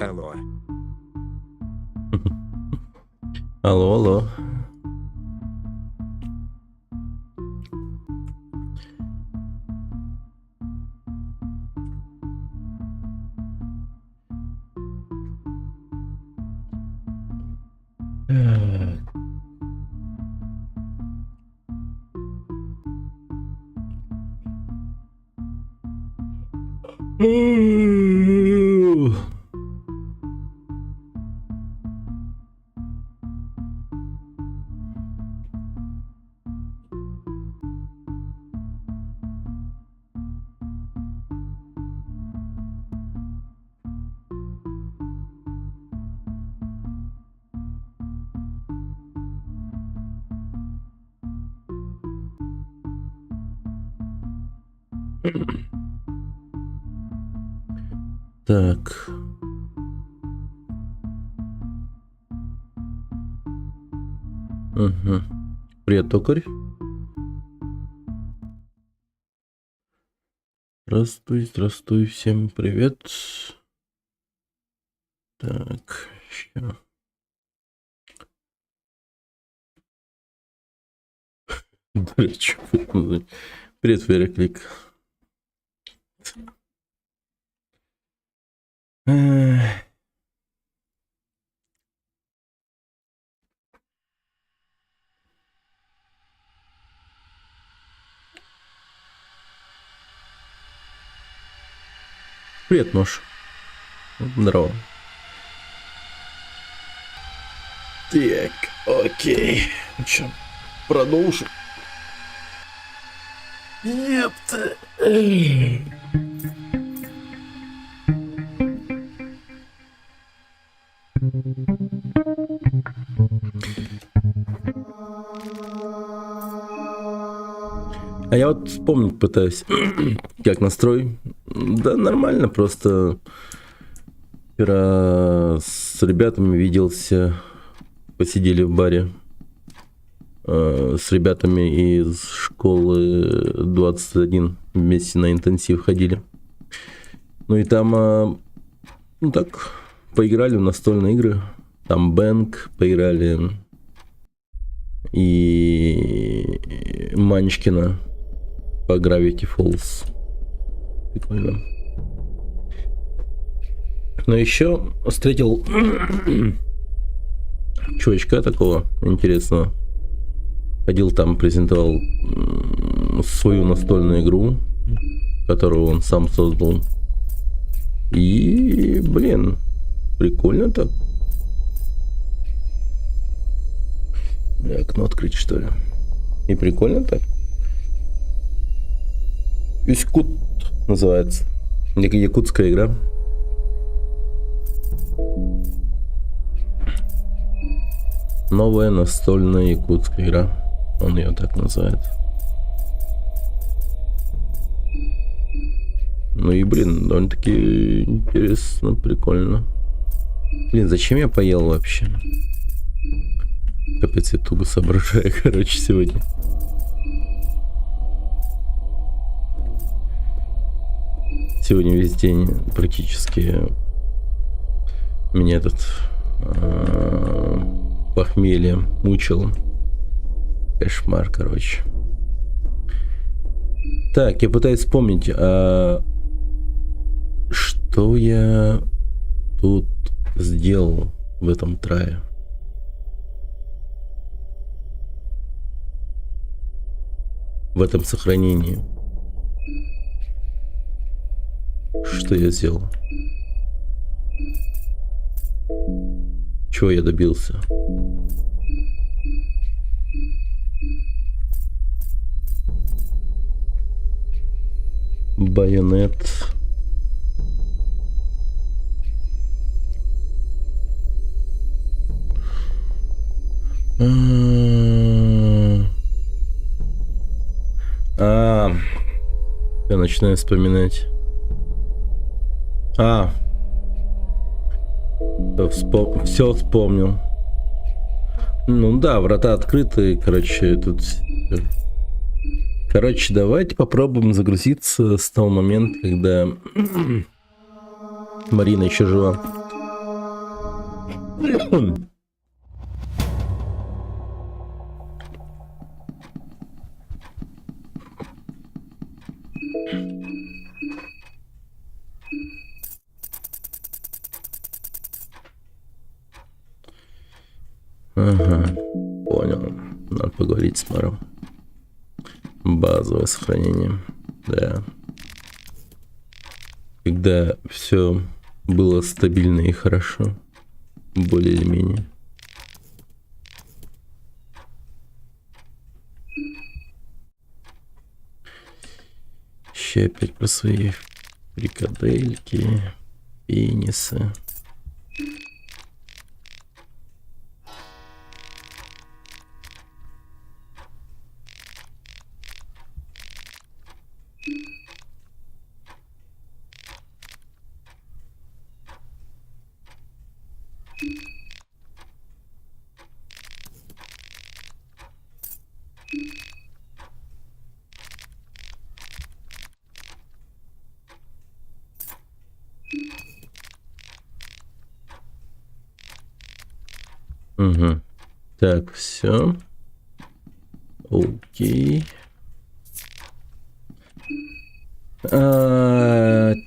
Алло. Алло, алло. Так. Угу. Привет, токарь. Здравствуй, здравствуй, всем привет. Так, ща. Привет, Фереклик. Привет, нож. Здорово. Так, окей. Че, продолжим? Ёпта. А я вот вспомнить пытаюсь, как настрой. Да нормально, просто вчера с ребятами виделся, посидели в баре. С ребятами из школы 21 вместе на интенсив ходили. Ну и там, ну так, поиграли в настольные игры. Там Бэнк поиграли. И Манчкина по Gravity Falls. Прикольно. Но еще встретил чувачка такого интересного. Ходил там, презентовал свою настольную игру, которую он сам создал. И, блин, прикольно так. Окно открыть, что ли? И прикольно так. Юскут называется. Якутская игра. Новая настольная якутская игра. Он ее так называет. Ну и, блин, довольно-таки интересно, прикольно. Блин, зачем я поел вообще? Капец, я туго соображаю, короче, сегодня. Сегодня весь день практически меня этот похмелье мучило. Кошмар, короче. Так, я пытаюсь вспомнить, что я тут сделал в этом трае. В этом сохранении. Что я сделал? Чего я добился? Байонет. Я начинаю вспоминать. Все вспомнил. Ну да, врата открыты, короче, тут... Короче, давайте попробуем загрузиться с того момента, когда Марина еще жива. Ага, понял. Надо поговорить с мэром. Базовое сохранение. Да. Когда все было стабильно и хорошо. Более или менее. Еще опять про свои фрикадельки, пенисы. Угу. Так, все. Окей.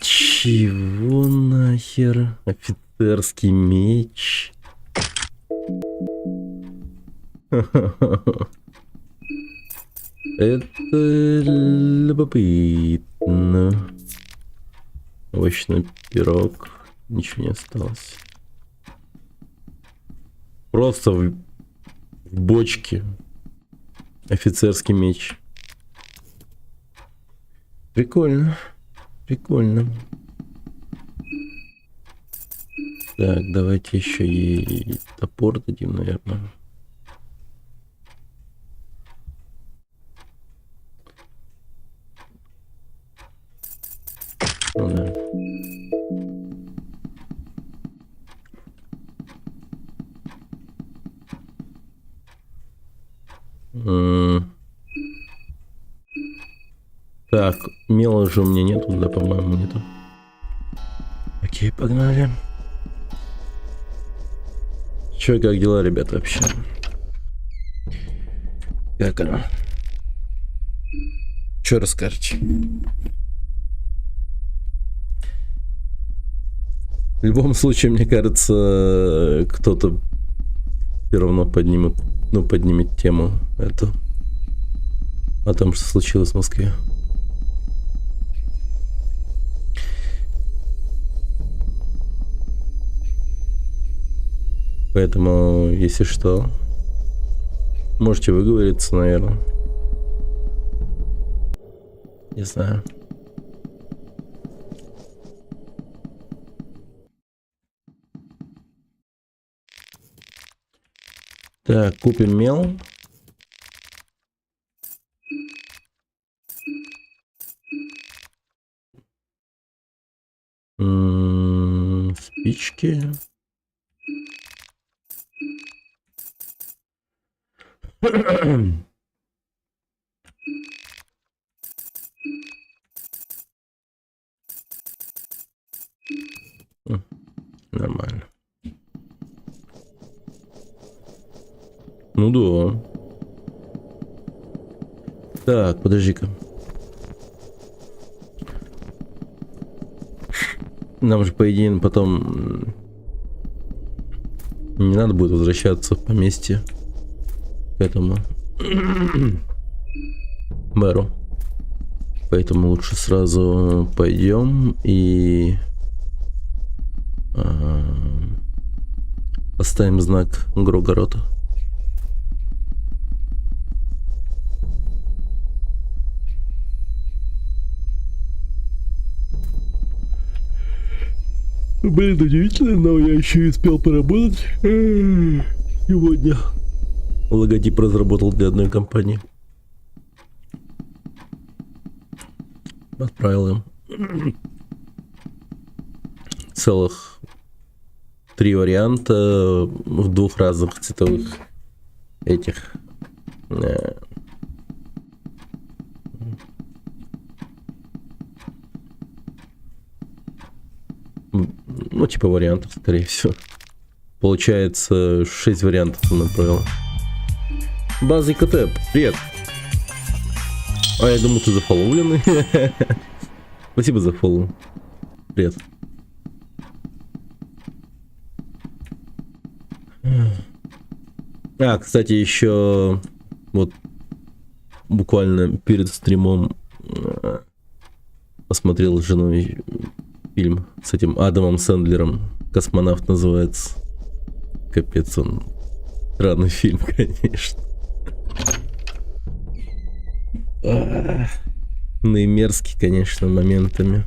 Чего нахер? Офицерский меч. Это любопытно. Овощной пирог. Ничего не осталось. Просто в бочке. Офицерский меч. Прикольно. Прикольно. Так, давайте еще ей топор дадим, наверное. Ну, да. Так, мела же у меня нету, да, по-моему, нету. Окей, погнали. Чё, как дела, ребята, вообще? Как оно? Чё расскажете? В любом случае, мне кажется, кто-то все равно поднимет тему эту о том, что случилось в Москве. Поэтому, если что, можете выговориться, наверное. Не знаю. Так, купим мел. Спички. Нормально. Ну да. Так, подожди-ка. Нам же, по идее, потом не надо будет возвращаться в поместье к этому мэру. Поэтому лучше сразу пойдем и поставим знак Грогорода. Блин, удивительно, но я еще и успел поработать сегодня. Логотип разработал для одной компании. Отправил им целых 3 варианта в 2 разных цветовых этих. Ну, типа вариантов, скорее всего. получается 6 вариантов он направил. База ИКТ, привет. А я думал, ты зафоловленный. Спасибо за фоллоу. Привет. А, кстати, еще вот буквально перед стримом посмотрел с женой фильм с этим Адамом Сэндлером. «Космонавт» называется. Капец, он странный фильм, конечно. Наимерзкий, конечно, моментами.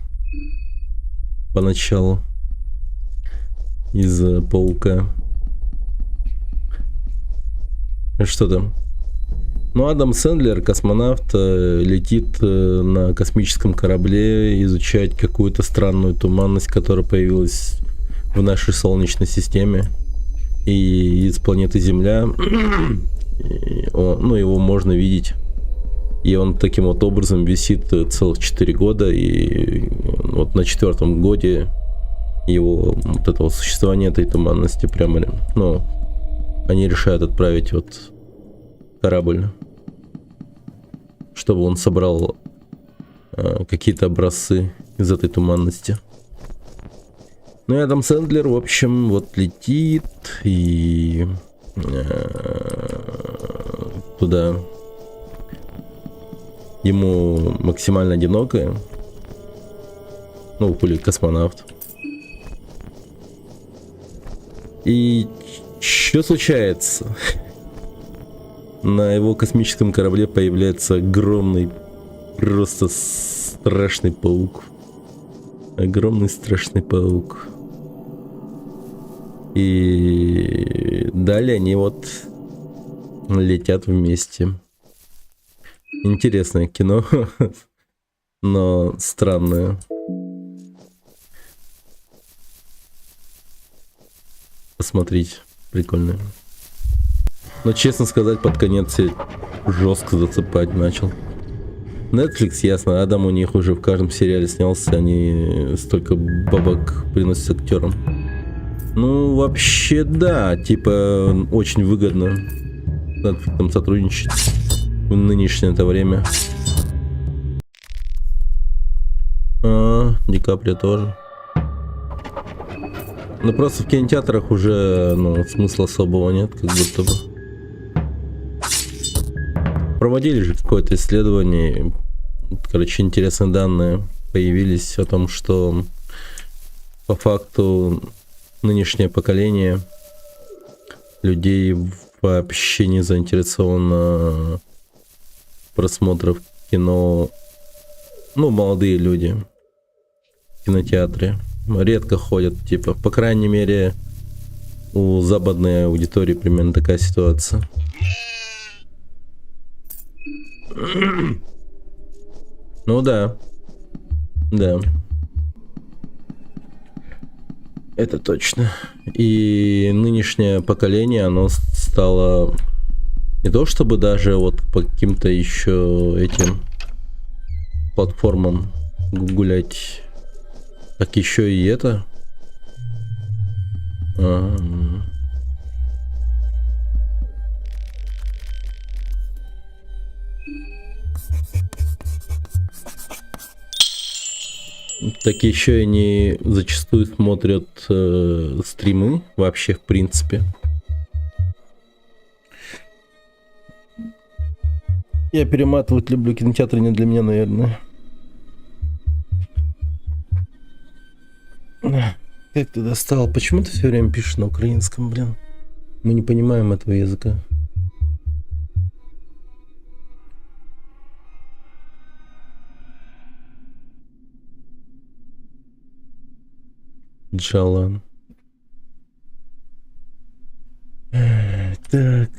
Поначалу. Из Паука. Что там? Ну, Адам Сэндлер, космонавт, летит на космическом корабле изучать какую-то странную туманность, которая появилась в нашей Солнечной системе. И из планеты Земля, ну, его можно видеть. И он таким вот образом висит целых 4 года. И вот на 4-м годе его вот этого существования этой туманности прямо, ну, они решают отправить вот корабль, чтобы он собрал какие-то образцы из этой туманности. Ну и Адам Сэндлер, в общем, вот летит и туда ему максимально одиноко. Ну, хули, космонавт. И что случается? На его космическом корабле появляется огромный, просто страшный паук. Огромный страшный паук. И далее они вот летят вместе. Интересное кино, но странное. Посмотреть, прикольно. Но, честно сказать, под конец я жестко засыпать начал. Netflix, ясно, Адам у них уже в каждом сериале снялся, они столько бабок приносят актерам. Ну, вообще, да, типа, очень выгодно с Netflix сотрудничать в нынешнее это время. Ди Каприо тоже. Ну, просто в кинотеатрах уже, ну, смысла особого нет, как будто бы. Проводили же какое-то исследование, короче, интересные данные появились о том, что по факту нынешнее поколение людей вообще не заинтересовано просмотров кино, ну, молодые люди в кинотеатре редко ходят, типа, по крайней мере, у западной аудитории примерно такая ситуация. Ну да. Да. Это точно. И нынешнее поколение, оно стало не то чтобы даже вот по каким-то еще этим платформам гулять, так еще и это. Так еще и они зачастую смотрят стримы вообще в принципе. Я перематывать люблю, кинотеатры не для меня, наверное. Как ты достал? Почему ты все время пишешь на украинском, блин? Мы не понимаем этого языка. Джалан. Так.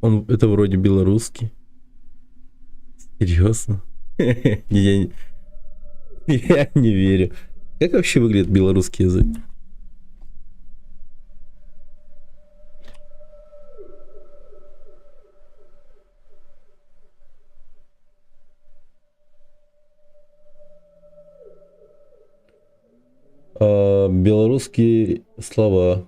Он это вроде белорусский. Серьезно? Я не верю. Как вообще выглядит белорусский язык? Белорусские слова.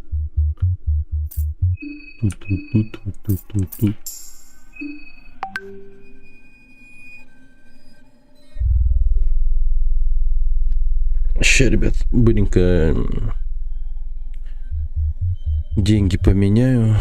Ща, ребят, быренько деньги поменяю.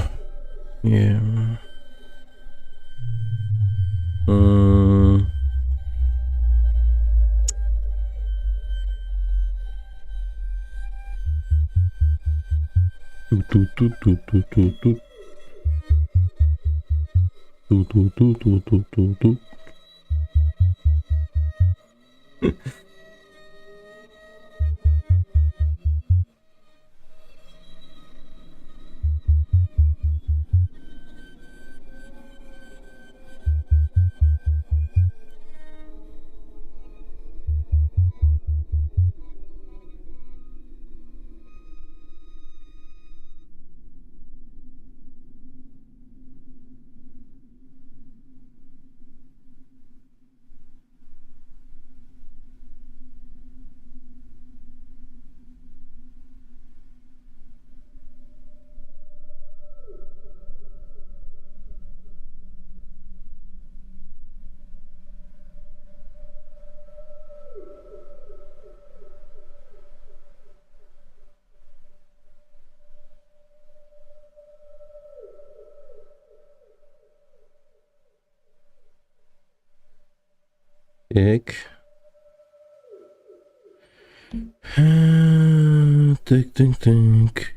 Так. Так.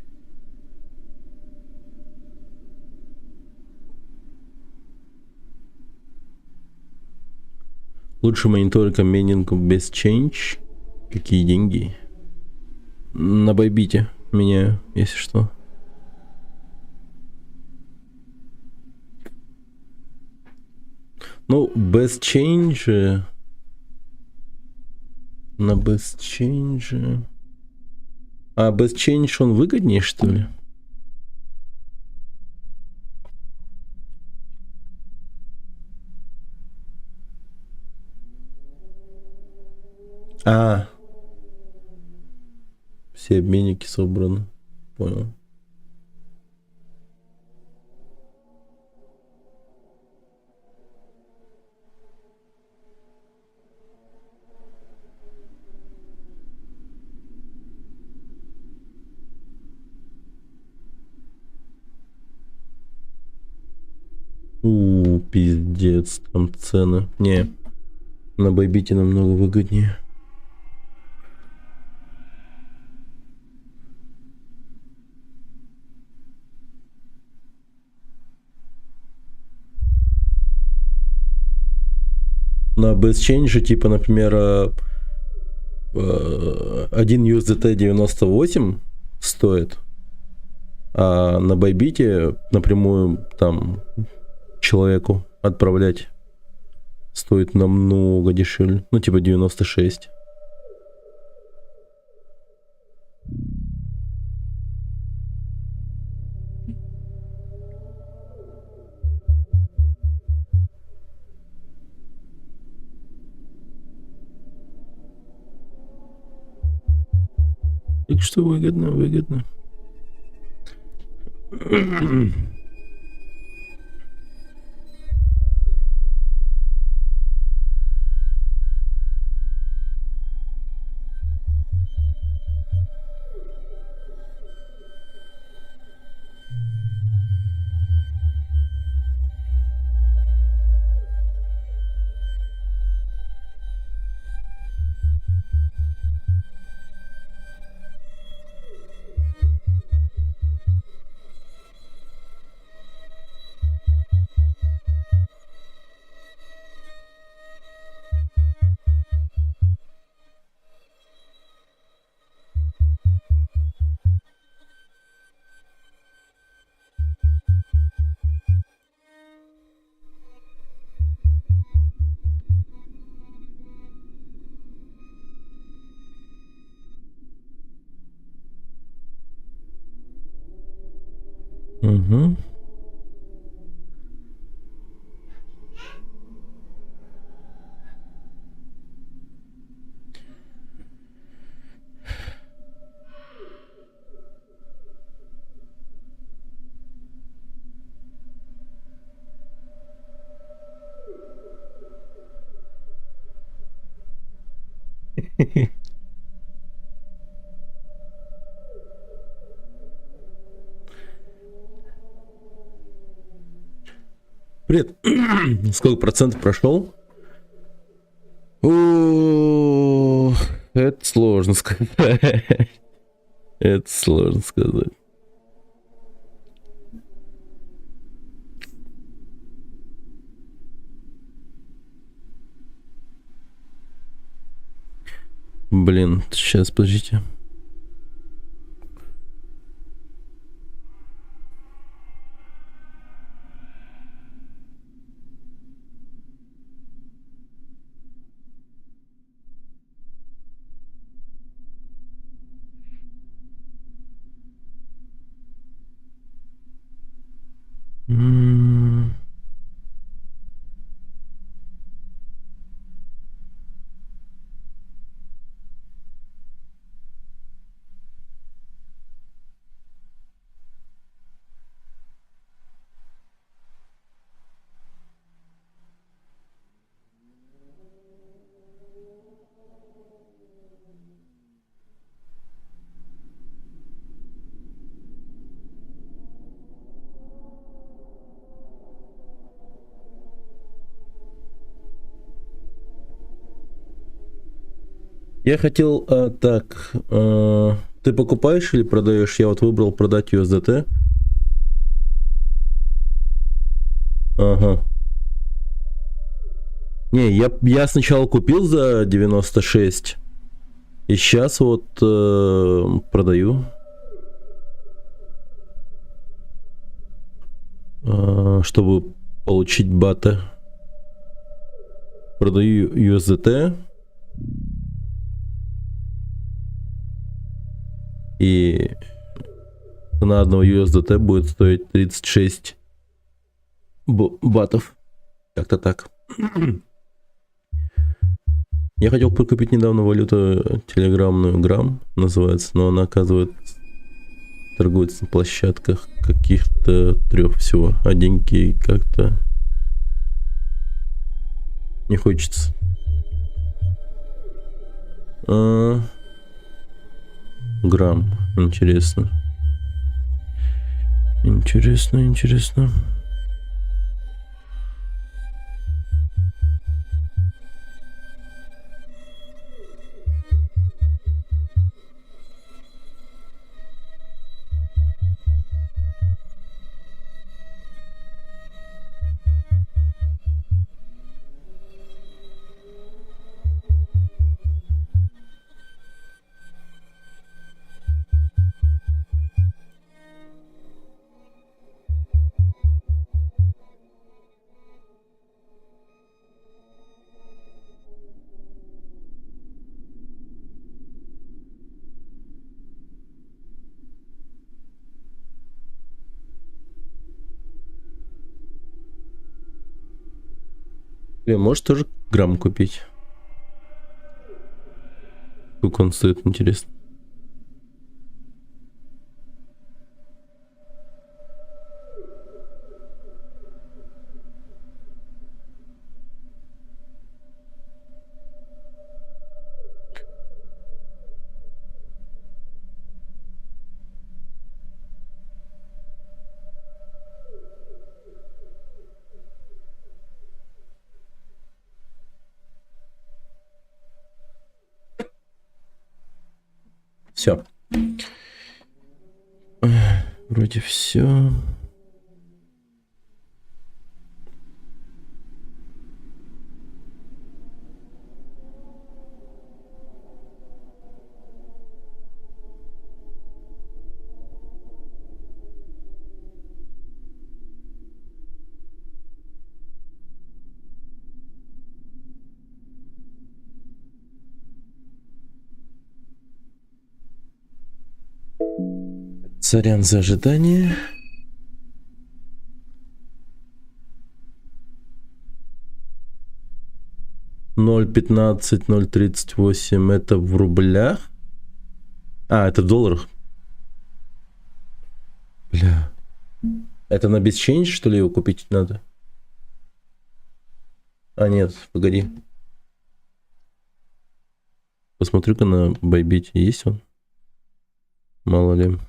Лучше мониторинг обменнингом без change. Какие деньги? На Байбите меняю, если что. Ну, без change. На без change. А без change он выгоднее, что ли? А. Все обменники собраны. Понял. Пиздец, там цены. Не, на Байбите намного выгоднее. На BestChange, типа, например, 1 USDT 98 стоит, а на Байбите напрямую там человеку отправлять стоит намного дешевле. Ну, типа 96. Так что выгодно. Угу. Привет. Сколько процентов прошел? О, это сложно сказать. Это сложно сказать. Блин, сейчас, подождите. Я хотел, так, ты покупаешь или продаешь? Я вот выбрал продать USDT. Ага. Не, я сначала купил за 96, и сейчас вот продаю. Чтобы получить бата. Продаю USDT. И цена одного USDT будет стоить 36 батов. Как-то так. Я хотел прикупить недавно валюту телеграммную грамм, называется, но она, оказывается, торгуется на площадках каких-то 3 всего. А деньги как-то не хочется. Грамм. Интересно. Интересно. Блин, может тоже грамм купить? Сколько он стоит, интересно. Все. Вроде все. Сорян за ожидание. Ноль 15, 0,38. Это в рублях? А, это в долларах. Бля. Это на BitChange, что ли, его купить надо? А, нет, погоди. Посмотрю-ка на Байбите, есть он? Мало ли.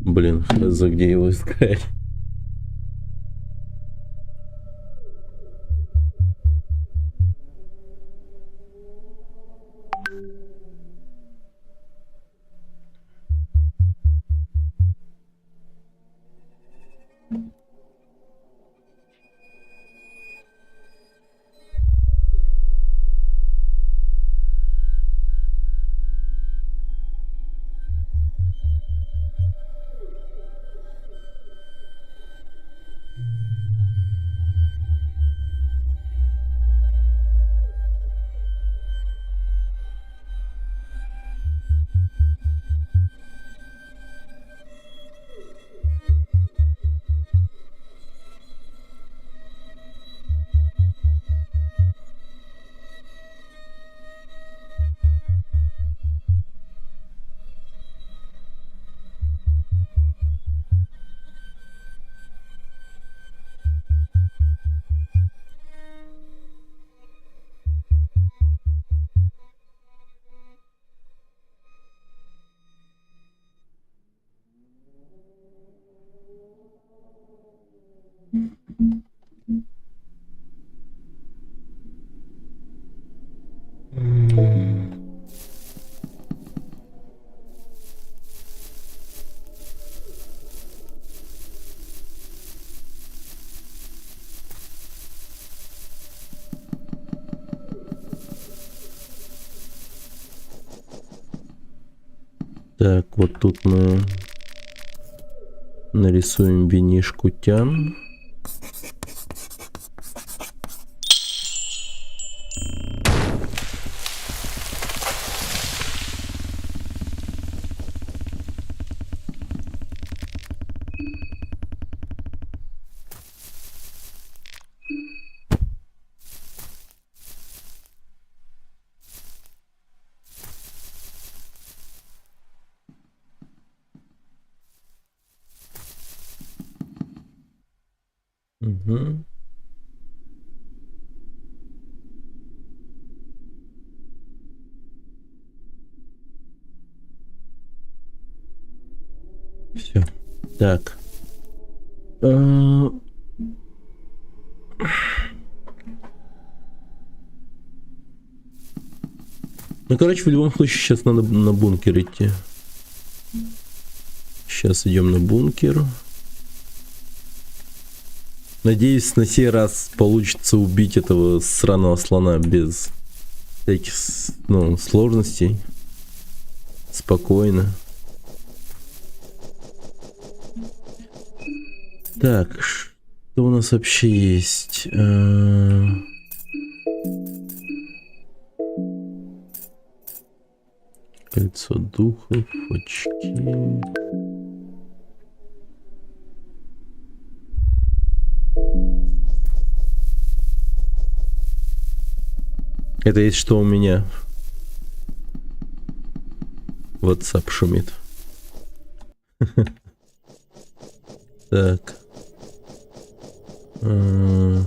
Блин, за где его искать? Так, вот тут мы нарисуем винишку тян. Угу. Все. Так. Ну, короче, в любом случае сейчас надо на бункер идти. Сейчас идем на бункер. Надеюсь, на сей раз получится убить этого сраного слона без всяких, ну, сложностей. Спокойно. Так, что у нас вообще есть? Кольцо духов, очки. Это есть что у меня. WhatsApp шумит. Так. А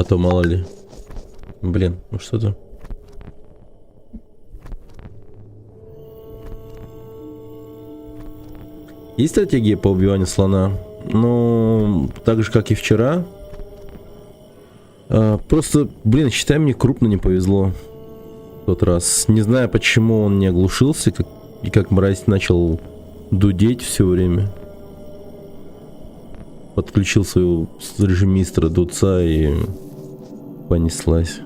то мало ли. Блин, ну что-то. Есть стратегия по убиванию слона? Ну, так же, как и вчера. Просто, блин, считай, мне крупно не повезло в тот раз. Не знаю, почему он не оглушился, как мразь начал дудеть все время. Подключил своего режимистра дудца и понеслась.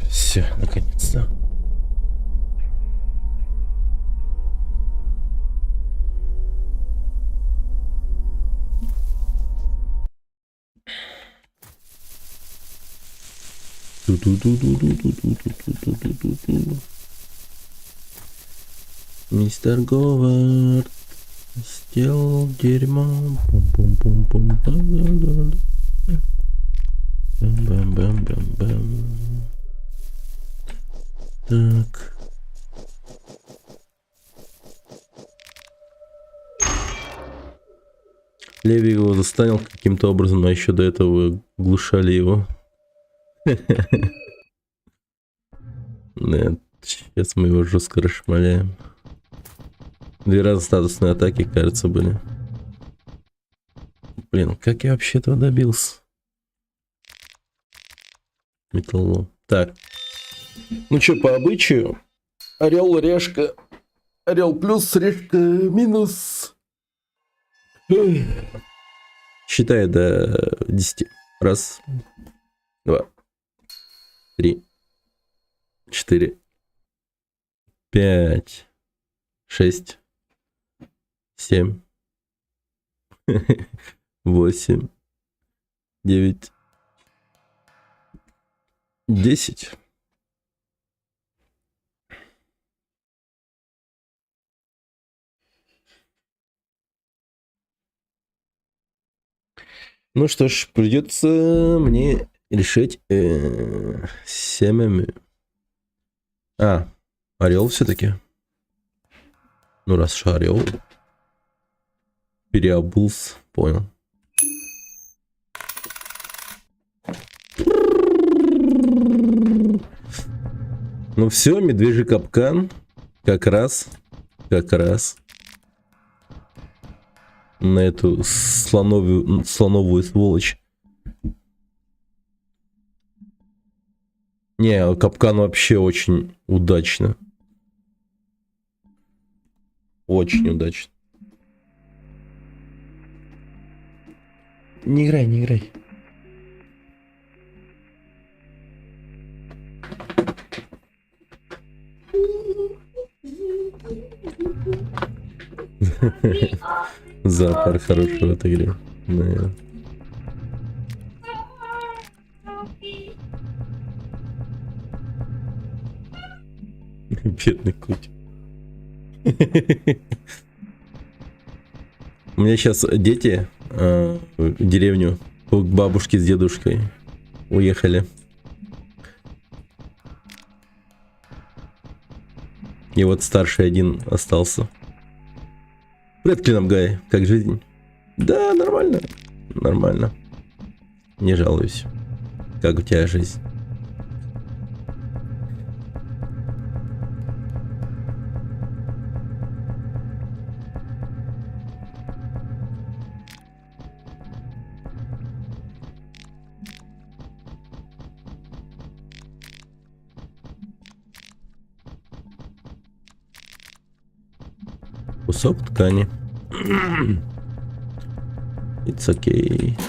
Все, наконец-то. Мистер Говард сделал дерьмо. Бам-бам-бам-бам-бам. Так. Леви его застанил каким-то образом, а еще до этого глушали его. Нет, сейчас мы его жестко расшмаляем. 2 раза статусные атаки, кажется, были. Блин, как я вообще этого добился? Металлом. Так. Ну что, по обычаю? Орел, решка. Орел плюс, решка минус. Считай до 10. 1, 2, 3, 4, 5, 6, 7, 8, 9, 10. Ну что ж, придется мне решить семями. А, орел все-таки. Ну раз уж орел. Переобулся, понял. Ну все, медвежий капкан. Как раз на эту слоновую сволочь. Не, капкан вообще очень удачно. Очень удачно. Не играй, не играй. Зоопарк хороший в этой игре. Да. Бедный котик. У меня сейчас дети в деревню к бабушке с дедушкой уехали. И вот старший один остался. Привет, Клинопгай, как жизнь? Да, нормально. Нормально. Не жалуюсь. Как у тебя жизнь? Кусок ткани. It's okay.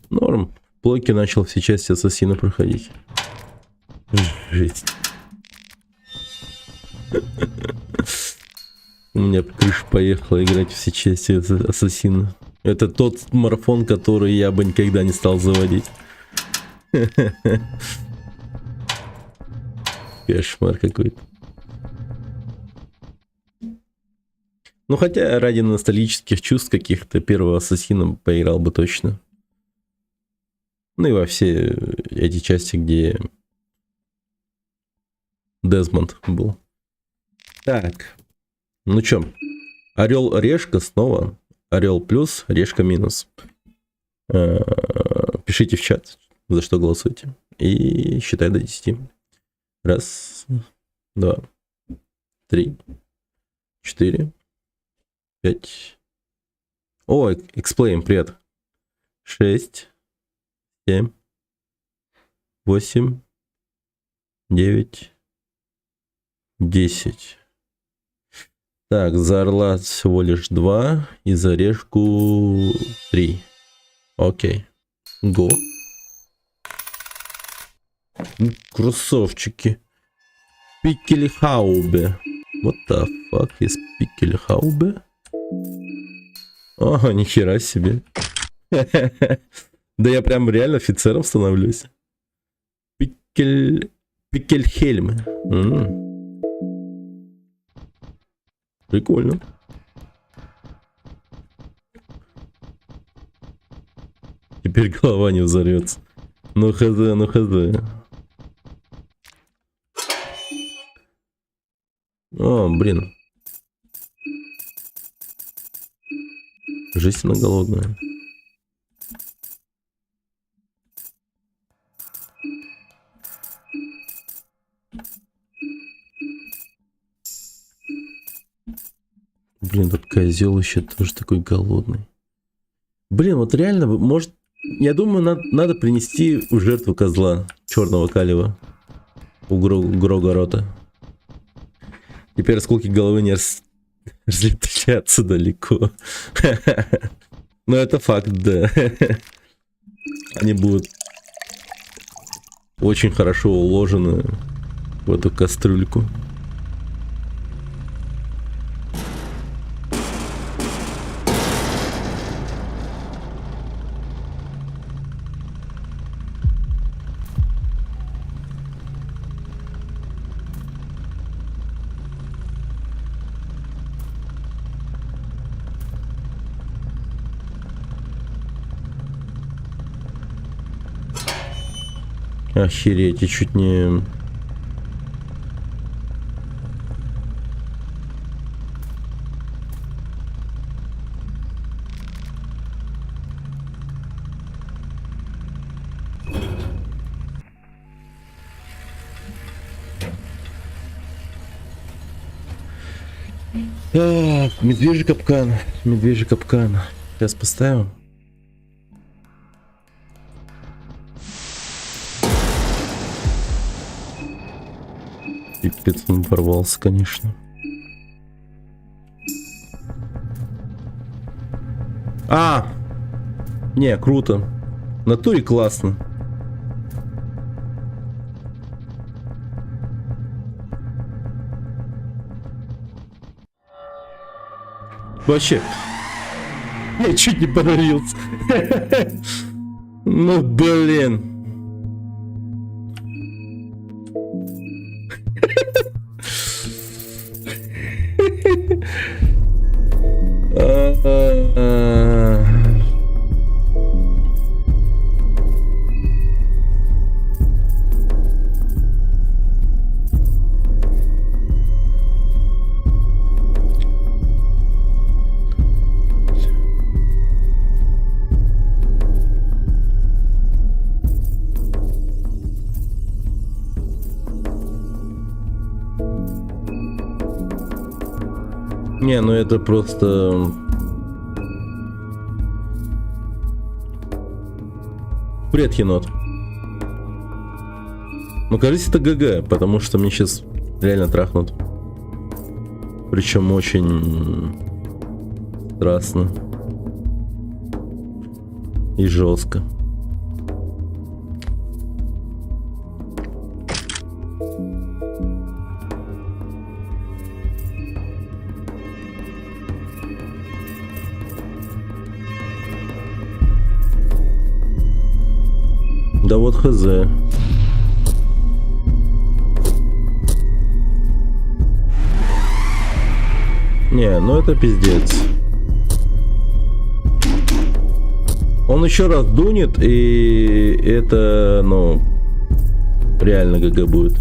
Норм. Блоки начал все части ассасина проходить. Жесть. У меня крыша поехала играть все части ассасина. Это тот марафон, который я бы никогда не стал заводить. Кошмар какой-то. Ну хотя ради ностальгических чувств каких-то первого ассасина поиграл бы точно. Ну и во все эти части, где Дезмонд был. Так. Ну чё? Орел решка снова. Орел плюс, решка минус. Пишите в чат, за что голосуете. И считай до 10. 1, 2, 3, 4, 5. О, Explain, привет. 6, 7, 8, 9, 10. Так, за орла всего лишь 2, и за решку 3. Окей. Го. Кроссовчики. Пикелихаубе. What the fuck is Пикелихаубе? О, нихера себе. Да я прям реально офицером становлюсь. Пикельхельм. Прикольно. Теперь голова не взорвется. Ну хз, ну хз. О, блин. Жизненно голодная. Блин, тут козел еще тоже такой голодный. Блин, вот реально, может, я думаю, надо принести в жертву козла черного калива у Грогорота. Теперь осколки головы не разлетятся далеко. Но это факт, да. Они будут очень хорошо уложены в эту кастрюльку. Охереть, я чуть не... Так, медвежий капкан. Медвежий капкан. Сейчас поставим. Пипец, он порвался, конечно. Не, круто. В натуре классно. Вообще. Я чуть не подавился. Ну, блин. Не, ну это просто... Бред, енот. Ну, кажется, это ГГ, потому что мне сейчас реально трахнут. Причем очень страстно. И жестко. Да вот хз. Не, ну это пиздец. Он еще раз дунет, и это, ну, реально ГГ будет.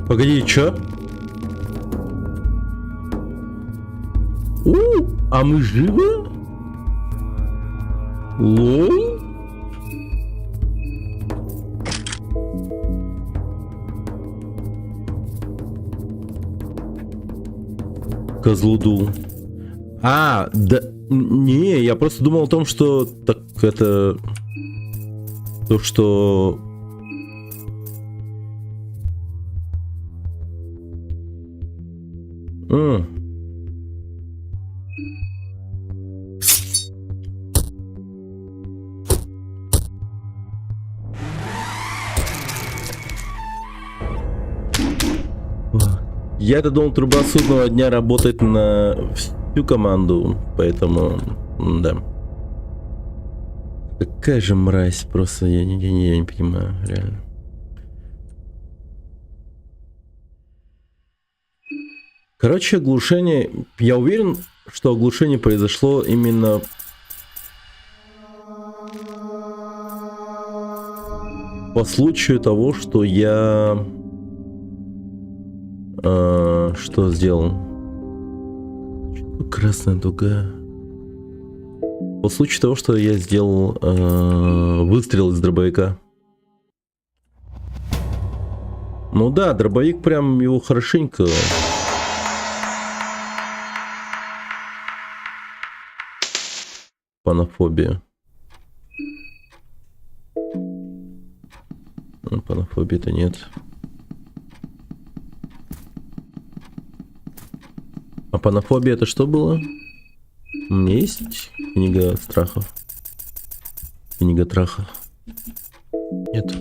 Погоди, чё? А мы живы? Лол? Козлуду. А, да... Не, я просто думал о том, что... Так это... То, что... Я-то думал, труба судного дня работает на всю команду, поэтому, да. Какая же мразь, просто я не понимаю, реально. Короче, оглушение, я уверен, что оглушение произошло именно по случаю того, что я... что сделал? Красная дуга. По случаю того, что я сделал выстрел из дробовика. Ну да, дробовик прям его хорошенько. Панофобия. Панофобии-то нет. А панофобия это что было? У меня есть книга страхов? Книга трахов? Нет.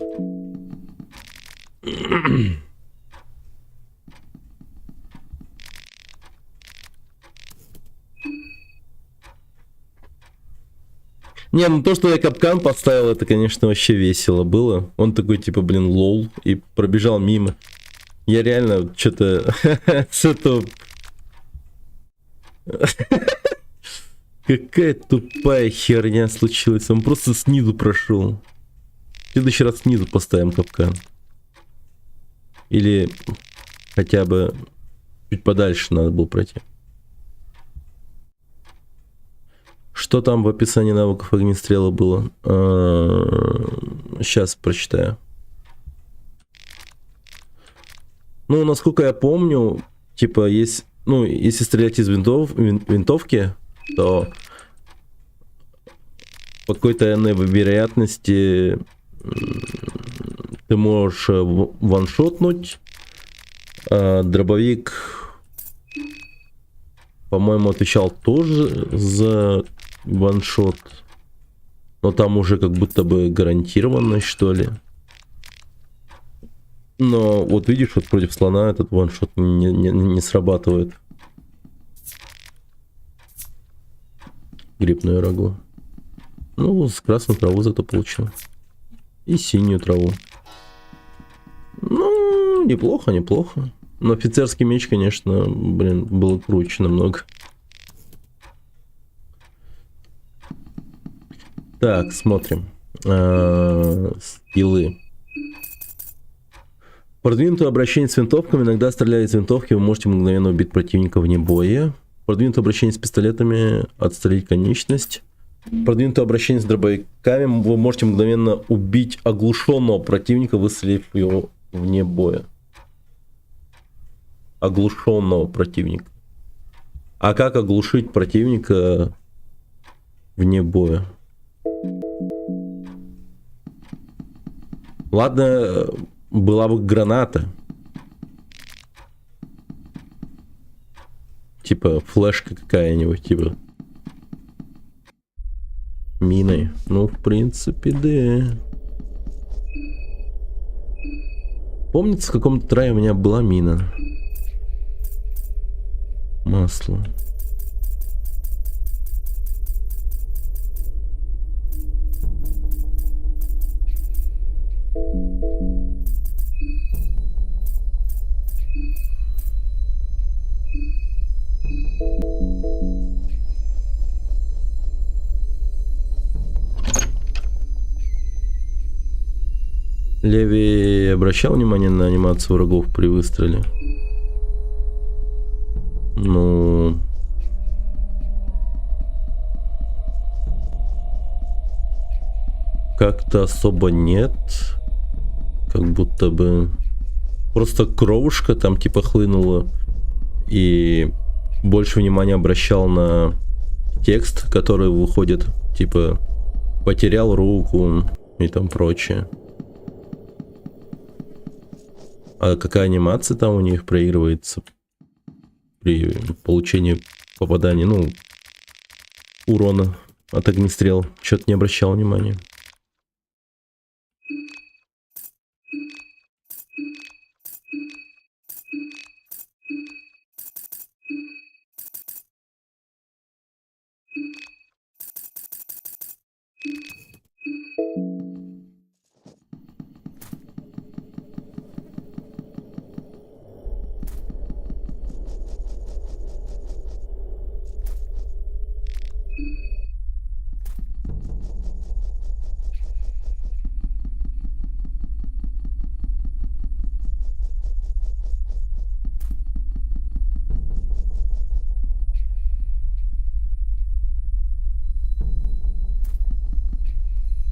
Не, ну то, что я капкан поставил, это, конечно, вообще весело было. Он такой, типа, блин, лол, и пробежал мимо. Я реально что-то с этого... Какая тупая херня случилась. Он просто снизу прошел. В следующий раз снизу поставим капкан. Или хотя бы чуть подальше надо было пройти. Что там в описании навыков огнестрела было? Сейчас прочитаю. Ну, насколько я помню, типа, есть, ну, если стрелять из винтовки, то по какой-то вероятности ты можешь ваншотнуть. Дробовик, по-моему, отвечал тоже за ваншот. Но там уже как будто бы гарантированность, что ли. Но вот видишь, вот против слона этот ваншот не срабатывает. Грибную рагу. Ну, с красную траву зато получил. И синюю траву. Ну, неплохо, неплохо. Но офицерский меч, конечно, блин, было круче намного. Так, смотрим. Скиллы. Продвинутое обращение с винтовками. Иногда, стреляя из винтовки, вы можете мгновенно убить противника вне боя. Продвинутое обращение с пистолетами. Отстрелить конечность. Продвинутое обращение с дробовиками. Вы можете мгновенно убить оглушенного противника, выстрелив его вне боя. Оглушенного противника. А как оглушить противника вне боя? Ладно, была бы граната. Типа флешка какая-нибудь, типа миной. Ну, в принципе, да. Помнится, в каком-то рае у меня была мина. Масло. Леви обращал внимание на анимацию врагов при выстреле? Ну... Как-то особо нет. Как будто бы... Просто кровушка там типа хлынула. И больше внимания обращал на текст, который выходит, типа, потерял руку и там прочее. А какая анимация там у них проигрывается при получении попадания, ну, урона от огнестрел, что-то не обращал внимания.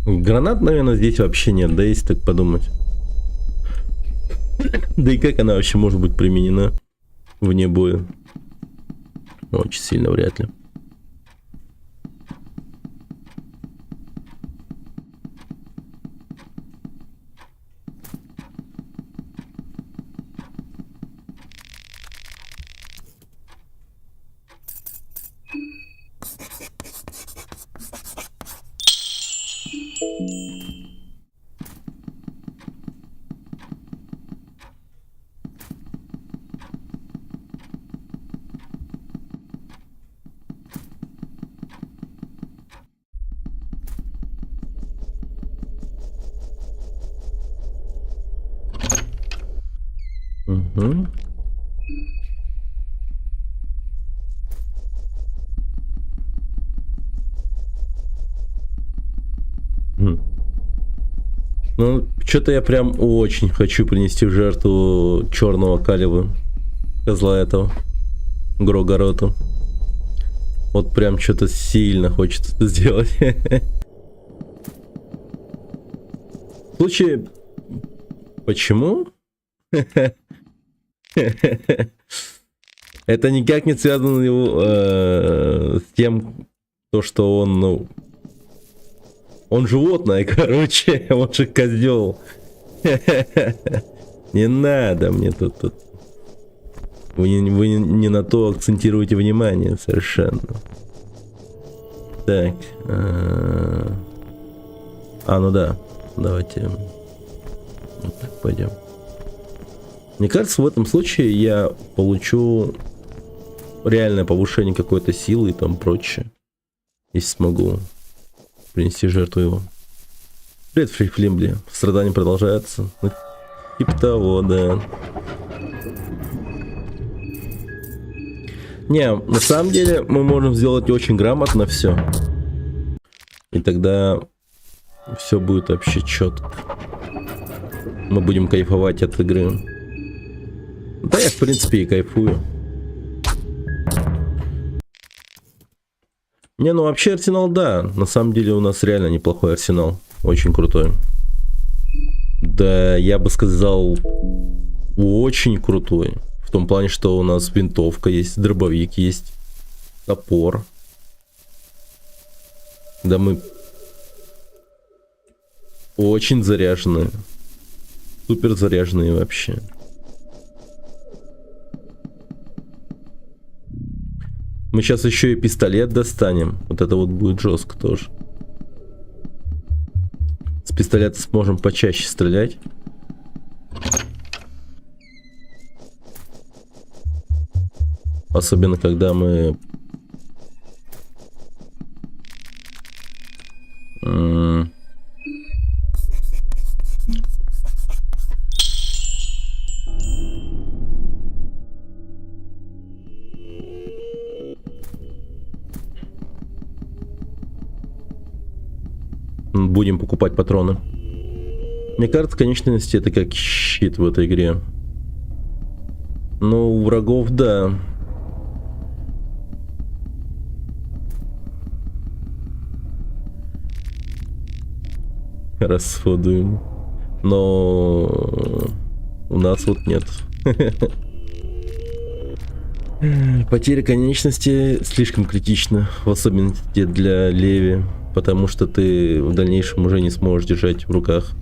Гранат, наверное, здесь вообще нет, да, если так подумать. Да и как она вообще может быть применена вне боя? Очень сильно вряд ли. Угу. Ну, что-то я прям очень хочу принести в жертву черного Калива, козла этого, Грогороту. Вот прям что-то сильно хочется это сделать. В случае... Почему? Это никак не связано с тем, что он, ну... Он животное, короче, он же козел. Не надо мне тут. Вы не на то акцентируете внимание совершенно. Так. Ну да. Давайте. Вот так пойдем. Мне кажется, в этом случае я получу реальное повышение какой-то силы и там прочее. Если смогу принести жертву его. Привет, Флимбли. Страдания продолжаются. Ну, типа того, да. Не, на самом деле мы можем сделать очень грамотно все. И тогда все будет вообще четко. Мы будем кайфовать от игры. Да, я в принципе и кайфую. Не, ну вообще арсенал, да. На самом деле у нас реально неплохой арсенал. Очень крутой. Да, я бы сказал, очень крутой. В том плане, что у нас винтовка есть, дробовик есть, топор. Да мы очень заряженные. Супер заряженные вообще. Мы сейчас еще и пистолет достанем. Вот это вот будет жестко тоже. С пистолета сможем почаще стрелять. Особенно когда мы... будем покупать патроны. Мне кажется, конечности это как щит в этой игре. Но у врагов, да. Расходуем. Но у нас вот нет. Потеря конечности слишком критична, в особенности для Леви, потому что ты в дальнейшем уже не сможешь держать в руках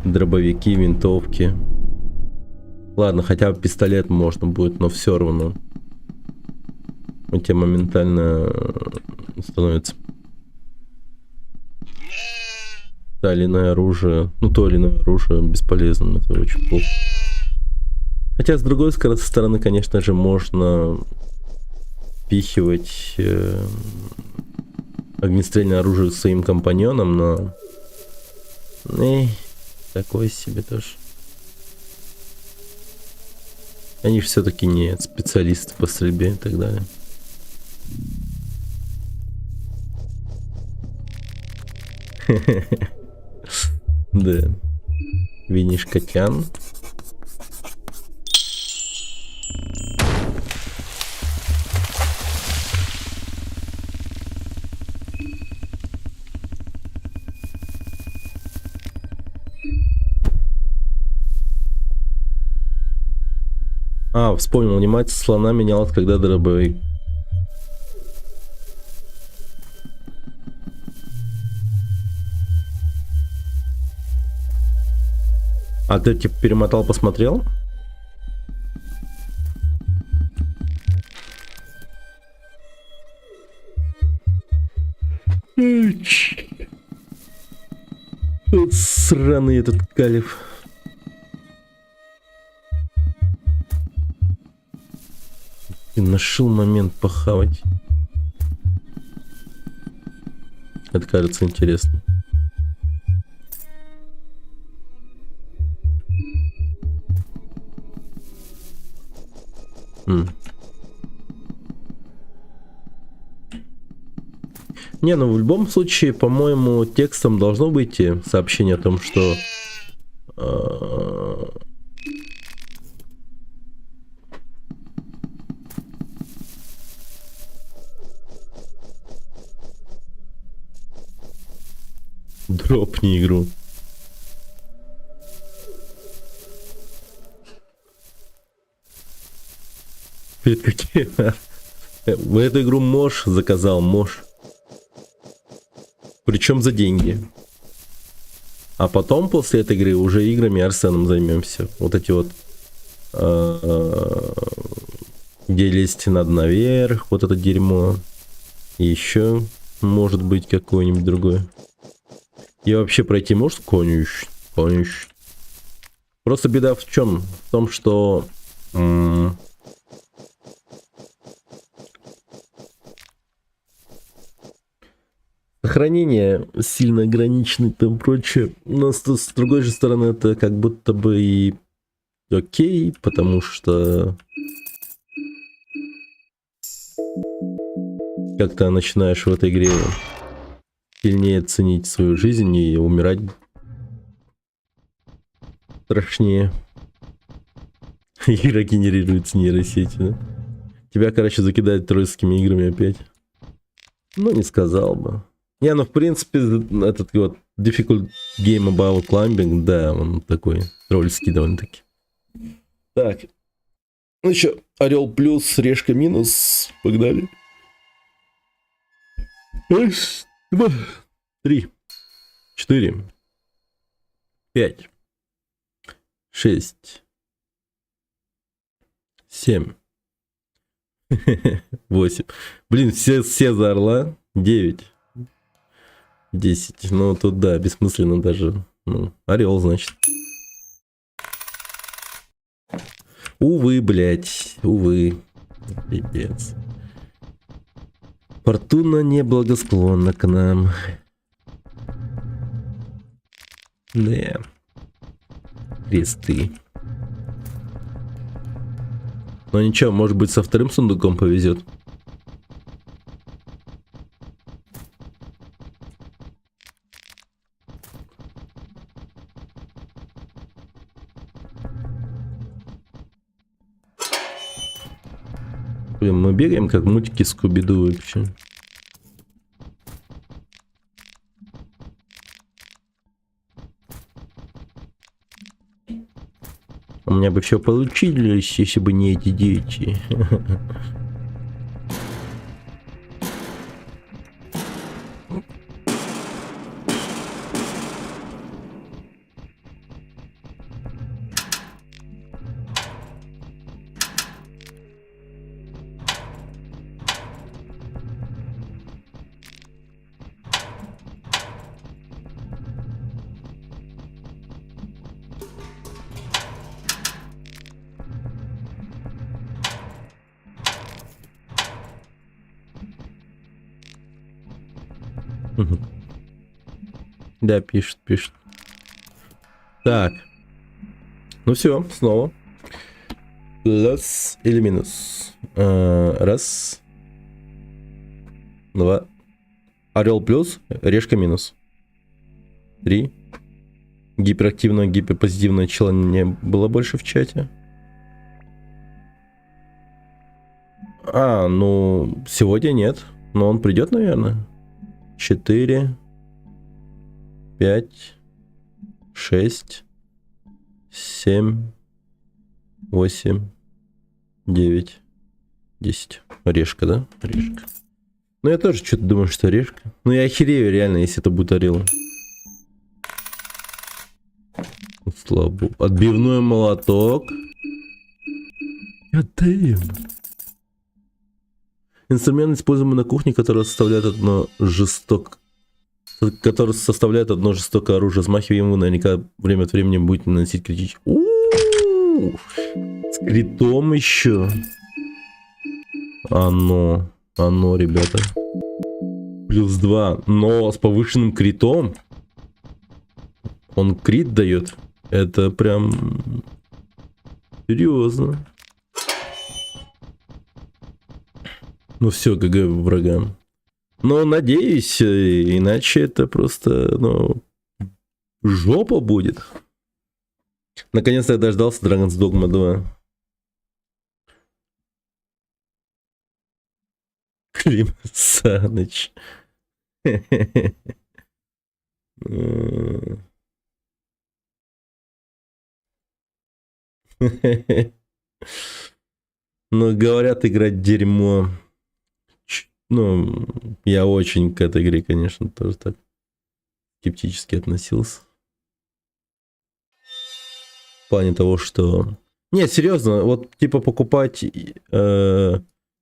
дробовики, винтовки. Ладно, хотя бы пистолет можно будет, но все равно у тебя моментально становится то или иное оружие, бесполезным, это очень плохо. Хотя, с другой стороны, конечно же, можно впихивать огнестрельное оружие своим компаньонам, но такое себе тоже. Они же все-таки не специалисты по стрельбе и так далее. Да. Винишь котян. Вспомнил, анимация слона менялась, когда дробовик. А ты типа перемотал, посмотрел? Вот сраный этот калиф. И нашел момент похавать. Это кажется интересно. Не, ну в любом случае, по-моему, текстом должно быть сообщение о том, что дропни игру. В эту игру Мош заказал, Мош. Причем за деньги. А потом, после этой игры, уже играми Арсеном займемся. Вот эти вот, где лезть надо наверх, вот это дерьмо. И еще, может быть, какое-нибудь другое. И вообще пройти может? Конечно. Просто беда в чем? В том, что... Сохранение сильно ограничено и там прочее. Но с другой же стороны, это как будто бы и окей, потому что как-то начинаешь в этой игре сильнее ценить свою жизнь и умирать страшнее. Игра генерируется нейросетью, да? Тебя, короче, закидают тройскими играми опять. Ну, не сказал бы. Не, ну, в принципе, этот вот Difficult Game About Climbing, да, он такой тролльский довольно-таки. Так. Ну, еще Орел плюс, Решка минус. Погнали. Раз, два, 3, 4, 5, 6, 7, 8. Блин, все за орла. 9. 10. Ну, тут, да, бессмысленно даже. Ну, орел, значит. Увы, блядь. Увы. Пипец. Фортуна неблагосклонна к нам. Да. Кресты. Но ничего, может быть, со вторым сундуком повезет. Блин, мы бегаем как мультики Скуби-Ду вообще. У меня бы все получилось, если бы не эти дети. Да, пишет. Так. Ну все, снова. Плюс или минус? Раз. Два. Орел плюс, решка минус. 3. Гиперактивного, гиперпозитивного чела не было больше в чате. Ну, сегодня нет. Но он придет, наверное. 4. 5. 6. 7. 8. 9. 10. Решка, да? Решка. Ну, я тоже что-то думаю, что решка. Ну, я охерею реально, если это будет орел. Слабо. Отбивной молоток. Инструмент, используемый на кухне, который составляет одно жестокое оружие. Смахивая ему, наверняка время от времени будет наносить критический. С критом еще. Оно, ребята. Плюс 2. Но с повышенным критом. Он крит дает. Это прям серьезно. Ну все, ГГ врагам. Но надеюсь, иначе это просто, жопа будет. Наконец-то я дождался Dragon's Dogma 2. Клим Саныч. Ну, говорят, играть дерьмо. Ну, я очень к этой игре, конечно, тоже так скептически относился. В плане того, что... Нет, серьезно, вот типа покупать игры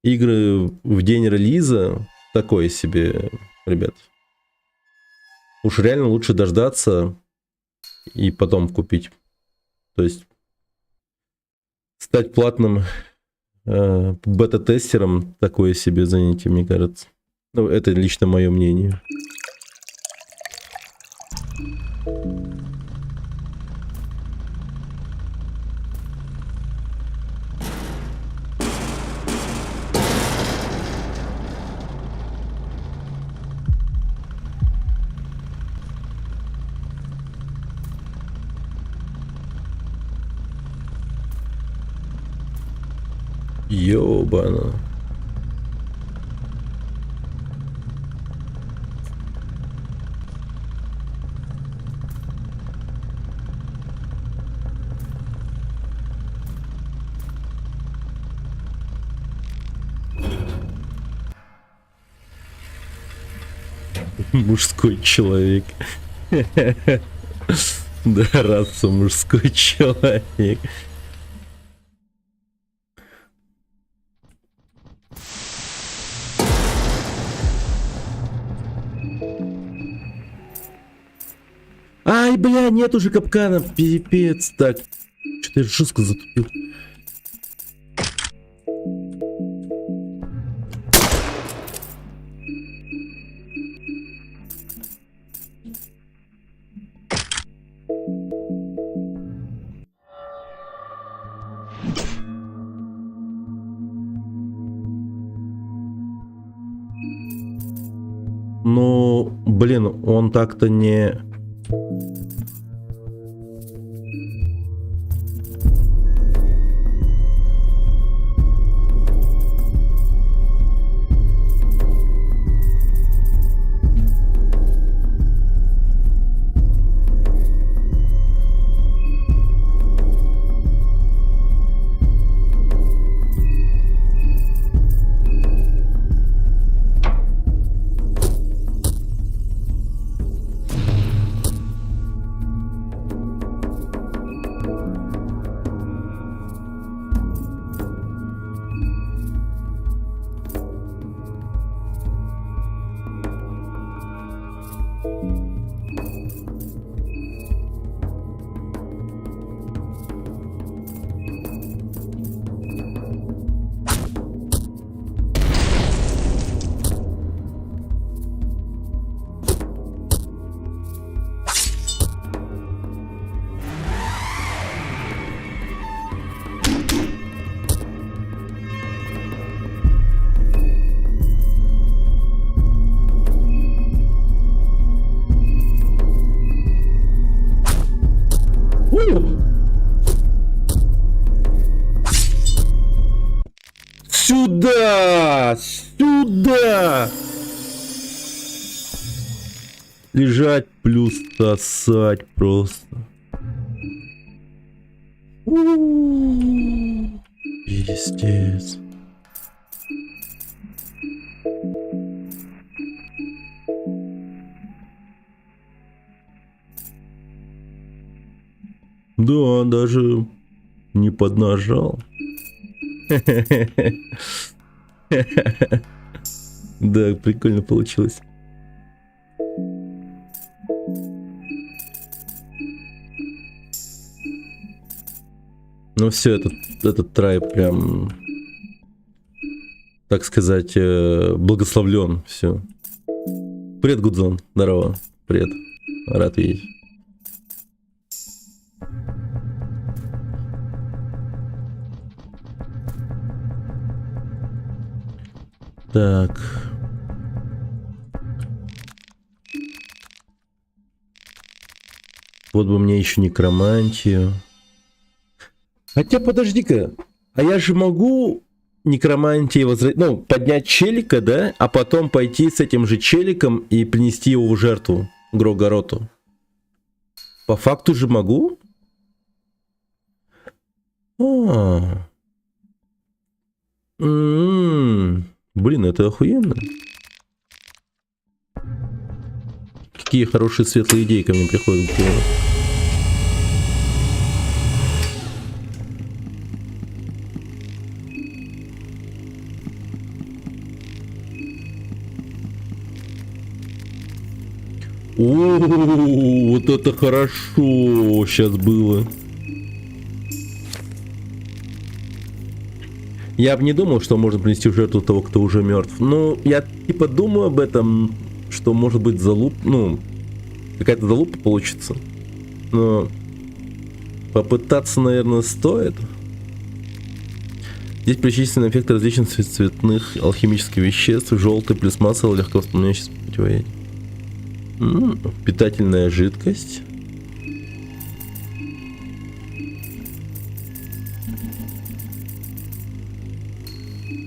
в день релиза, такое себе, ребят. Уж реально лучше дождаться и потом купить. То есть стать платным бета-тестером такое себе занятие, мне кажется. Ну, это лично мое мнение. Ёбана. Мужской человек. Да, раса мужской человек. Ай, бля, нет уже капкана, пипец. Так, что-то я жестко затупил. Ну, блин, он так-то не... Сюда! Сюда! Лежать плюс сосать просто. Пиздец. Да, даже не поднажал. Да, прикольно получилось. Ну все, этот трай прям, так сказать, благословлен. Все. Привет, Гудзон. Здорово. Привет. Рад видеть. Так. Вот бы мне еще некромантию. Хотя подожди-ка, а я же могу некромантией ну, поднять челика, да? А потом пойти с этим же челиком и принести его в жертву Грогороту. По факту же могу? Блин, это охуенно. Какие хорошие светлые идеи ко мне приходят в голову. О, вот это хорошо сейчас было. Я бы не думал, что можно принести в жертву того, кто уже мертв. Но я типа думаю об этом, что может быть залуп, ну, какая-то залупа получится. Но попытаться, наверное, стоит. Здесь перечислены эффекты различных цветных алхимических веществ. Желтый плюс масса легко воспламеняющийся противоядие. Питательная жидкость.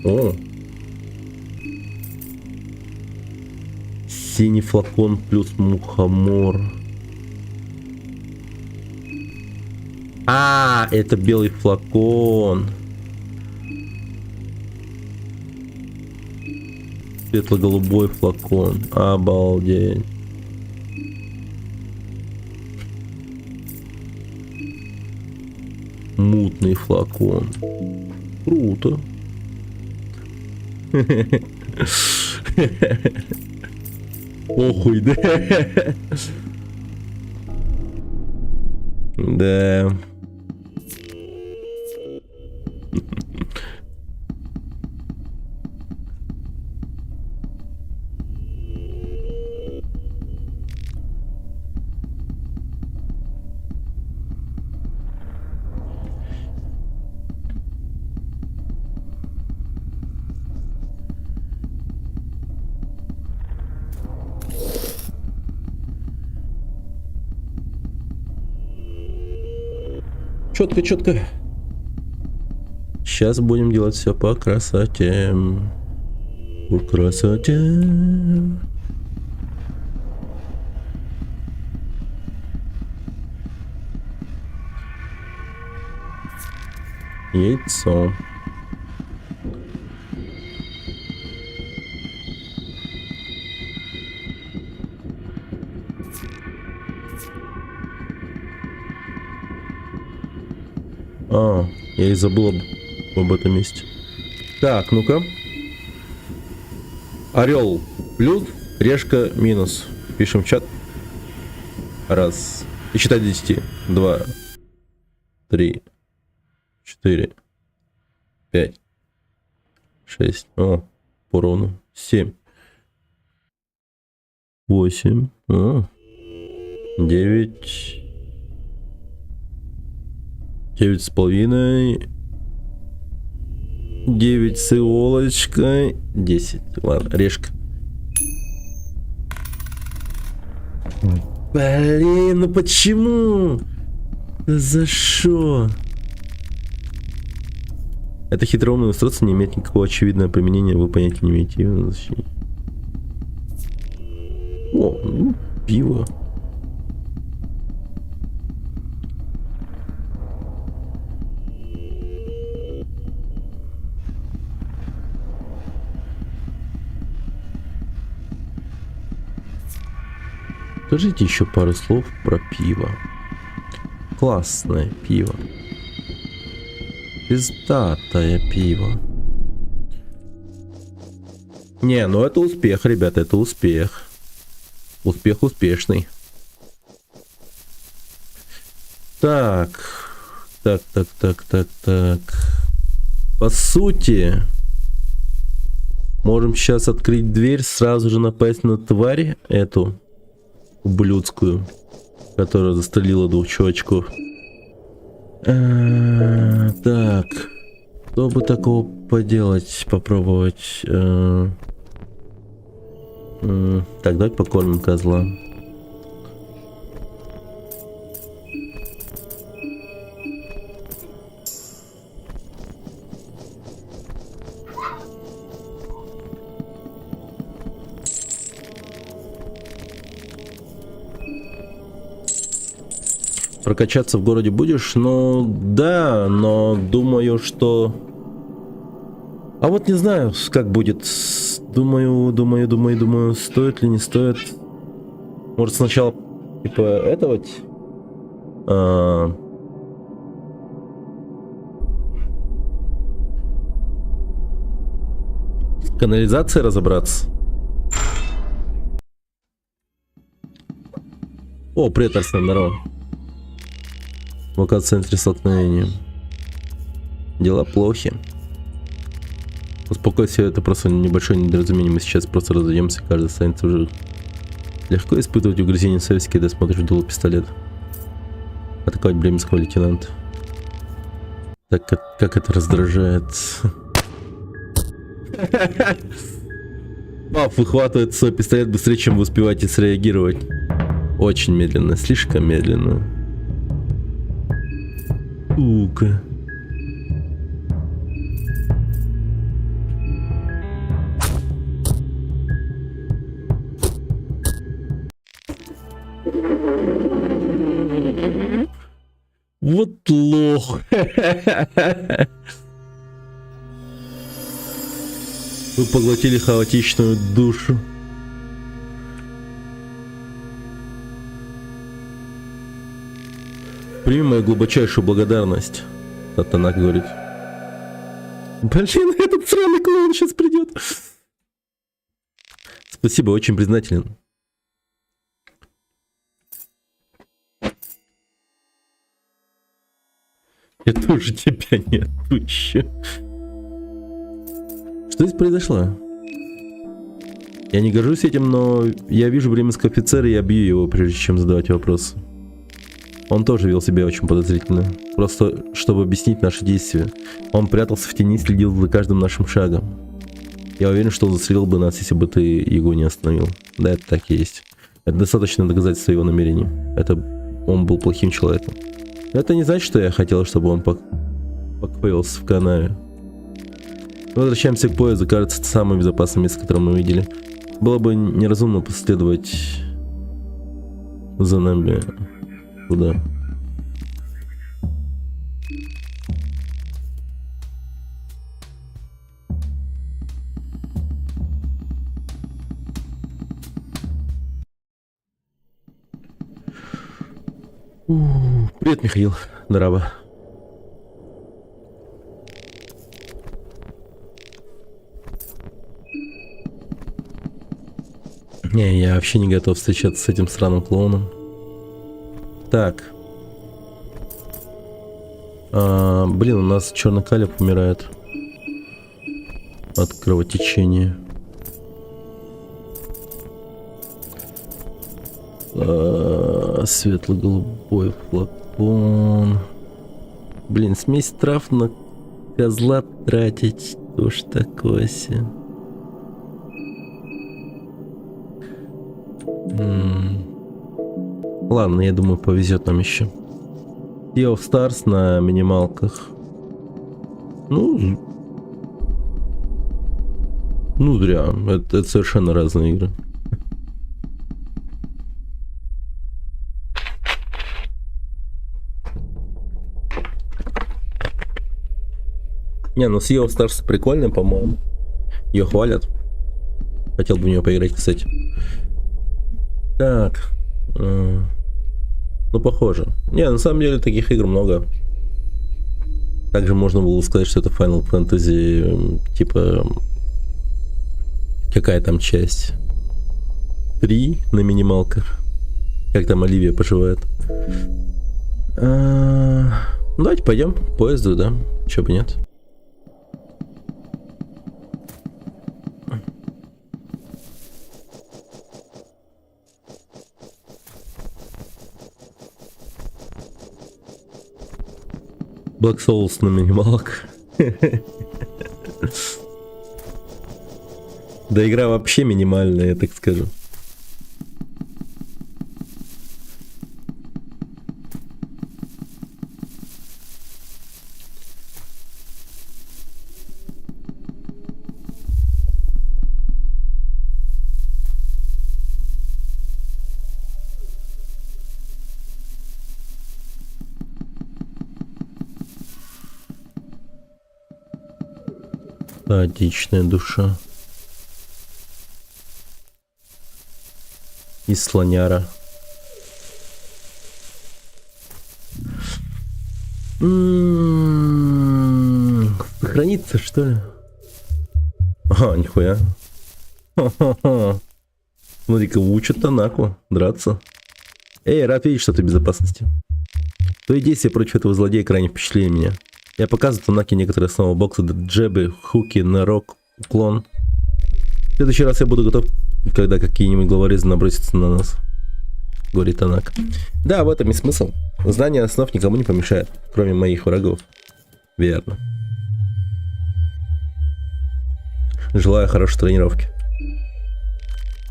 О. Синий флакон плюс мухомор. А, это белый флакон. Светло-голубой флакон. Обалдеть. Мутный флакон. Круто. Охуй, да? Да. Четко, четко. Сейчас будем делать все по красоте. По красоте. Яйцо. А, я и забыл об этом месте. Так, ну-ка. Орел плюс, решка минус. Пишем в чат. Раз. И считай до 10. 2, 3, 4, 5, 6. О, по урону. 7. 8. 9. 9,5. 9 с иголочкой. 10. Ладно, решка. Блин, ну почему? За что? Это хитроумное устройство не имеет никакого очевидного применения, вы понятия не имеете. О, ну, пиво. Скажите еще пару слов про пиво. Классное пиво. Пиздатое пиво. Не, ну это успех, ребята, это успех. Успех успешный. Так. Так. По сути, можем сейчас открыть дверь, сразу же напасть на тварь эту ублюдскую, которая застрелила 2 чувачков. Так. Что бы такого поделать, попробовать? Так, давайте покормим козла. Прокачаться в городе будешь? Ну, да, но думаю, что... А вот не знаю, как будет. Думаю, стоит ли, не стоит. Может, сначала, типа, это вот... С канализацией разобраться. О, привет, Арсен, здорово. В центре столкновения. Дела плохи. Успокойся, это просто небольшое недоразумение. Мы сейчас просто разойдемся, каждый останется уже. Легко испытывать угрызение совести, когда смотришь в дуло пистолет. Атаковать бременского лейтенанта. Так как это раздражает. Пап выхватывает свой пистолет быстрее, чем вы успеваете среагировать. Очень медленно, слишком медленно. Сука. Вот лох. Вы поглотили хаотичную душу. Прими мою глубочайшую благодарность. Татанак говорит. Блин, этот сраный клоун сейчас придет. Спасибо, очень признателен. Я тоже тебя не отпущу. Что здесь произошло? Я не горжусь этим, но я вижу бременского офицера и я бью его, прежде чем задавать вопросы. Он тоже вел себя очень подозрительно. Просто, чтобы объяснить наши действия. Он прятался в тени, следил за каждым нашим шагом. Я уверен, что он застрелил бы нас, если бы ты его не остановил. Да, это так и есть. Это достаточно доказательство его намерений. Это он был плохим человеком. Это не значит, что я хотел, чтобы он покоился в канаве. Мы возвращаемся к поезду. Кажется, это самое безопасное место, которое мы видели. Было бы неразумно последовать за нами. Куда? Привет, Михаил. Здорово. Не, я вообще не готов встречаться с этим сраным клоуном. Так. Блин, у нас черный калиб умирает от кровотечения. Светло-голубой флакон. Блин, смесь трав на козла тратить. Что ж такое се? Ладно, я думаю, повезет нам еще. Sea of Stars на минималках. Ну, ну зря. Это совершенно разные игры. Не, ну Sea of Stars прикольная, по-моему. Ее хвалят. Хотел бы в нее поиграть, кстати. Так. Ну, похоже. Не, на самом деле таких игр много. Также можно было сказать, что это Final Fantasy, типа... Какая там часть? 3 на минималках. Как там Оливия поживает. Ну, давайте пойдем к поезду, да? Чё бы нет. Black Souls на минималках. Да игра вообще минимальная, я так скажу. Хаотичная душа. И слоняра. Сохранится, что ли? А, нихуя. Смотри-ка, учат Танаку драться. Эй, рад видеть, что ты в безопасности. Твои действия против этого злодея крайне впечатлили меня. Я показываю Танаке некоторые основы бокса, джебы, хуки, нарок, уклон. В следующий раз я буду готов, когда какие-нибудь головорезы набросятся на нас. Говорит Танак. Да, в этом и смысл. Знание основ никому не помешает, кроме моих врагов. Верно. Желаю хорошей тренировки.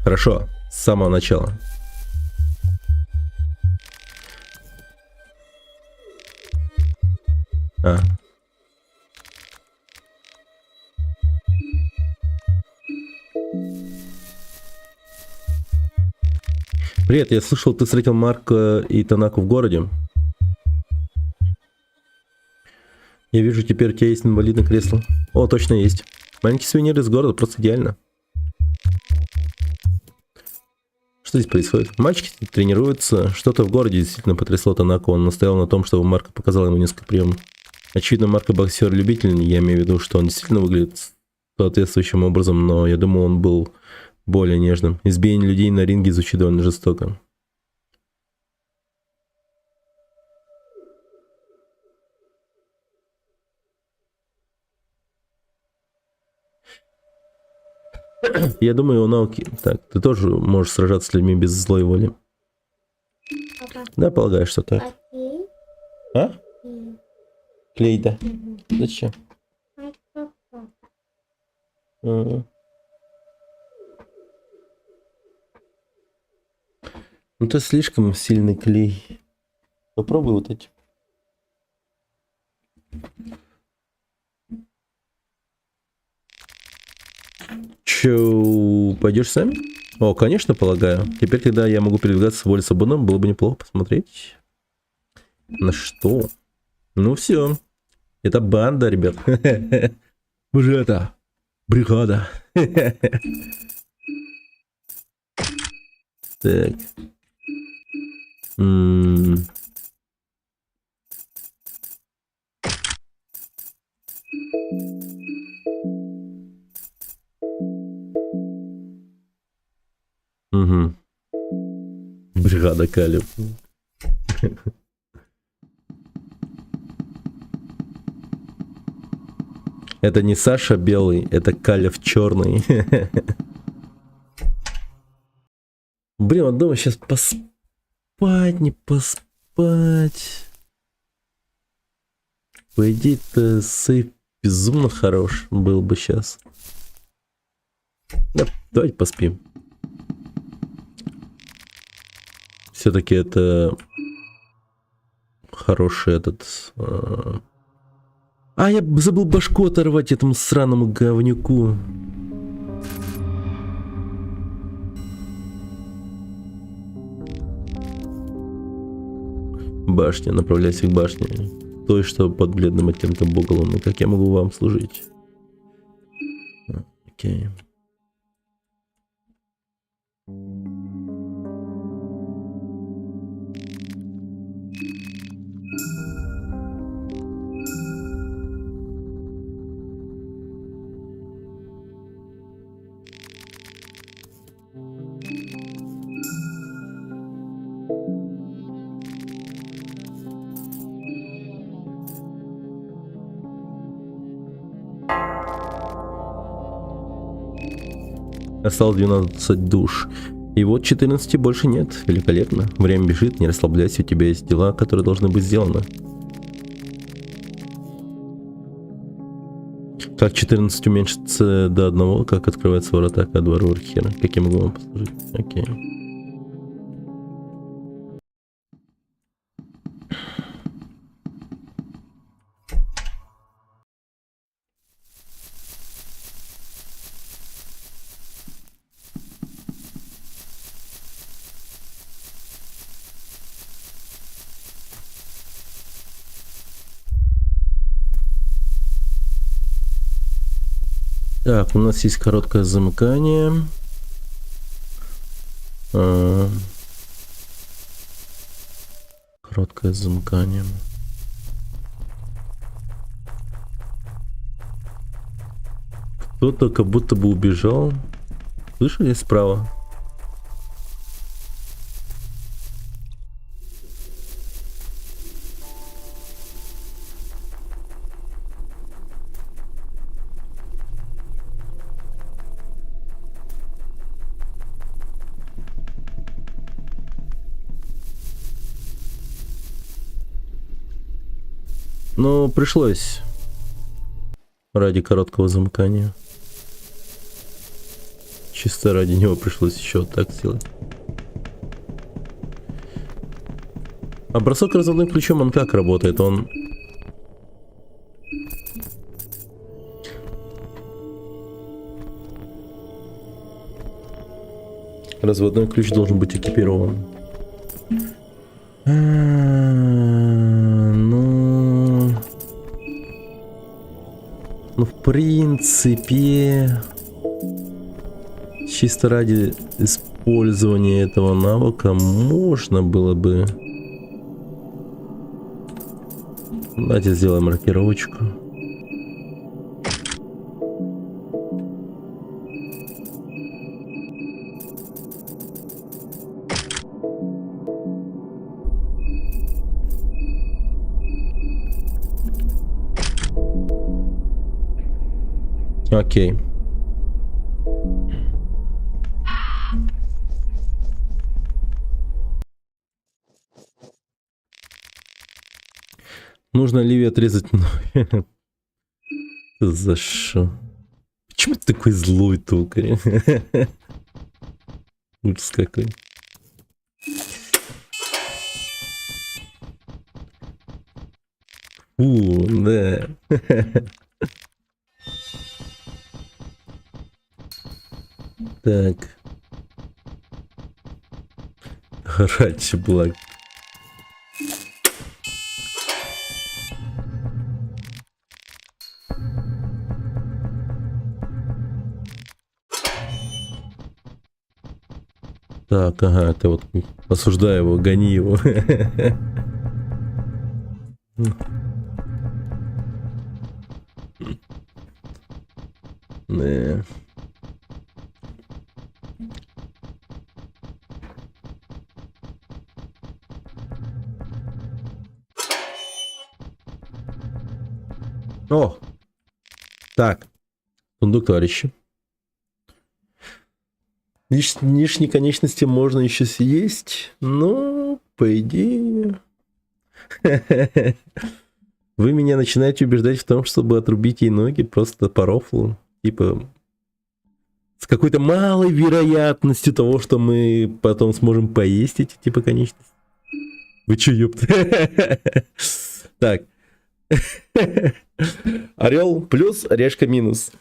Хорошо, с самого начала. А. Привет, я слышал, ты встретил Марка и Танаку в городе. Я вижу, теперь у тебя есть инвалидное кресло. О, точно есть. Маленький сувенир из города, просто идеально. Что здесь происходит? Мальчики тренируются. Что-то в городе действительно потрясло Танаку. Он настоял на том, чтобы Марко показал ему несколько приемов. Очевидно, Марко боксер-любитель. Я имею в виду, что он действительно выглядит соответствующим образом, но я думаю, он был более нежным. Избиение людей на ринге звучит довольно жестоко. Я думаю, у Наоки... Так, ты тоже можешь сражаться с людьми без злой воли. Папа, Да, полагаю, что так. окей. А? Клей, да. Зачем? Ага. Ну, это слишком сильный клей. Попробуй вот эти. Че, пойдешь сами? О, конечно, полагаю. Теперь, когда я могу передвигаться более свободно, было бы неплохо посмотреть. На что? Ну все. Это банда, ребят. Мы же это... Бригада. Так. Угу. Бригада Калиб. Это не Саша белый, это Калев черный. Блин, вот думаю, сейчас поспать, не поспать. По идее-то сейф безумно хорош был бы сейчас. Да, давайте поспим. Все-таки это хороший этот А, я забыл башку оторвать этому сраному говнюку. Башня, направляйся к башне. Той, что под бледным оттенком Боголуна. Как я могу вам служить? Окей. Осталось 12 душ. И вот 14 больше нет. Великолепно. Время бежит, не расслабляйся, у тебя есть дела, которые должны быть сделаны. Как 14 уменьшится до 1, как открывается ворота ко двору Архера. Как я могу вам послужить? Окей. Так, у нас есть короткое замыкание. Короткое замыкание. Кто-то как будто бы убежал. Слышали справа? Но пришлось ради короткого замыкания. Чисто ради него пришлось еще так сделать. А бросок разводным ключом, он как работает? Он... Разводной ключ должен быть экипирован. Ну, в принципе, чисто ради использования этого навыка можно было бы... Давайте сделаем маркировочку. Окей. Нужно Ливи отрезать ноги. За что? Почему ты такой злой, токарь? Ужас какой. Фу, да. Так. Раньше была. Так, ага, ты вот осуждай его, гони его. Да. О! Так. Сундук, товарищи. Лишние конечности можно еще съесть, но, по идее... Вы меня начинаете убеждать в том, чтобы отрубить ей ноги просто по рофлу. Типа... С какой-то малой вероятностью того, что мы потом сможем поесть эти типа конечности. Вы че, ёпта? Так. Орел плюс, решка минус.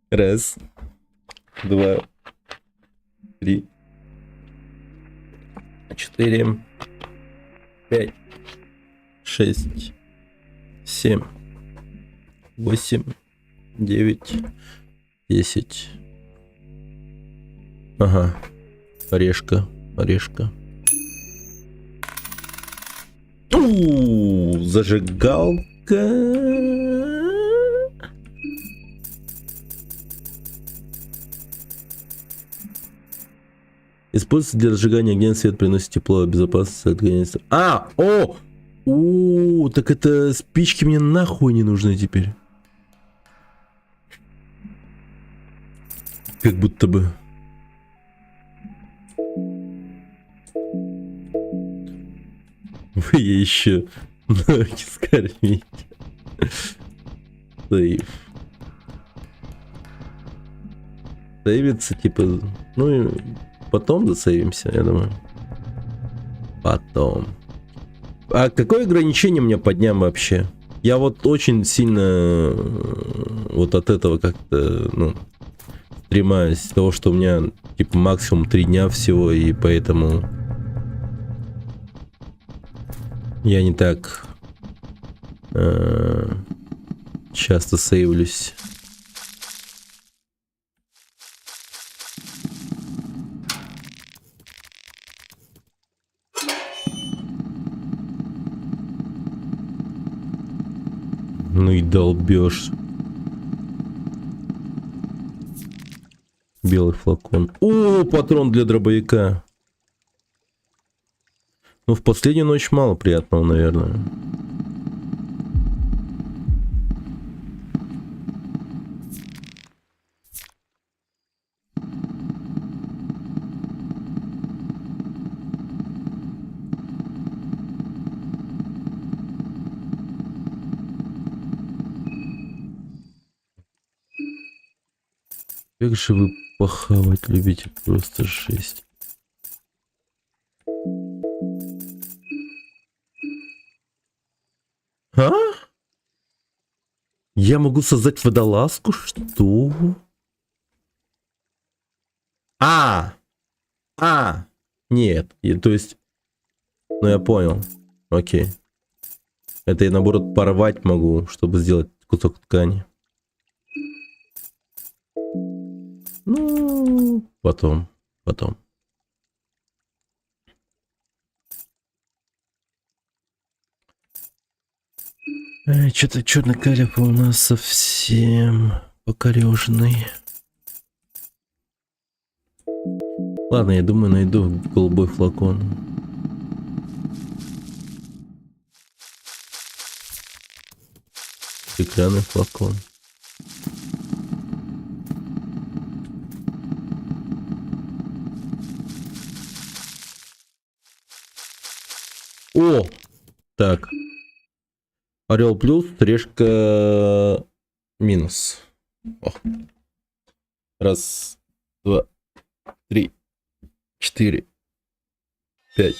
Раз, два, три, четыре, пять, шесть, семь, восемь, девять, 10. Ага. Орешка. Орешка. Зажигалка. Используется для зажигания огня, свет приносит тепло, безопасность, отгоняет. Так это спички мне нахуй не нужны теперь. Как будто бы. Вы еще ноги скормите. Сейв. Сейвится, типа, ну и потом засейвимся, я думаю. Потом. А какое ограничение у меня по дням вообще? Я вот очень сильно вот от этого как-то, ну, стремаюсь. Того, что у меня, типа, максимум 3 дня всего, и поэтому я не так часто сейвлюсь. Ну и долбёшь. Белый флакон. О, патрон для дробовика. Ну, в последнюю ночь мало приятного, наверное. Как же вы похавать любите, просто жесть. А? Я могу создать водолазку? Что? Нет. То есть... Ну, я понял. Окей. Это я, наоборот, порвать могу, чтобы сделать кусок ткани. Ну, потом. Что-то черный калибр у нас совсем покорежный. Ладно, я думаю, найду голубой флакон. Стеклянный флакон. О! Так. Орел плюс, решка минус. О. Раз, два, три, 4, 5,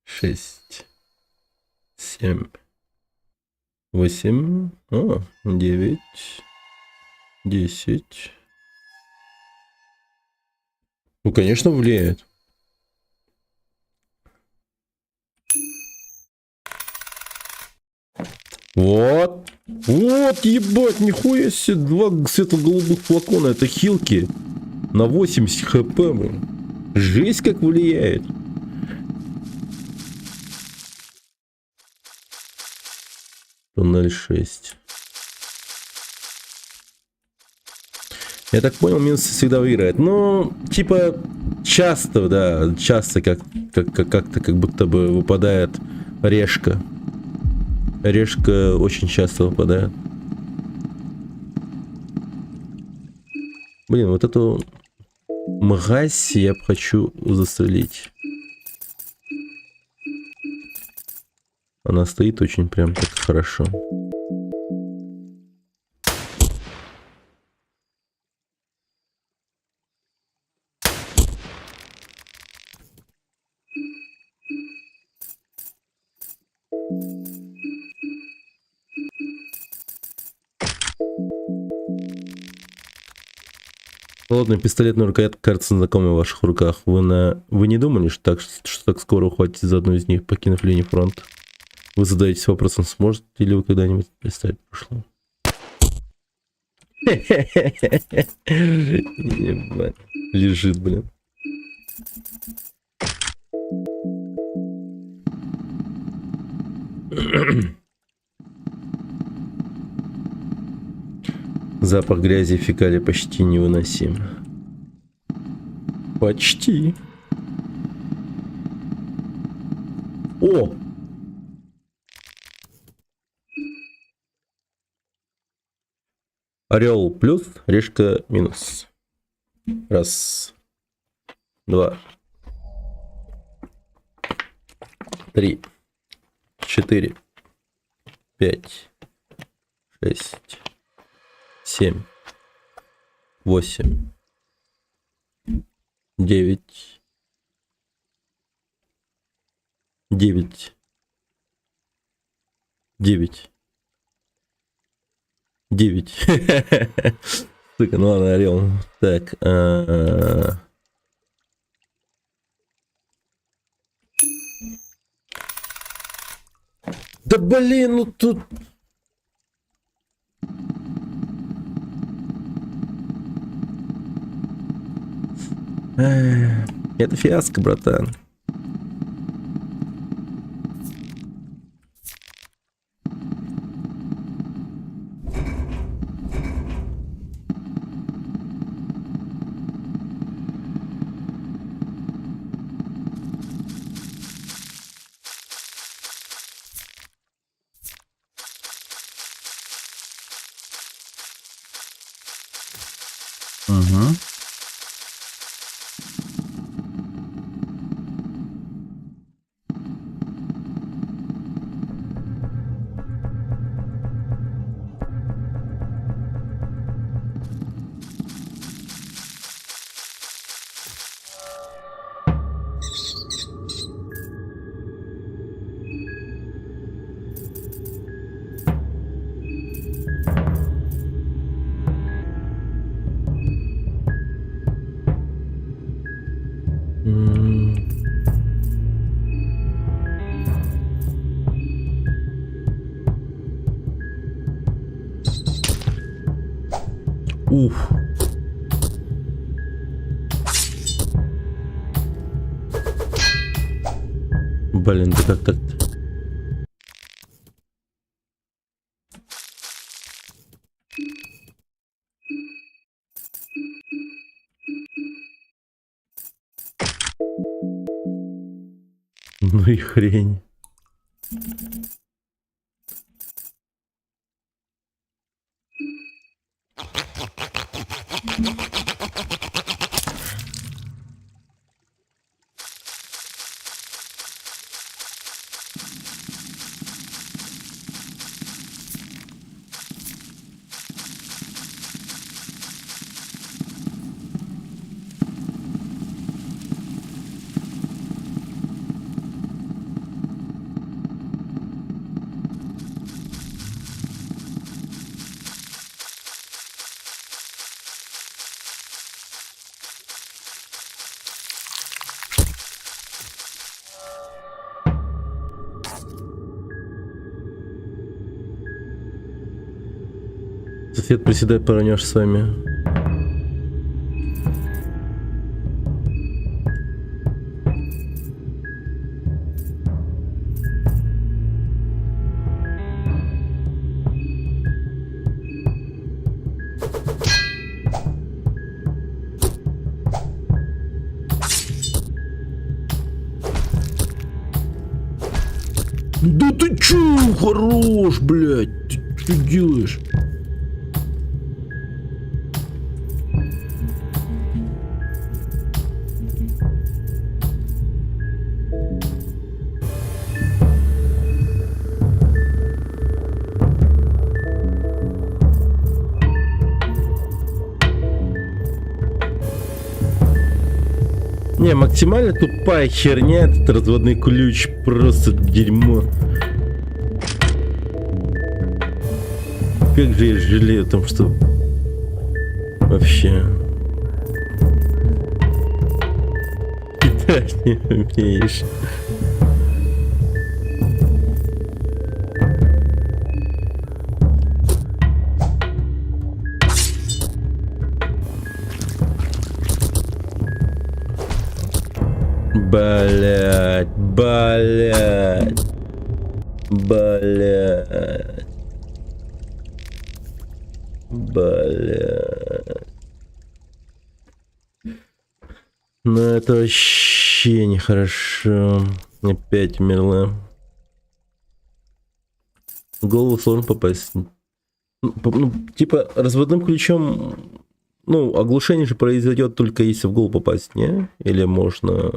6, 7, 8, 9, 10. Ну, конечно, влияет. Вот, ебать, нихуя себе, 2 светло-голубых флакона, это хилки на 80 хп, блин. Жесть как влияет. Туннель 6. Я так понял, минусы всегда выиграет. Ну, типа, часто, да, часто как-то как будто бы выпадает решка. Решка очень часто выпадает. Блин, вот эту мразь я хочу застрелить. Она стоит очень прям так хорошо. Холодный пистолетный рукоятка кажется знакомой в ваших руках. Вы не думали, что так скоро ухватитесь за одну из них, покинув линию фронта? Вы задаетесь вопросом, сможете ли вы когда-нибудь представить прошлое? Ебать. Лежит, блин. Запах грязи и фекалий почти невыносим. Почти. О! Орел плюс, решка минус. Раз. Два. Три. 4, 5, 6, 7, 8, 9, 9, 9, 9. Сука, ну ладно, орел. Так. Да блин, ну тут... Это фиаско, братан. Угу. Уф. Блин, да как так-то? Ну и хрень. Сосед, приседай, поронешь с вами. Да ты чё, хорош, блядь, ты что делаешь? Не, максимально тупая херня, этот разводной ключ, просто дерьмо. Как же я жалею о том, что вообще... Играть не умеешь. Блять, блять, блять, блять. Ну это вообще нехорошо. Опять умерла. В голову сложно попасть. Ну, типа разводным ключом, ну, оглушение же произойдет только если в голову попасть, не? Или можно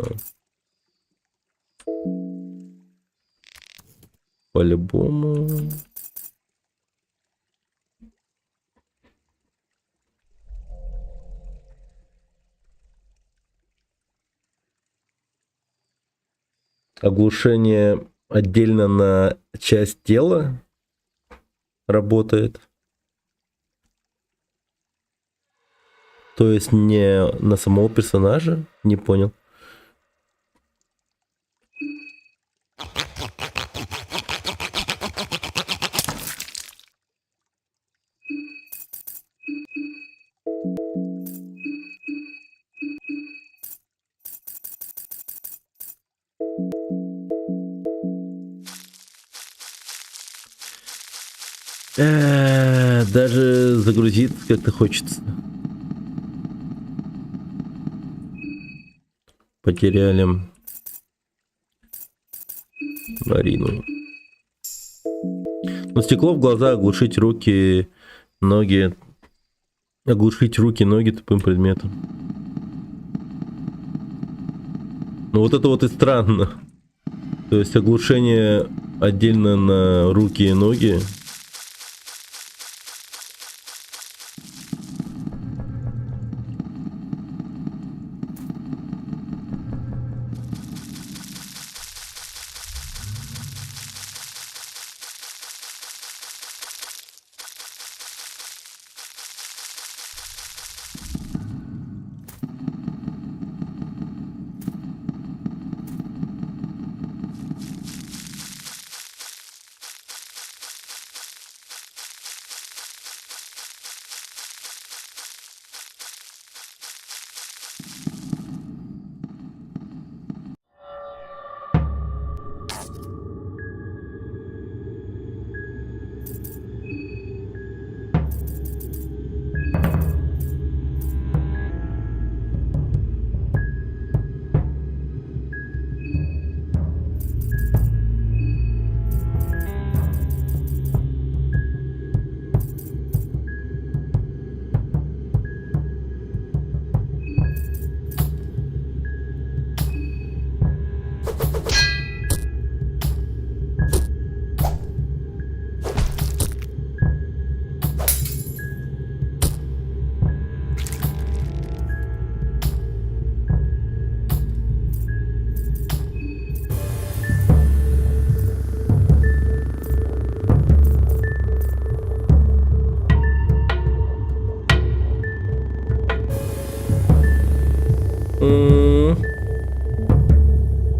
по-любому? Оглушение отдельно на часть тела работает. То есть не на самого персонажа? Не понял. Даже загрузиться как-то хочется. Потеряли Марину. Но стекло в глаза, оглушить руки, ноги. Оглушить руки, ноги тупым предметом. Ну вот это вот и странно. То есть оглушение отдельно на руки и ноги.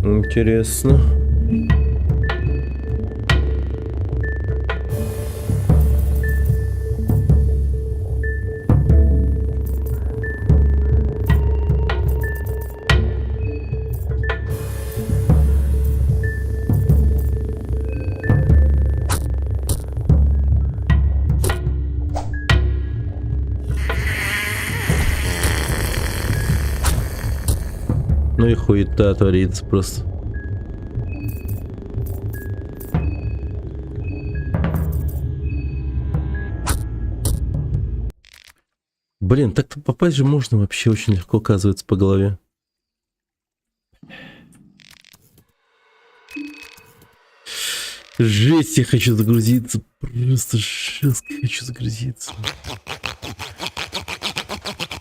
Интересно. Ну и хуета творится просто. Блин, так-то попасть же можно вообще очень легко, оказывается, по голове. Жесть, я хочу загрузиться. Просто жестко хочу загрузиться.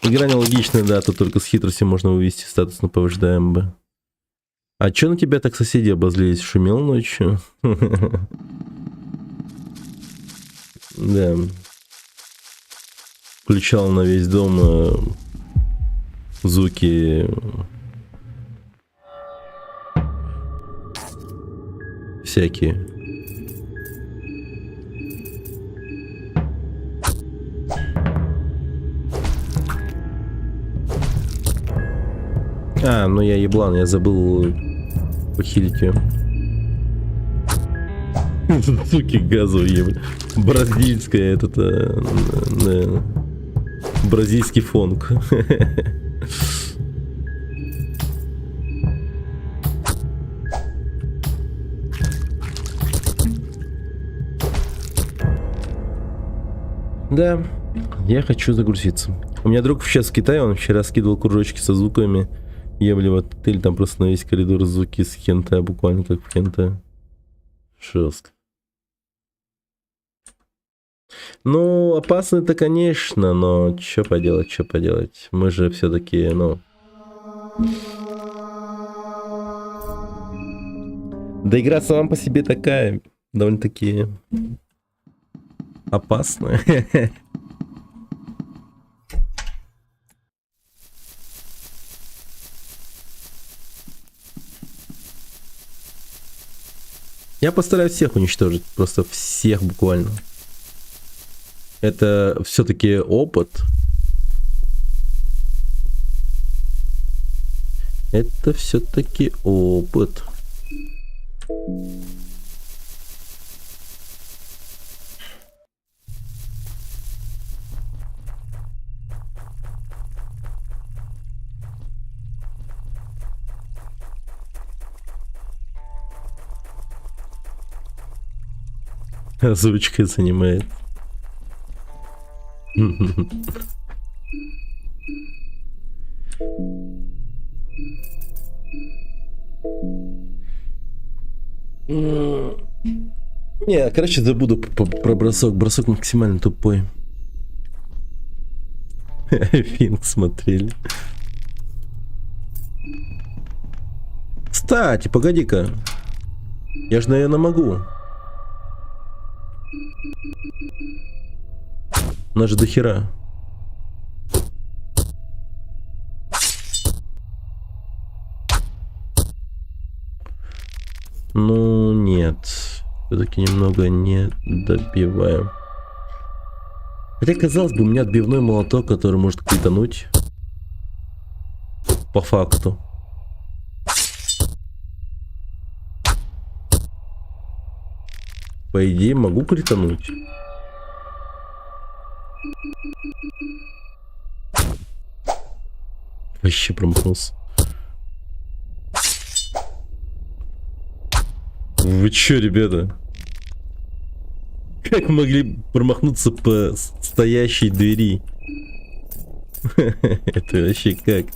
Игра нелогичная, да, тут только с хитростью можно вывести статус на ПВЖ МБ. А чё на тебя так соседи обозлились? Шумел ночью? Да. Включал на весь дом звуки всякие. А, ну я еблан, я забыл похилить ее. Суки газовые. Бразильская этот... бразильский фонк. Да, я хочу загрузиться. У меня друг сейчас в Китае, он вчера скидывал кружочки со звуками. Ебли в отель, там просто на весь коридор звуки с хентай, буквально как в хентай. Жестко. Ну, опасно это, конечно, но что поделать, что поделать. Мы же все-таки, ну... Да игра сама по себе такая, довольно-таки опасная. Я постараюсь всех уничтожить, просто всех буквально. Это все-таки опыт. Это все-таки опыт. Озвучка занимает. Не, короче, забуду про бросок. Бросок максимально тупой. Финк смотрели. Кстати, погоди-ка. Я же, наверное, могу. У нас же дохера. Ну, нет. Все-таки немного не добиваем. Хотя, казалось бы, у меня отбивной молоток, который может критануть. По факту. По идее, могу критануть. Вообще промахнулся. Вы чё, ребята? Как могли промахнуться по стоящей двери? Это вообще как?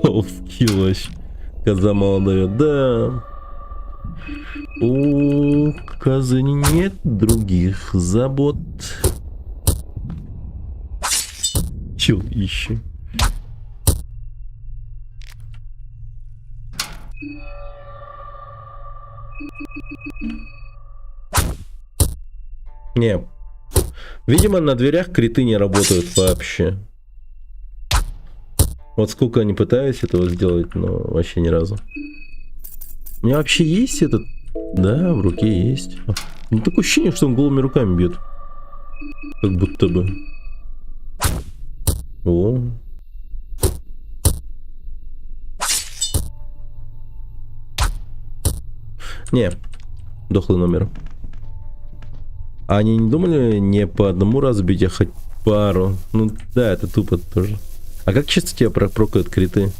Лоу-скилл вообще. Коза молодая, да. У козы нет других забот. Чё ищи? Не. Видимо, на дверях криты не работают вообще. Вот сколько не пытаюсь этого сделать, но вообще ни разу. У меня вообще есть этот... Да, в руке есть. Ну, такое ощущение, что он голыми руками бьет. Как будто бы. О. Не. Дохлый номер. А они не думали не по одному разу бить, а хоть пару? Ну да, это тупо тоже. А как часто тебя прокают криты?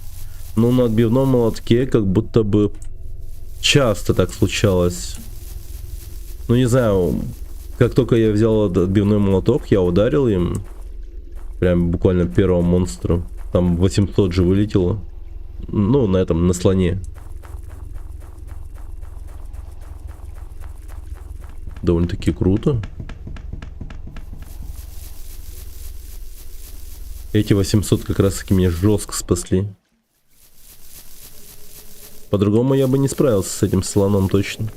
Ну, на отбивном молотке как будто бы часто так случалось. Ну, не знаю, как только я взял отбивной молоток, я ударил им. Прям буквально первого монстра. Там 800 же вылетело. Ну, на этом, на слоне. Довольно-таки круто. Эти 800 как раз таки меня жестко спасли. По-другому я бы не справился с этим слоном точно.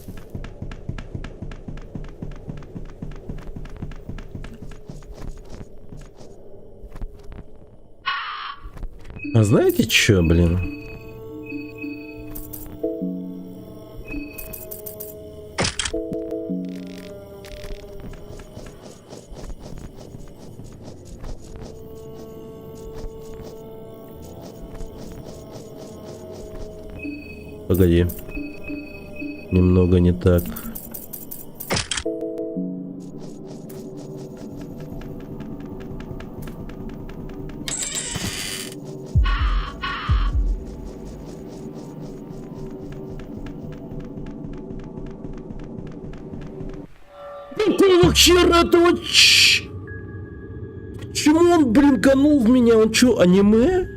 А знаете что, блин? Погоди. Немного не так. Какого хера этого? Почему он блинканул в меня? Он что, аниме?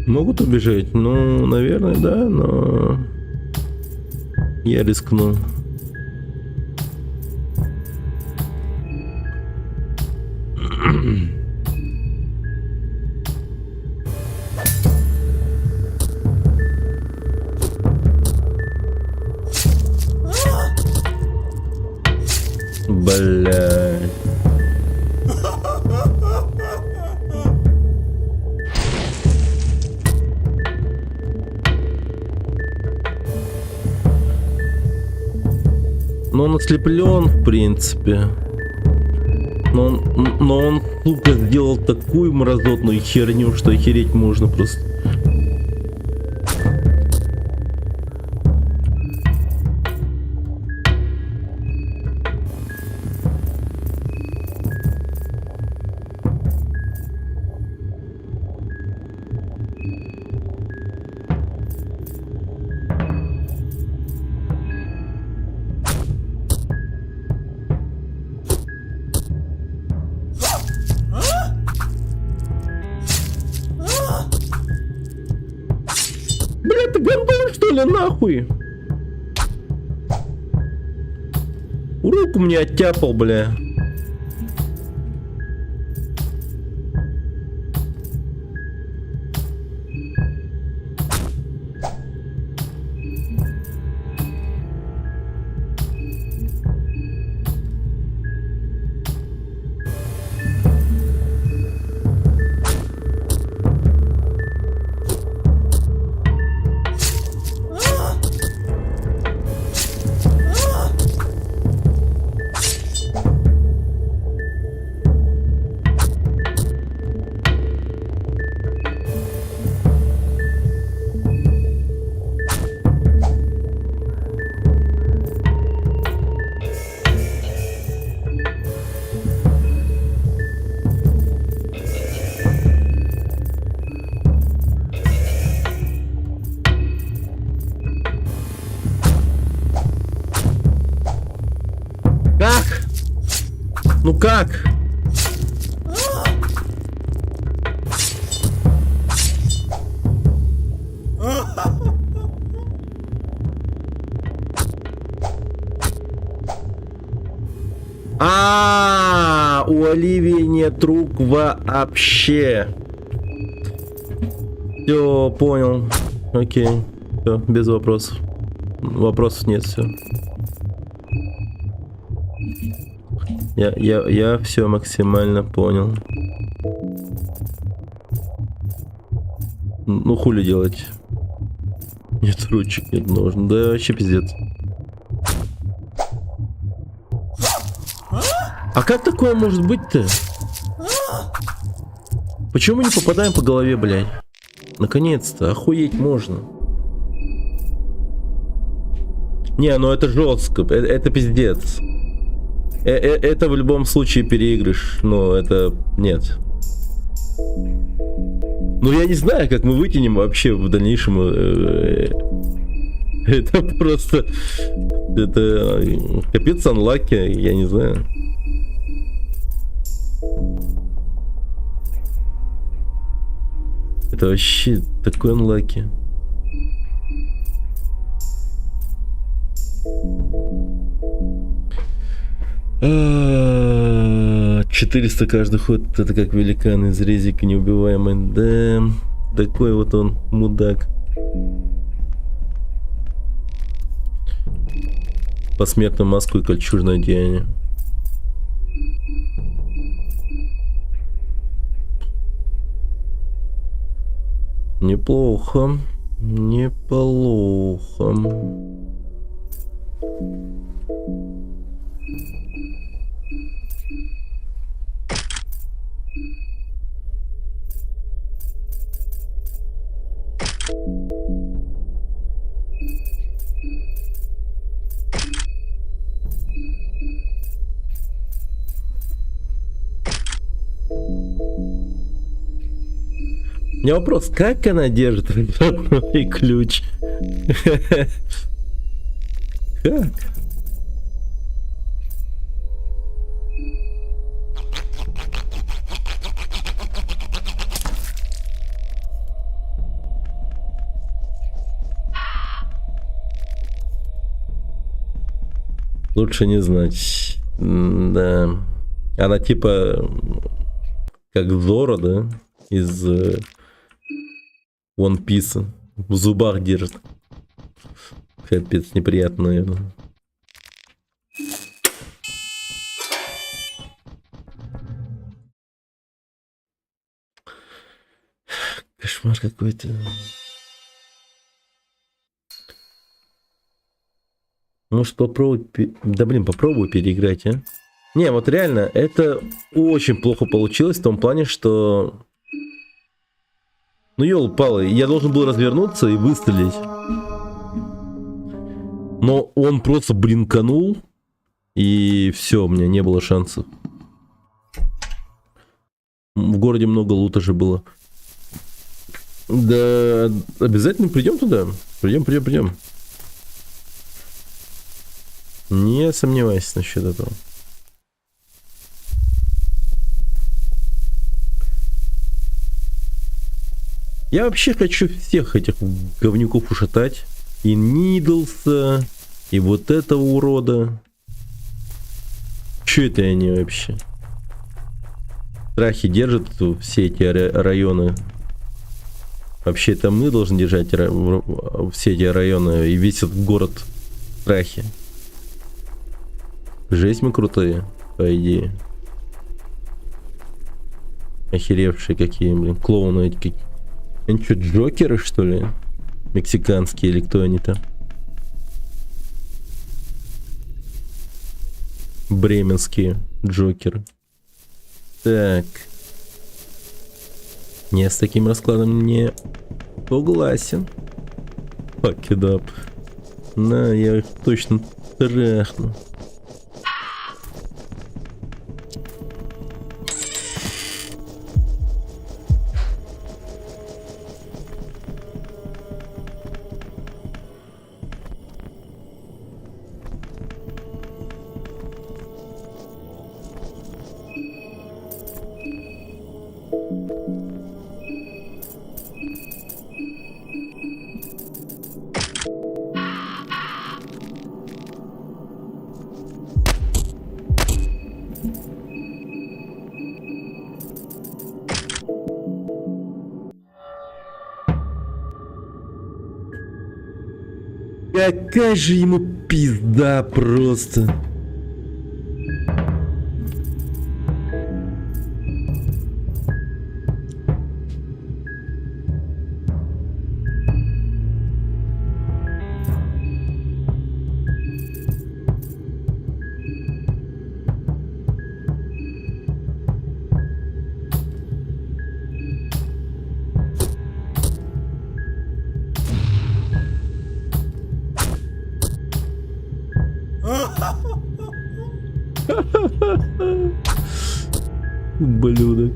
Могут убежать? Ну, наверное, да, но я рискну. Блядь. Но он ослеплен, в принципе. Но он, сука, сделал такую мразотную херню, что охереть можно просто. Бля, ты гондон, что ли, нахуй? Руку мне оттяпал, бля. Как? Ну как? У Оливии нет рук вообще. Все, понял. Окей. Все, без вопросов. Вопросов нет, все. Я все максимально понял. Ну хули делать? Нет ручек, нет ножен. Да вообще пиздец. А как такое может быть-то? Почему мы не попадаем по голове, блядь? Наконец-то, охуеть можно. Не, ну это жестко, это пиздец. Это в любом случае переигрыш, но это нет. Ну я не знаю, как мы вытянем вообще в дальнейшем. Это просто... Это капец анлаки, я не знаю. Это вообще такой анлаки. А, 400 каждый ход, это как великан из резика неубиваемый. Да, такой вот он мудак. Посмертную маску и кольчужное одеяние. Неплохо. Неплохо. У меня вопрос, как она держит родной ключ? Как? Лучше не знать. Да. Она типа как Зора, да? Из One Piece. В зубах держит. Капец, неприятно, наверное. Кошмар какой-то. Может попробовать... Да блин, попробую переиграть, а? Не, вот реально, это очень плохо получилось в том плане, что... Ну ёлы-палы, я должен был развернуться и выстрелить. Но он просто блинканул, и все, у меня не было шансов. В городе много лута же было. Да, обязательно придем туда. Придем. Не сомневайся насчет этого. Я вообще хочу всех этих говнюков ушатать. И Нидлса, и вот этого урода. Че это они вообще? Страхи держат все эти районы. Вообще это мы должны держать все эти районы и весь этот город в страхе. Жесть мы крутые, по идее. Охеревшие какие, блин. Клоуны эти какие. Они что, джокеры, что ли? Мексиканские или кто они там? Бременские джокеры. Так. Не, с таким раскладом не согласен. Fuck it up. На, я их точно трахну. Какая же ему пизда просто. Ублюдок.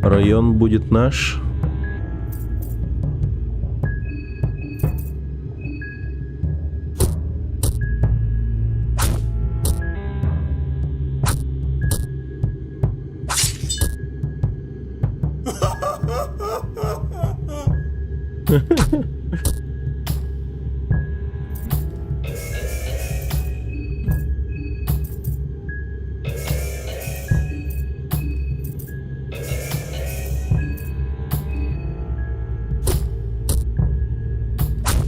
Район будет наш.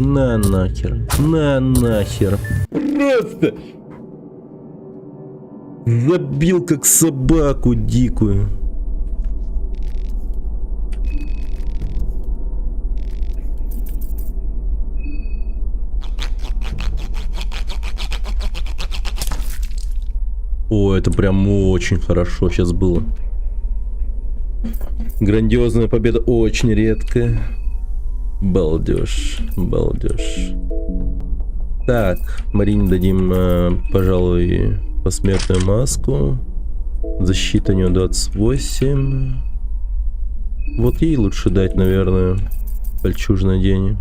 На нахер. На нахер. Просто забил как собаку дикую. О, это прям очень хорошо сейчас было. Грандиозная победа очень редкая. Балдеж, балдеж. Так, Марине дадим, пожалуй, посмертную маску. Защита у нее 28. Вот ей лучше дать, наверное, кольчужное одеяние.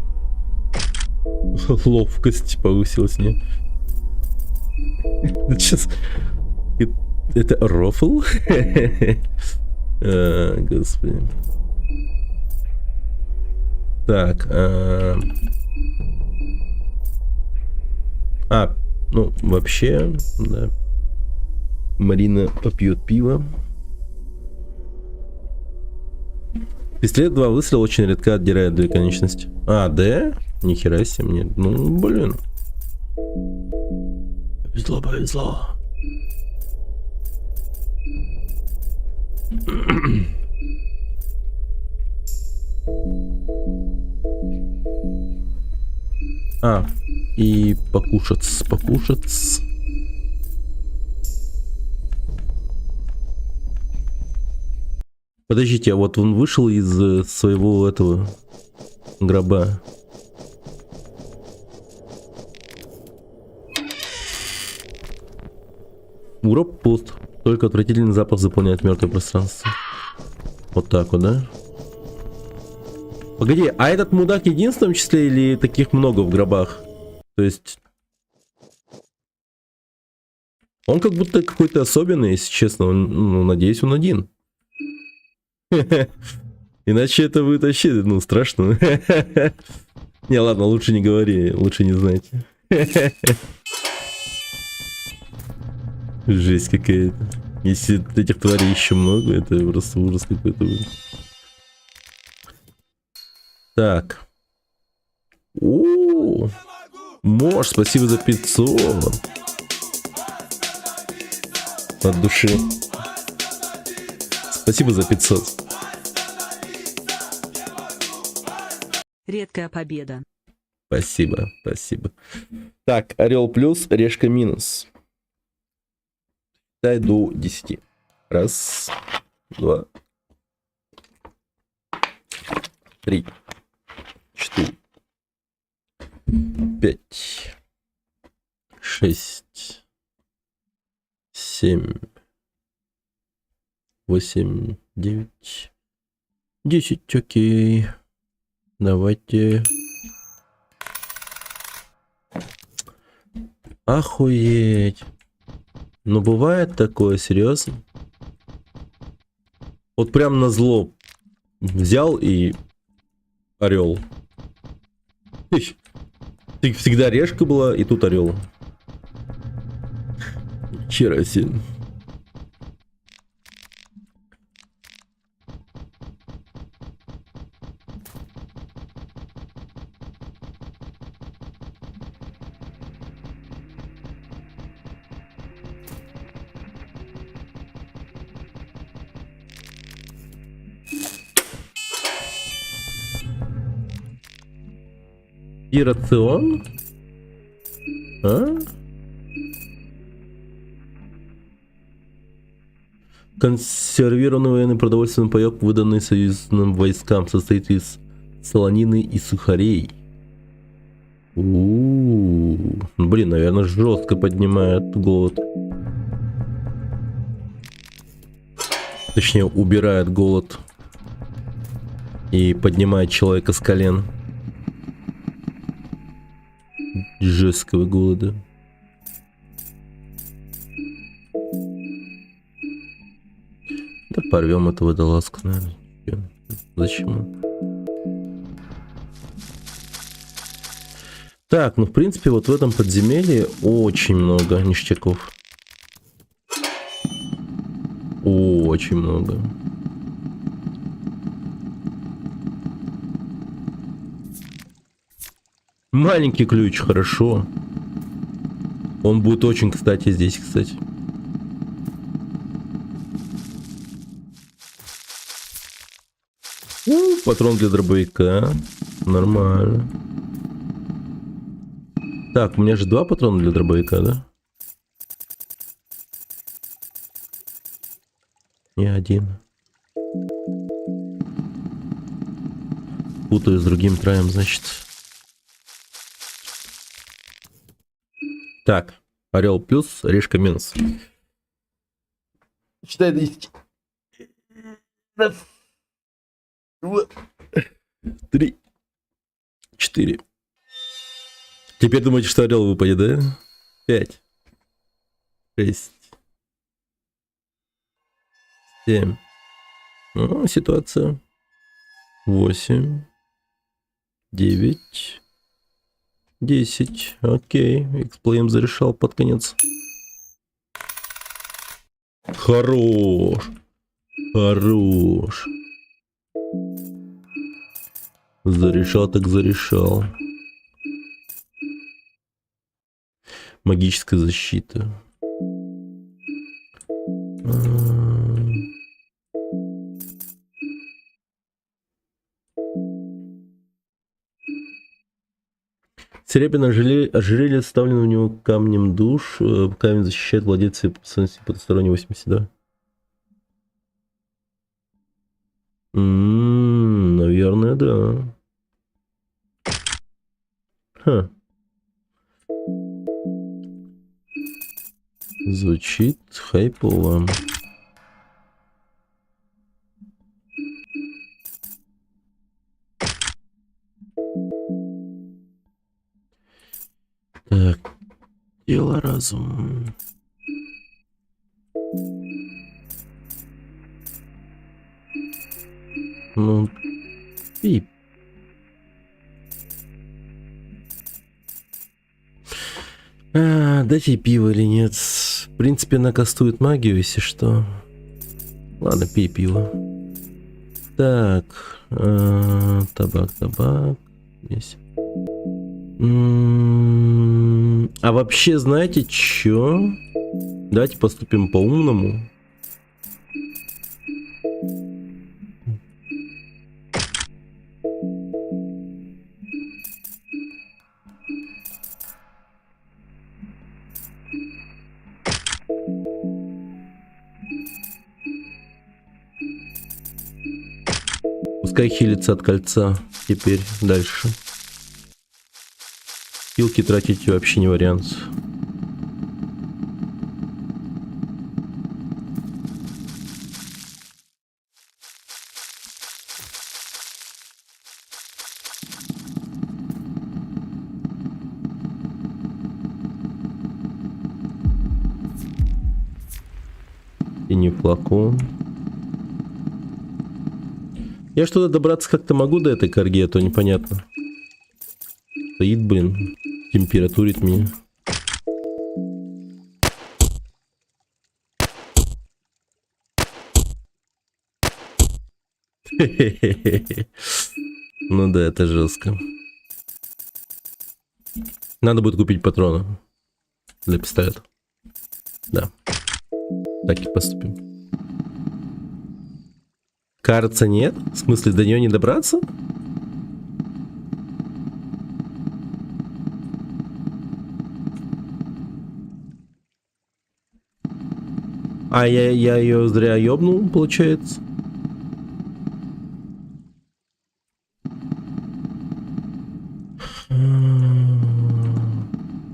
Ловкость повысилась, не? Сейчас... Это рофл? Господи. Так. Ну, вообще, да. Марина попьет пиво. Пистолет 2 выстрела очень редко отдирает 2 конечности. А, да? Нихера себе мне. Ну, блин. Повезло, повезло. И покушать. Подождите, а вот он вышел из своего этого гроба. Гроб пуст. Только отвратительный запах заполняет мертвое пространство. Вот так вот, да? Погоди, а этот мудак в единственном числе или таких много в гробах? То есть... Он как будто какой-то особенный, если честно. Ну, надеюсь, он один. Иначе это будет вообще, ну, страшно. Не, ладно, лучше не говори, лучше не знать. Жесть какая-то. Если этих тварей еще много, это просто ужас какой-то будет. Так. О, Мош, спасибо за 500. От души. Спасибо за 500. Редкая победа. Спасибо, спасибо. Так, орел плюс, решка минус. Дай до 10. Раз, 2, 3, 4, 5, 6, 7, 8, 9, 10, окей. Давайте. Охуеть. Ну, бывает такое, серьезно? Вот прям назло взял и орел. Всегда решка была, и тут орел. Хера себе. И рацион? А? Консервированный военный продовольственный паёк, выданный союзным войскам, состоит из солонины и сухарей. Блин, наверное, жестко поднимает голод. Точнее, убирает голод. и поднимает человека с колен. Жесткого голода. Да порвем этого водолазку, наверное. Зачем? Так, ну в принципе вот в этом подземелье очень много ништяков. Очень много. Маленький ключ, хорошо. Он будет очень кстати здесь, кстати. Патрон для дробовика. Нормально. Так, у меня же 2 патрона для дробовика, да? Не 1. Путаю с другим траем, значит. Так, орел плюс, решка минус. Считай до 10. 3, 4. Теперь думаете, что орел выпадет, да? 5, 6, 7. Ну, ситуация. 8, 9, 10. Окей, эксплейм зарешал под конец. Хорош. Хорош. Зарешал так зарешал. Магическая защита. Серебряное ожерелье вставлено в него камнем душ. Камень защищает владельца способности потусторонней 80, да? Наверное, да. Ха. Звучит хайпово. Так, дело разум. Ну, пип. Дайте пиво или нет. В принципе, она кастует магию, если что. Ладно, пей пиво. Так, табак. Здесь. А вообще, знаете, чё? Давайте поступим по-умному. Пускай хилится от кольца. Теперь дальше. Хилки тратить вообще не вариант. И не флакон. Я что-то добраться как-то могу до этой корги, а то непонятно. Стоит, блин, температурит меня. Ну да, это жестко. Надо будет купить патроны для пистолета. Да. Так и поступим. Кажется, нет. В смысле, до нее не добраться? А я ее зря ёбнул, получается.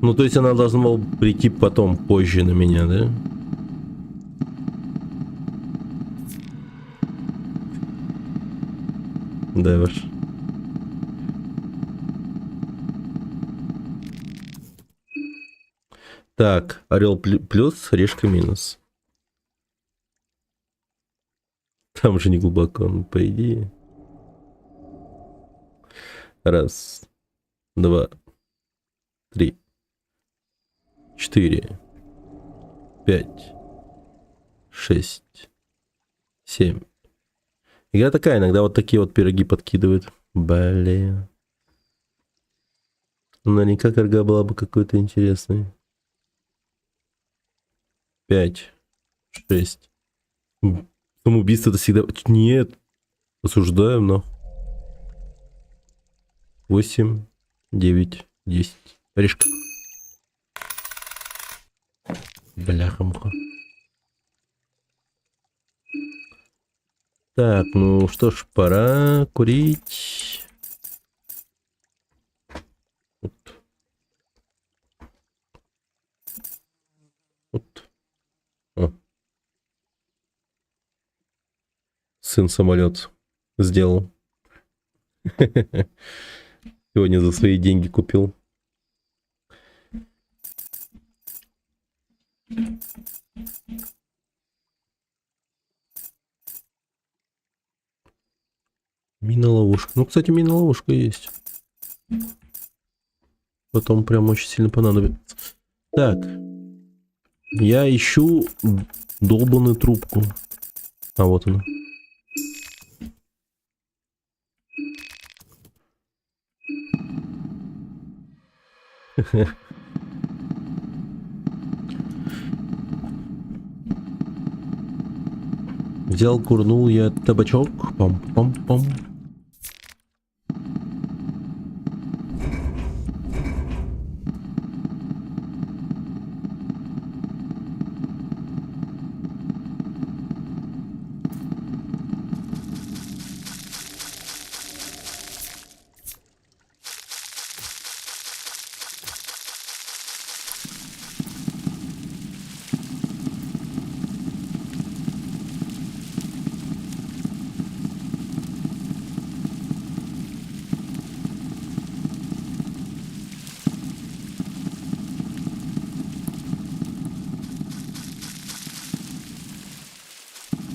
Ну, то есть она должна была прийти потом, позже на меня, да? Да, ваш. Так, орел плюс, решка минус. Там же не глубоко, ну, по идее. Раз, два, три, 4, 5, 6, 7. Игра такая, иногда вот такие вот пироги подкидывают. Блин. Наверняка карга была бы какой-то интересной. 5, 6. Самоубийство это всегда... Нет. Осуждаем, но... 8, 9, 10. Решка. Бляха-муха. Так, ну что ж, пора курить. Вот. Вот. О. Сын самолет сделал. Сегодня за свои деньги купил. Мина-ловушка. Ну, кстати, мина-ловушка есть. Потом прям очень сильно понадобится. Так. Я ищу долбаную трубку. А вот она. Взял, курнул я табачок. Пам-пам-пам.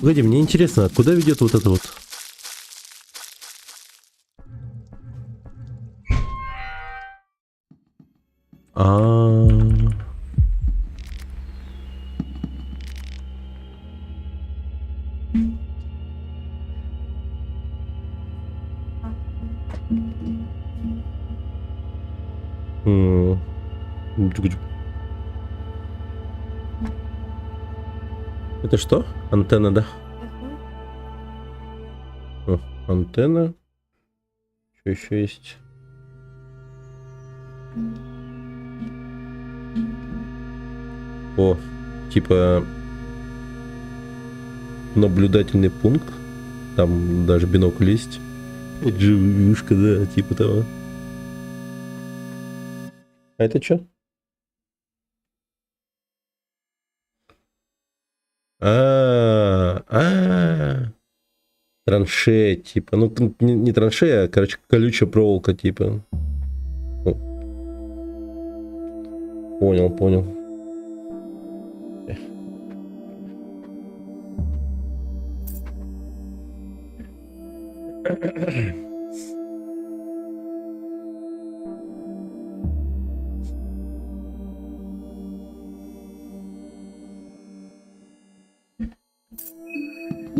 Погоди, мне интересно, а куда ведет вот это вот? Это что? Антенна, да? О, антенна. Что еще есть? О, типа наблюдательный пункт. Там даже бинокль есть. Живушка, да, типа того. А это что? Траншея, типа. Ну, не траншея, а, короче, колючая проволока, типа. О. Понял.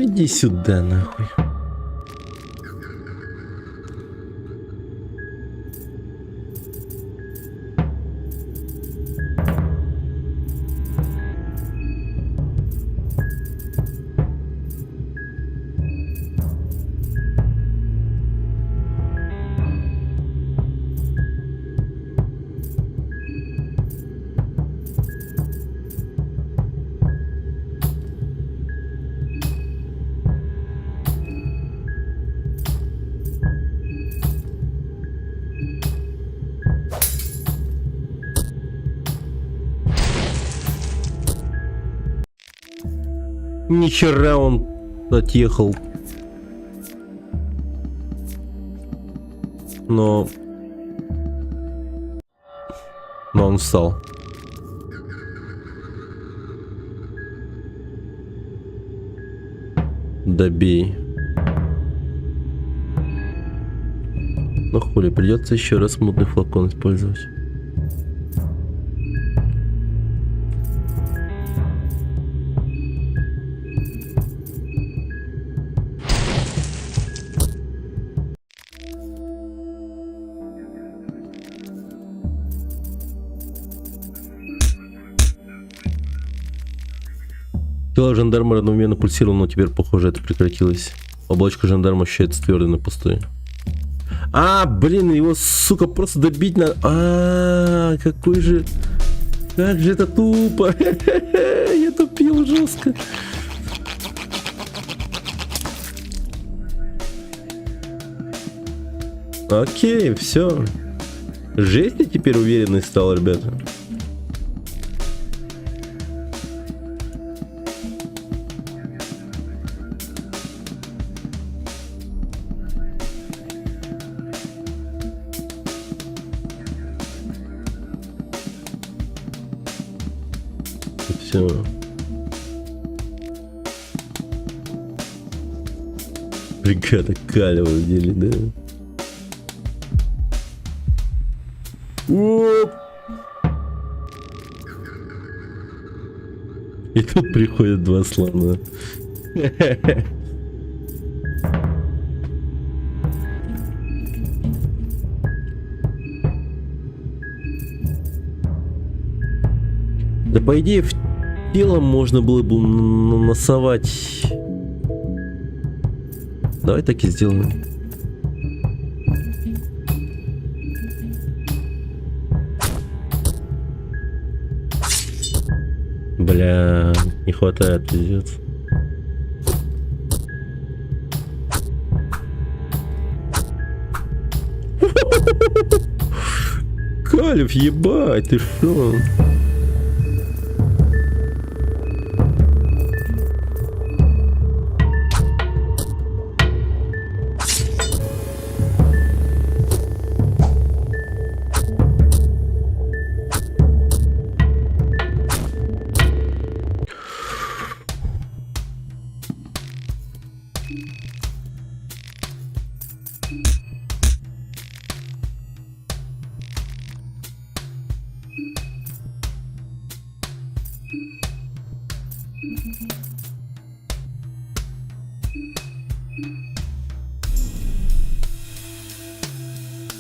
Иди сюда, нахуй. Нихера он отъехал. Но он встал. Добей. Ну хули, придется еще раз мутный флакон использовать. Тело жандарма равномерно пульсировало, но теперь, похоже, это прекратилось. Оболочка жандарма ощущается твердой, но пустой. А, блин, его, сука, просто добить надо. Какой же... Как же это тупо. Я тупил жестко. Окей, все. Жесть я теперь уверенный стал, ребята. Все. Бригада Калева в деле, да? Оп! И тут приходят два слона. Да по идее в тело можно было бы носовать. Давай так и сделаем. Бля, не хватает, пиздец. Калев, ебать, ты шо?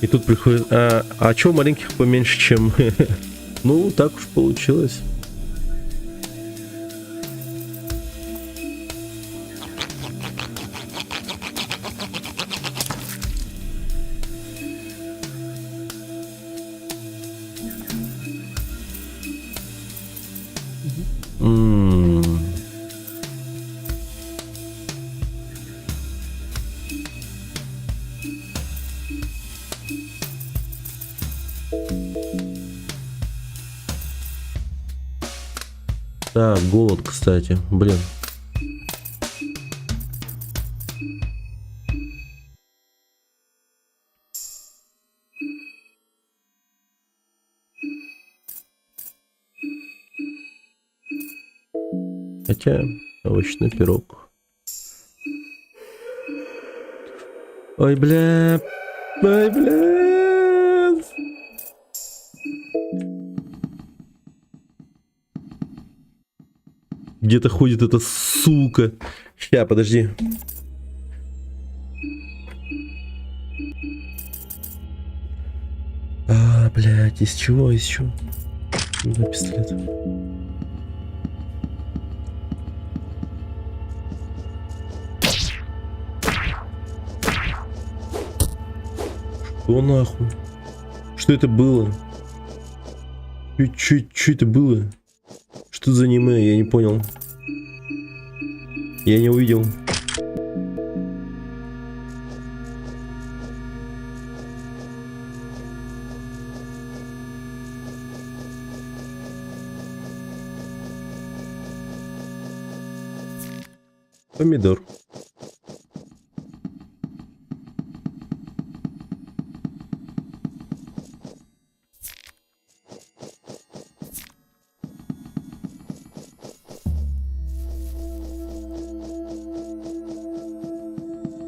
И тут приходит... А чё маленьких поменьше, чем... Ну, так уж получилось. Да, голод, кстати, блин. Хотя, овощной пирог. Ой, бля. Ой, бля. Где-то ходит эта сука. Ща, подожди. Блядь, из чего, из чего? Да, пистолет. Что нахуй? Что это было? Чё это было? Что за аниме? Я не понял. Я не увидел. Помидор.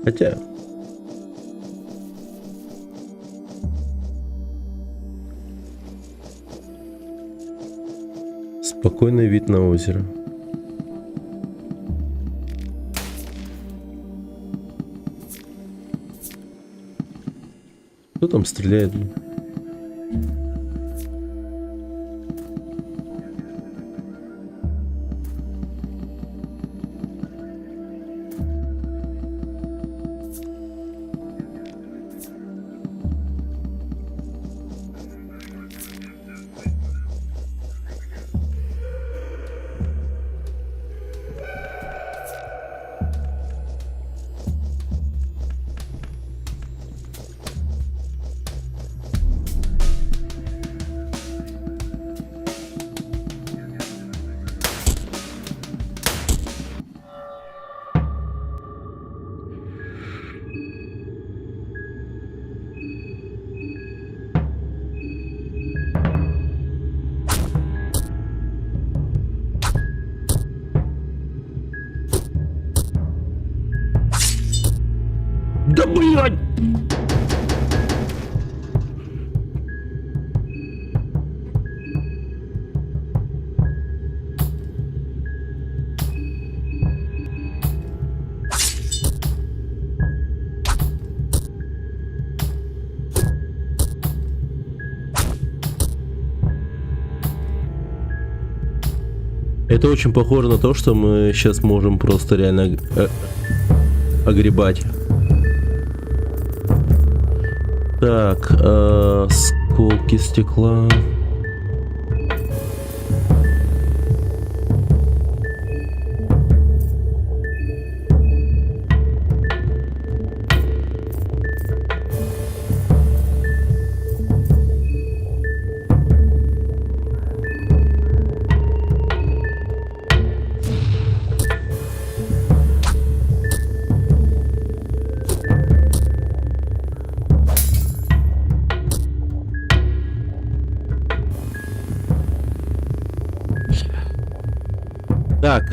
Хотя... Спокойный вид на озеро. Кто там стреляет? Да блядь! Это очень похоже на то, что мы сейчас можем просто реально огребать. Так, осколки стекла. Так,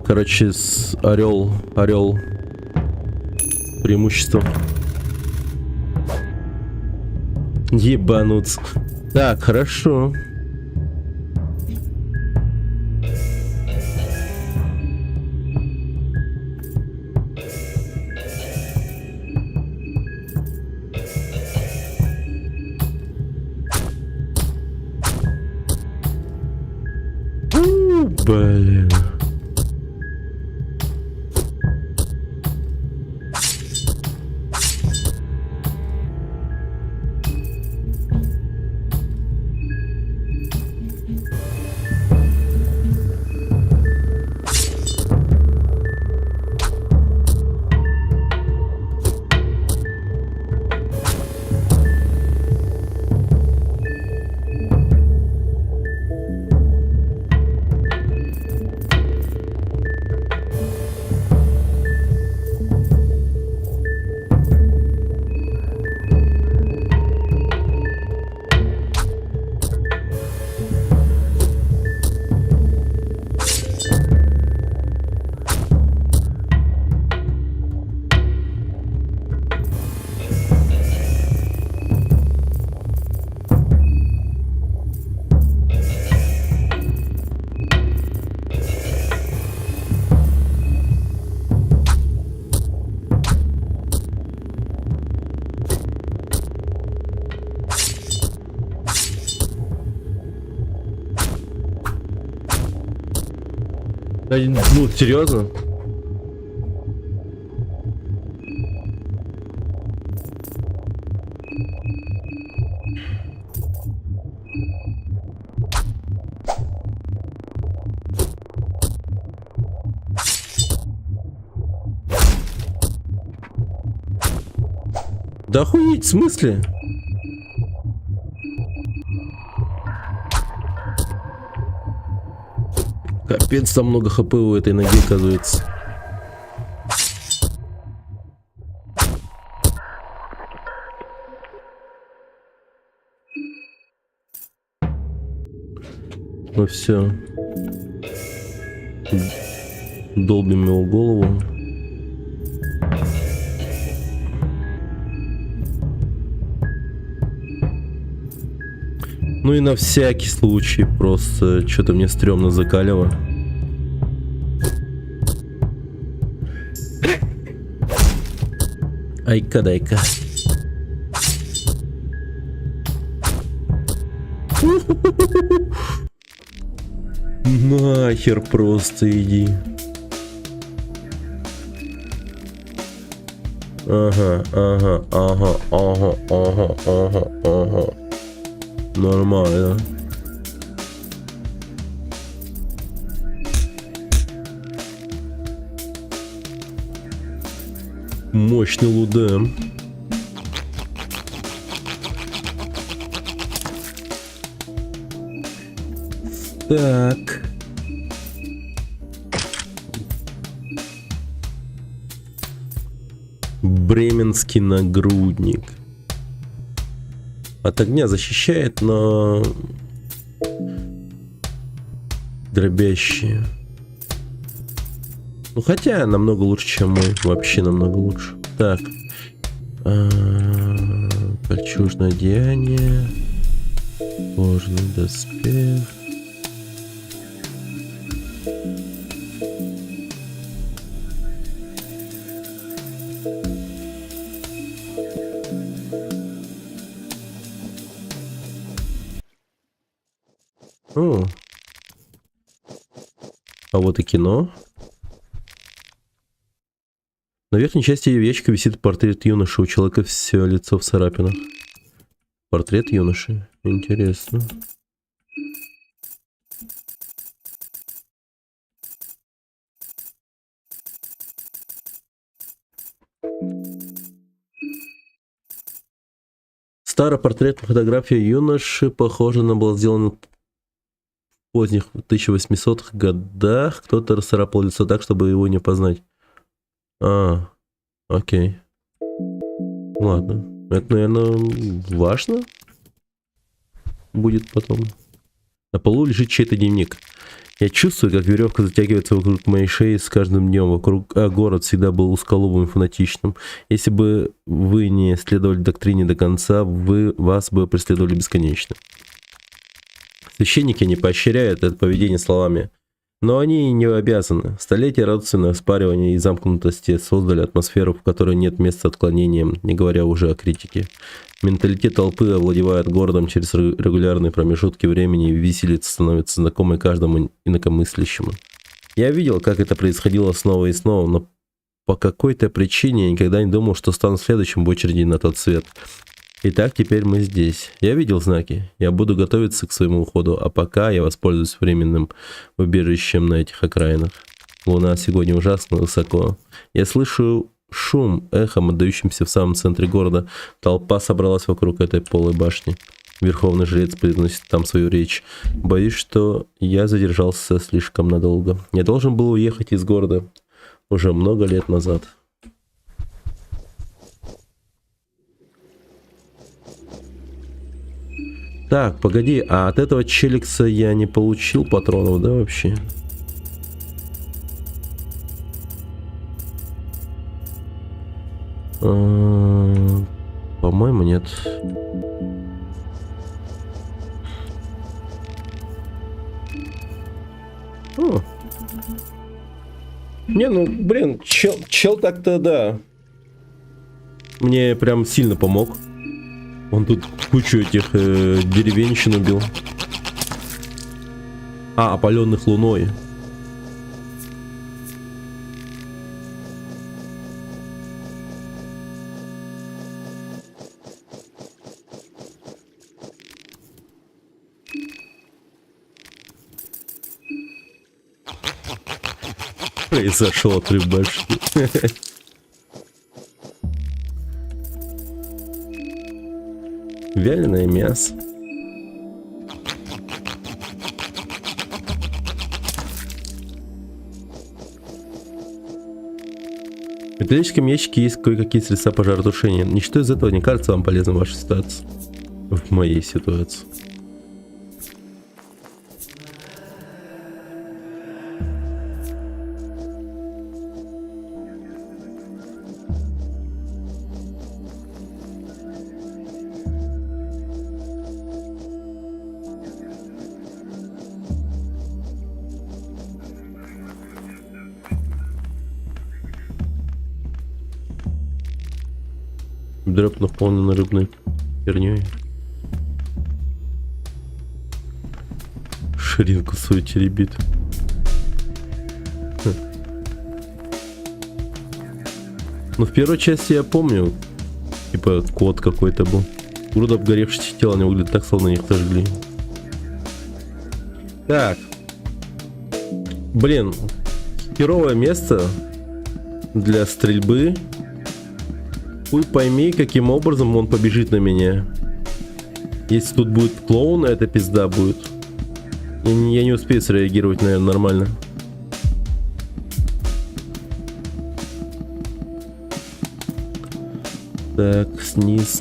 короче, орел преимущество. Ебануться. Так, хорошо. Блин. Ну, серьезно? Да охуеть, в смысле? Капец, там много хп у этой ноги, оказывается. Ну все. Долбим его голову. Ну и на всякий случай, просто что-то мне стрёмно закалило. Айка дай-ка. Нахер просто иди. Ага, ага, ага, ага, ага, ага, ага. Нормально. Мощный лудем. Так. Бременский нагрудник. От огня защищает, но дробящие. Ну хотя намного лучше, чем мой. Вообще намного лучше. Так. Кольчужное одеяние. Кожаный доспех. О. А вот и кино. На верхней части яичка висит портрет юноши. У человека все лицо в царапинах. Портрет юноши. Интересно. Старая портретная фотография юноши, похоже, она была сделана в поздних 1800-х годах. Кто-то расцарапал лицо так, чтобы его не познать. А, окей. Ладно. Это, наверное, важно будет потом. На полу лежит чей-то дневник. Я чувствую, как веревка затягивается вокруг моей шеи с каждым днем. Город всегда был узколобым и фанатичным. Если бы вы не следовали доктрине до конца, вас бы преследовали бесконечно. Священники не поощряют это поведение словами, но они не обязаны. Столетия родственного спаривания и замкнутости создали атмосферу, в которой нет места отклонениям, не говоря уже о критике. Менталитет толпы овладевает городом через регулярные промежутки времени, и виселица становится знакомой каждому инакомыслящему. Я видел, как это происходило снова и снова, но по какой-то причине я никогда не думал, что стану следующим в очереди на тот свет. Итак, теперь мы здесь. Я видел знаки. Я буду готовиться к своему уходу, а пока я воспользуюсь временным убежищем на этих окраинах. Луна сегодня ужасно высоко. Я слышу шум, эхом, отдающимся в самом центре города. Толпа собралась вокруг этой полой башни. Верховный жрец произносит там свою речь. Боюсь, что я задержался слишком надолго. Я должен был уехать из города уже много лет назад. Так, погоди, а от этого челикса я не получил патронов, да, вообще? По-моему, нет. О. Не, ну, блин, чел так-то, да. Мне прям сильно помог. Он тут кучу этих деревенщин убил. А, опаленных луной. Произошел отрыв башни. Вяленое мясо. В металлическом ящике есть кое-какие средства пожаротушения. Ничто из этого не кажется вам полезным в вашей ситуации. В моей ситуации. Дрэп наполнен рыбной херней. Ширинку свою теребит. Ну, в первой части я помню, типа, кот какой-то был. Груда обгоревших тел, они выглядят так, словно их сожгли. Так. Блин, херовое место для стрельбы. Хуй пойми, каким образом он побежит на меня. Если тут будет клоун, это пизда будет. Я не успею среагировать, наверное, нормально. Так, низ.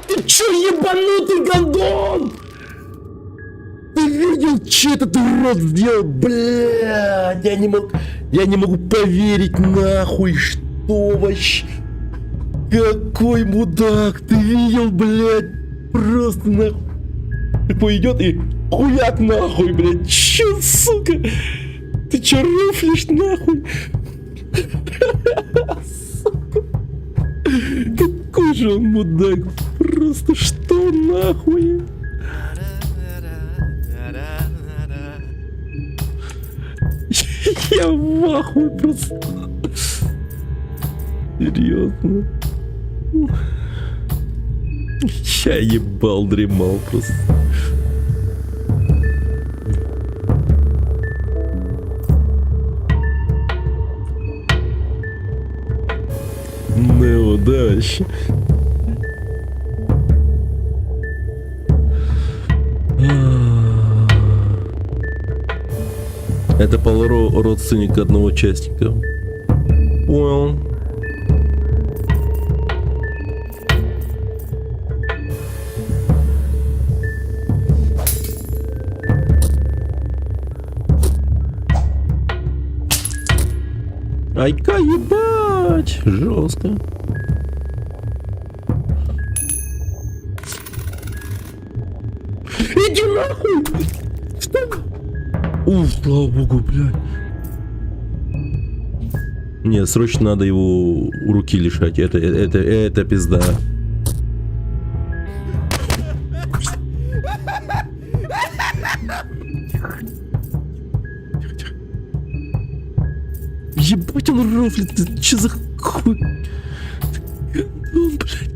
Ты чё, ебанутый гондон? Ты видел, что этот урод сделал? Блядь, я не могу поверить, нахуй, что вообще? Какой мудак, ты видел, блядь? Просто нахуй. Такой идет и хуяк нахуй, блядь. Чё, сука? Ты чё руфлишь, нахуй? Сука. Какой же он мудак. Просто что нахуй? Я в ахуе просто. Серьезно. Я ебал, дремал просто. Ну, дальше. Это Поларо, родственник одного участника. Понял. Ай-ка, ебать! Жестко. Иди нахуй! Что? Уф, слава богу, блядь. Не, срочно надо его руки лишать. Это пизда. Ебать, он рофлит. Ты че за хуй? Он, блядь.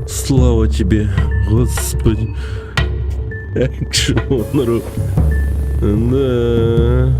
Слава тебе, Господи. Экшонеру. Да.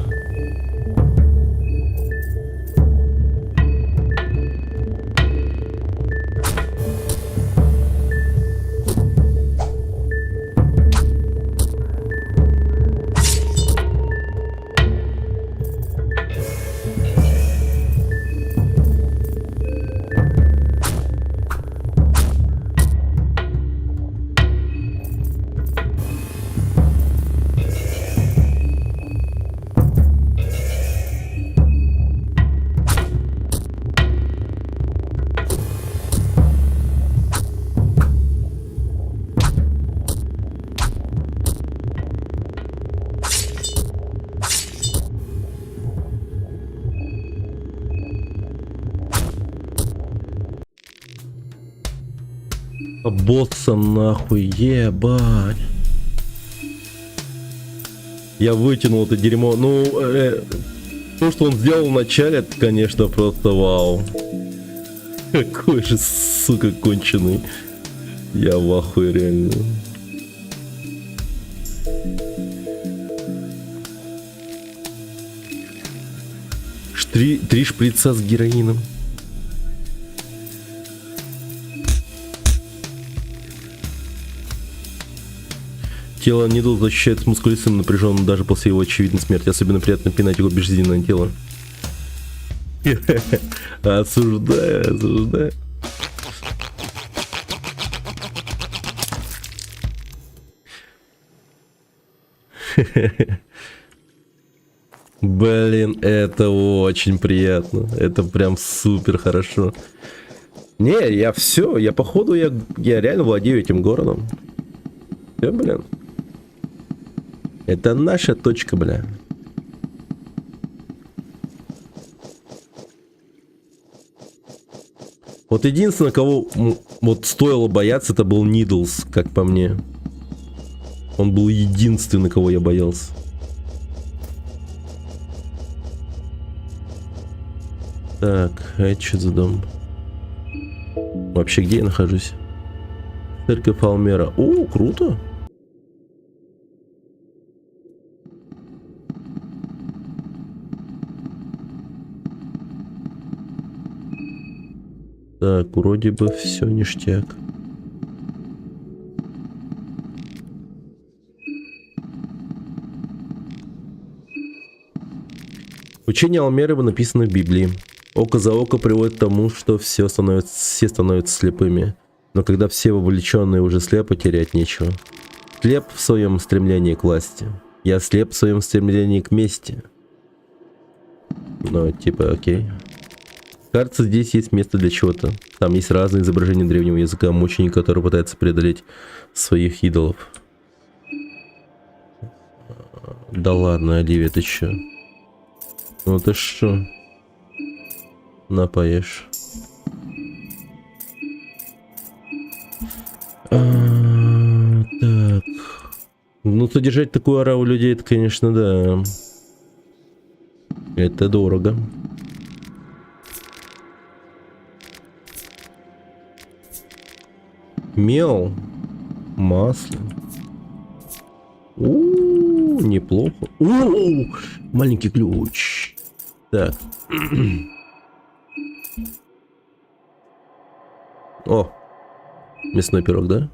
Босса нахуй, ебать. Я вытянул это дерьмо. Ну, то, что он сделал в начале, это, конечно, просто вау. Какой же, сука, конченый. Я в ахуе, реально. Три шприца с героином. Тело Нидл защищает мускулистым напряженным даже после его очевидной смерти. Особенно приятно пинать его безжизненное тело. Осуждаю, осуждаю. Блин, это очень приятно. Это прям супер хорошо. Не, я все, я походу, я реально владею этим городом. Все, блин. Это наша точка, бля. Вот единственное, кого вот стоило бояться, это был Нидлс, как по мне. Он был единственный, кого я боялся. Так, а это что за дом? Вообще, где я нахожусь? Церковь Алмера. О, круто. Так, вроде бы все ништяк. Учение Алмеры написано в Библии. Око за око приводит к тому, что все становятся слепыми. Но когда все вовлеченные уже слепы, терять нечего. Слеп в своем стремлении к власти. Я слеп в своем стремлении к мести. Ну, типа, окей. Кажется, здесь есть место для чего-то. Там есть разные изображения древнего языка мученика, который пытается преодолеть своих идолов. Да ладно, Оливия, ты чё? Ну ты шо? На, поешь. Так. Ну, содержать такую ораву людей, это, конечно, да. Это дорого. Мел. Масло. Неплохо. Маленький ключ. Так. О, мясной пирог, да?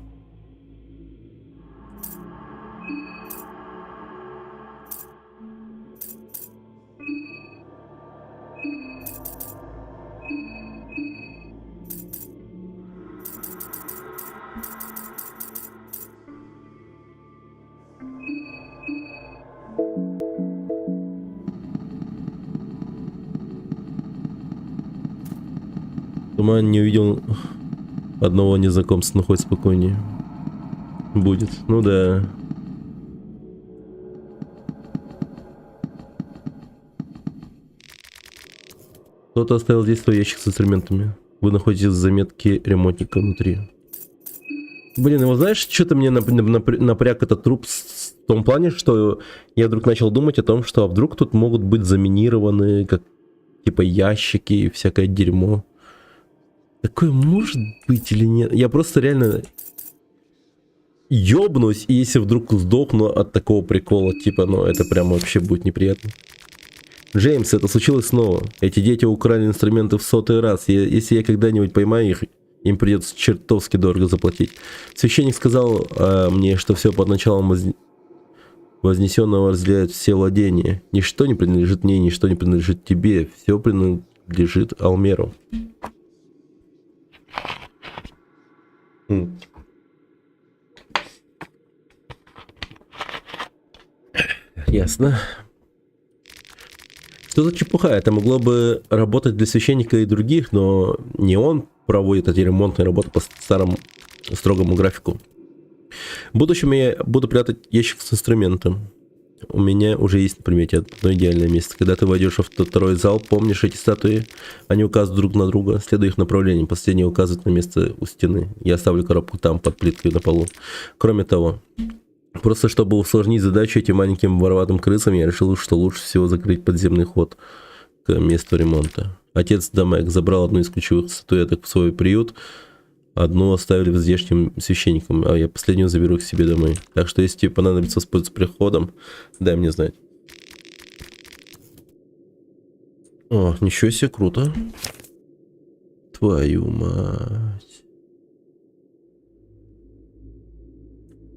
Туман не увидел одного незнакомца, но хоть спокойнее будет. Ну да. Кто-то оставил здесь свой ящик с инструментами. Вы находите заметки ремонтника внутри. Блин, его знаешь, что-то мне напряг этот труп в том плане, что я вдруг начал думать о том, что вдруг тут могут быть заминированы как типа ящики и всякое дерьмо. Такое может быть или нет? Я просто реально ёбнусь, и если вдруг сдохну от такого прикола, типа, ну это прям вообще будет неприятно. Джеймс, это случилось снова. Эти дети украли инструменты в 100-й раз. Если я когда-нибудь поймаю их, им придется чертовски дорого заплатить. Священник сказал мне, что все под началом вознесенного разделяют все владения. Ничто не принадлежит мне, ничто не принадлежит тебе. Все принадлежит Алмеру. Ясно. Что за чепуха? Это могло бы работать для священника и других, но не он проводит эти ремонтные работы по старому строгому графику. В будущем я буду прятать ящик с инструментом. У меня уже есть на примете одно идеальное место. Когда ты войдешь в второй зал, помнишь эти статуи? Они указывают друг на друга, следуя их направлению. Последний указывает на место у стены. Я оставлю коробку там, под плиткой на полу. Кроме того, просто чтобы усложнить задачу этим маленьким вороватым крысам, я решил, что лучше всего закрыть подземный ход к месту ремонта. Отец Дамек забрал одну из ключевых статуэток в свой приют, одну оставили здешним священникам, а я последнюю заберу к себе домой. Так что, если тебе понадобится воспользоваться приходом, дай мне знать. О, ничего себе, круто. Твою мать.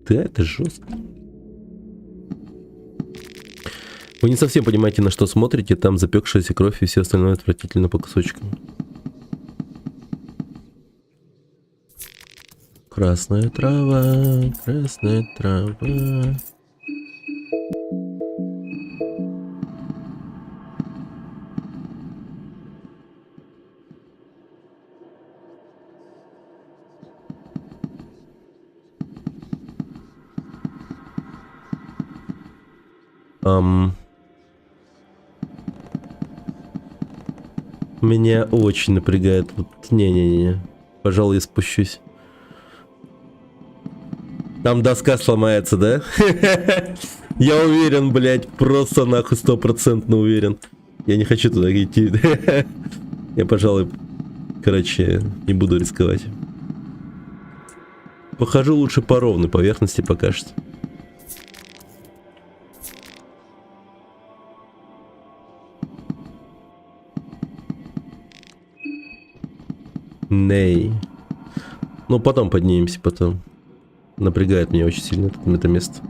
Да, это жестко. Вы не совсем понимаете, на что смотрите. Там запекшаяся кровь и все остальное отвратительно по кусочкам. Красная трава, красная трава. Меня очень напрягает. Вот, не-не-не. Пожалуй, я спущусь. Там доска сломается, да? Я уверен, блядь, просто нахуй 100% уверен. Я не хочу туда идти. Я, пожалуй, короче, не буду рисковать. Похожу лучше по ровной поверхности пока что. Ней. Ну, потом поднимемся, потом. Напрягает меня очень сильно это место.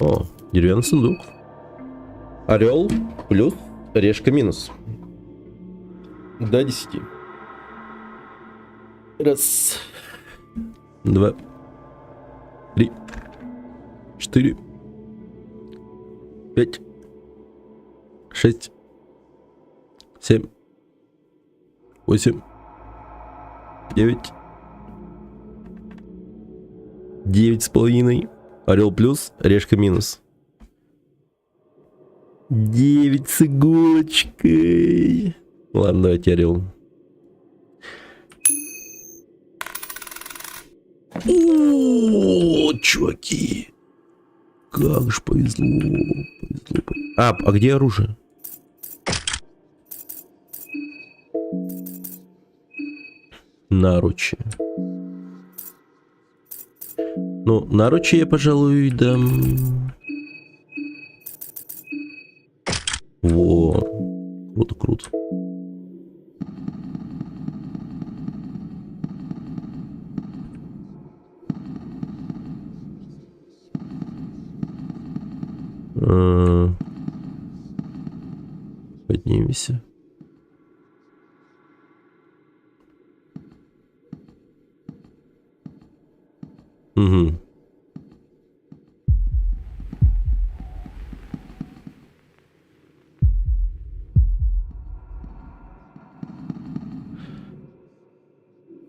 О, деревянный сундук. Орел плюс решка минус. До 10. Раз. 2. 3. 4. 5. 6. 7. 8. 9. 9,5. Орел плюс, решка минус. 9 с иголочкой. Ладно, давайте орел. О, чуваки. Как же повезло. А где оружие? Наручи. Ну, наручи я, пожалуй, дам. Во. Круто, круто. Поднимемся. Угу.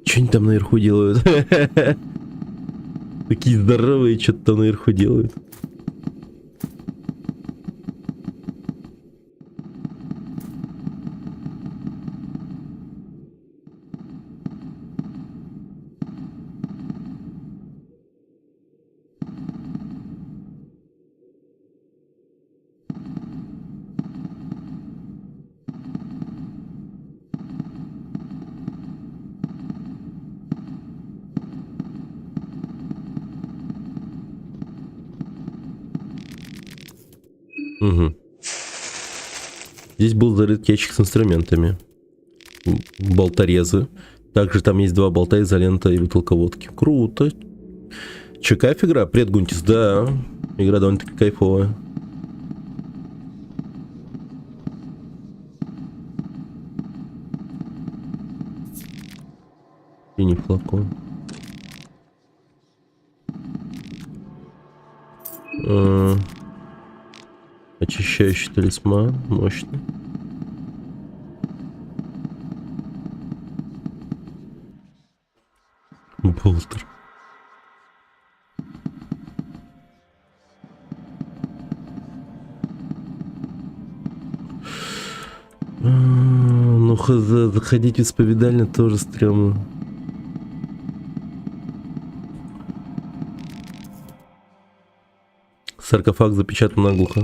Что они там наверху делают? Такие здоровые, что-то там наверху делают. Угу. Здесь был зарыт ящик с инструментами. Болторезы. Также там есть 2 болта, изолента и бутылка водки. Круто. Че, кайф игра? Привет, Гунтис. Да, игра довольно-таки кайфовая. И не флакон. Очищающий талисман. Мощно. Болтер. Ну, заходить в исповедальню тоже стрёмно. Саркофаг запечатан наглухо.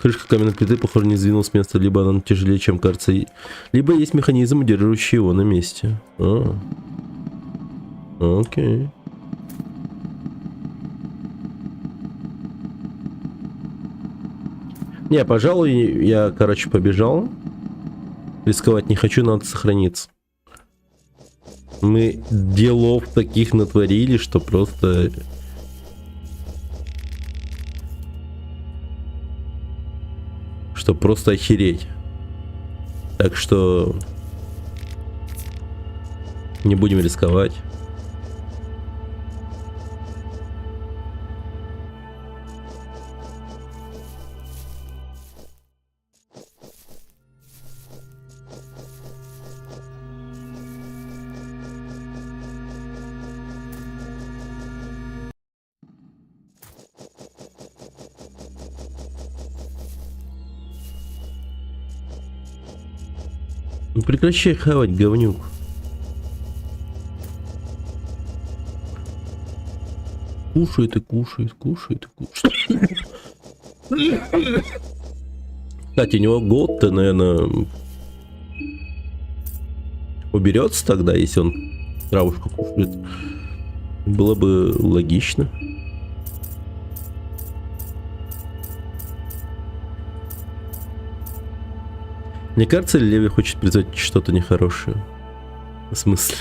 Крышка каменной плиты, похоже, не сдвинулась с места, либо она тяжелее, чем кажется, либо есть механизм, удерживающий его на месте. Окей. Не, пожалуй, я, короче, побежал. Рисковать не хочу, надо сохраниться. Мы делов таких натворили, что просто... Что просто охереть. Так что... Не будем рисковать. Ну прекращай хавать, говнюк. Кушает и кушает, кушает и кушает. Кстати, у него год-то, наверное, уберется тогда, если он травушку кушает. Было бы логично. Мне кажется, Леви хочет производить что-то нехорошее. В смысле?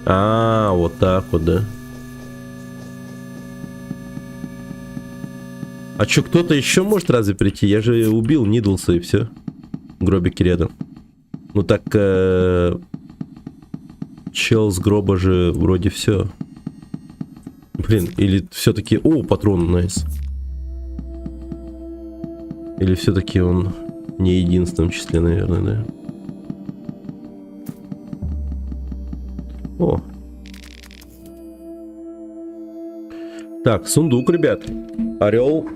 А, вот так вот, да. А чё, кто-то еще может разве прийти? Я же убил Нидлса и все. Гробики рядом. Ну так, чел с гроба же вроде все. Блин, или все-таки... О, патрон, найс. Или все-таки он не в единственном числе, наверное, да? О. Так, сундук, ребят. Орел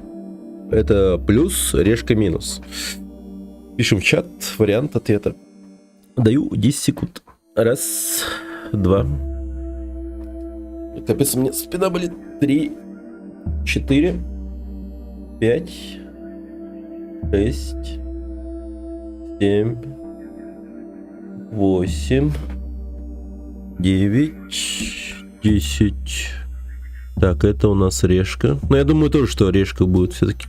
это плюс, решка минус. Пишем в чат вариант ответа. Даю 10 секунд. Раз, два. Капец, у меня спина болит. 3, 4, 5, 6, 7, 8, 9, 10. Так, это у нас решка. Но я думаю тоже, что решка будет все-таки.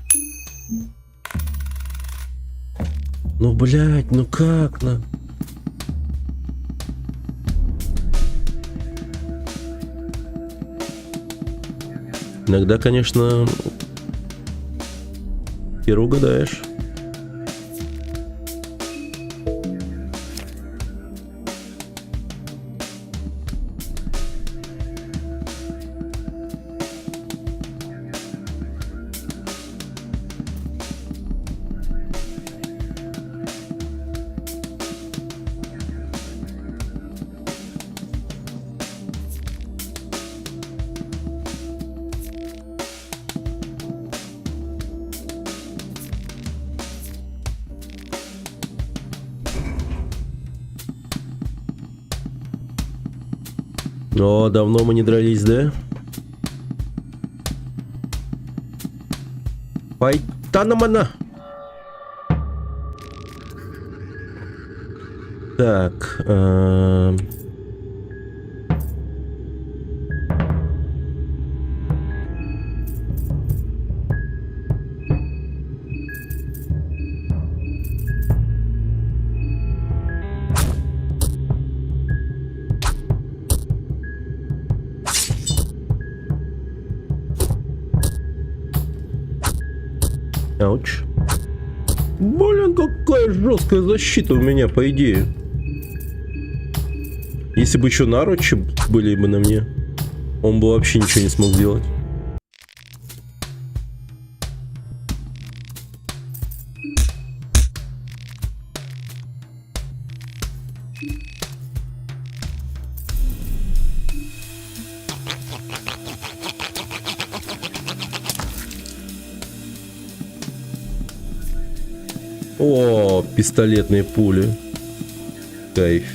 Ну, блядь, ну как, ну? Иногда, конечно, хер угадаешь. О, давно мы не дрались, да? Пайтанамана. Так. Ауч. Блин, какая жесткая защита у меня, по идее. Если бы еще наручи были бы на мне, он бы вообще ничего не смог сделать. О, пистолетные пули. Кайф.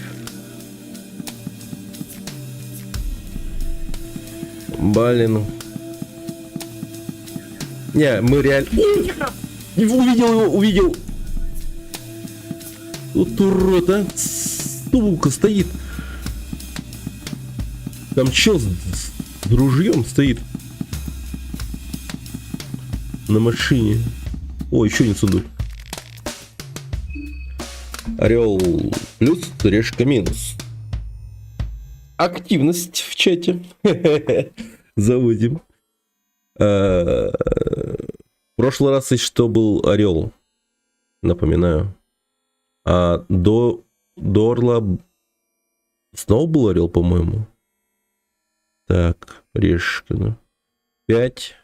Блин. Не, мы реально... Увидел его, увидел. Вот урод, а. сука, стоит. Там чел с ружьем стоит. На машине. О, еще один сундук. Орел плюс, решка минус. Активность в чате. Заводим. В прошлый раз, если что, был орел. Напоминаю. А до орла снова был орел, по-моему. Так, решка. 5,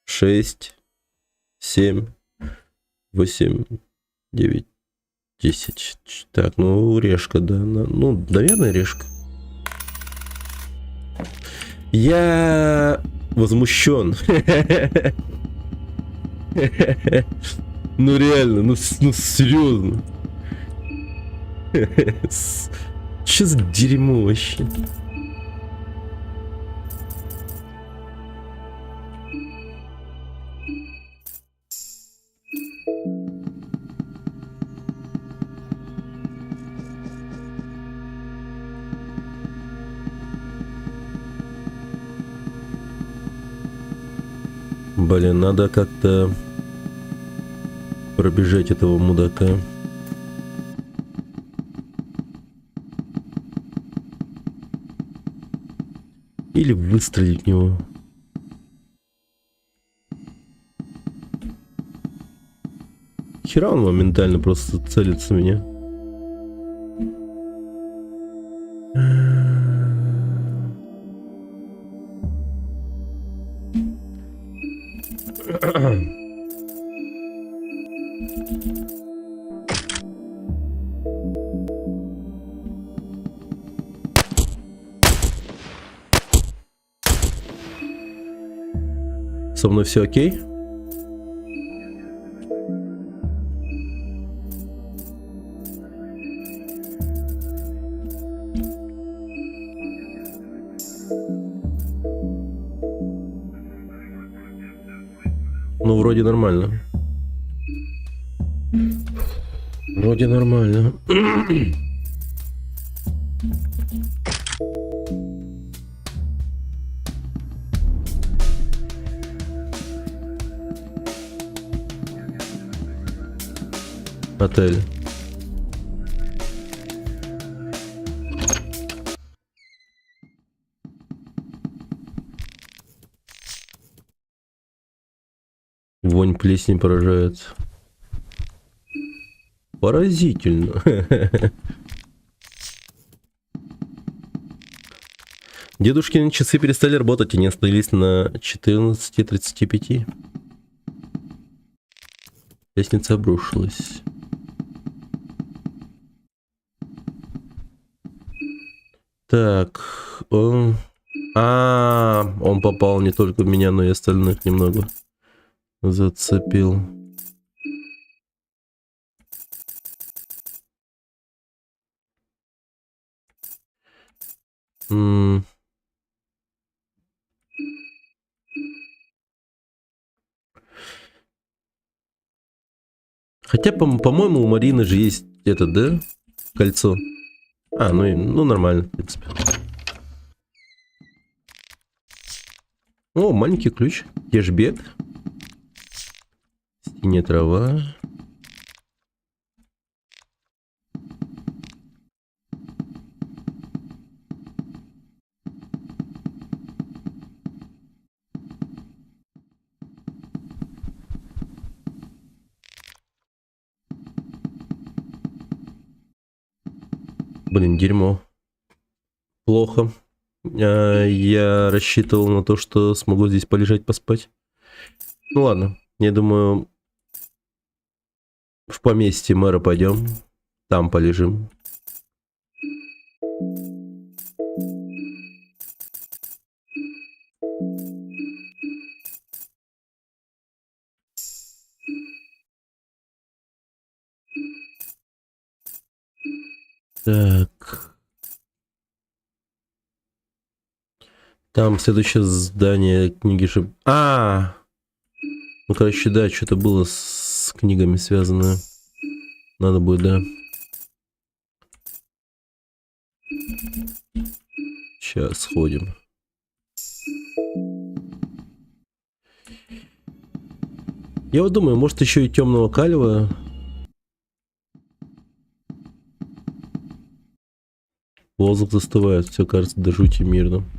6, 7, 8, 9, 10. Так, ну, решка, да. Ну, наверное, решка. Я возмущен. Ну, реально, ну серьезно. Что за дерьмо вообще? Блин, надо как-то пробежать этого мудака. Или выстрелить в него. Хера он моментально просто целится в меня. Со мной все окей? Ну, вроде нормально. Вроде нормально. Отель. Вонь плесени поражает. Поразительно. Дедушкины часы перестали работать и не остановились на 14:35. Лестница обрушилась. Так, он попал не только в меня, но и остальных немного зацепил. Хотя, по-моему, у Марины же есть это, да? Кольцо. Ну нормально, в принципе. О, маленький ключ. Кешбек. Синяя трава. Блин, дерьмо. Плохо. Я рассчитывал на то, что смогу здесь полежать, поспать. Ну ладно, я думаю, в поместье мэра пойдем. Там полежим. Так. Там следующее здание книги же... Ну, короче, да, что-то было с книгами связано. Надо будет, да. Сейчас сходим. Я вот думаю, может еще и темного калива. Воздух застывает, все кажется до жути мирным.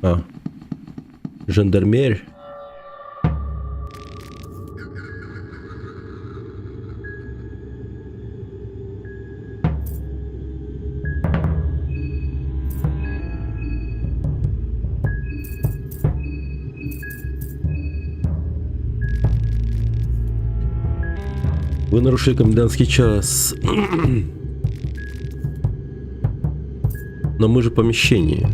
А. Жандармерь. Вы нарушили комендантский час. Но мы же в помещении.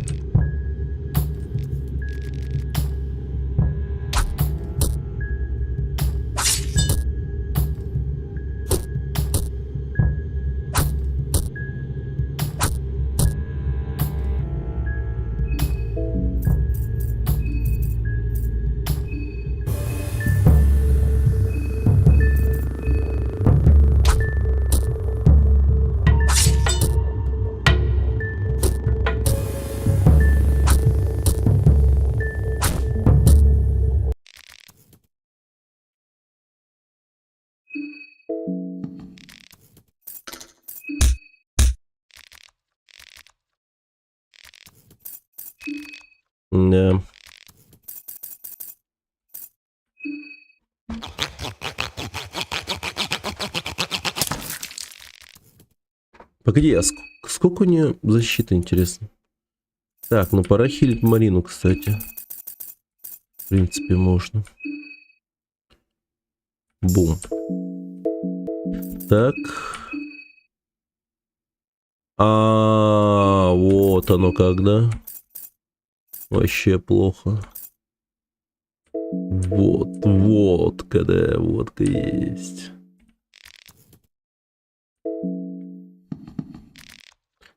Да. Погоди, а сколько у нее защиты, интересно? Так, ну пора хилить Марину, кстати. В принципе, можно. Бум. Так. Вот оно когда. Вообще плохо. Вот, когда водка есть.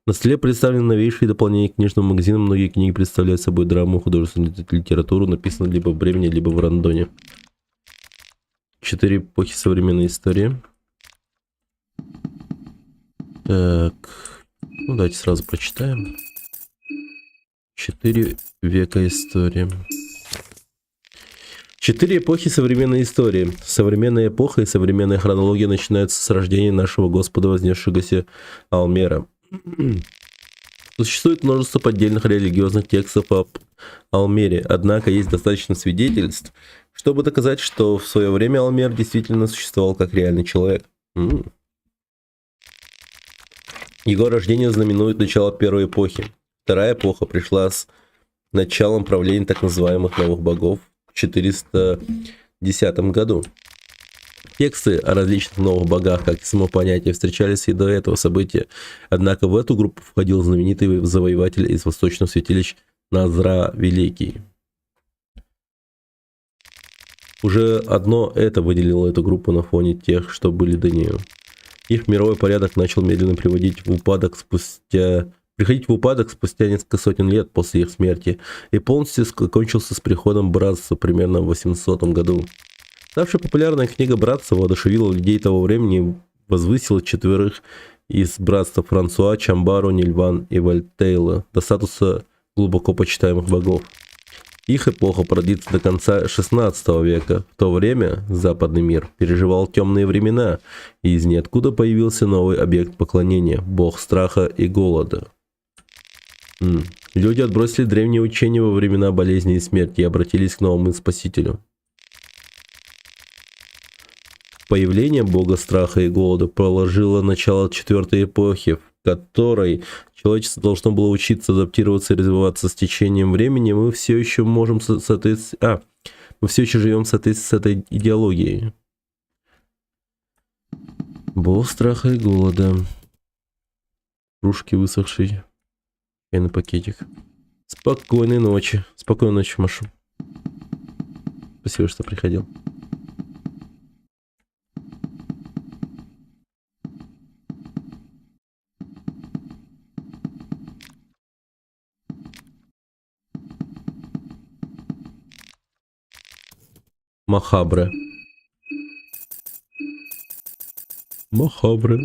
На столе представлены новейшие дополнения к книжным магазинам. Многие книги представляют собой драму, художественную литературу, написанную либо в Бремени, либо в Рандоне. 4 эпохи современной истории. Так. Ну, давайте сразу прочитаем. 4 века истории. 4 эпохи современной истории. Современная эпоха и современная хронология начинаются с рождения нашего Господа, вознесшегося Алмера. Существует множество поддельных религиозных текстов об Алмере, однако есть достаточно свидетельств, чтобы доказать, что в свое время Алмер действительно существовал как реальный человек. Его рождение знаменует начало первой эпохи. Вторая эпоха пришла с началом правления так называемых новых богов в 410 году. Тексты о различных новых богах, как и само понятие, встречались и до этого события. Однако в эту группу входил знаменитый завоеватель из восточных святилищ Назра Великий. Уже одно это выделило эту группу на фоне тех, что были до нее. Их мировой порядок начал медленно приходить в упадок спустя несколько сотен лет после их смерти и полностью кончился с приходом братства примерно в 800 году. Ставшая популярная книга «Братство» воодушевила людей того времени и возвысила 4 из братства Франсуа, Чамбару, Нильван и Вольтейла до статуса глубоко почитаемых богов. Их эпоха продлится до конца 16 века. В то время западный мир переживал темные времена, и из ниоткуда появился новый объект поклонения – бог страха и голода. Люди отбросили древние учения во времена болезни и смерти и обратились к новому спасителю. Появление бога страха и голода положило начало 4 эпохи, в которой человечество должно было учиться адаптироваться и развиваться с течением времени. Мы все еще можем мы все еще живем в соответствии с этой идеологией. Бог страха и голода. Кружки высохшей. Чайный пакетик. Спокойной ночи. Спокойной ночи, Машу. Спасибо, что приходил. Махабра. Махабра.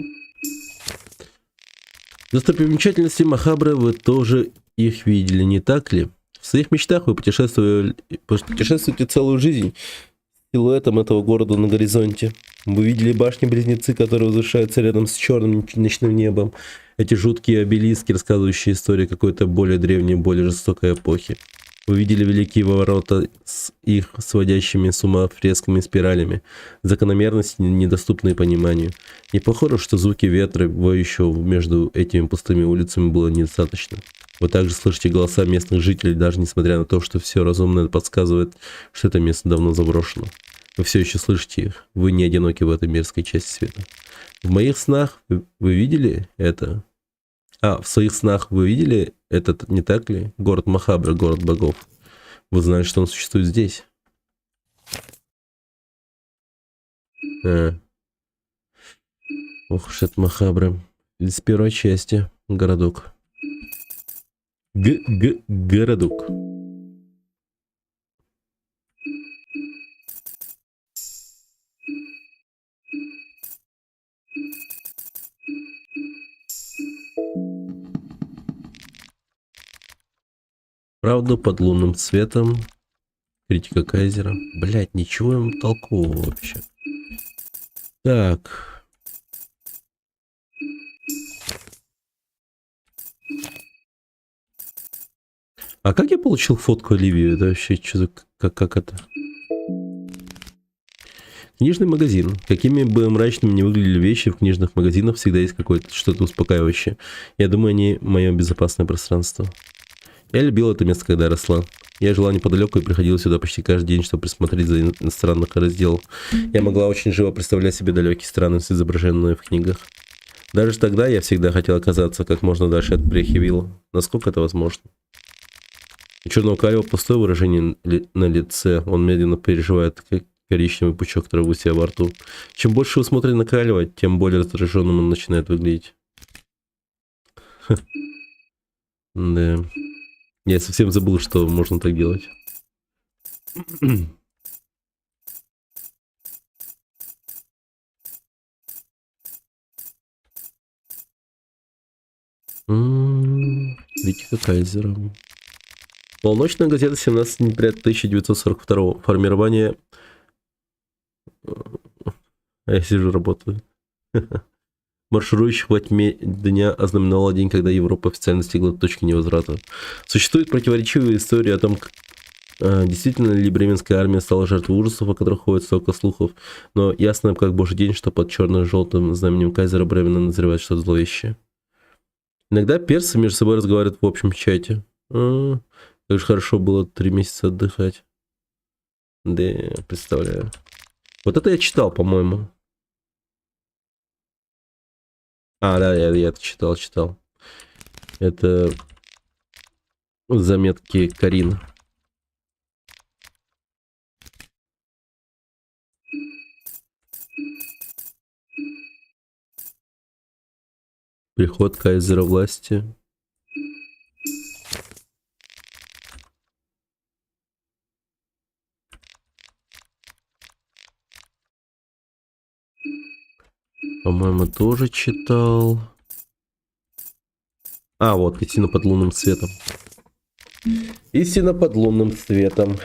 Достопримечательности Махабры, вы тоже их видели, не так ли? В своих мечтах вы путешествуете целую жизнь силуэтом этого города на горизонте. Вы видели башни-близнецы, которые возвышаются рядом с черным ночным небом. Эти жуткие обелиски, рассказывающие историю какой-то более древней, более жестокой эпохи. Вы видели великие ворота с их сводящими с ума фресками и спиралями. Закономерности, недоступные пониманию. Не похоже, что звуки ветра, воющего между этими пустыми улицами, было недостаточно. Вы также слышите голоса местных жителей, даже несмотря на то, что все разумное подсказывает, что это место давно заброшено. Вы все еще слышите их. Вы не одиноки в этой мерзкой части света. В моих снах вы видели это? В своих снах вы видели этот, не так ли? Город Махабра, город богов. Вы знаете, что он существует здесь. Ох уж это Махабра. Из первой части. Городок. Городок. Правда, под лунным светом. Критика Кайзера. Блять, ничего им толкового вообще. Так. А как я получил фотку Оливии? Это вообще что за... Как это? Книжный магазин. Какими бы мрачными ни выглядели вещи, в книжных магазинах всегда есть какое-то что-то успокаивающее. Я думаю, они мое безопасное пространство. Я любил это место, когда росла. Я жила неподалеку и приходила сюда почти каждый день, чтобы присмотреть за иностранных разделов. Я могла очень живо представлять себе далекие страны, изображенные в книгах. Даже тогда я всегда хотел оказаться как можно дальше от Брехевилла. Насколько это возможно? У черного Калио пустое выражение на лице. Он медленно переживает коричневый пучок травы себя во рту. Чем больше вы смотрите на Калио, тем более раздраженным он начинает выглядеть. Да. Я совсем забыл, что можно так делать. Критика Кайзера. Полночная газета 17 ноября 1942. Формирование... Я сижу, работаю. Марширующих во тьме дня ознаменовала день, когда Европа официально достигла точки невозврата. Существует противоречивая история о том, действительно ли бременская армия стала жертвой ужасов, о которых ходит столько слухов, но ясно как божий день, что под черно-желтым знаменем Кайзера Бремена назревает что-то зловещее. Иногда персы между собой разговаривают в общем чате. Как же хорошо было 3 месяца отдыхать. Да, представляю. Вот это я читал, по-моему. Да, я это читал. Это заметки Карин. Приход Кайзера власти. По-моему, тоже читал. Вот, истина под лунным светом. Истина под лунным светом.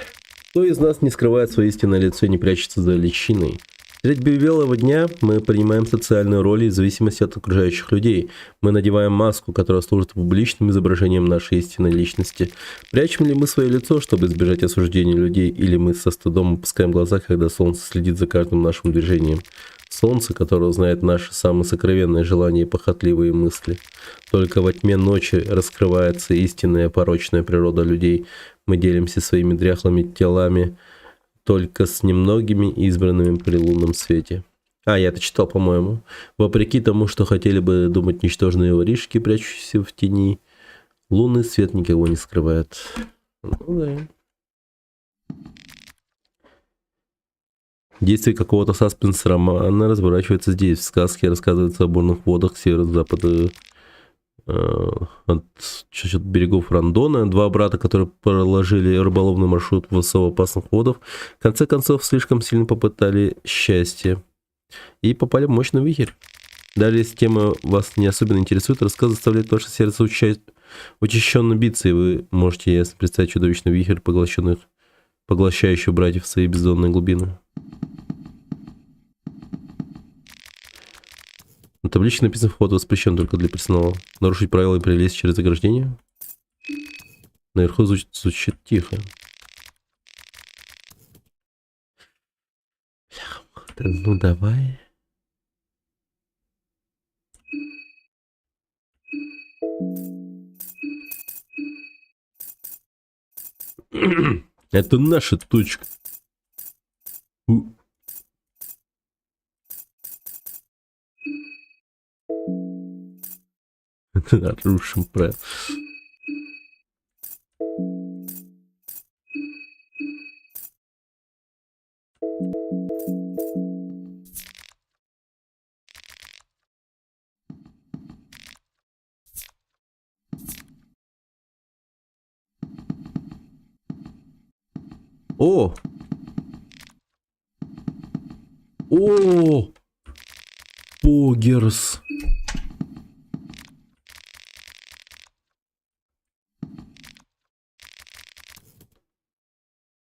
Кто из нас не скрывает свое истинное лицо и не прячется за личиной? Средь белого дня мы принимаем социальные роли в зависимости от окружающих людей. Мы надеваем маску, которая служит публичным изображением нашей истинной личности. Прячем ли мы свое лицо, чтобы избежать осуждения людей, или мы со стыдом опускаем глаза, когда солнце следит за каждым нашим движением? Солнце, которое знает наши самые сокровенные желания и похотливые мысли. Только во тьме ночи раскрывается истинная порочная природа людей. Мы делимся своими дряхлыми телами только с немногими избранными при лунном свете. Я это читал, по-моему. Вопреки тому, что хотели бы думать ничтожные воришки, прячущиеся в тени, лунный свет никого не скрывает. Да. Действие какого-то саспенс-романа разворачивается здесь. В сказке рассказывается о бурных водах северо-запада от берегов Рандона. 2 брата, которые проложили рыболовный маршрут в особо опасных водах, в конце концов слишком сильно попытали счастье и попали в мощный вихрь. Даже если тема вас не особенно интересует, рассказ заставляет ваше сердце учащенно биться, и вы можете ясно представить чудовищный вихрь поглощающий братьев в свои бездонные глубины. На табличке написано: вход воспрещен только для персонала. Нарушить правила и пролезть через ограждение. Наверху звучит тихо. Ну давай. Это наша точка. Нарушим правила. О! О! Погерс.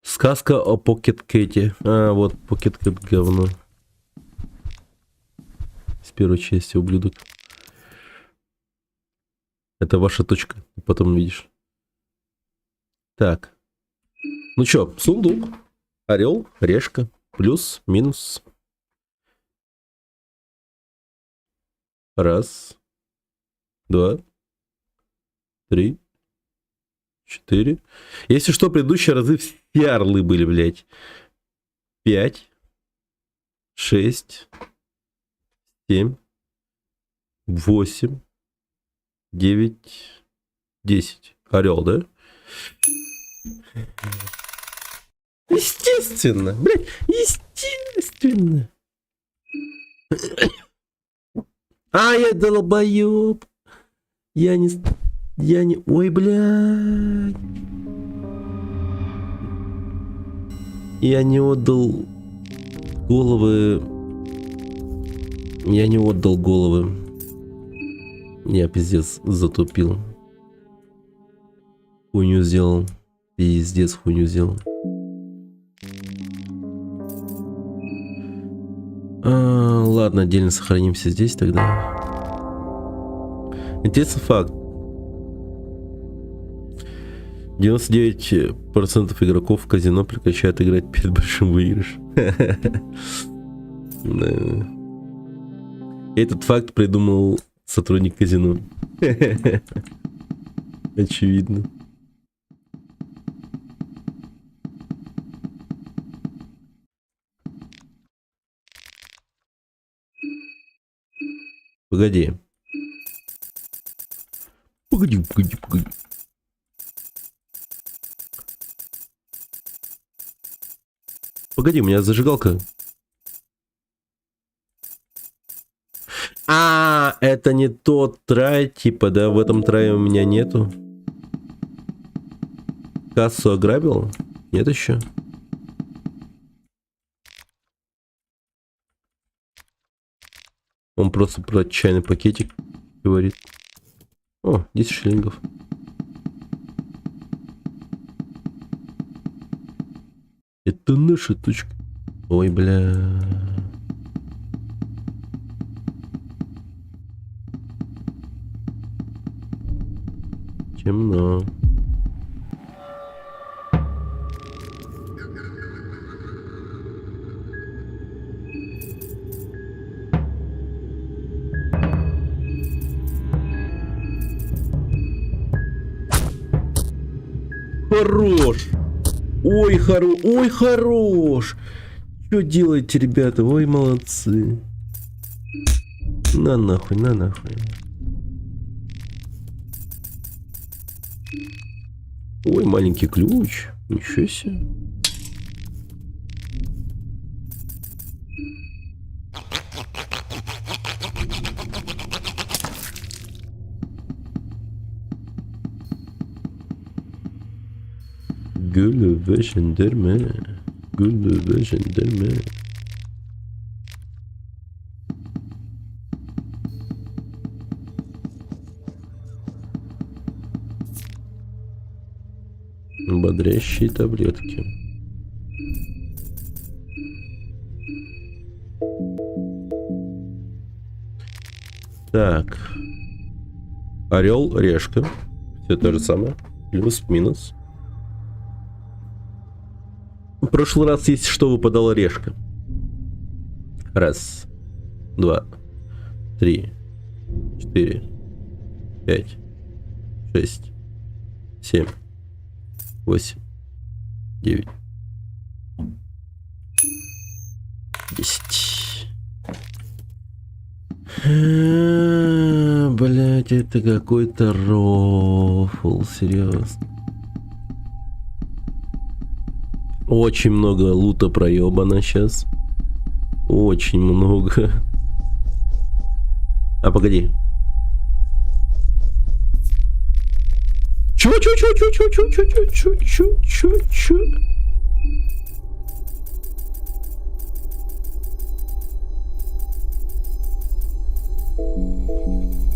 Сказка о Покет Кэте. А, вот Покет Кэт говно. С первой части, ублюдок. Это ваша точка. Потом видишь. Так. Ну чё, сундук. Орел, решка. Плюс, минус. Раз. Два. Три. 4. Если что, предыдущие разы все орлы были, блядь. 5. 6. 7. 8. 9. 10. Орел, да? Естественно, блядь, естественно. А, я долбоёб. Я не... Ой, блядь. Я не отдал головы. Я не отдал головы. Я пиздец затупил. Хуйню сделал. Пиздец хуйню сделал. Ладно, отдельно сохранимся здесь тогда. Интересный факт. 99% игроков в казино прекращают играть перед большим выигрышем. Этот факт придумал сотрудник казино. Очевидно. Погоди. Погоди. Погоди, у меня зажигалка. А, это не тот трай, типа, да? В этом трае у меня нету. Кассу ограбил? Нет еще. Он просто про чайный пакетик говорит. О, 10 шиллингов. Это наша точка. Ой, бля. Темно. Хорош! Ой, ой, хорош! Что делаете, ребята? Ой, молодцы. На нахуй, на нахуй. Ой, маленький ключ. Ничего себе. Gülü jenderme. Gülü jenderme. Бодрящие таблетки. Так. Орел, решка. Все то же самое. Плюс-минус. В прошлый раз, если что, выпадала решка. Раз. 2. 3. 4. 5. 6. 7. 8. 9. 10. Блять, это какой-то рофл, серьезно. Очень много лута проебано сейчас. Очень много. А погоди. Чё?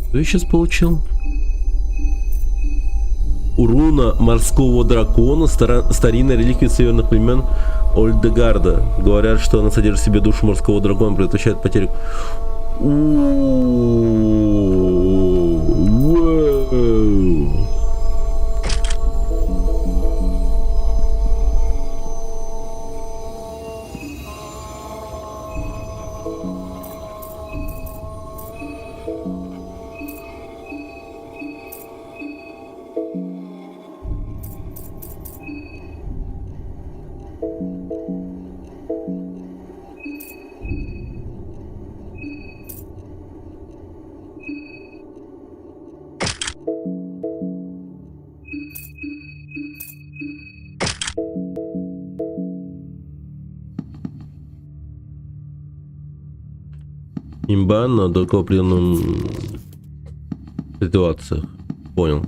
Что я сейчас получил? Руна морского дракона, старинная реликвия северных племен Ольдегарда. Говорят, что она содержит в себе душу морского дракона, предотвращает потерю. Имба, но только в определенных ситуациях. Понял.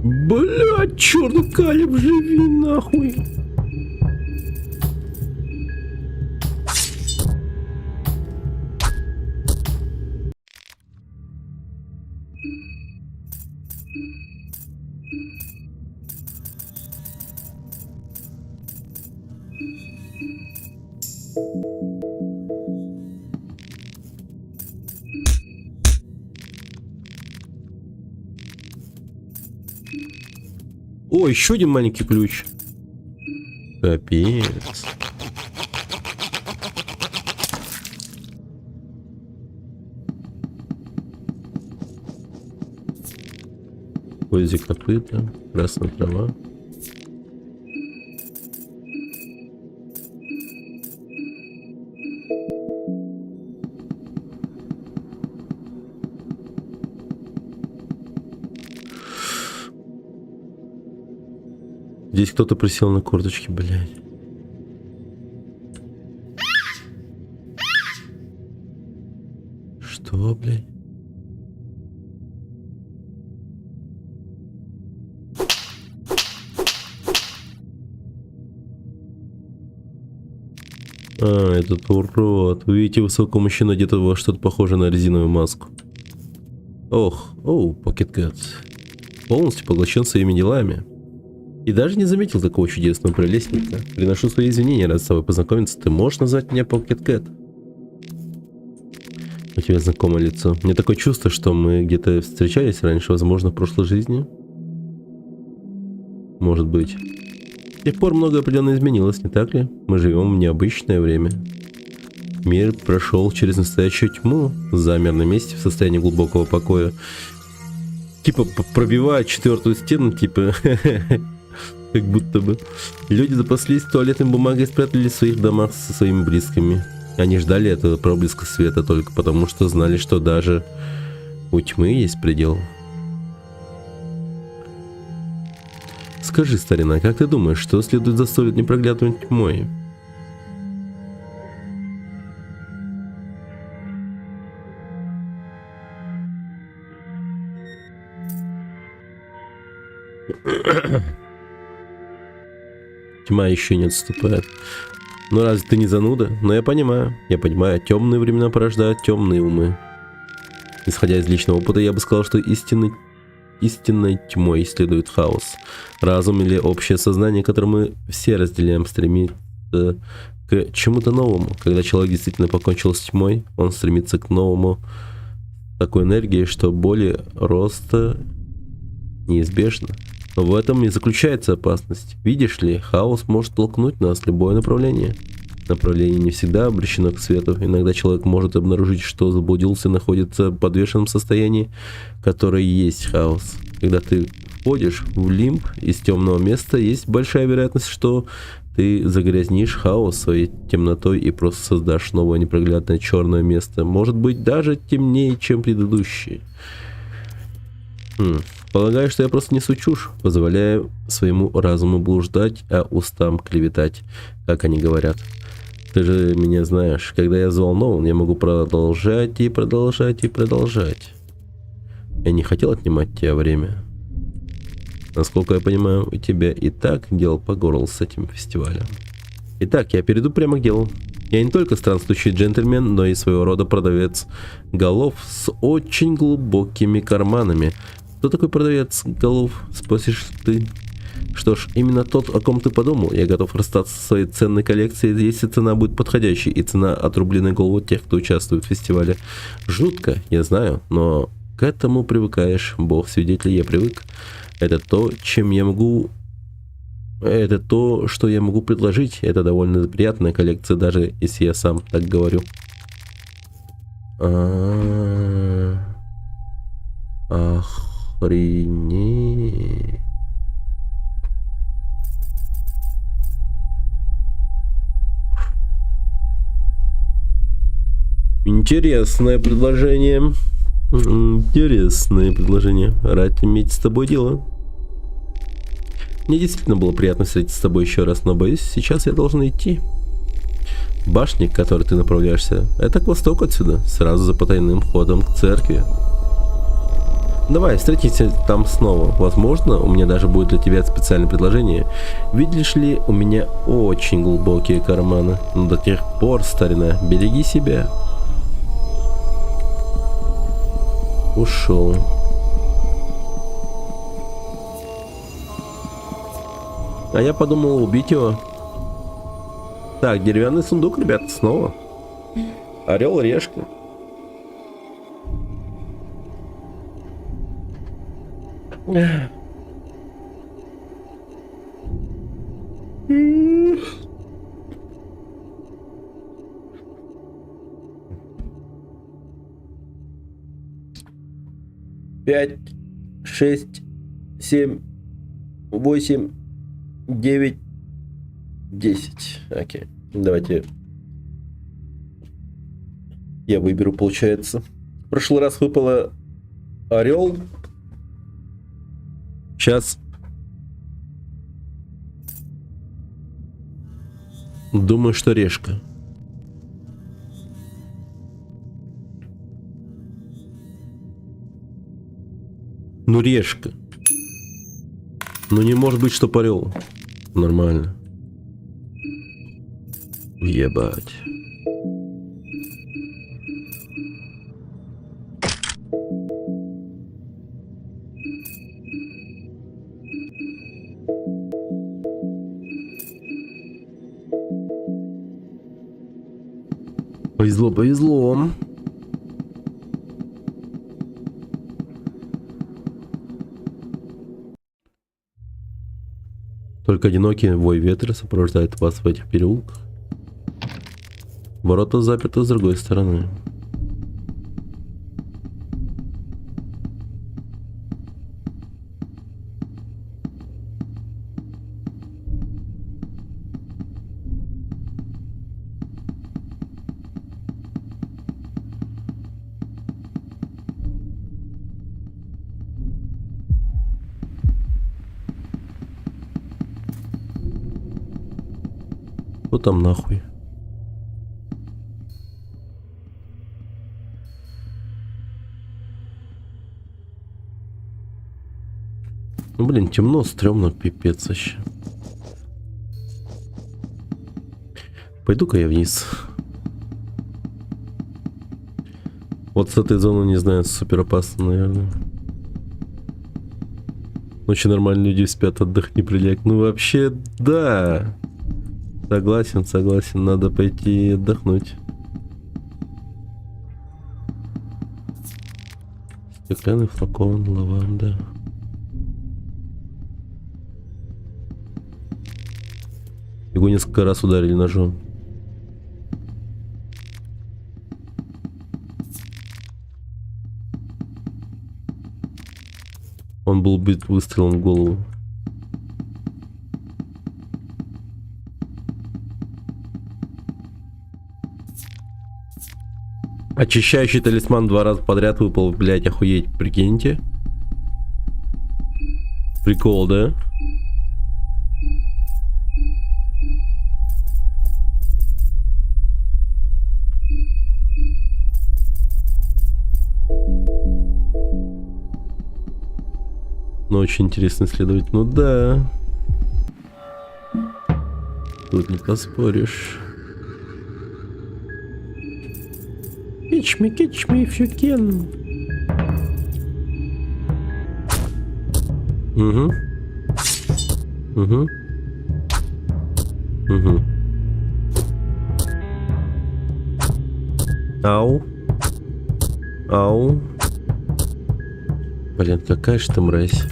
Блять, черный калиб, живи нахуй. О, еще один маленький ключ. Капец. Поездик копыта, красная трава. Здесь кто-то присел на корточки, блядь. Что, блядь? А, этот урод. Вы видите высокого мужчину, одетого во что-то похожее на резиновую маску. Ох, оу, Покеткэт. Полностью поглощен своими делами. И даже не заметил такого чудесного прелестника. Приношу свои извинения, раз с тобой познакомиться. Ты можешь назвать меня Покеткэт? У тебя знакомое лицо. Мне такое чувство, что мы где-то встречались раньше, возможно, в прошлой жизни. Может быть. С тех пор многое определенно изменилось, не так ли? Мы живем в необычное время. Мир прошел через настоящую тьму, замер на месте в состоянии глубокого покоя. Типа пробивая четвертую стену, типа... Как будто бы. Люди запаслись туалетной бумагой и спрятались в своих домах со своими близкими. Они ждали этого проблеска света только потому, что знали, что даже у тьмы есть предел. Скажи, старина, как ты думаешь, что следует заставить непроглядной тьмой? Тьма еще не отступает. Ну разве ты не зануда? Но я понимаю, темные времена порождают темные умы. Исходя из личного опыта, я бы сказал, что истинной тьмой следует хаос. Разум или общее сознание, которое мы все разделяем, стремится к чему-то новому. Когда человек действительно покончил с тьмой, он стремится к новому такой энергии, что боли роста неизбежно. Но в этом и заключается опасность. Видишь ли, хаос может толкнуть нас в любое направление. Направление не всегда обращено к свету. Иногда человек может обнаружить, что заблудился и находится в подвешенном состоянии, которое и есть хаос. Когда ты входишь в лимб из темного места, есть большая вероятность, что ты загрязнишь хаос своей темнотой и просто создашь новое непроглядное черное место. Может быть, даже темнее, чем предыдущие. Полагаю, что я просто несу чушь, позволяя своему разуму блуждать, а устам клеветать, как они говорят. Ты же меня знаешь, когда я взволнован, я могу продолжать и продолжать и продолжать. Я не хотел отнимать у тебя время. Насколько я понимаю, у тебя и так дел по горло с этим фестивалем. Итак, я перейду прямо к делу. Я не только странствующий джентльмен, но и своего рода продавец голов с очень глубокими карманами. Кто такой продавец голов, спросишь ты? Что ж, именно тот, о ком ты подумал. Я готов расстаться со своей ценной коллекцией, если цена будет подходящей, и цена отрубленной головы тех, кто участвует в фестивале. Жутко, я знаю, но к этому привыкаешь. Бог свидетель, я привык. Это то, чем я могу... Это то, что я могу предложить. Это довольно приятная коллекция, даже если я сам так говорю. Охренеть. Интересное предложение. Интересное предложение. Рад иметь с тобой дело. Мне действительно было приятно встретиться с тобой еще раз, но боюсь, сейчас я должен идти. Башня, к которой ты направляешься, это к востоку отсюда, сразу за потайным входом к церкви. Давай, встретимся там снова. Возможно, у меня даже будет для тебя специальное предложение. Видишь ли, у меня очень глубокие карманы. Но до тех пор, старина, береги себя. Ушел. А я подумал убить его. Так, деревянный сундук, ребята, снова. Орел, решка. Пять, 6, 7, 8, 9, 10. Окей. Давайте я выберу, получается. В прошлый раз выпало орел. Сейчас думаю, что решка. Ну, решка. Ну, не может быть, что орел. Нормально. Ебать. Повезло, повезло. Только одинокий вой ветра сопровождает вас в этих переулках. Ворота заперты с другой стороны. Что там нахуй? Ну, блин, темно, стрёмно, пипец вообще. Пойду-ка я вниз. Вот с этой зоны, не знаю, супер опасно, наверное. Ночью нормальные люди спят, отдохни, приляг. Ну, вообще, да. Согласен, согласен. Надо пойти отдохнуть. Стеклянный флакон, лаванда. Его несколько раз ударили ножом. Он был убит выстрелом в голову. Очищающий талисман 2 раза подряд выпал, блять, охуеть, прикиньте. Прикол, да? Но очень интересно исследовать. Ну да. Тут не поспоришь. Catch me if you can. Угу. Угу. Угу. Ау. Ау. Блин, какая же ты мразь.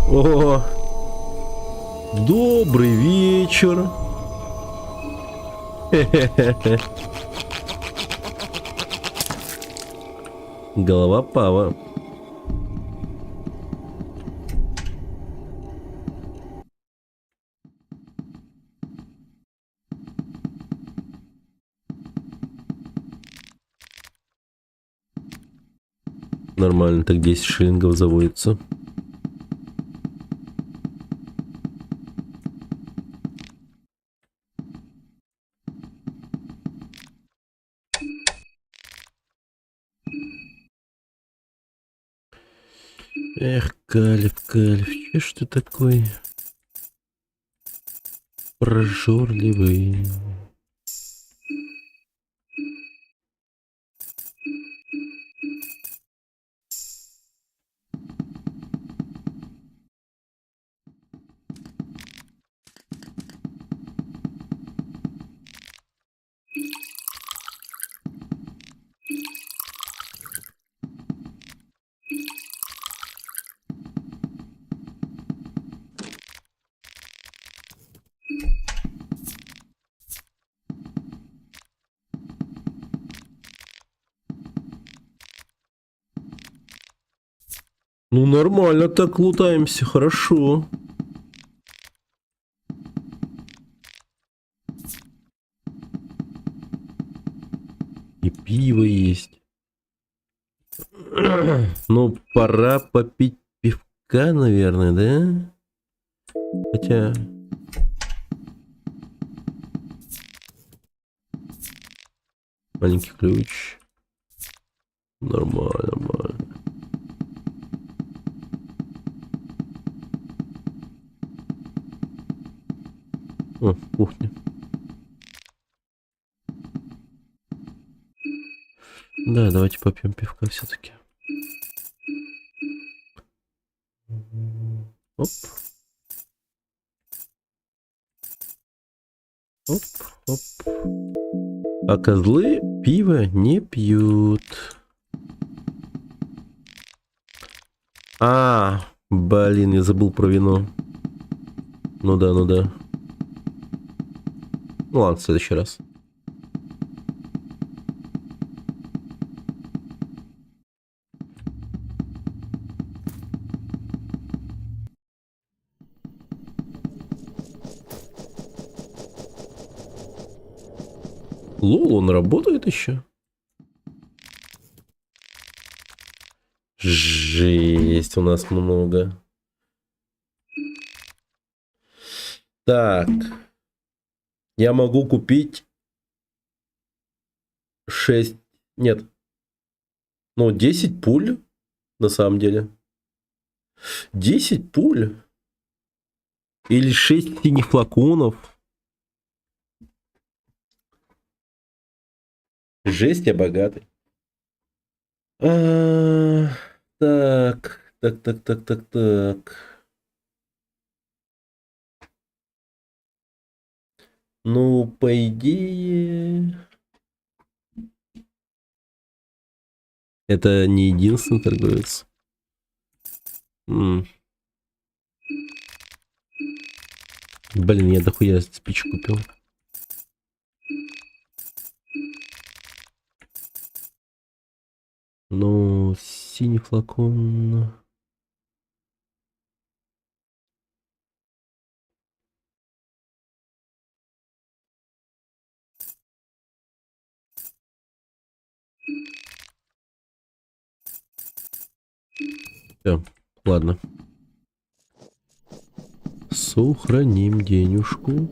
О, добрый вечер. Голова Пава. Нормально, так 10 шиллингов заводится. Эх, Калиб, че ж ты такой прожорливый? Ну нормально так лутаемся, хорошо. И пиво есть. Ну, пора попить пивка, наверное, да? Хотя... Маленький ключ. Нормально, нормально. О, кухня. Да, давайте попьем пивка все-таки. Оп. Оп, оп. А козлы пиво не пьют. А, блин, я забыл про вино. Ну да, ну да. Ну ладно, в следующий раз. Лол, он работает еще? Жесть, у нас много. Так. Я могу купить 6... Нет. Ну, 10 пуль, на самом деле. 10 пуль? Или 6 синих флаконов? Жесть, я богатый. Так. Ну, по идее... Это не единственный торговец. Блин, я дохуя спичку купил. Ну, синий флакон... Все, ладно. Сохраним денежку.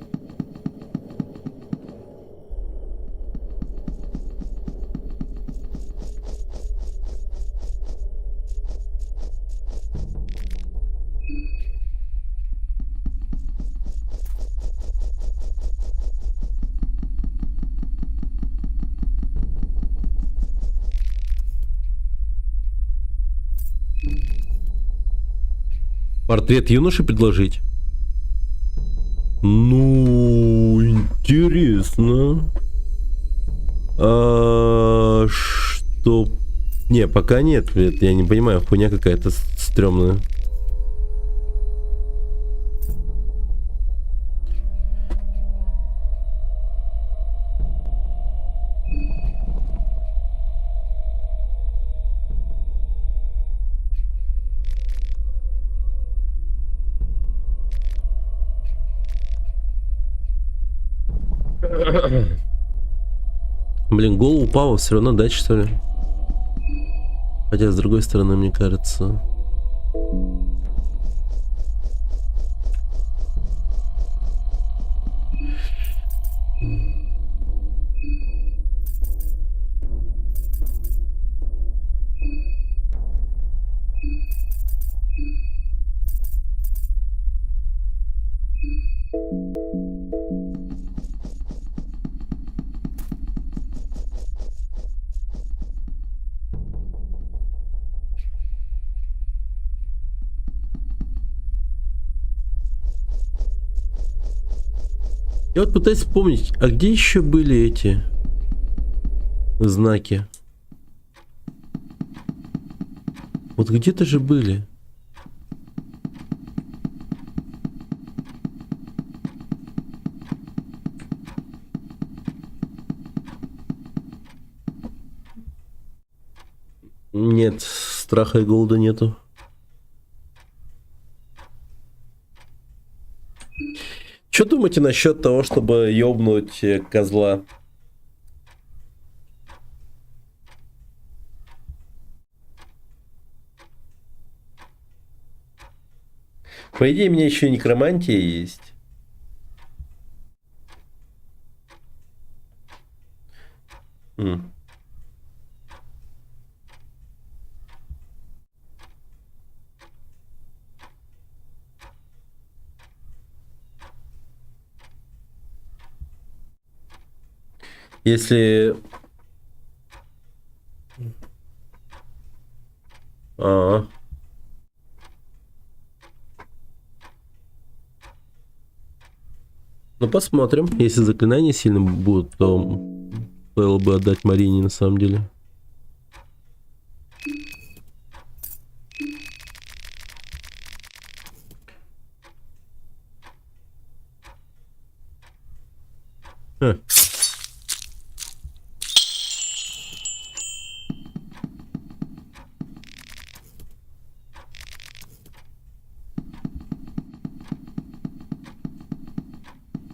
Портрет юноши предложить? Ну, интересно. Что? Не, пока нет. Я не понимаю, хуйня какая-то стрёмная. Блин, гол упал, все равно дальше, что ли? Хотя, с другой стороны, мне кажется... Я вот пытаюсь вспомнить, а где еще были эти знаки? Вот где-то же были. Нет, страха и голода нету. Что думаете насчет того, чтобы ёбнуть козла? По идее, у меня еще некромантия есть. Если... Ну, посмотрим. Если заклинания сильно будут, то стоило бы отдать Марине, на самом деле.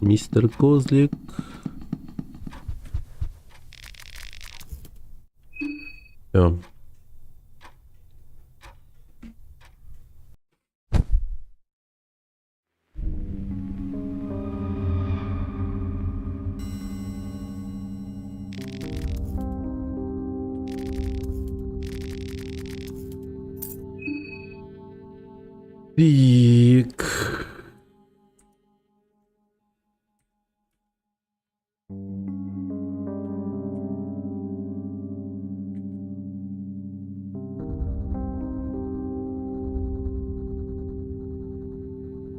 Мистер Козлик. Всё. Пик.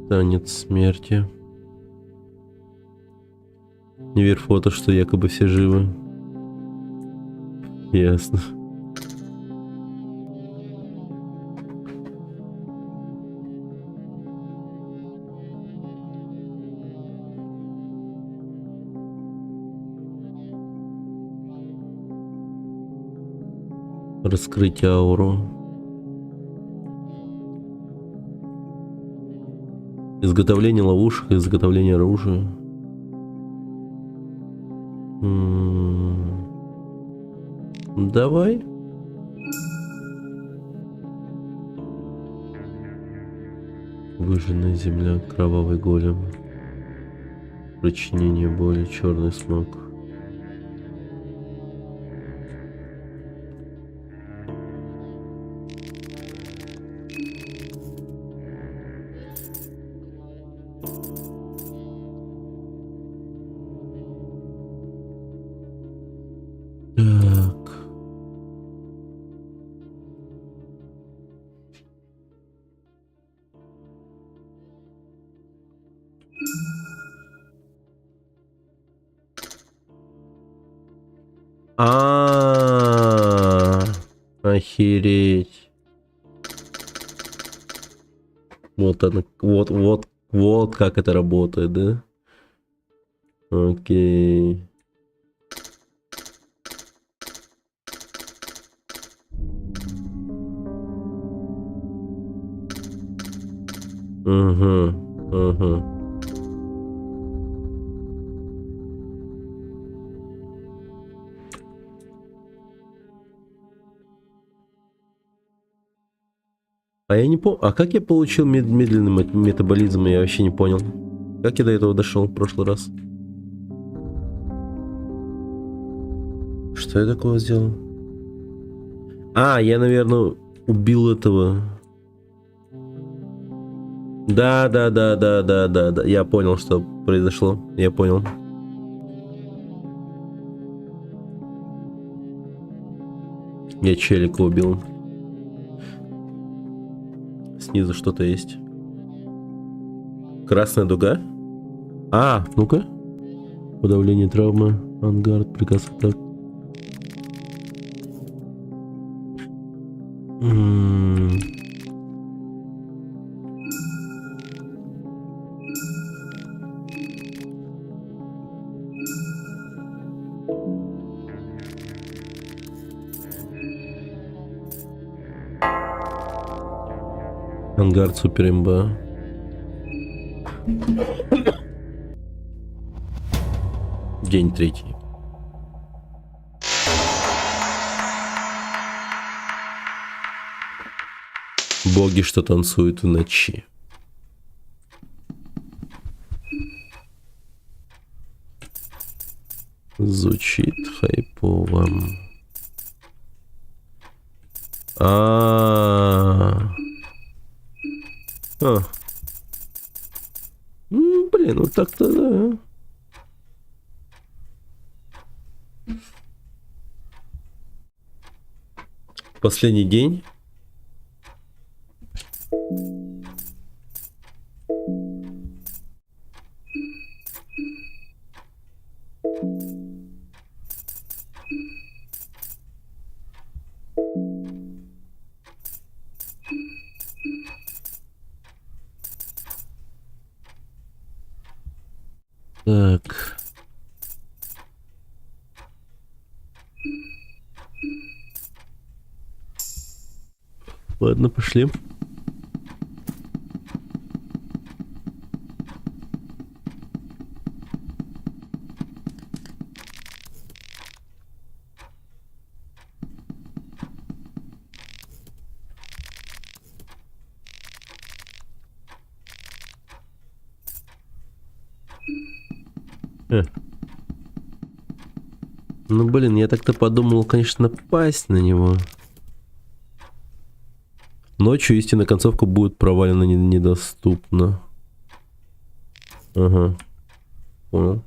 Танец смерти. Не верь в фото, что якобы все живы. Ясно. Раскрыть ауру. Изготовление ловушек, изготовление оружия. Давай. Выжженная земля, кровавый голем. Причинение боли, черный смог. Так. Охереть. Вот она, вот как это работает, да? Окей. Ага. А я не помню. А как я получил медленный метаболизм, я вообще не понял. Как я до этого дошел в прошлый раз? Что я такого сделал? Я, наверное, убил этого. Да. Я понял, что произошло. Я понял. Я челика убил. Снизу что-то есть. Красная дуга? Ну-ка. Подавление травмы. Ангард, приказ атак. Ангард супер имба. День 3. Боги, что танцуют в ночи. Звучит хайпово. Блин, вот так-то да. Последний день. Так. Ладно, пошли. Ну, блин, я так-то подумал, конечно, напасть на него. Ночью истинная концовка будет провалена недоступна. Ага. Понял.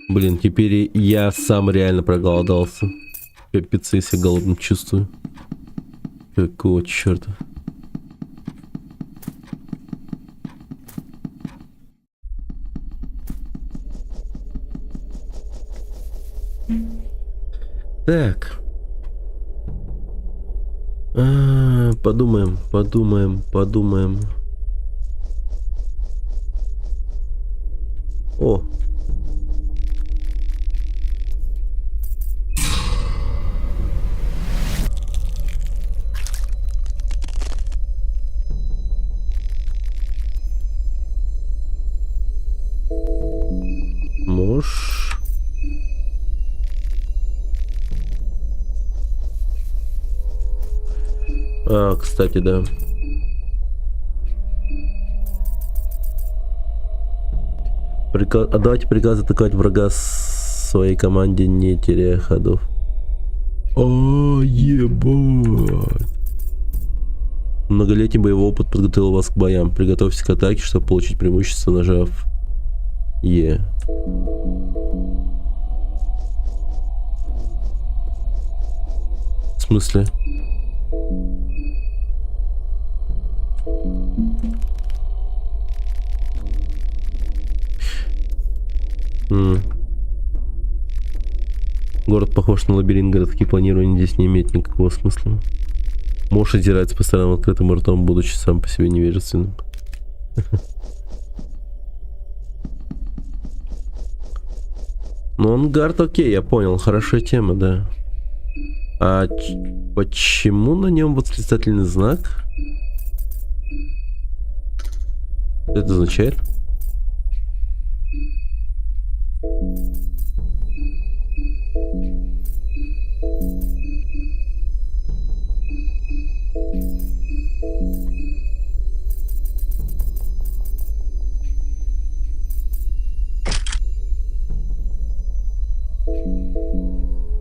Блин, теперь я сам реально проголодался. Капец, я себя голодным чувствую. Какого черта? Так. Подумаем. О. Можешь. Кстати, да. Отдавайте приказ атаковать врага своей команде, не теряя ходов. О, ебать. Многолетний боевой опыт подготовил вас к боям. Приготовьтесь к атаке, чтобы получить преимущество, нажав Е. В смысле? Город похож на лабиринт, городские планирования здесь не имеет никакого смысла. Можешь озираться по сторонам открытым ртом, будучи сам по себе невежественным. Ну, ангард, окей, я понял, хорошая тема, да. А почему на нем восклицательный знак? Что это означает?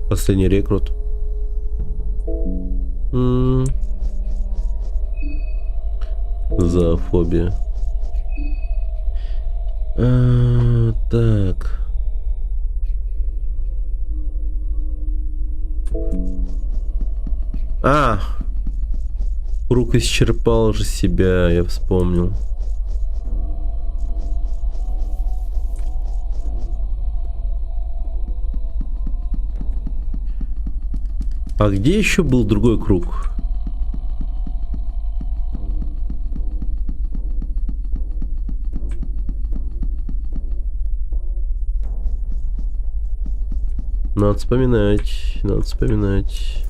Последний рекрут. Зоофобия. Так. Круг исчерпал же себя, я вспомнил. А где еще был другой круг? Надо вспоминать, надо вспоминать.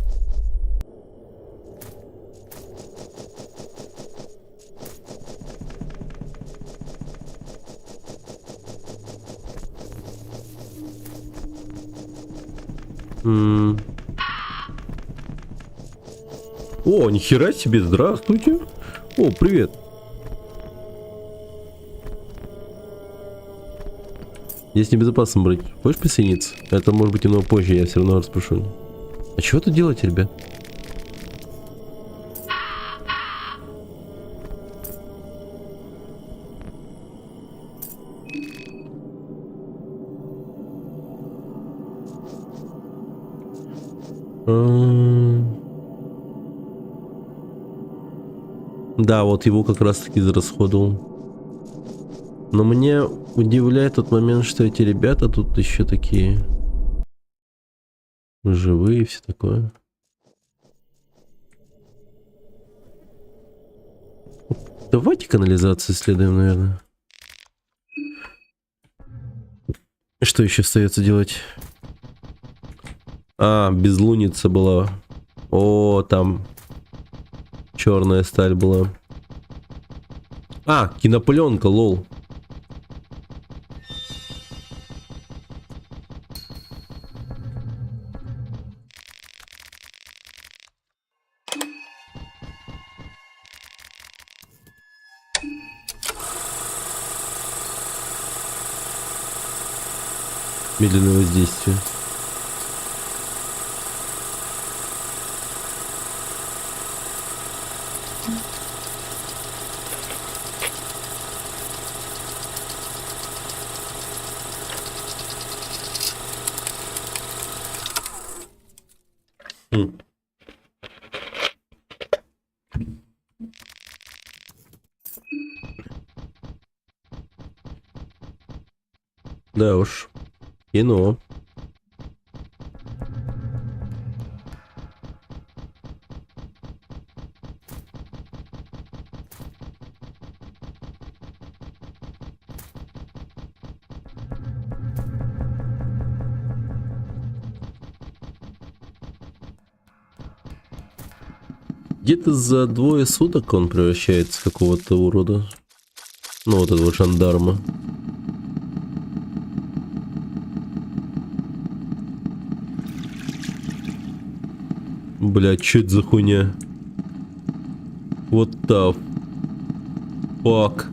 О, нихера себе, здравствуйте. О, привет. Здесь небезопасно брать. Хочешь присоединиться? Это может быть немного позже, я все равно расспрошу. А чего тут делаете, ребят? Да, вот его как раз таки израсходовал. Но мне удивляет тот момент, что эти ребята тут еще такие живые и все такое. Давайте канализацию исследуем, наверное. Что еще остается делать? Безлуница была. О, там черная сталь была. А, кинопленка, лол. Медленное воздействие. Хм. Да уж. Кино. Где-то за 2 суток он превращается в какого-то урода. Ну, вот этого жандарма. Бля, чё это за хуйня? What the fuck?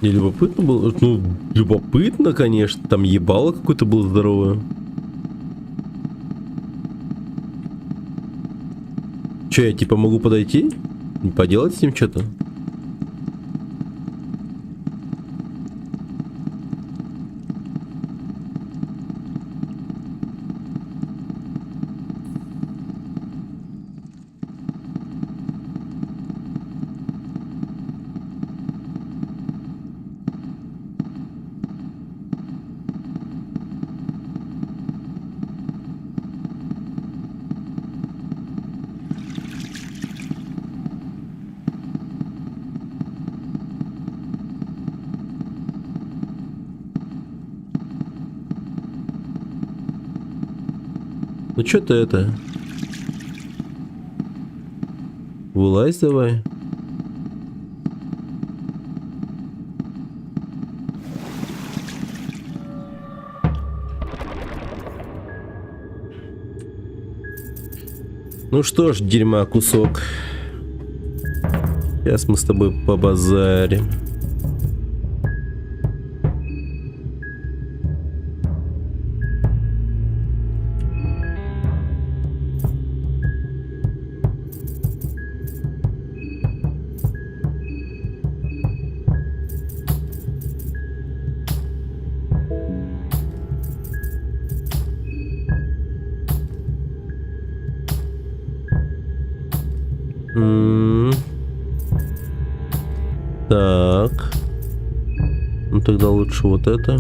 Не любопытно было? Ну, любопытно, конечно. Там ебало какое-то было здоровое. Че, я типа могу подойти? Поделать с ним что-то? Ну что ты это? Вылазь давай. Ну что ж, дерьма кусок. Сейчас мы с тобой побазарим. Так. Ну тогда лучше вот это.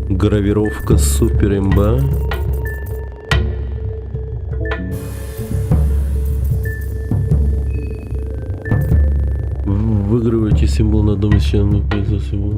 Гравировка супер имба. Выигрывайте символ на доме членов символ.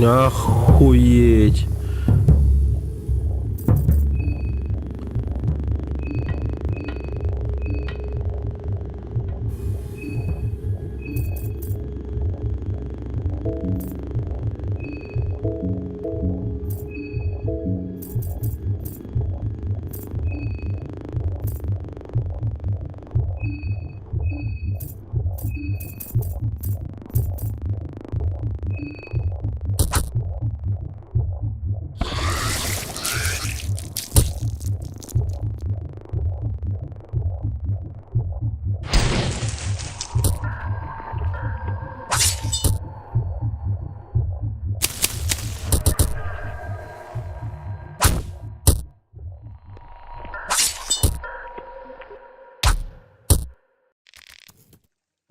Охуеть.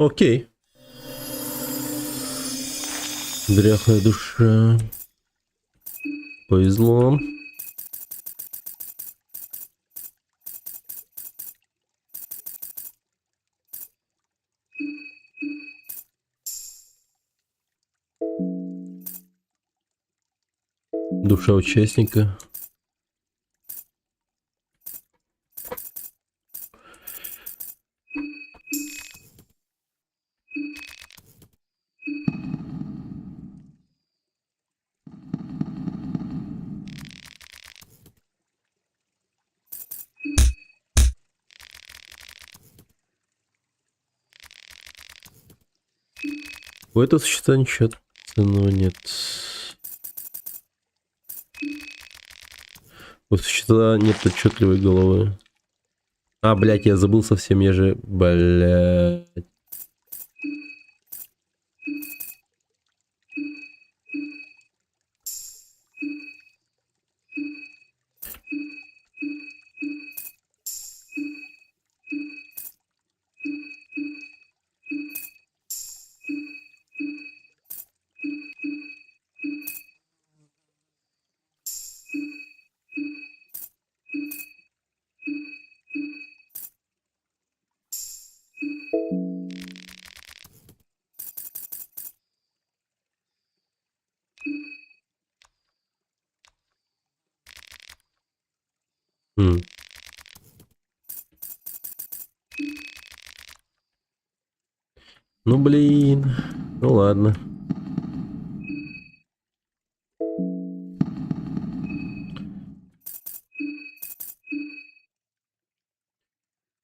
Окей. Дряхлая душа. Повезло. Душа участника. У этого существа ничего ценного нет. У существа нет отчетливой головы. А, блядь, я забыл совсем, я же... Блядь. Ну блин, ну ладно.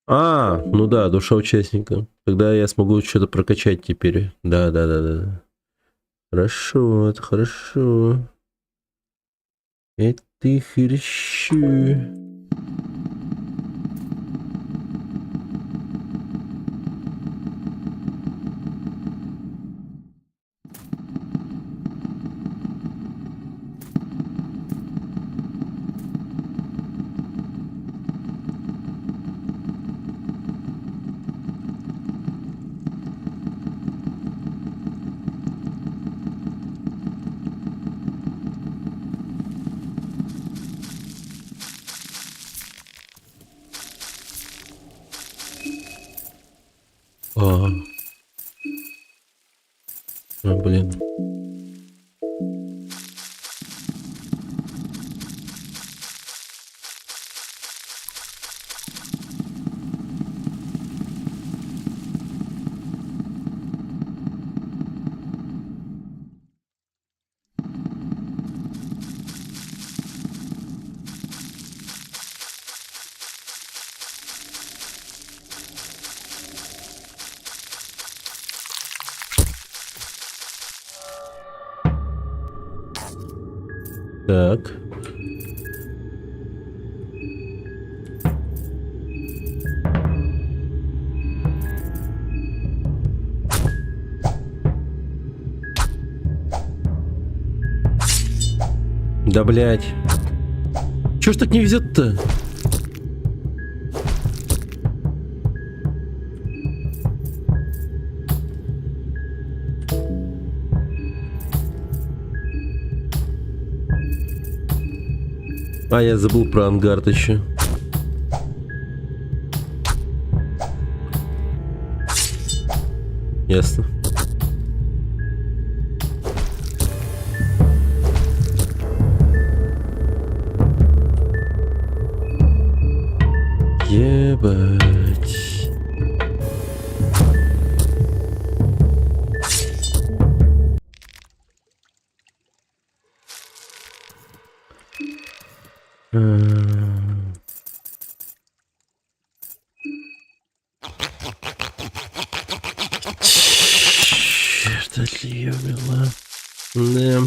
А, ну да, душа участника. Тогда я смогу что-то прокачать теперь. Да. Хорошо, это хорошо. Это хорошо. Блин. Так. Да, блядь. Чё ж так не везет-то? А, я забыл про ангард еще. Ясно. Ебать. Что ли я вела? Да.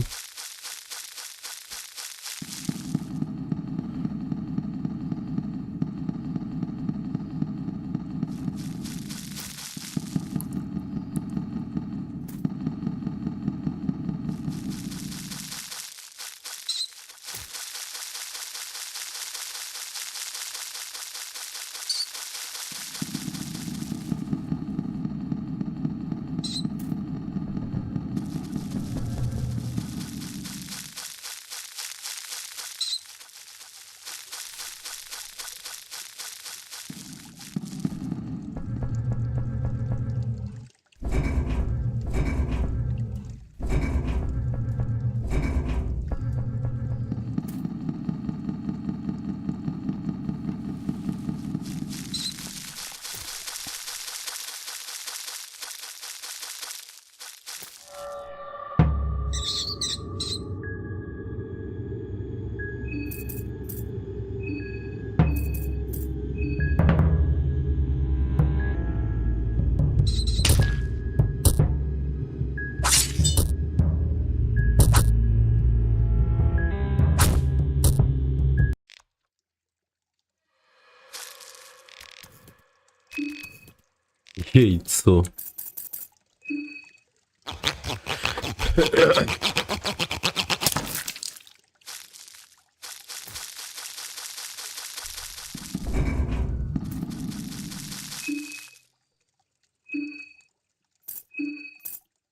Яйцо.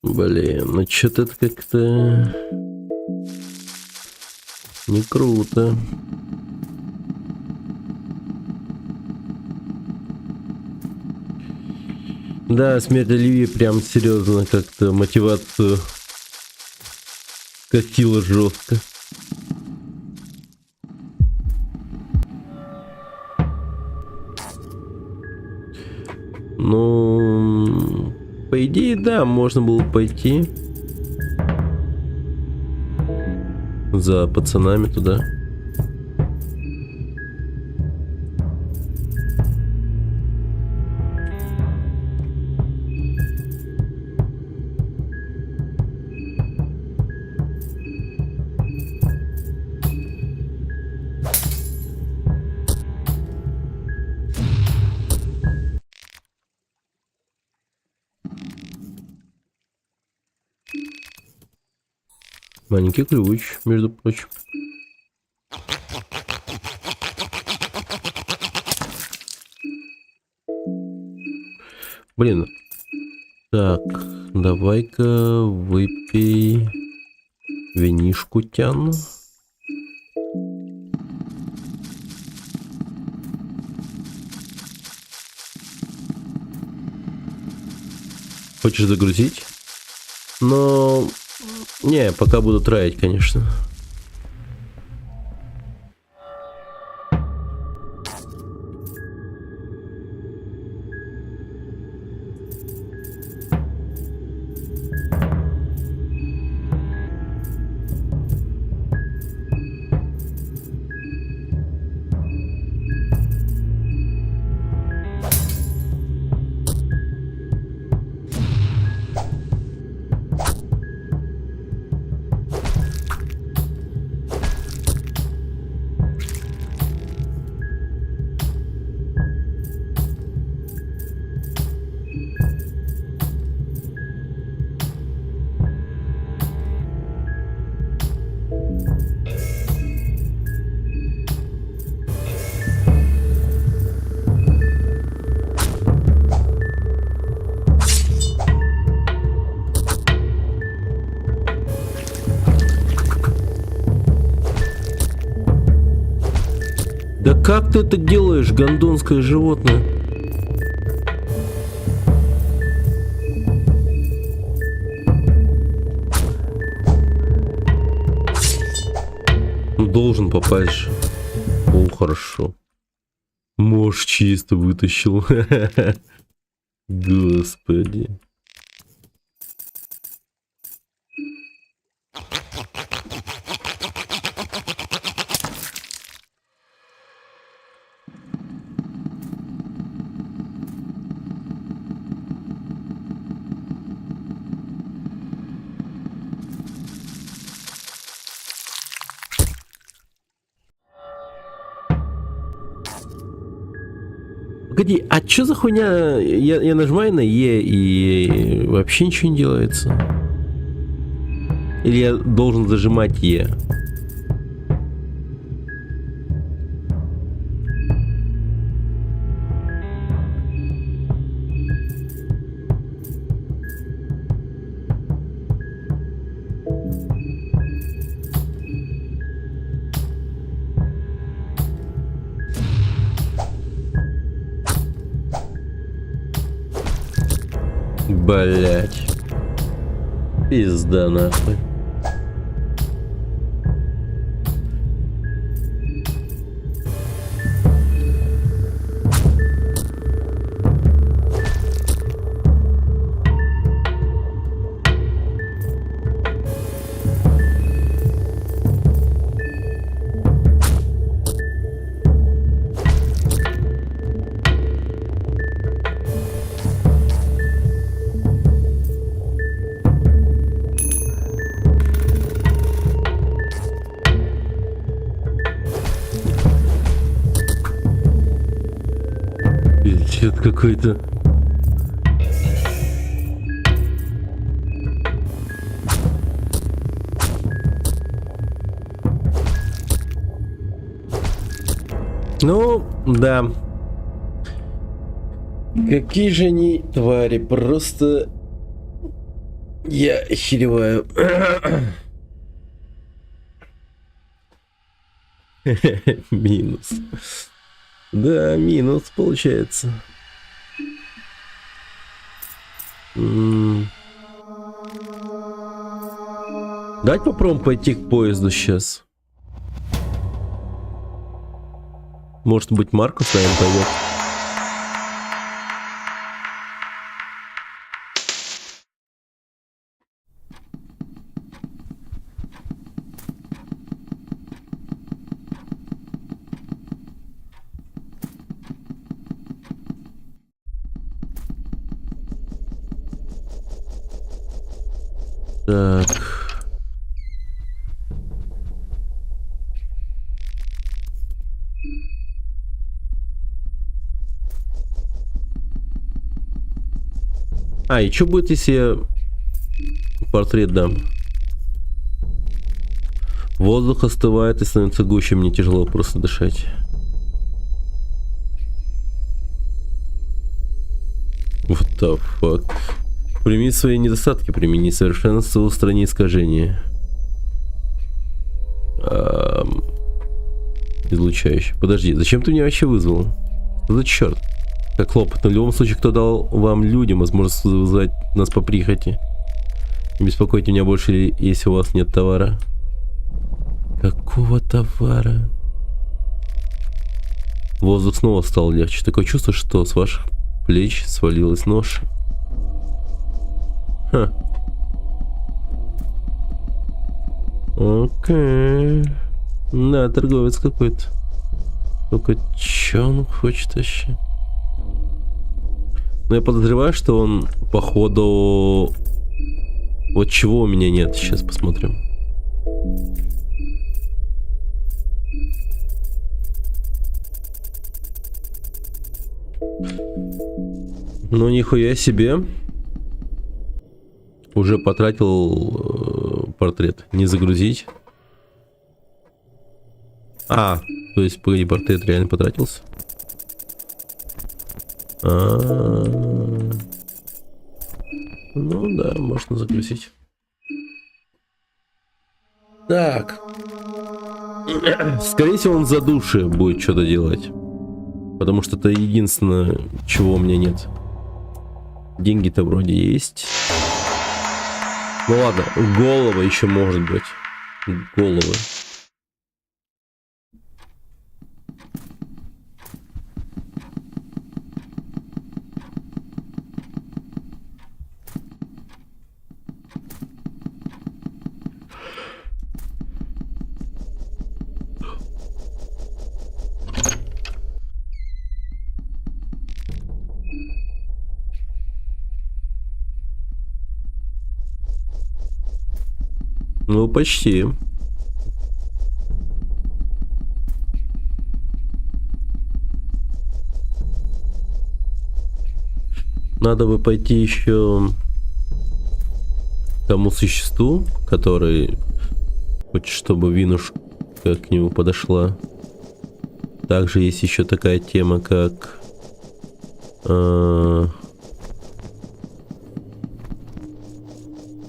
Блин, ну что-то это как-то не круто. Да, смерть Оливии прям серьезно как-то мотивацию косила жестко. Ну, по идее, да, можно было пойти за пацанами туда. Маленький ключ, между прочим. Блин. Так, давай-ка выпей винишку тяну. Хочешь загрузить? Но... Не, пока буду траить, конечно. Да как ты это делаешь, гондонское животное? Ну, должен попасть же. О, хорошо. Мож чисто вытащил. Господи. Погоди, а чё за хуйня? Я нажимаю на Е и вообще ничего не делается. Или я должен зажимать Е? Блять. Пизда нахуй. Пиздец какой-то. Ну, да. Какие же они твари, просто... Я охереваю. Минус. Да, минус получается. Давайте попробуем пойти к поезду сейчас. Может быть, Маркус с нами пойдет. Так. А, и что будет, если я портрет дам? Воздух остывает и становится гуще, мне тяжело просто дышать. What the fuck? Прими свои недостатки, примени совершенство, устрани искажения. Излучающий. Подожди, зачем ты меня вообще вызвал? Что за черт? Как хлопот. Но в любом случае, кто дал вам людям возможность вызвать нас по прихоти? Не беспокойте меня больше, если у вас нет товара. Какого товара? Воздух снова стал легче. Такое чувство, что с ваших плеч свалилась ноша. Ха. Окей. Да, торговец какой-то. Только чё он хочет вообще? Но я подозреваю, что он, походу... Вот чего у меня нет. Сейчас посмотрим. Ну, нихуя себе. Уже потратил портрет. Не загрузить. А, то есть, погоди, портрет реально потратился. Ну да, можно загрузить. Так. Скорее всего, он за души будет что-то делать. Потому что это единственное, чего у меня нет. Деньги-то вроде есть. Ну ладно, голова еще может быть. Головы. Ну, почти. Надо бы пойти еще к тому существу, который хочет, чтобы Винуш как к нему подошла. Также есть еще такая тема, как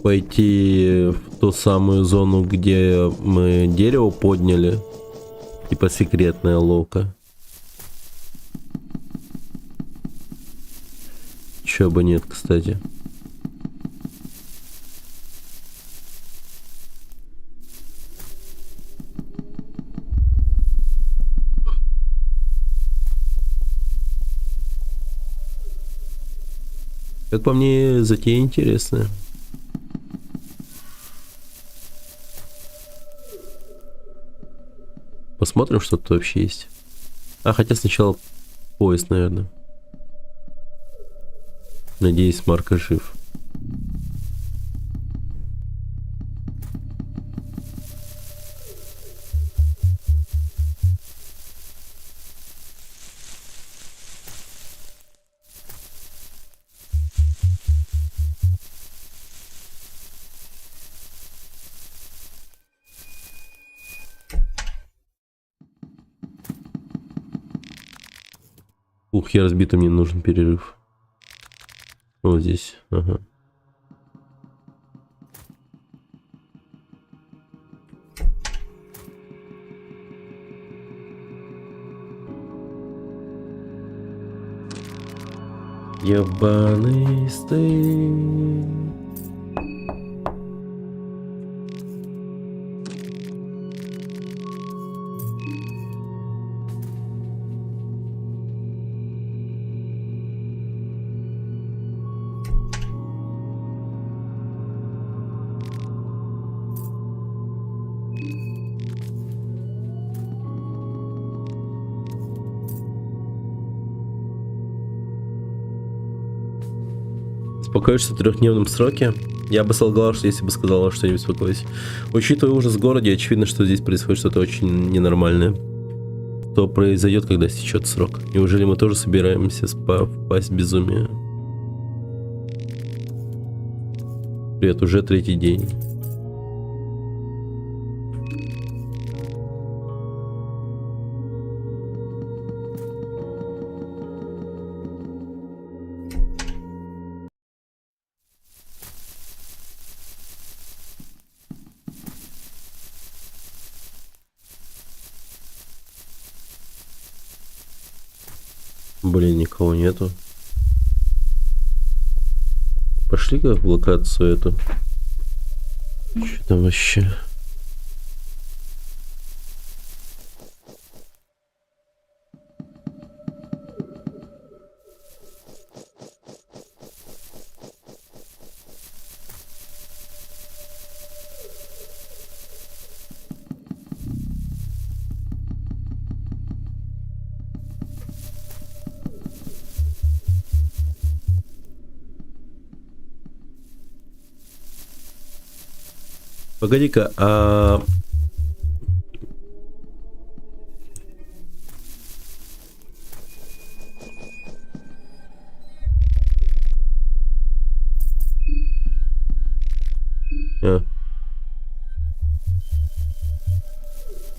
пойти в ту самую зону, где мы дерево подняли, типа секретная ловка. Чё бы нет, кстати. Как по мне, затея интересная. Посмотрим, что тут вообще есть. А, хотя сначала поезд, наверное. Надеюсь, Марко жив. Ух, я разбита, мне нужен перерыв. Вот здесь, ага. Ебаный стыд. Беспокоишься в трехдневном сроке? Я бы солгала, что если бы сказала, что не беспокоюсь. Учитывая ужас в городе, очевидно, что здесь происходит что-то очень ненормальное. Что произойдет, когда стечет срок? Неужели мы тоже собираемся впасть в безумие? Привет, уже третий день. Блин, никого нету. Пошли-ка в локацию эту. Что там вообще? Погоди-ка,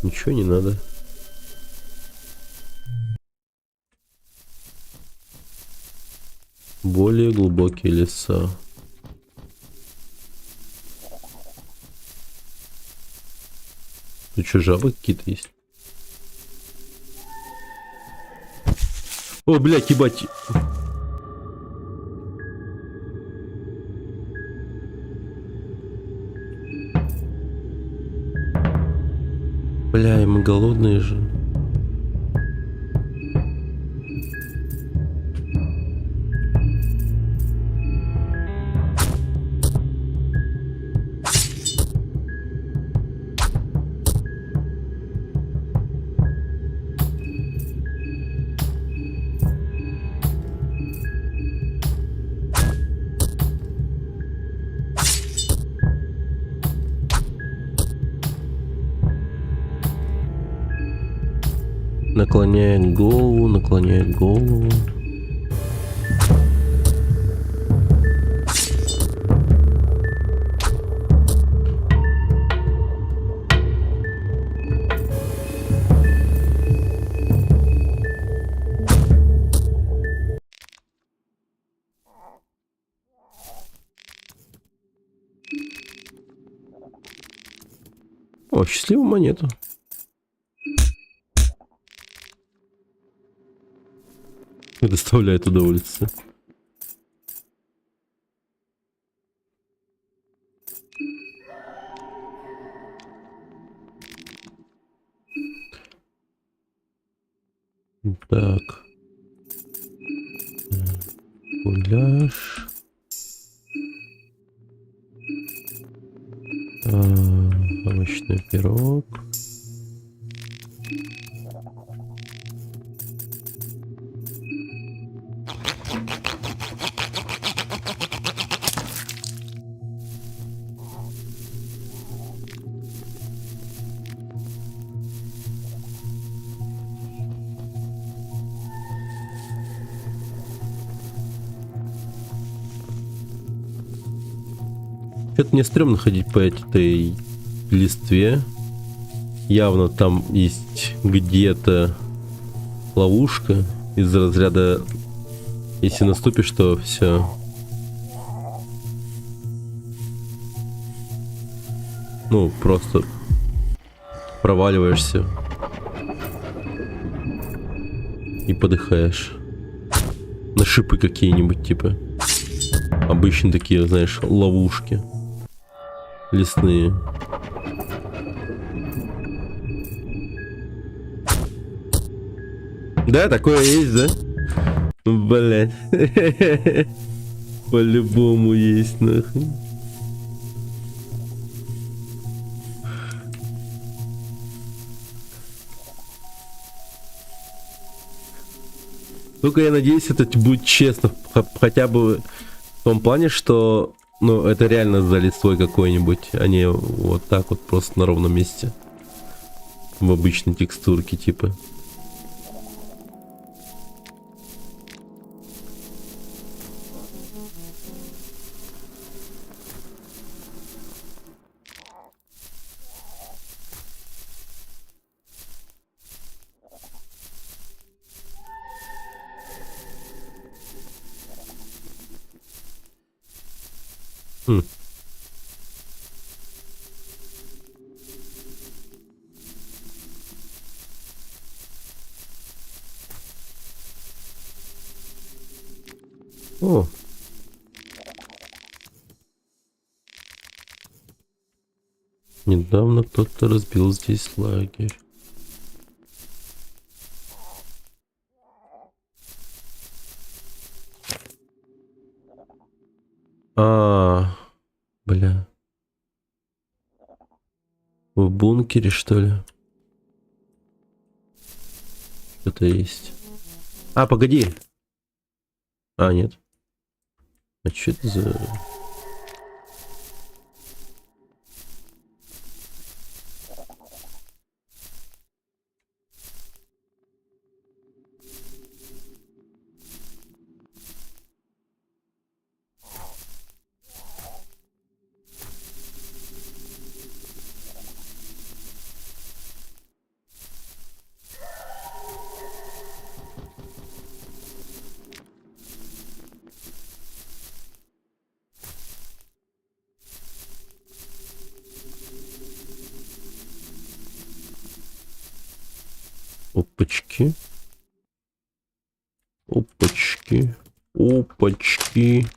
ничего не надо. Более глубокие леса. Тут что, жабы какие-то есть? О, блядь, ебать. Бля, мы голодные же. Наклоняет голову, наклоняет голову. О, счастливую монету. Доставляет удовольствие. Так. Гуляш. Овощной пирог. Что-то мне стрёмно ходить по этой листве. Явно там есть где-то ловушка из разряда, если наступишь, то все. Ну, просто проваливаешься и подыхаешь. На шипы какие-нибудь, типа. Обычно такие, знаешь, ловушки лесные. Да, такое есть, да? Блять. По-любому есть, нахуй. Только я надеюсь, это будет честно. Хотя бы в том плане, что ну, это реально за листвой какой-нибудь, а не вот так вот просто на ровном месте. В обычной текстурке, типа. Хм. О. Недавно кто-то разбил здесь лагерь. Бля. В бункере, что ли? Что-то есть. Погоди. Нет. А что это за... Опачки. Опачки. Опачки.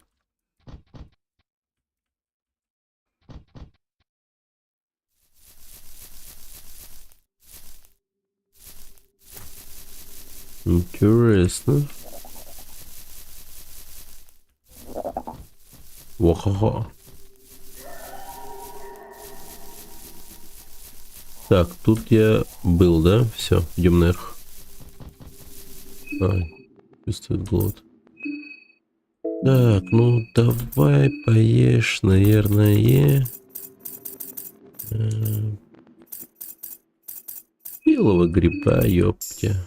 Интересно. Ха-ха. Так, тут я был, да? Все, идем наверх. Чувствует голод. Так, ну давай поешь, наверное. Белого гриба, ёптя.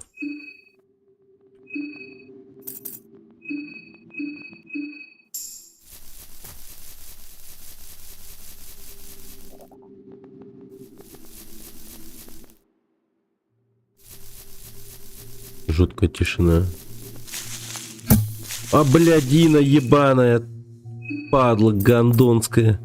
жуткая тишина. А блядина ебаная. Падла гондонская.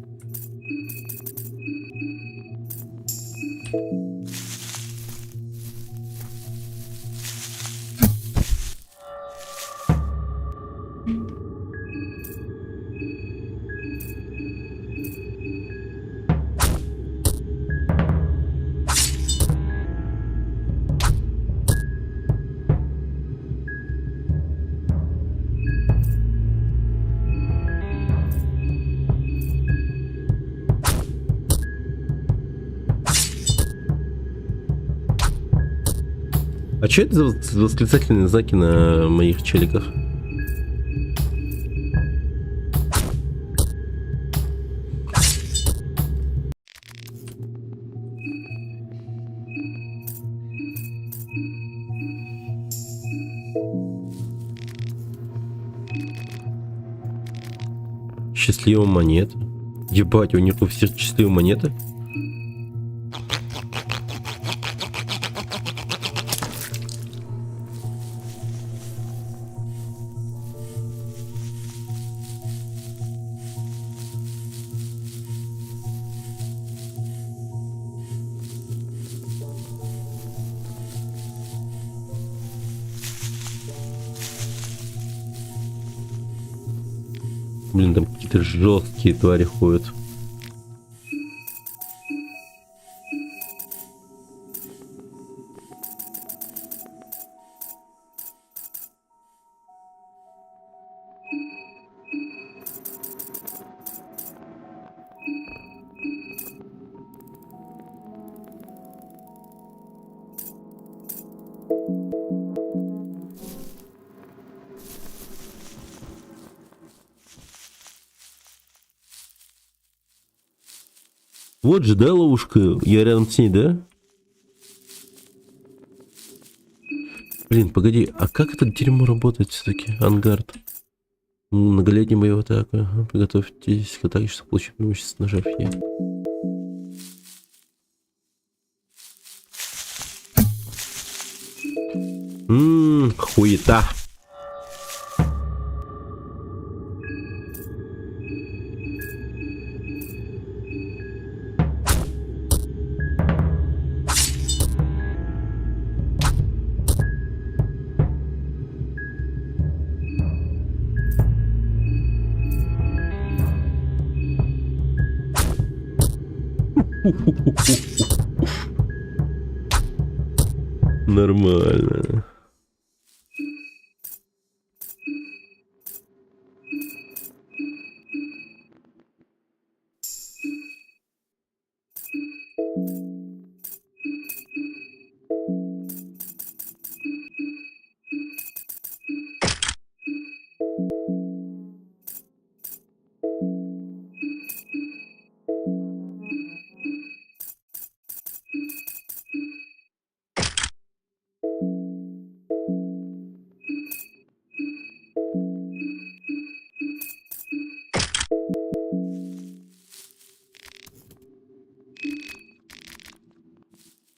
А что это за восклицательные знаки на моих челиках? Счастливая монета. Ебать, у них у всех счастливые монеты. Блин, там какие-то жесткие твари ходят. Вот же, да, ловушка? Я рядом с ней, да? Блин, погоди, а как это дерьмо работает все-таки? Ангард. Многолетний боевой атака. Ага, приготовьтесь к атаке, чтобы получить преимущество, нажав Е. Хуета. Нормально.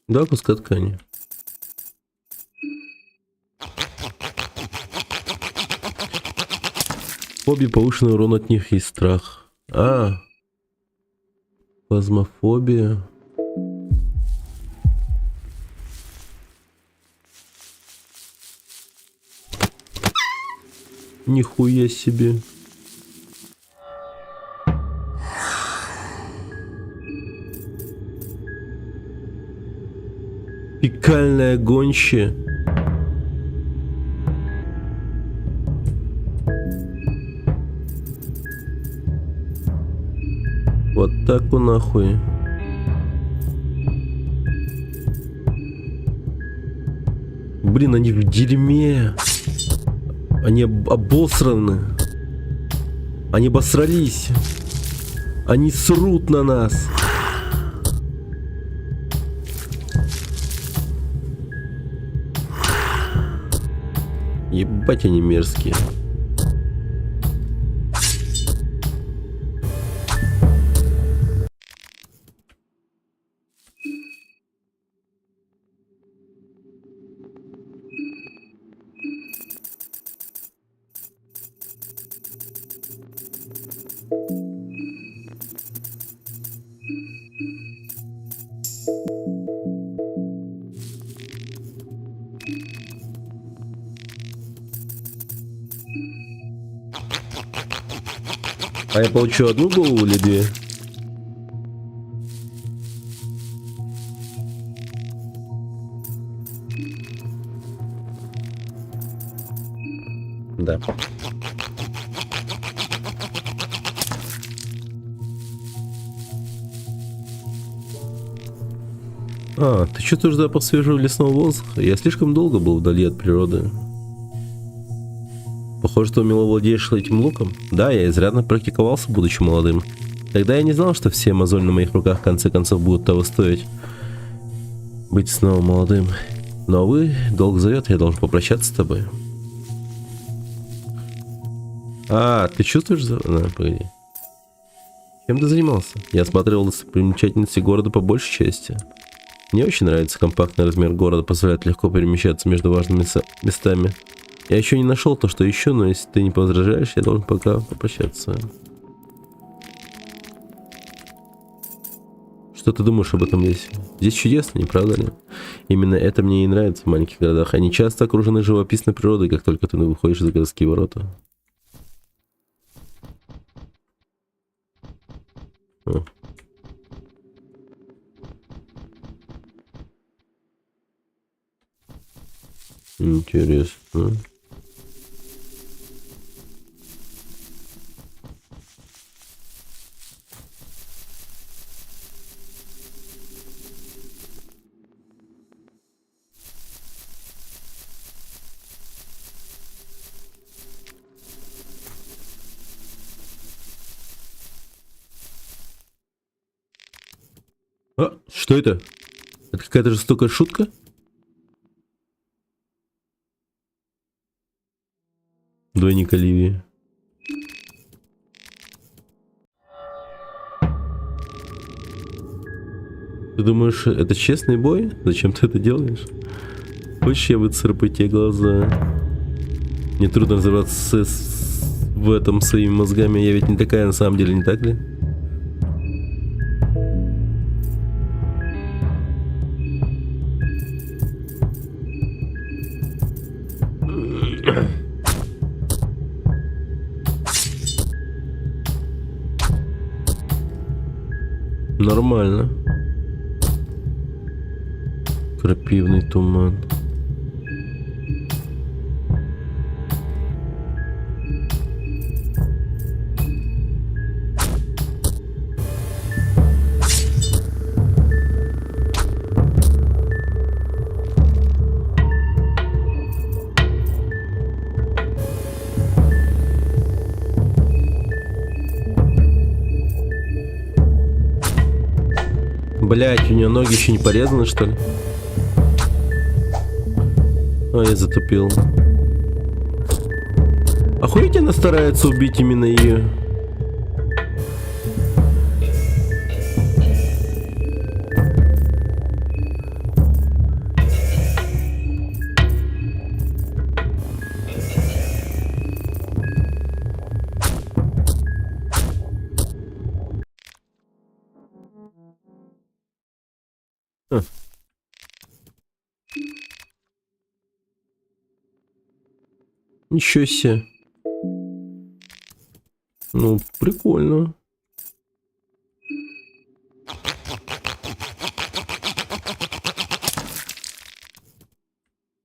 Да, куска ткани. Фобия, повышенный урон от них и страх. Плазмофобия. Нихуя себе. Фекальная гончая. Вот так вот нахуй. Блин, они в дерьме. Они обосраны. Они обосрались. Они срут на нас. Ебать, они мерзкие. А я получу одну голову или две? Да. А, ты чувствуешь запах свежего лесного воздуха? Я слишком долго был вдали от природы. Похоже, ты умело владеешь этим луком. Да, я изрядно практиковался, будучи молодым. Тогда я не знал, что все мозоли на моих руках в конце концов будут того стоить. Быть снова молодым. Но, увы, долг зовет, я должен попрощаться с тобой. А, ты чувствуешь? Погоди. Чем ты занимался? Я осматривал достопримечательности города по большей части. Мне очень нравится компактный размер города, позволяет легко перемещаться между важными местами. Я еще не нашел то, что ищу, но если ты не возражаешь, я должен пока попрощаться. Что ты думаешь об этом лесе? Здесь чудесно, не правда ли? Именно это мне и нравится в маленьких городах. Они часто окружены живописной природой, как только ты выходишь за городские ворота. О. Интересно. А, что это? Это какая-то жестокая шутка? Двойник Оливии. Ты думаешь, это честный бой? Зачем ты это делаешь? Хочешь, я выцарапаю тебе глаза? Мне трудно разобраться в этом своими мозгами. Я ведь не такая на самом деле, не так ли? Нормально. Крапивный туман. Блять, у нее ноги еще не порезаны, что ли? А, я затупил. Охуеть, она старается убить именно ее. А. Ничего себе. Ну, прикольно.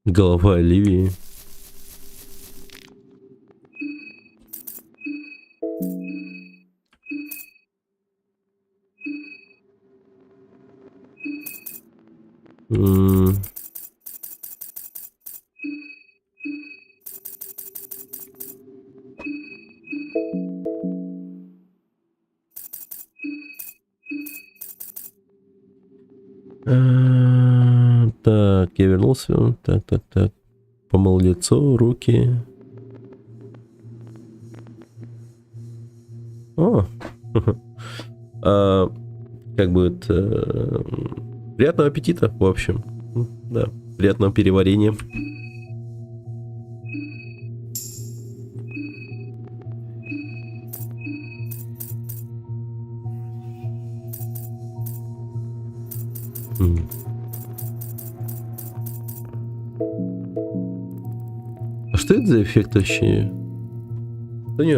Голова Оливии. Так, я вернулся. Так. Помыл лицо, руки. О. Как будет... приятного аппетита, в общем. Да, приятного переварения. А что это за эффект вообще? Да не...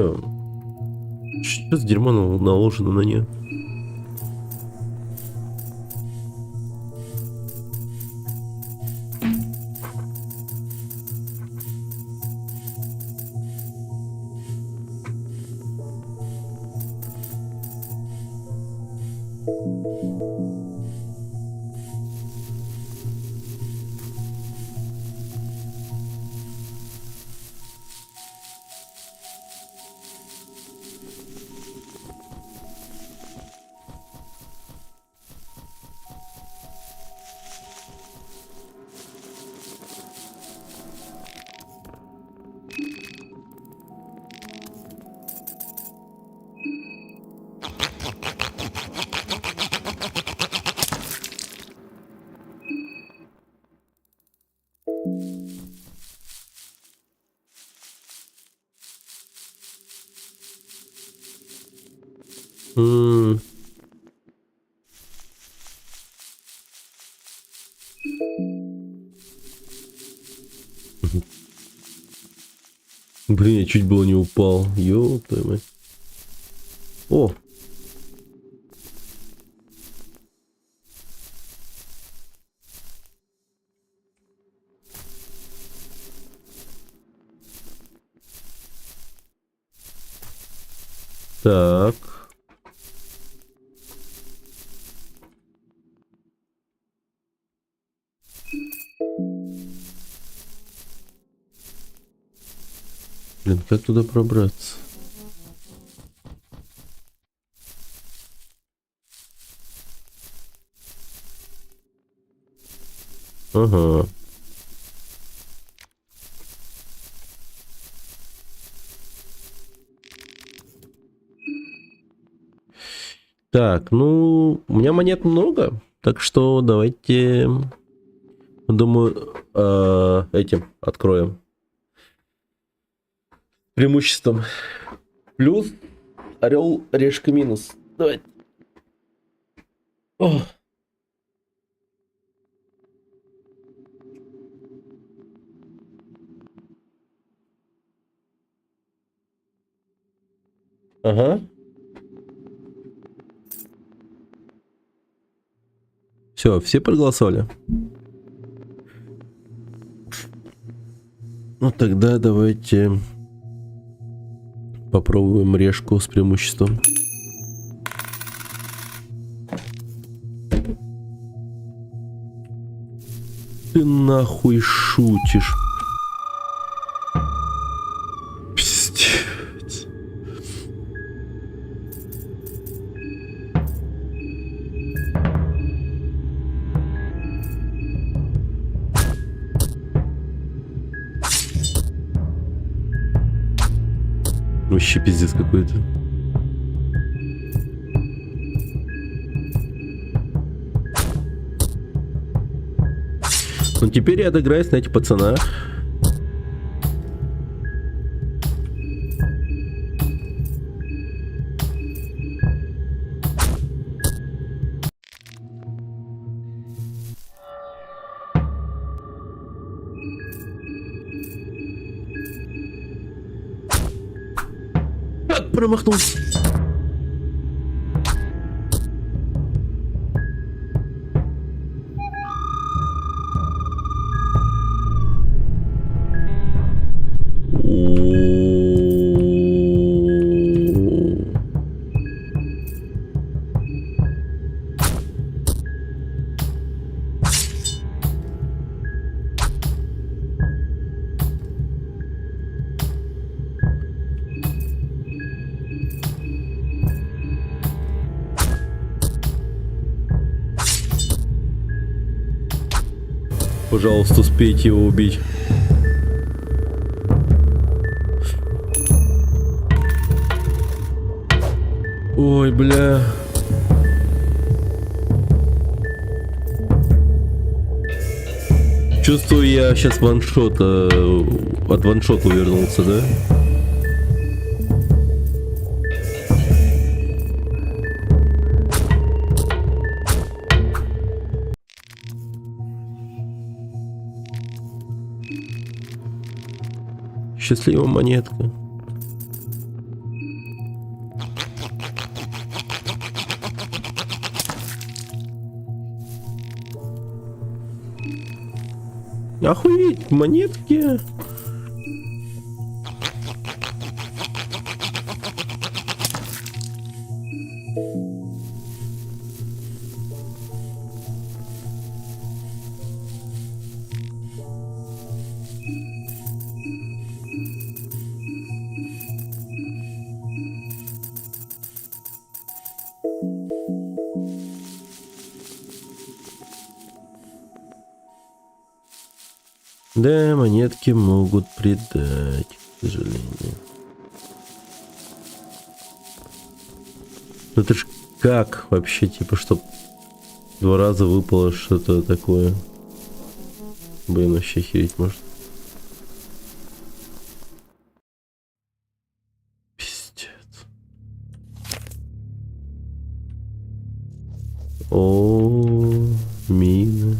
Что с дерьма наложено на нее? Блин, я чуть было не упал. Ёп твою мать. О! Так. Блин, как туда пробраться? Ага. Так, ну, у меня монет много, так что давайте, думаю, этим откроем. Преимуществом. Плюс, орел, решка, минус. Давай. О. Ага. Все проголосовали? Ну тогда давайте попробуем решку с преимуществом. Ты нахуй шутишь? Пиздец. Вообще пиздец какой-то. Ну теперь я отыграюсь на этих пацанах. Промахнулся. Пожалуйста, успейте его убить. Ой, бля. Чувствую, я сейчас ваншот, от ваншота увернулся, да? Счастливая монетка. Охуеть, монетки. Да, монетки могут предать, к сожалению. Ну это ж как вообще, типа, чтоб 2 раза выпало что-то такое? Блин, вообще охереть может. Пиздец. О, мины.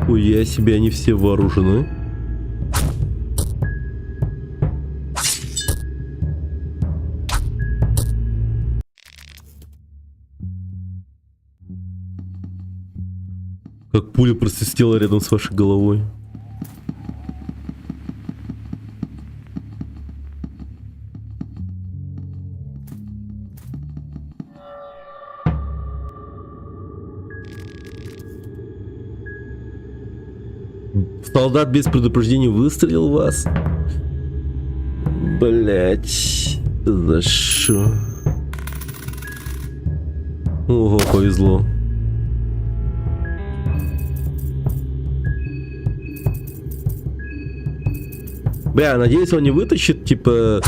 Хуя себе, они все вооружены. Как пуля просвистела рядом с вашей головой. Солдат без предупреждения выстрелил в вас. Блять, за что? Ого, повезло. Бля, надеюсь, он не вытащит, типа,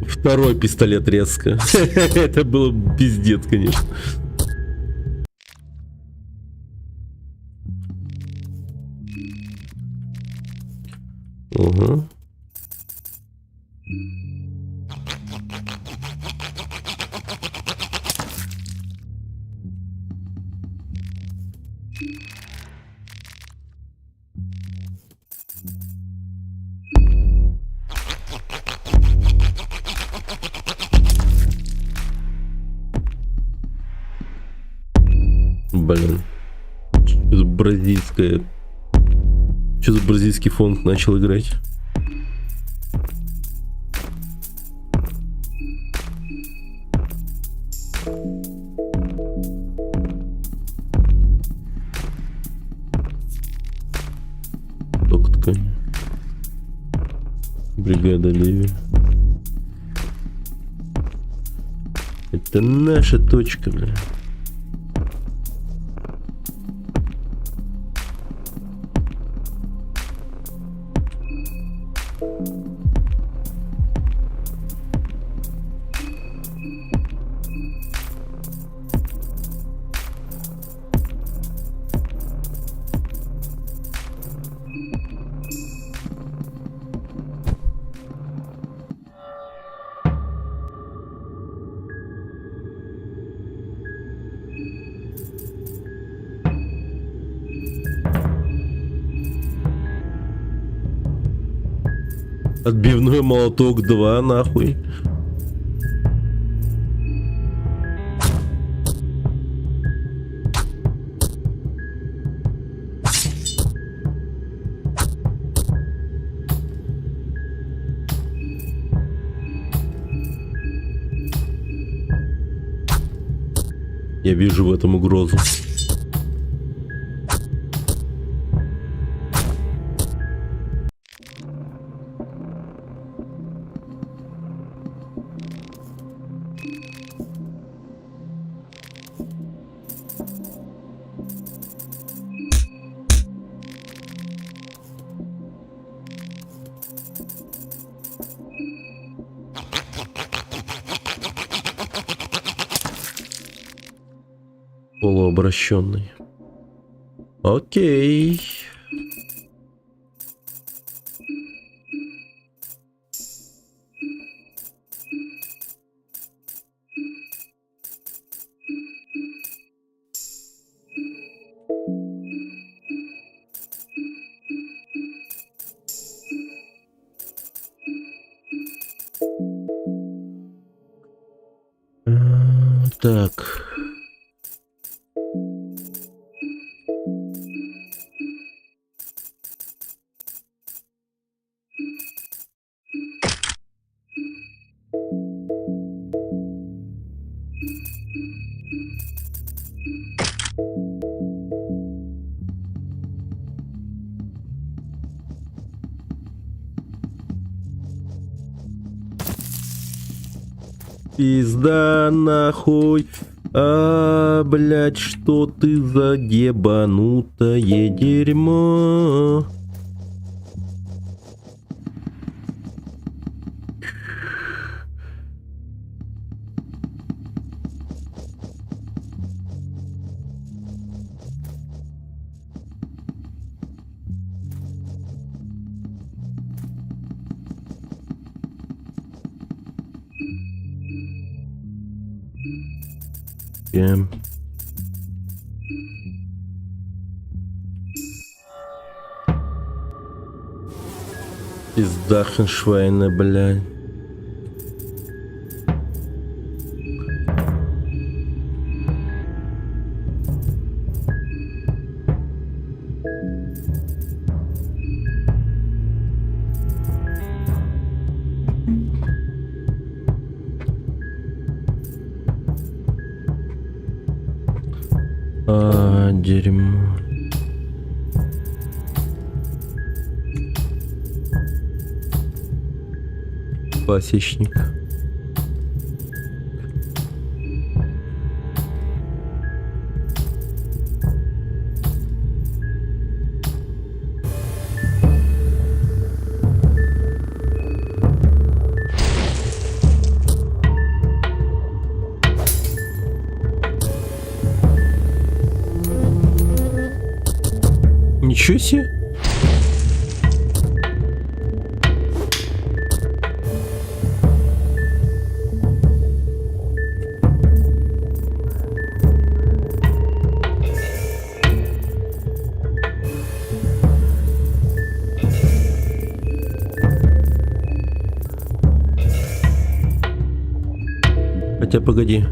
второй пистолет резко. Это было пиздец, конечно. Угу. Блин. Что за бразильская... Что за бразильский фонг начал играть? Только ткань. Бригада Леви. Это наша точка, бля. Отбивной молоток 2, нахуй. Я вижу в этом угрозу. Полуобращенный. Окей. Так. Пизда нахуй. Блять, что ты за ебанутое дерьмо? Пизда Хеншвайна, блядь. Дерьмо. Пасечник. Ничего себе. Хотя погоди.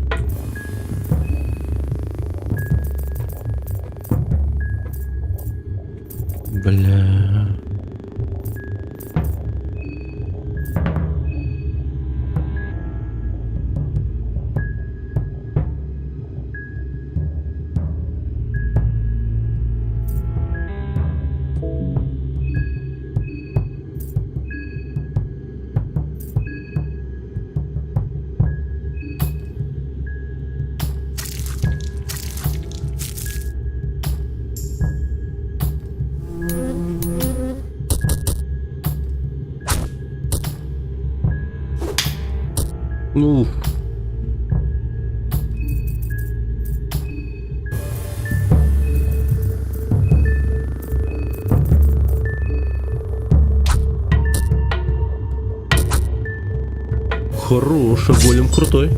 Бля. Ну. Хороший, голем крутой.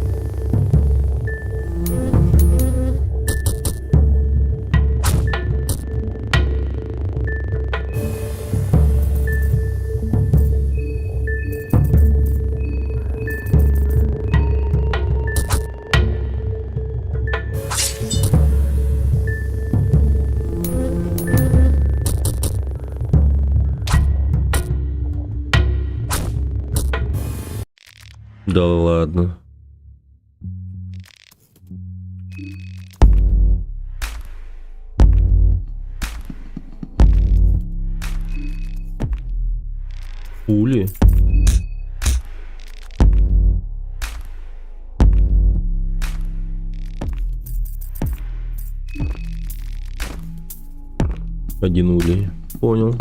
Да ладно. Пули. Один улей. Понял.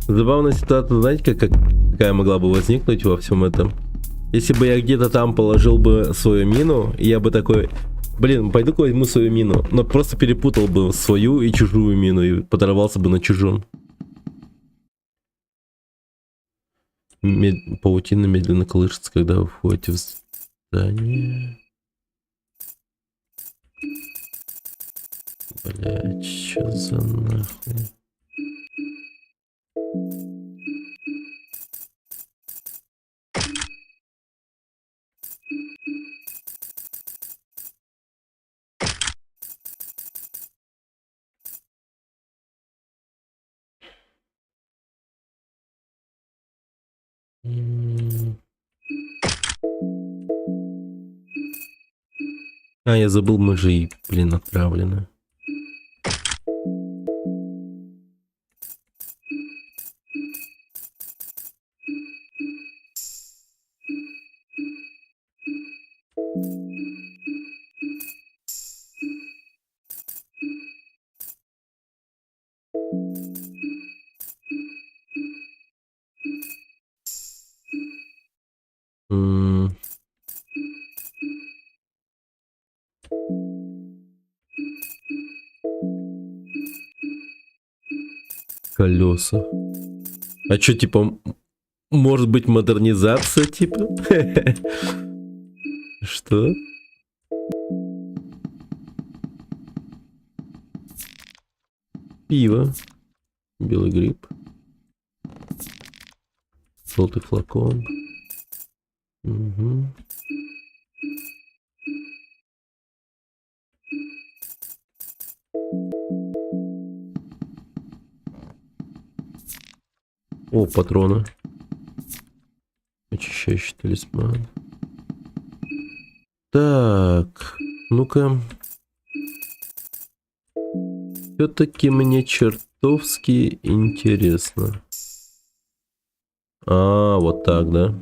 Забавная ситуация, знаете, какая могла бы возникнуть во всем этом? Если бы я где-то там положил бы свою мину, и я бы такой, блин, пойду-ка возьму свою мину, но просто перепутал бы свою и чужую мину и подорвался бы на чужом. Паутина медленно колышется, когда вы входите в здание. Блять, что за нахуй? А, я забыл, мы же и, блин, отправлены. М. Колеса. А что, типа, может быть модернизация, типа? Что? Пиво. Белый гриб. Желтый флакон. Угу. О, патроны. Очищающий талисман. Так, ну-ка. Все-таки мне чертовски интересно. А, вот так, да?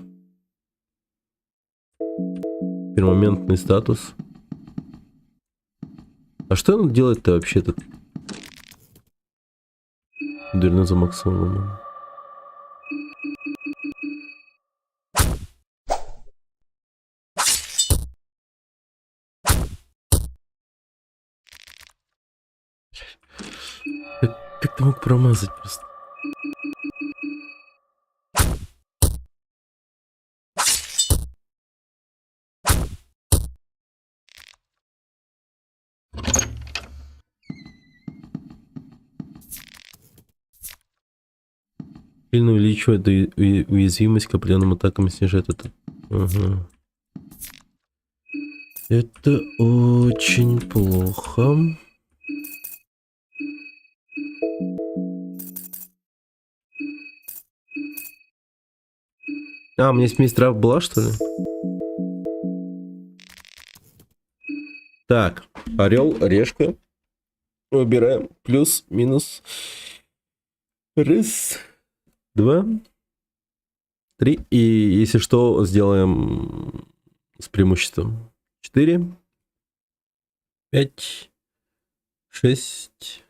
Пермоментный статус. А что он делает-то вообще-то? Дверной замок сломан. Как ты мог промазать просто? Сильно увеличивает уязвимость к определенным атакам и снижает это. Ага. Это очень плохо. А, у меня смесь трав была, что ли? Так, орел, решка. Выбираем. Плюс, минус. Раз, два, три. И если что, сделаем с преимуществом. 4, 5, 6,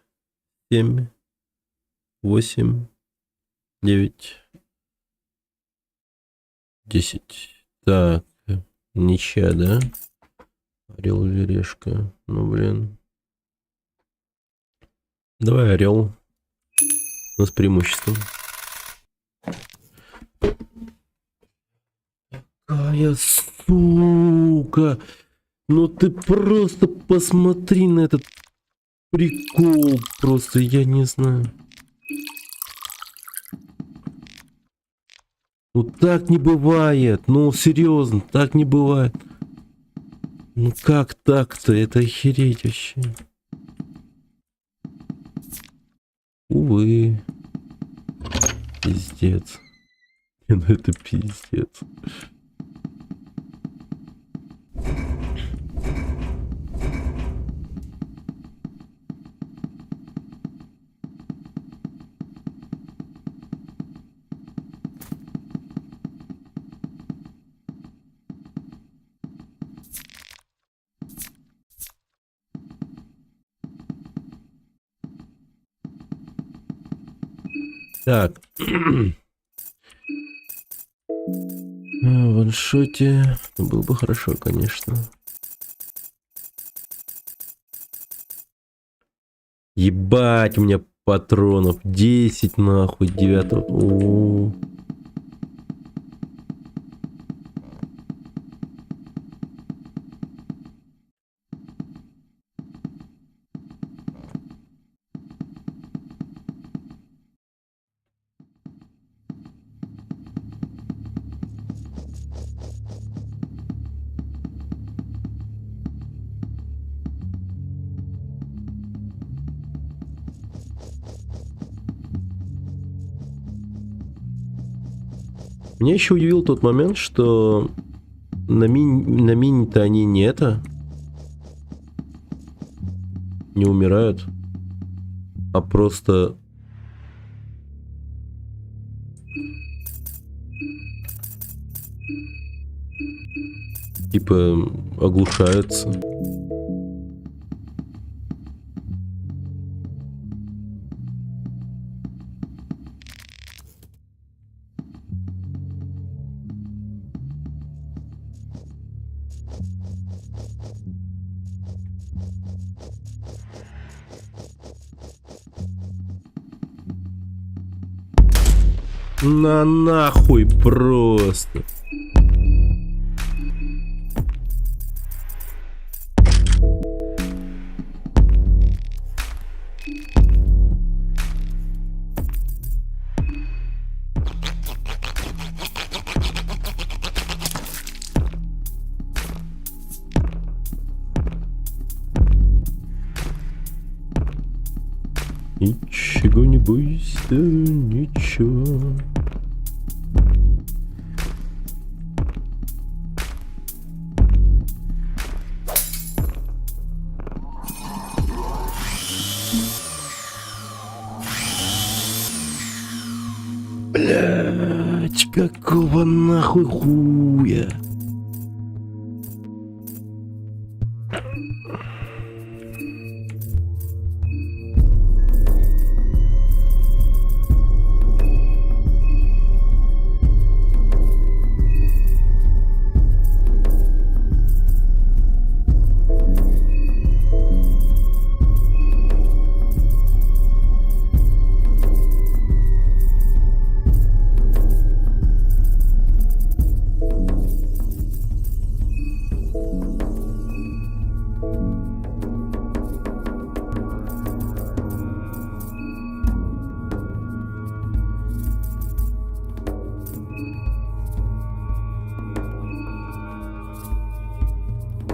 7, 8, 9, 10. Так, ничья, да? Орел или решка? Ну, блин. Давай орел. У нас преимущество. Какая сука! Ну ты просто посмотри на этот прикол. Просто я не знаю. Ну так не бывает. Ну серьезно, так не бывает. Ну как так-то? Это охереть вообще. Увы. Пиздец. Ну это пиздец. Так. В ваншоте было бы хорошо, конечно. Ебать, у меня патронов 10 нахуй, 9. Меня еще удивил тот момент, что на мини-то они не это. не умирают, а просто типа оглушаются. На нахуй просто. Ничего не бойся, ничего. Блять, какого нахуй хуя?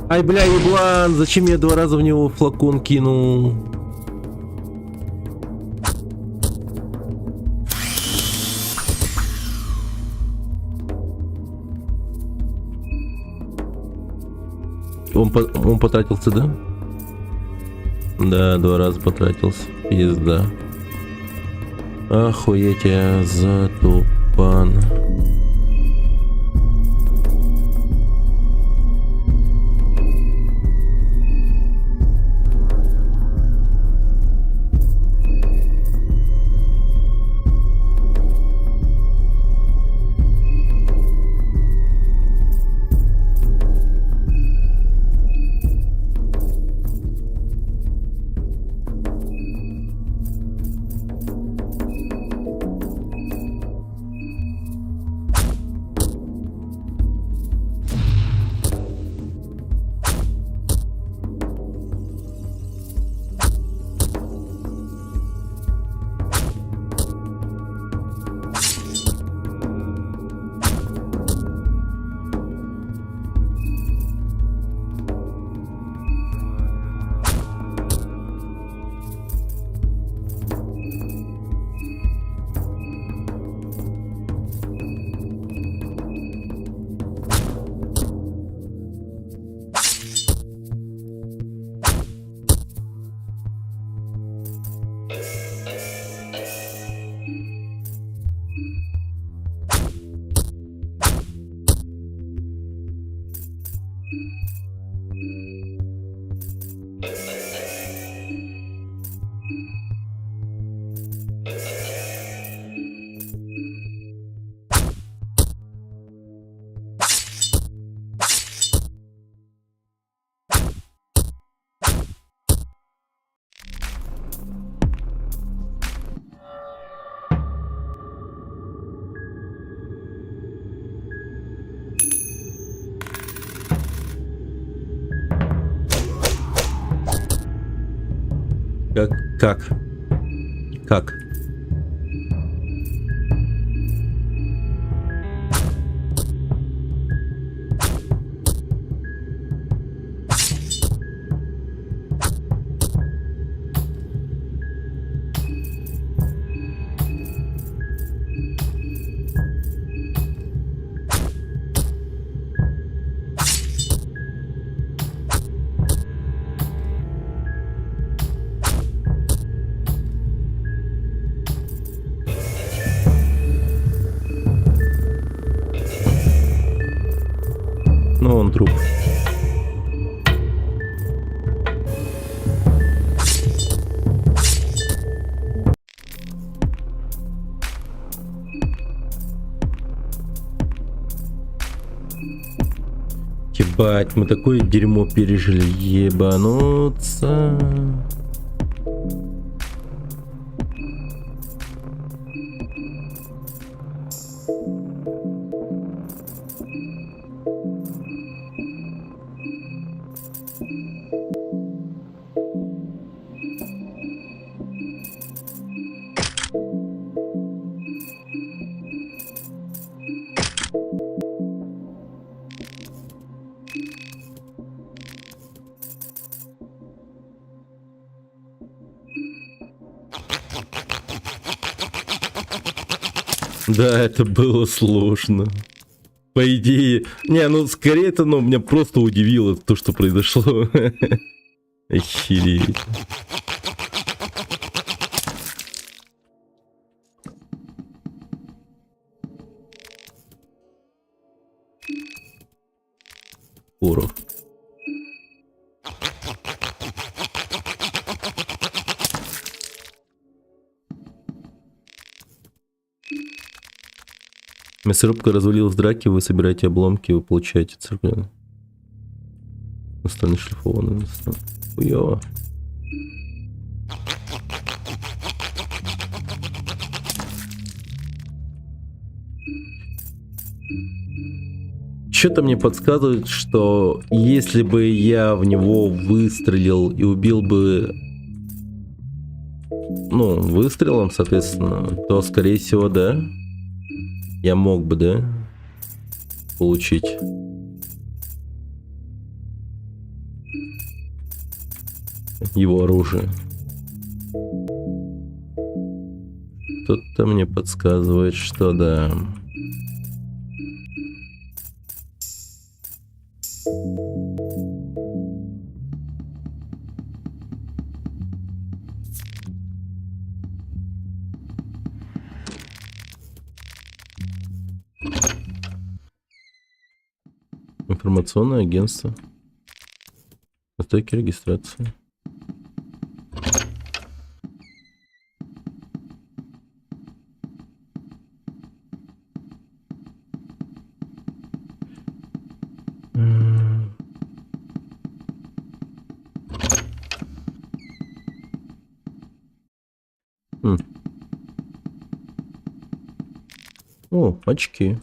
Ай, бля, еблан, зачем я 2 раза в него флакон кинул? Он потратился, да? Да, 2 раза потратился. Пизда. Охуеть я затупан. Как? Как? Ну, он труп. Ебать, мы такое дерьмо пережили. Ебануться. Да, это было сложно. По идее... Не, ну скорее это, ну, меня просто удивило то, что произошло. Охереть. Порох. Мясорубка развалилась в драке, вы собираете обломки, вы получаете циркулярно. Остальные шлифованные. Хуёво. Что-то мне подсказывает, что если бы я в него выстрелил и убил бы, ну, выстрелом, соответственно, то, скорее всего, да, я мог бы, да, получить его оружие. Кто-то мне подсказывает, что да. Информационное агентство. Стойки регистрации. О, очки.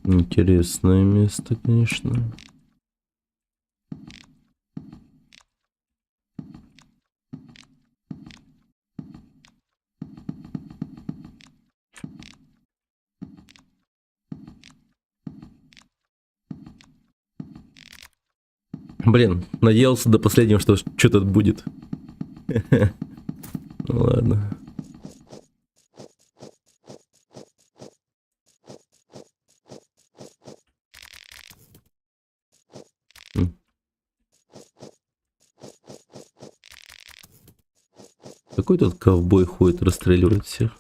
Интересное место, конечно. Блин, надеялся до последнего, что что-то будет. Ну ладно. Какой тут ковбой ходит, расстреливает всех?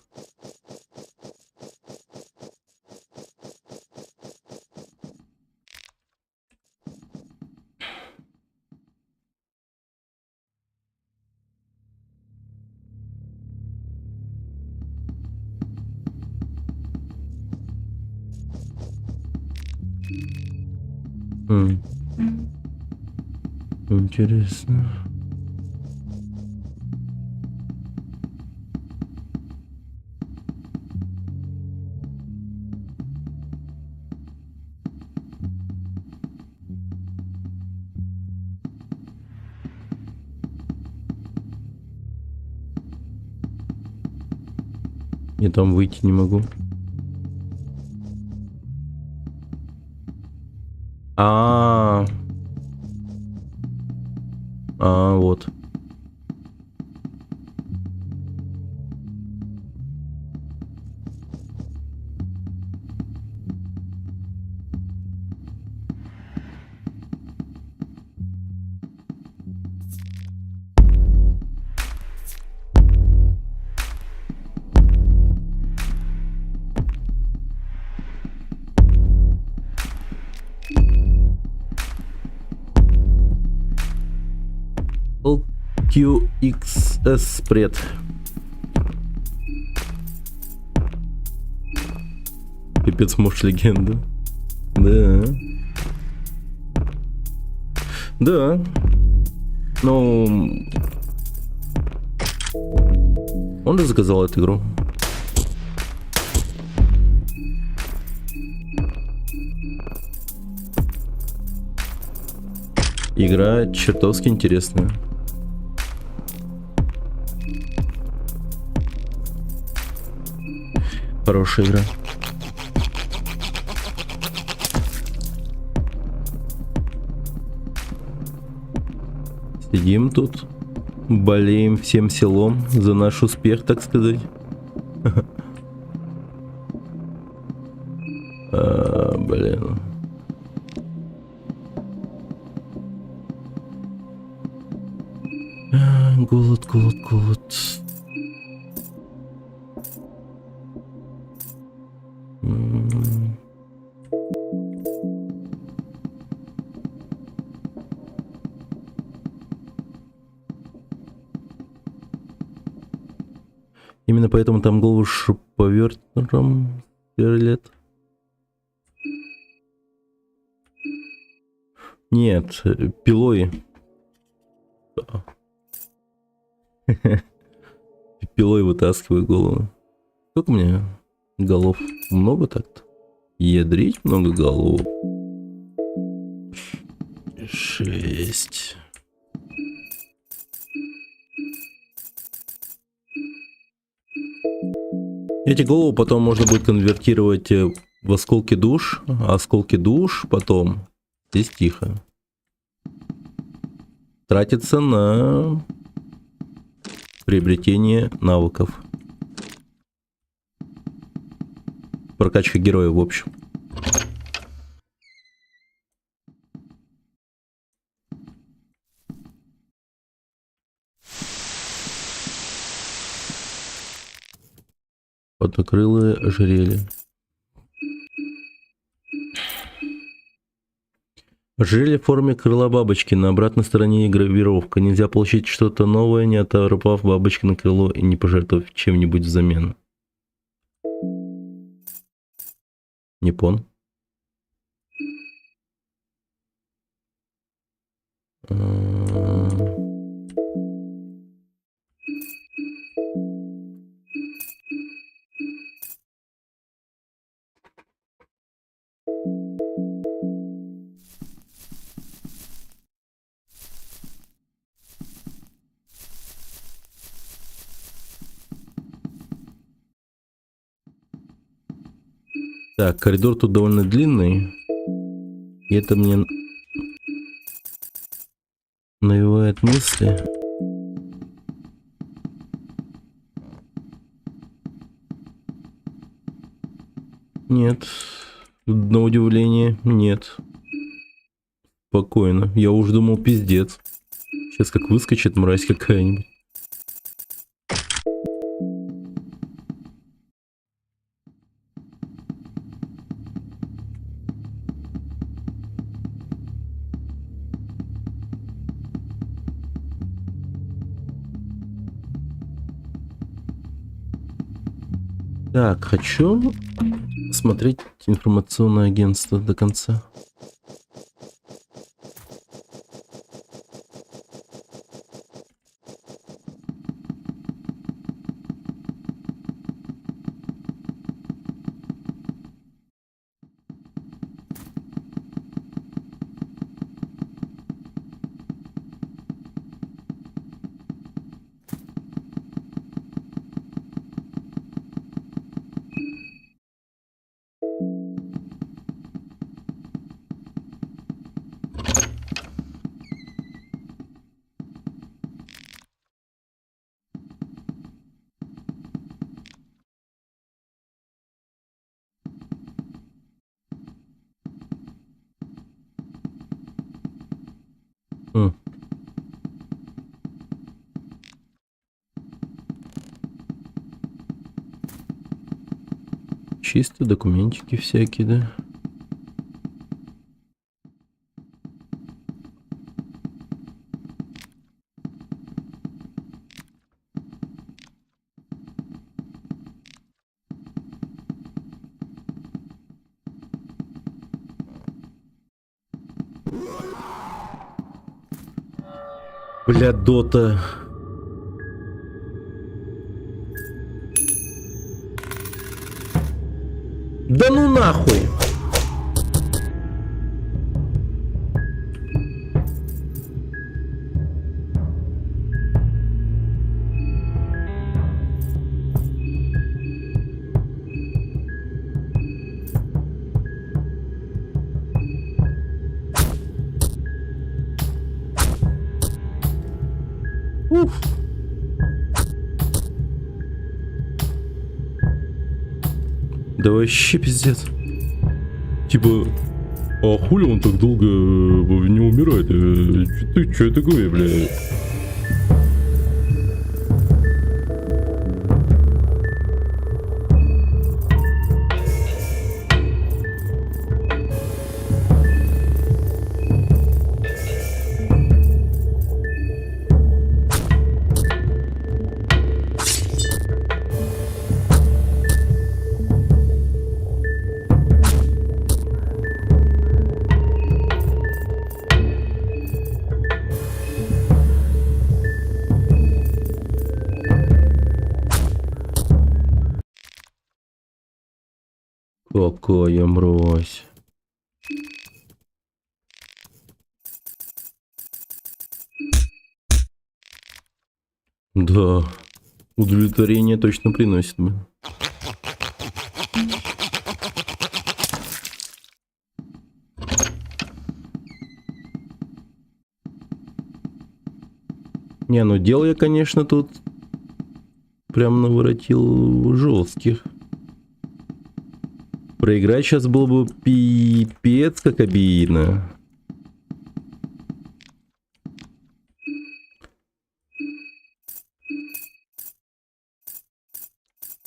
Интересно. Я там выйти не могу. Вот. QXS спред. Пипец, муж легенда. Да. Да. Ну... Он же заказал эту игру. Игра чертовски интересная. Хорошая игра. Сидим тут, болеем всем селом за наш успех, так сказать. Блин. Голод, голод, голод. Именно поэтому там голову шуруповертом сверлят. Нет, пилой. Пилой вытаскиваю голову. Сколько у меня голов? Много так-то? Ядрить много голов. 6. Эти головы потом можно будет конвертировать в осколки душ, а осколки душ потом, здесь тихо, тратится на приобретение навыков. Прокачка героя в общем. Подокрылые ожерелье. Ожерелье в форме крыла бабочки. На обратной стороне гравировка. Нельзя получить что-то новое, не оторвав бабочки на крыло и не пожертвовав чем-нибудь взамен. Не пон. Так, коридор тут довольно длинный. И это мне навевает мысли. Нет. На удивление, нет. Спокойно. Я уж думал, пиздец. Сейчас как выскочит мразь какая-нибудь. Так, хочу смотреть информационное агентство до конца. М. Чисто документики всякие, да? Бля, Дота. Да ну нахуй! Уф. Да вообще пиздец. Типа, а хули он так долго не умирает? Что такое, бля? Какая мразь. Да, удовлетворение точно приносит. Блин. Не, ну дел я, конечно, тут прям наворотил жестких. Проиграть сейчас было бы пипец как обидно.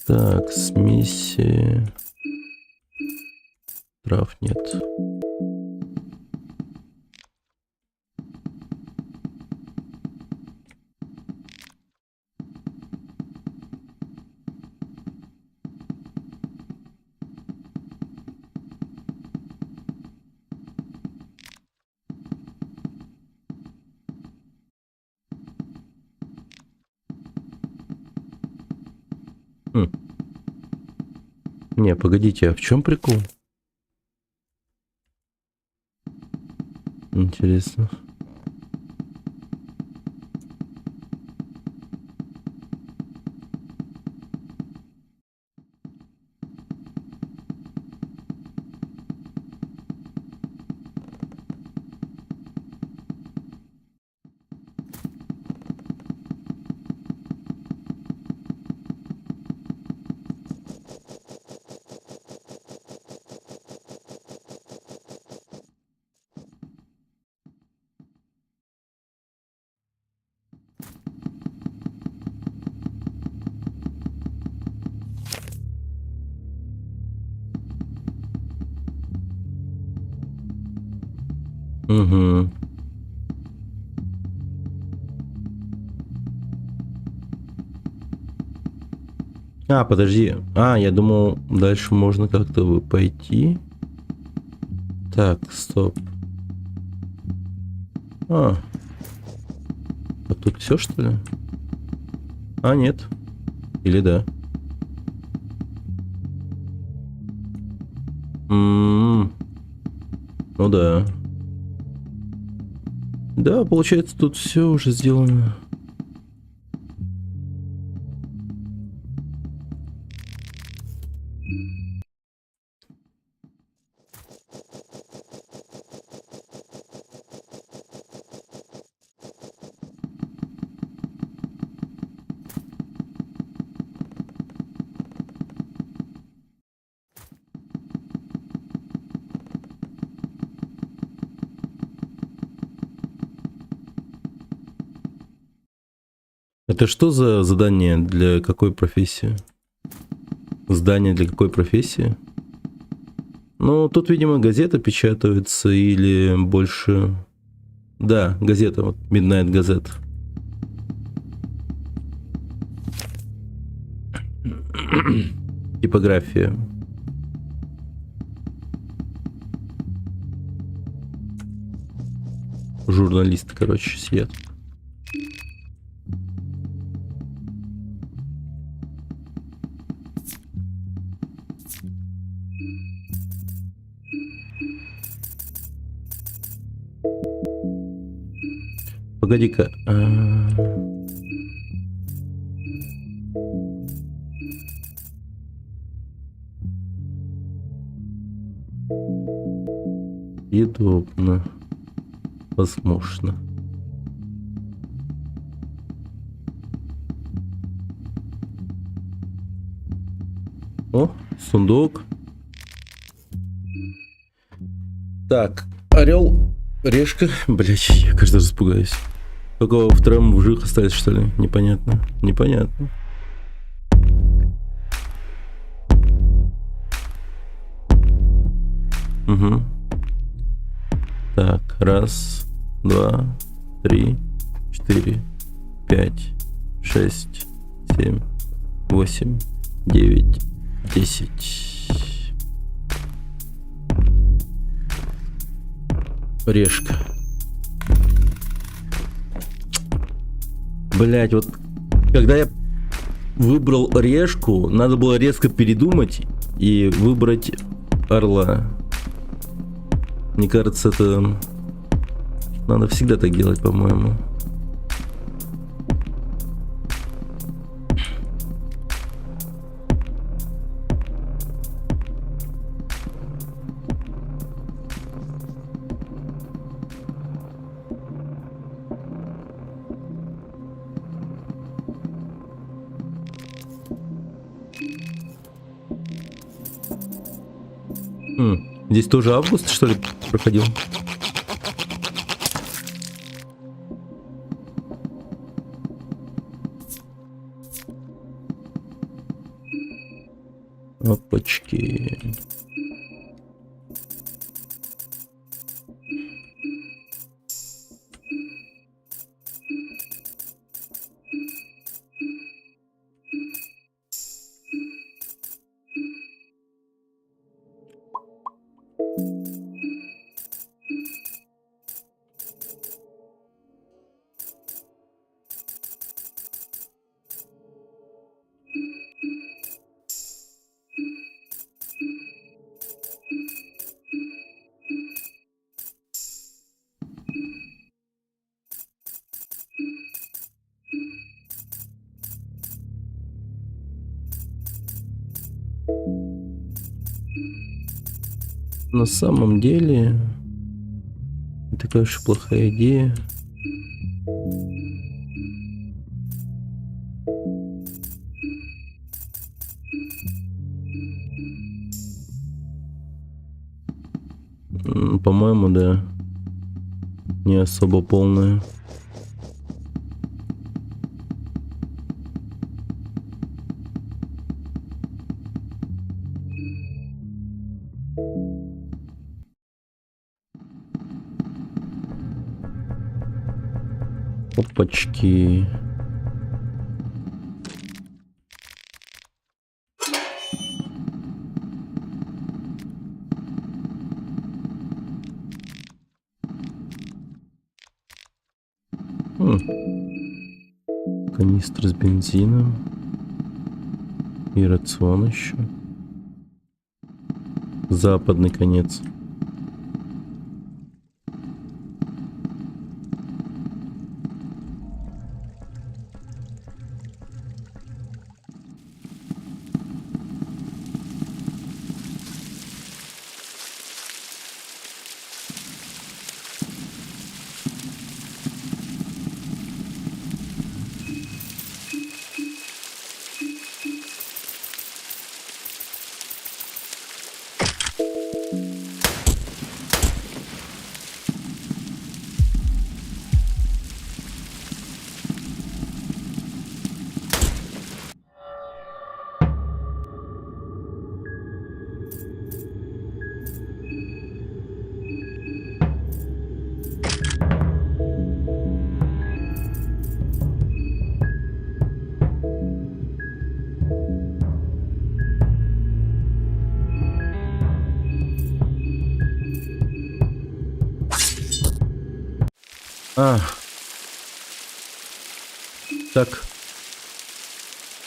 Так, смеси. Трав нет. Хм. Не, погодите, а в чем прикол? Интересно. Угу. А, подожди. А, я думал, дальше можно как-то пойти. Так, стоп. А тут все, что ли? А, нет. Или да? Ну да. Да, получается, тут все уже сделано. Это что за задание для какой профессии? Здание для какой профессии? Ну, тут, видимо, газета печатаются или больше... Да, газета, вот Midnight Gazette. Типография. Журналисты, короче, сидят. Погоди-ка. Удобно. Возможно. О, сундук. Так, орел, решка. Блять, я каждый раз испугаюсь. Только во втором в живых остались, что ли? Непонятно. Непонятно. Угу. Так, раз, два, три, 4, 5, 6, 7, 8, 9, 10. Решка. Блять, вот когда я выбрал решку, надо было резко передумать и выбрать орла. Мне кажется, это надо всегда так делать, по-моему. Здесь тоже август, что ли, проходил? Опачки. На самом деле, не такая уж и плохая идея. По-моему, да. Не особо полная. Опачки. Канистра с бензином. И рацион еще. Западный конец. А. Так.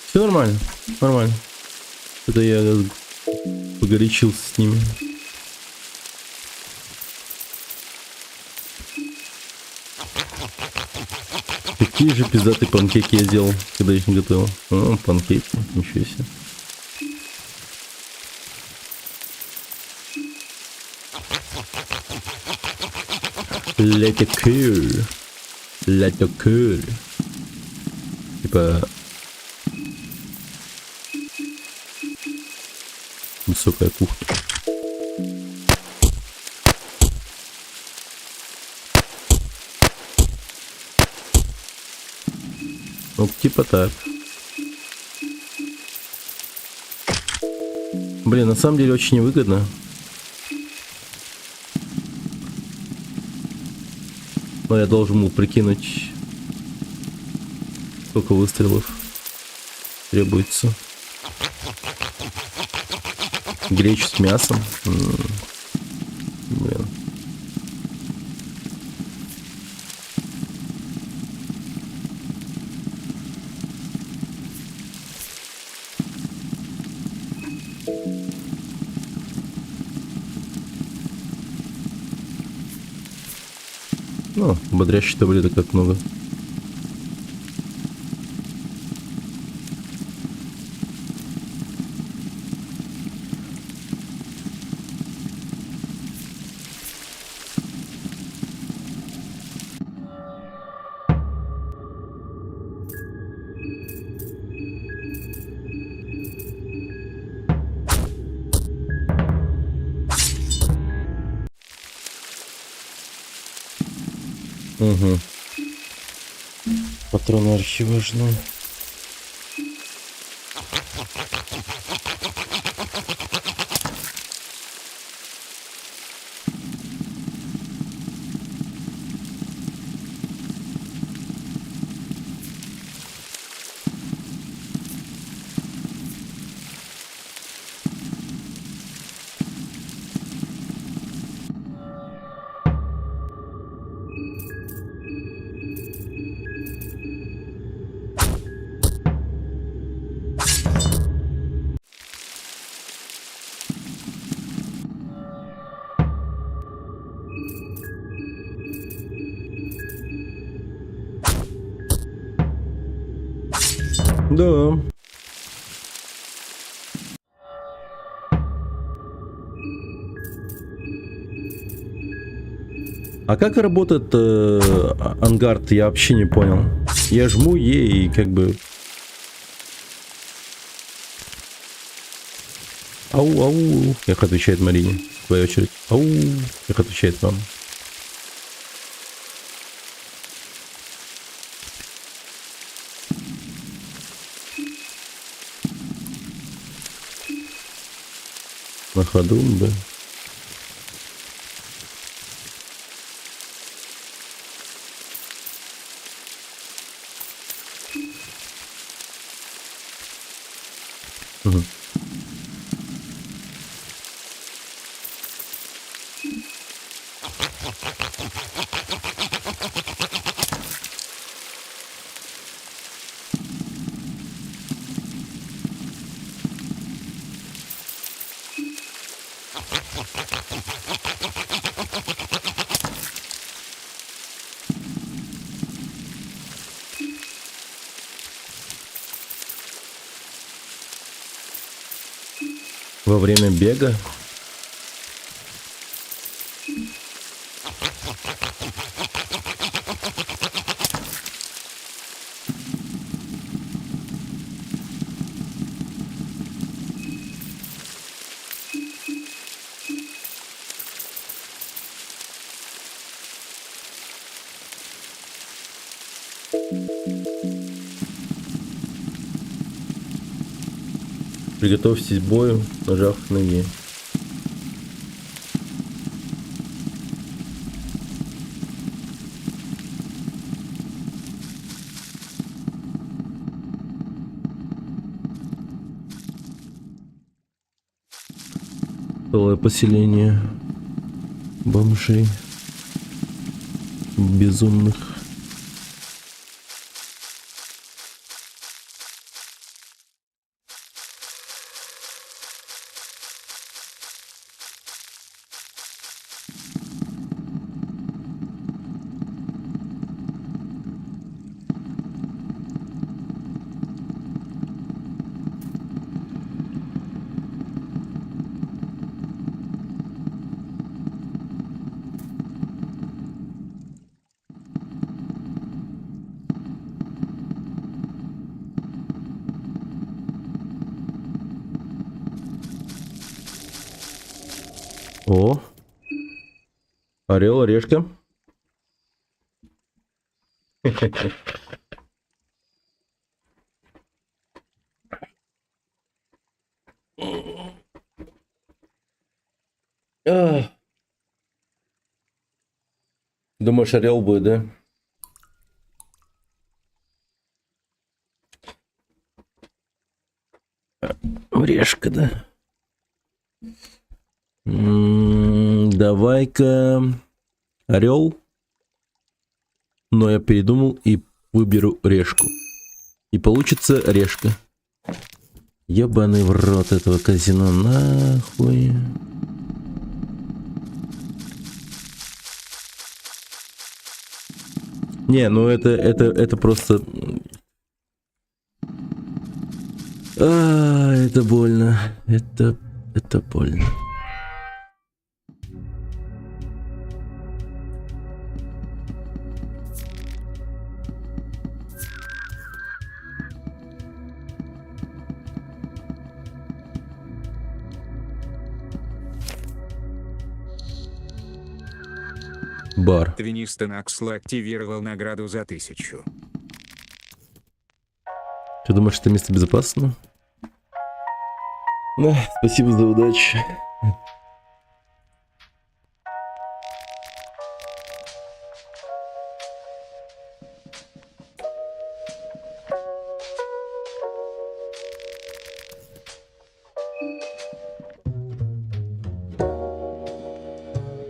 Все нормально. Нормально. Это я погорячился с ними. Какие же пиздатые панкейки я сделал, когда их не готовил. О, панкейки. Ничего себе. Let it cool. Типа высокая кухня. Ну, типа так. Блин, на самом деле очень невыгодно. Но я должен был прикинуть, сколько выстрелов требуется. Гречу с мясом. Блин. Ну, бодрящих таблеток как много. Угу. Патроны архиважны. Да. А как работает ангард, я вообще не понял. Я жму Е и как бы... Ау, ау. Как отвечает Марине, в свою очередь. Ау. Как отвечает вам. На ходу, да. Угу. Во время бега. Приготовьтесь к бою, нажав на Е. Целое поселение бомжей. безумных. О, орел, орешка. Думаешь, орел будет, да? Орешка, да? Давай-ка орел. Но я передумал и выберу решку. И получится решка. Ебаный в рот этого казино, нахуй. Не, ну это просто... это больно. Это больно. Бар. Твинистон Аксл активировал награду за 1000. Ты думаешь, это место безопасно? Да, спасибо за удачу.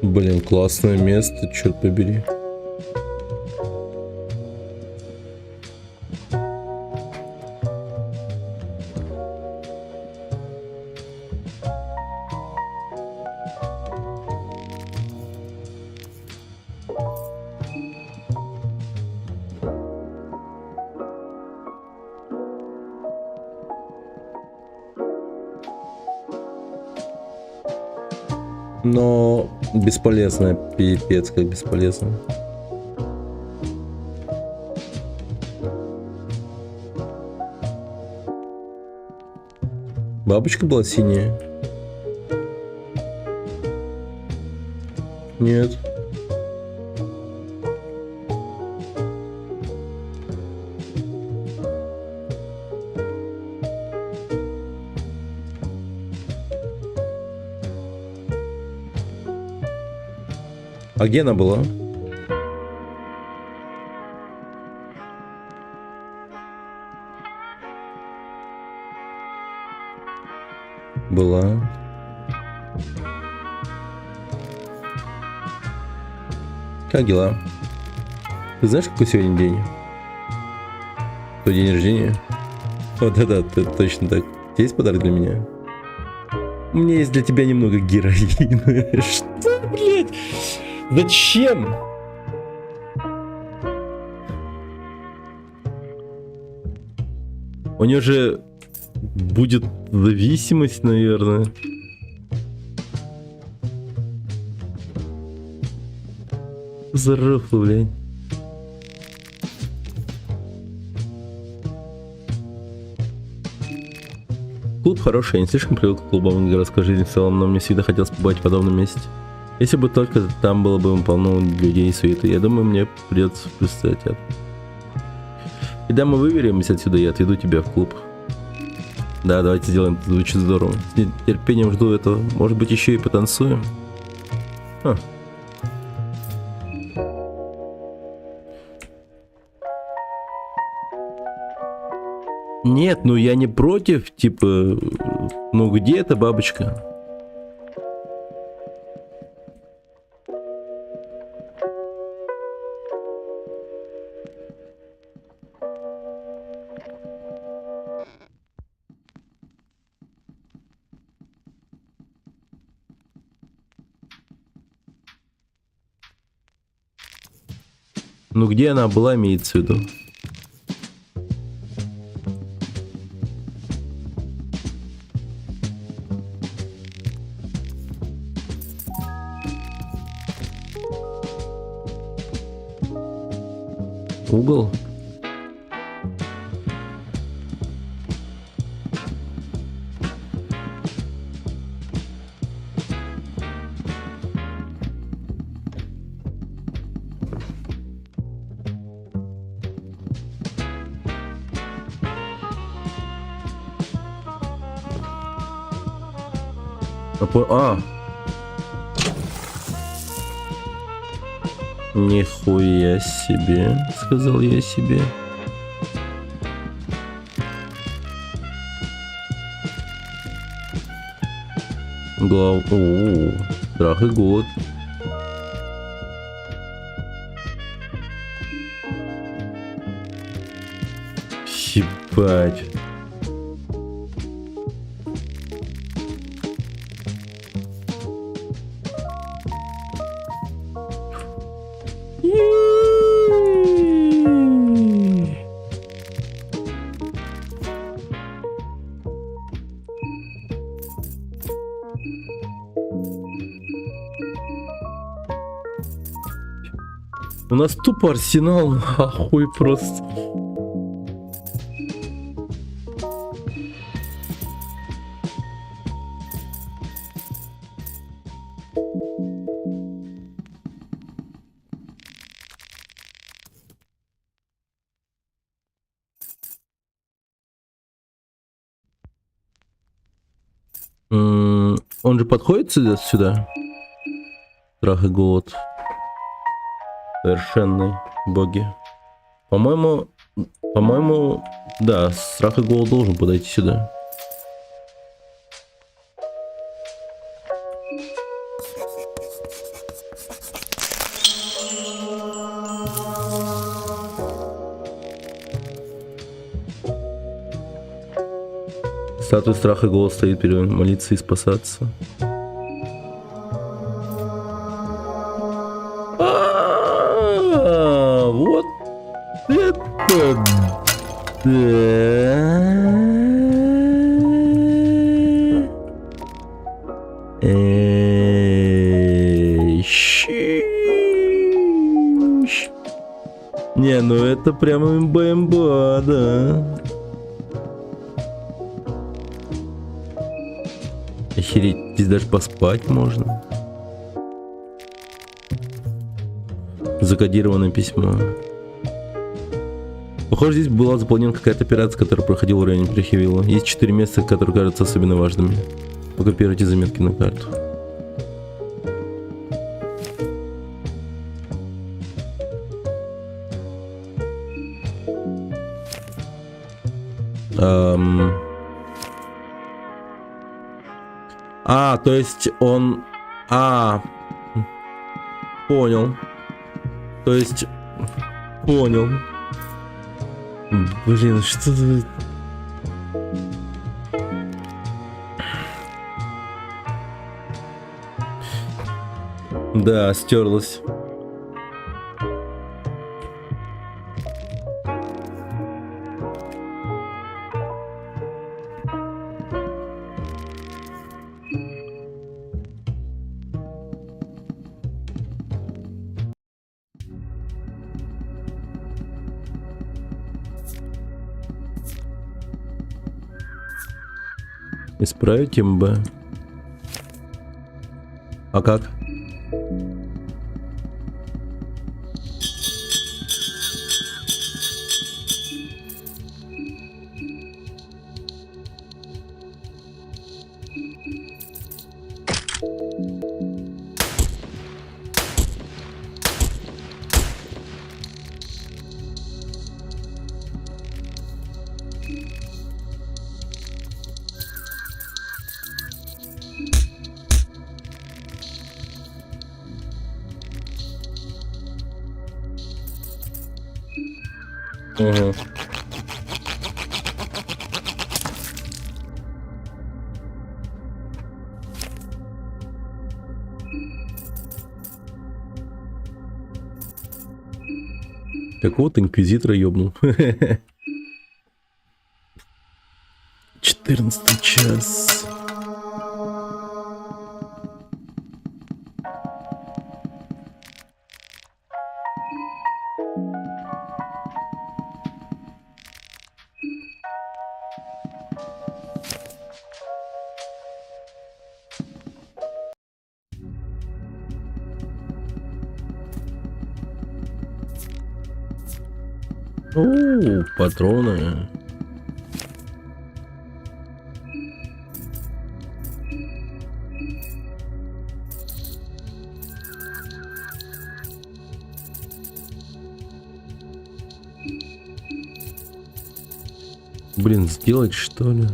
Блин, классное место, черт побери. Но бесполезно, пипец как бесполезно. Бабочка была синяя? Нет. А где она была? Была. Как дела? Ты знаешь, какой сегодня день? Твой день рождения? Вот это точно так. Есть подарок для меня? У меня есть для тебя немного героина. Что, блядь? Зачем? У нее же будет зависимость, наверное. Здорово, блядь. Клуб хороший, я не слишком привык к клубам городской жизни в целом, но мне всегда хотелось побывать в подобном месте. Если бы только там было бы полно людей и суеты, я думаю, мне придется представить это. Когда мы выберемся отсюда, я отведу тебя в клуб. Да, давайте сделаем, это звучит здорово. С нетерпением жду этого. Может быть, еще и потанцуем? Ха. Нет, ну я не против, типа, ну где эта бабочка? Ну, где она была, имеется в виду. Угол? А. Нихуя себе, сказал я себе. Страх и голод. Ебать. У нас тупо арсенал, охуй просто. Он же подходит сюда? Страх и голод. Совершенные боги. По-моему, да, страх и голод должен подойти сюда. Статуя страха и голод стоит перед молиться и спасаться. Вот это да. Щищ. Не, ну это прямо имба, да. Охереть, здесь даже поспать можно. Закодированное письмо. Похоже, здесь была запланирована какая-то операция, которая проходила в районе Прихивилла. Есть 4 места, которые кажутся особенно важными. Покопируйте заметки на карту. То есть он... Понял. То есть... Понял. Блин, что за... Да, стерлась. Исправить МБ. А как? Угу. Какого-то инквизитора ёбнул. 14 час. О, патроны. Блин, сделать что ли?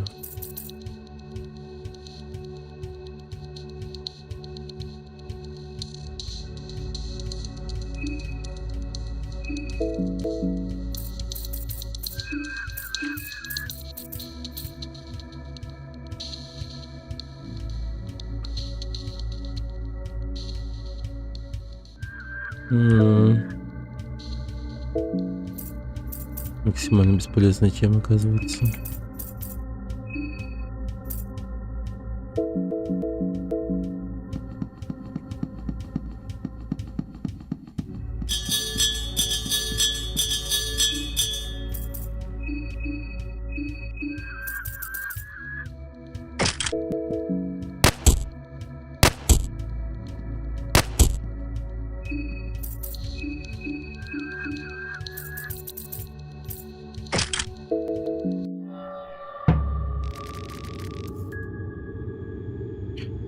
Максимально бесполезная тема, оказывается.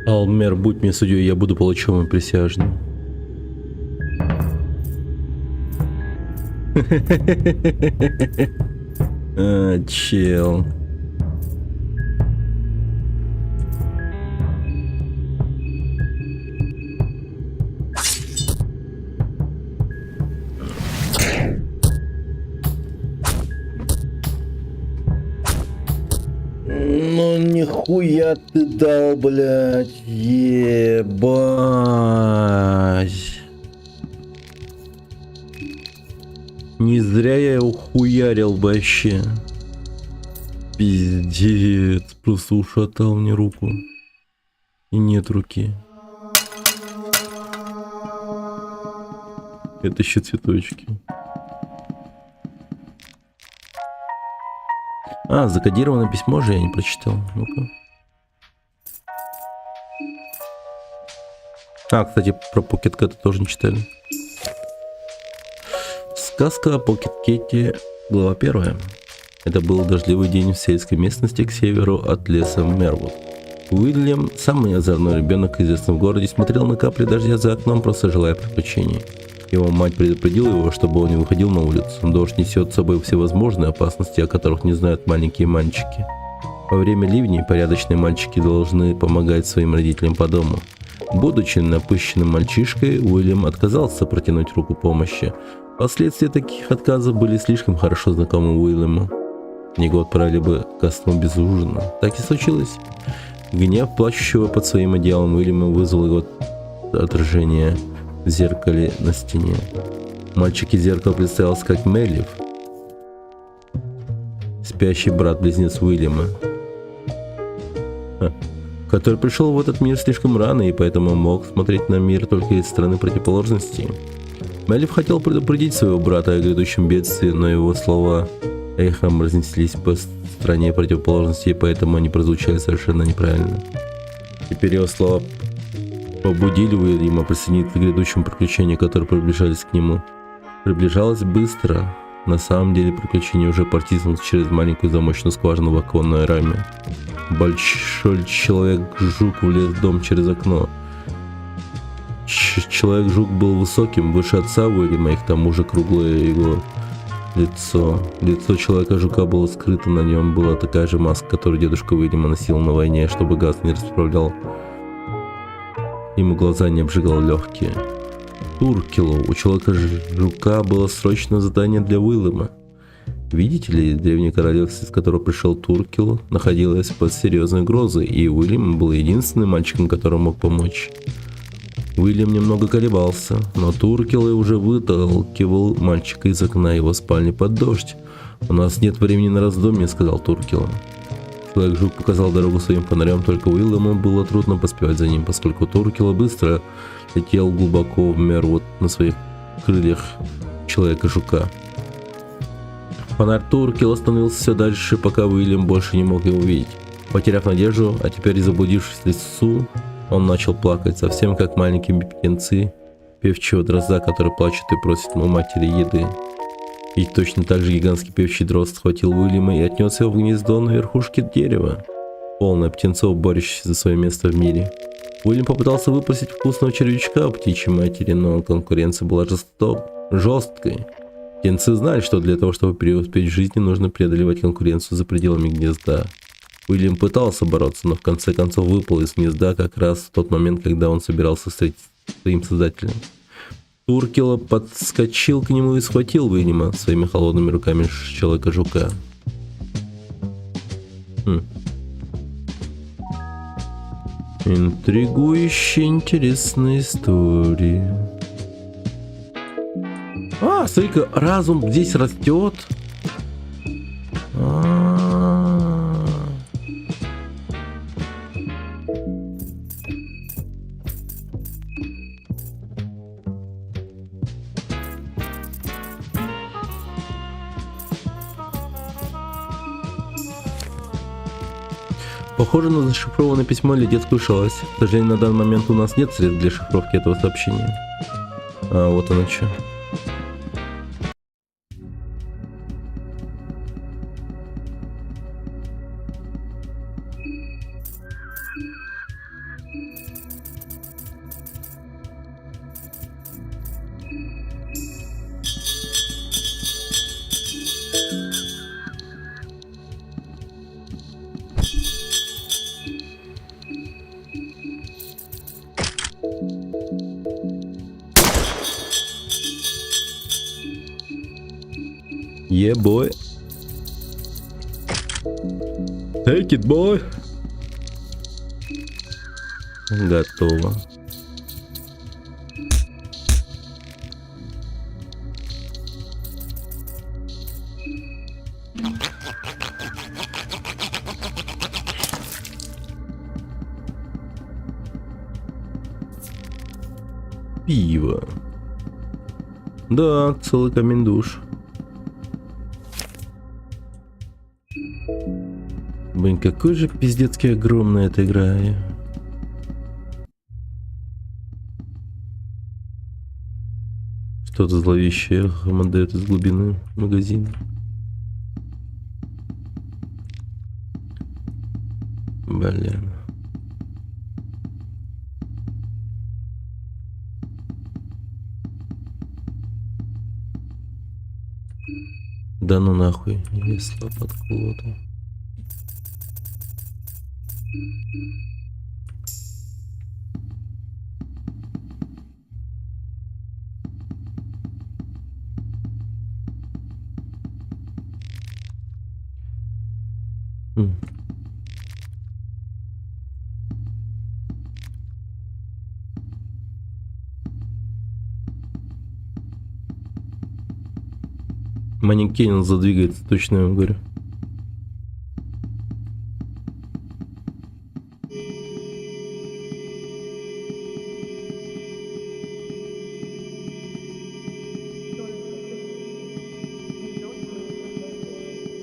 Алмер, будь мне судьей, я буду палачом и присяжным. Чел. Ну нихуя ты дал, блядь, ебать. Не зря я его хуярил вообще. Пиздец, просто ушатал мне руку. И нет руки. Это еще цветочки. А, закодированное письмо же я не прочитал. Ну-ка. А, кстати, про Pocket Cat тоже не читали. Сказка о Pocket Cat, глава 1. Это был дождливый день в сельской местности к северу от леса Мервуд. Уильям, самый озорной ребенок, известный в городе, смотрел на капли дождя за окном, просто желая приключений. Его мать предупредила его, чтобы он не выходил на улицу. Дождь несет с собой всевозможные опасности, о которых не знают маленькие мальчики. Во время ливней порядочные мальчики должны помогать своим родителям по дому. Будучи напыщенным мальчишкой, Уильям отказался протянуть руку помощи. Последствия таких отказов были слишком хорошо знакомы Уильяму. Его отправили бы ко сну без ужина. Так и случилось. Гнев плачущего под своим одеялом Уильяма вызвал его отражение в зеркале на стене. Мальчик из зеркала представился как Мелив, спящий брат-близнец Уильяма, который пришел в этот мир слишком рано и поэтому мог смотреть на мир только из стороны противоположности. Мелив хотел предупредить своего брата о грядущем бедствии, но его слова эхом разнеслись по стране противоположности, и поэтому они прозвучали совершенно неправильно. Теперь его слова побудили Уильяма присоединиться к грядущему приключению, которое приближались к нему. Приближалось быстро. На самом деле приключение уже протиснулось через маленькую замочную скважину в оконной раме. Большой человек-жук влез в дом через окно. Человек-жук был высоким, выше отца Уильяма, и к тому же круглое его лицо. Лицо человека-жука было скрыто, на нем была такая же маска, которую дедушка Уильяма носил на войне, чтобы газ не расправлял. Ему глаза не обжигал легкие. Туркилу, у человека-жука было срочное задание для Уильяма. Видите ли, древнее королевство, из которого пришел Туркилу, находилось под серьезной угрозой, и Уильям был единственным мальчиком, который мог помочь. Уильям немного колебался, но Туркел уже выталкивал мальчика из окна его спальни под дождь. «У нас нет времени на раздумье», — сказал Туркел. Человек-жук показал дорогу своим фонарем, только Уильяму было трудно поспевать за ним, поскольку Туркел быстро летел глубоко в Мервуд на своих крыльях Человека-жука. Фонарь Туркел остановился все дальше, пока Уильям больше не мог его увидеть. Потеряв надежду, а теперь и заблудившись в лесу, он начал плакать, совсем как маленькие птенцы певчего дрозда, который плачет и просит у матери еды. И точно так же гигантский певчий дрозд схватил Уильяма и отнес его в гнездо на верхушке дерева, полное птенцов, борющихся за свое место в мире. Уильям попытался выпросить вкусного червячка у птичьей матери, но конкуренция была жесткой. Птенцы знали, что для того, чтобы преуспеть в жизни, нужно преодолевать конкуренцию за пределами гнезда. Уильям пытался бороться, но в конце концов выпал из гнезда как раз в тот момент, когда он собирался встретиться с своим создателем. Туркел подскочил к нему и схватил Уильяма своими холодными руками Человека-жука. Интригующая, интересная история. Смотри-ка, разум здесь растет. Похоже на зашифрованное письмо или детскую шалость. К сожалению, на данный момент у нас нет средств для шифровки этого сообщения. Вот оно что. Yeah, boy. Take it, boy. Готово. Пиво. Да, целый камень душ. Блин, какой же пиздецки огромная эта игра. Что-то зловещее отдает из глубины магазина. Блин. Да ну нахуй, весла под кулотом. Манекен, он задвигается, точно я вам говорю.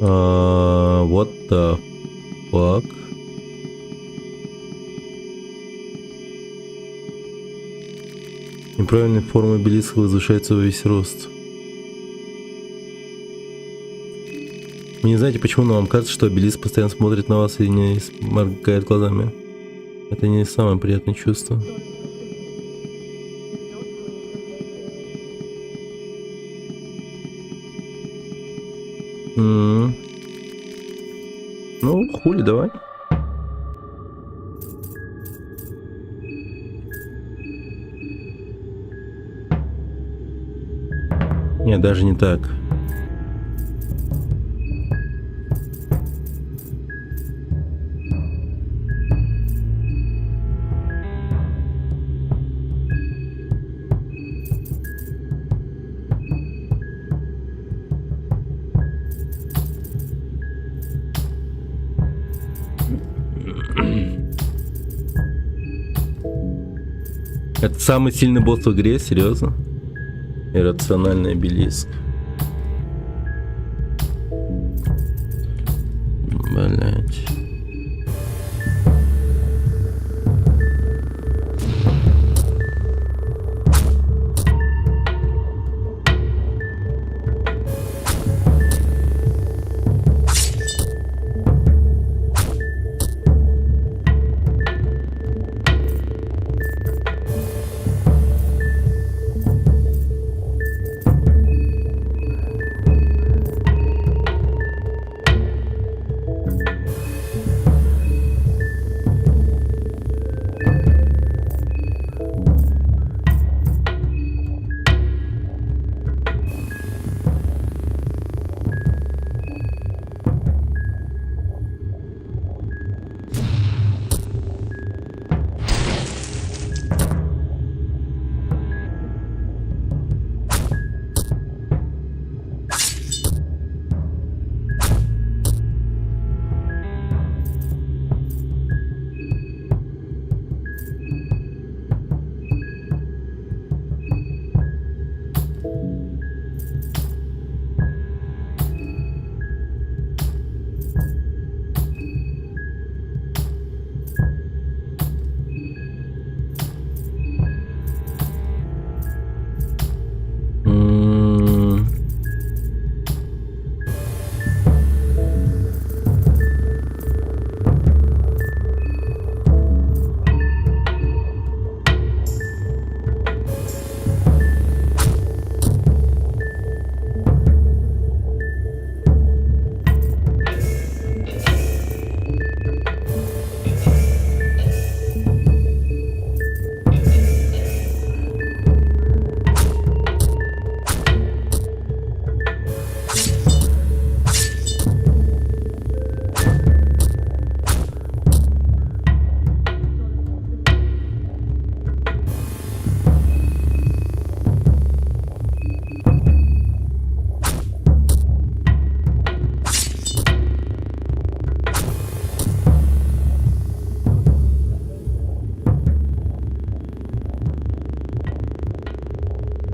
What the fuck? Неправильная форма обелиска возвышается во весь рост. Вы не знаете, почему, но вам кажется, что обелиск постоянно смотрит на вас и не моргает глазами. Это не самое приятное чувство. Ну, хули, давай. Нет, даже не так. Это самый сильный босс в игре, серьезно? Иррациональный обелиск. Блять.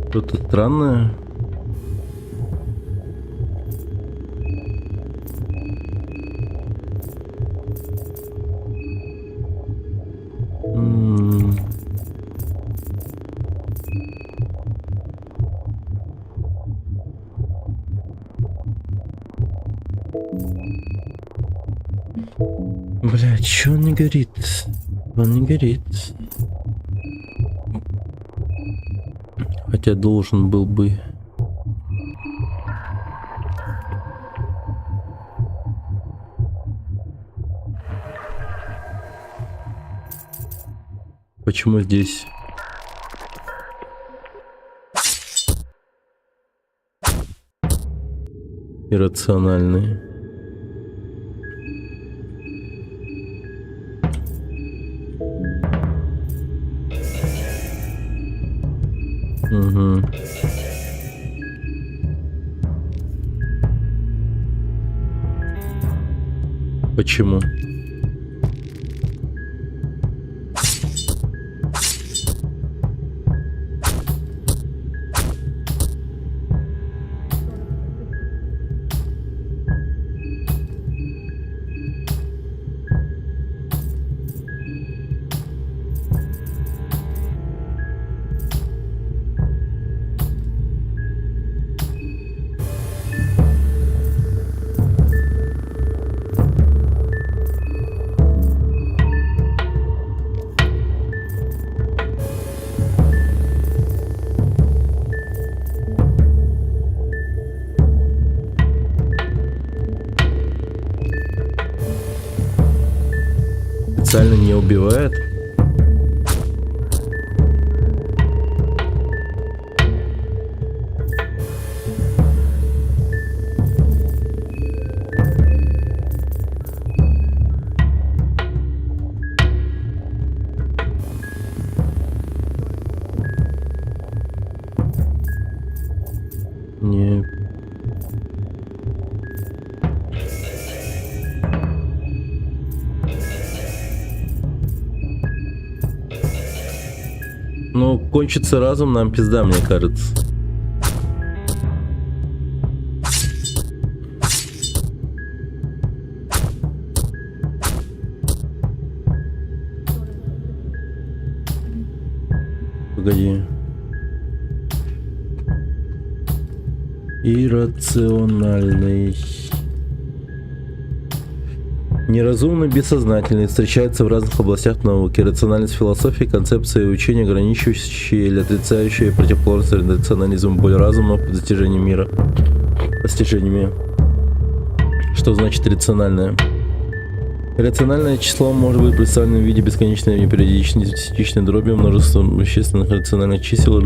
Что-то странное. Блядь, чё он не горит? Он не горит. Хотя должен был бы. Почему здесь? Иррациональные. Угу. Почему? Специально не убивает. Не. Ну, кончится разум, нам пизда, мне кажется. Погоди. Иррациональный. Неразумный, бессознательный, встречается в разных областях науки. Рациональность философии, концепция и учения, ограничивающие или отрицающие противоположность рационализму, боль разума по достижению мира. Постижениями. Что значит рациональное? Рациональное число может быть представлено в виде бесконечной непериодичной десятичной дроби, множеством вещественных рациональных чисел.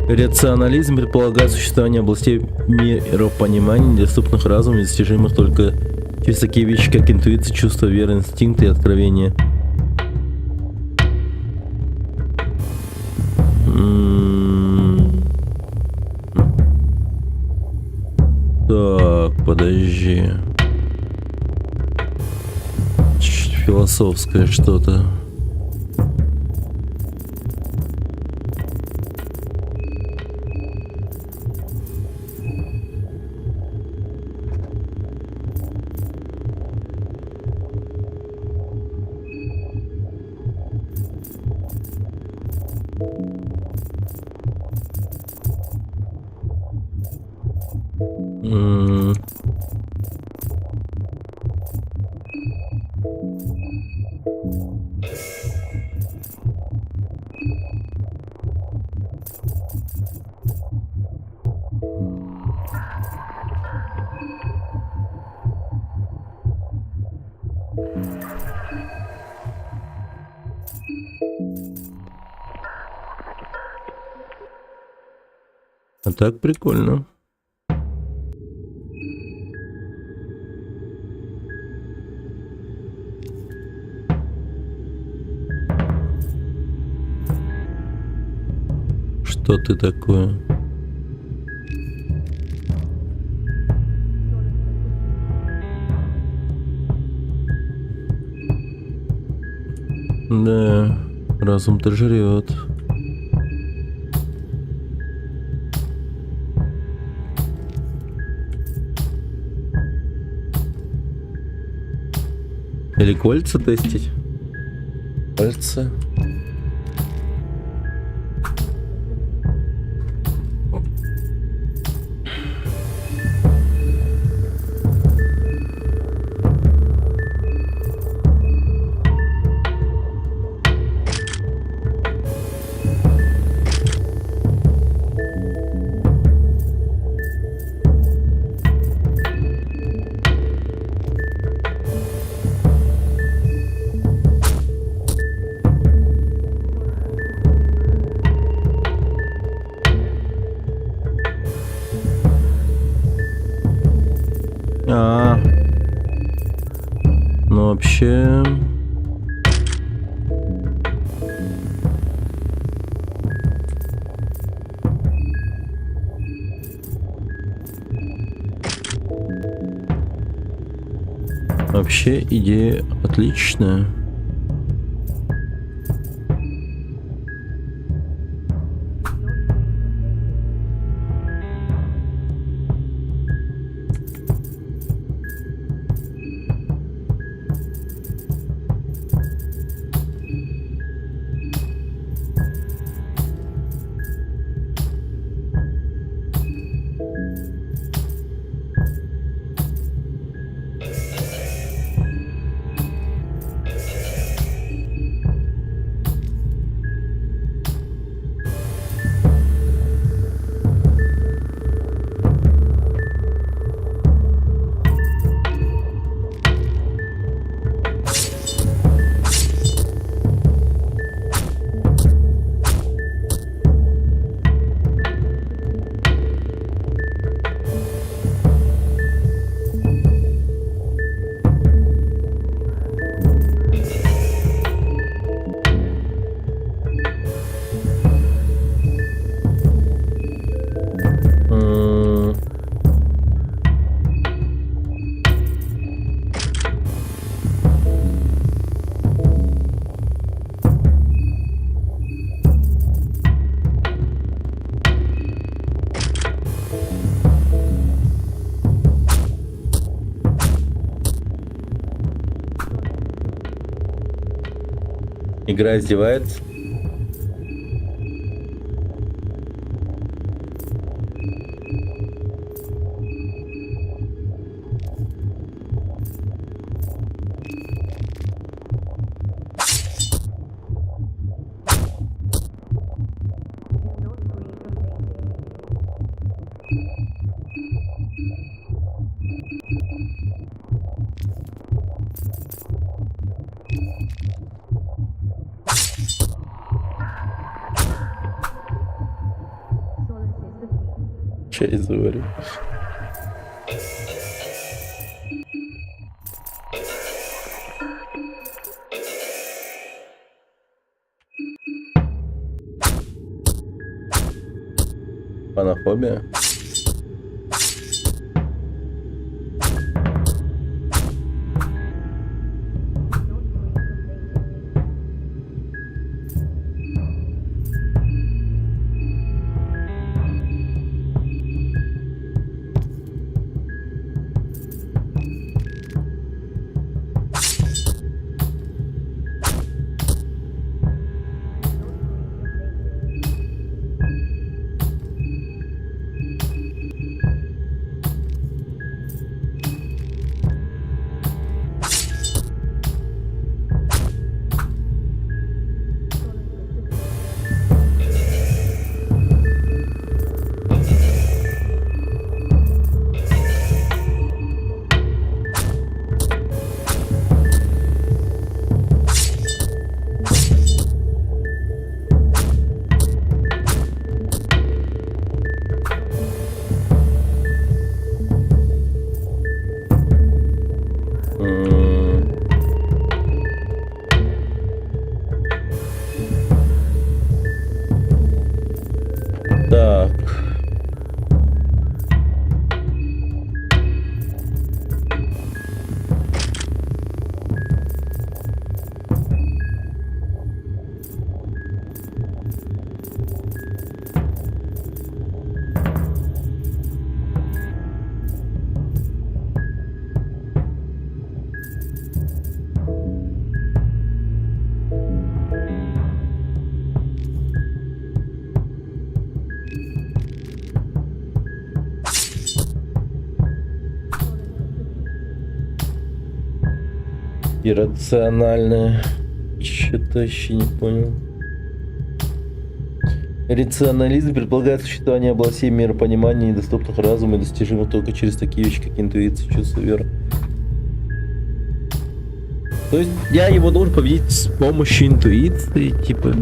Рационализм предполагает существование областей миропонимания, недоступных разуму и достижимых только через такие вещи, как интуиция, чувство, вера, инстинкт и откровение. Так, подожди. Философское что-то. А так прикольно. Что ты такое? Да, разум-то жрет. Или кольца тестить? Кольца. Ну вообще... Вообще идея отличная. Игра издевается. Чай заварю. Панофобия. Так. Иррациональное. Что-то еще не понял. Рационализм предполагает существование областей миропонимания, недоступных разуму и достижимых только через такие вещи, как интуиция, чувство, вера. То есть я его должен победить с помощью интуиции, типа.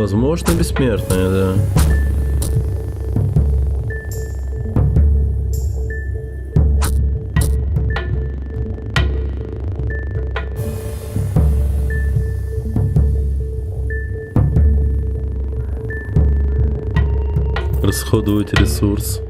Возможно, бессмертная, да. Расходовать ресурс.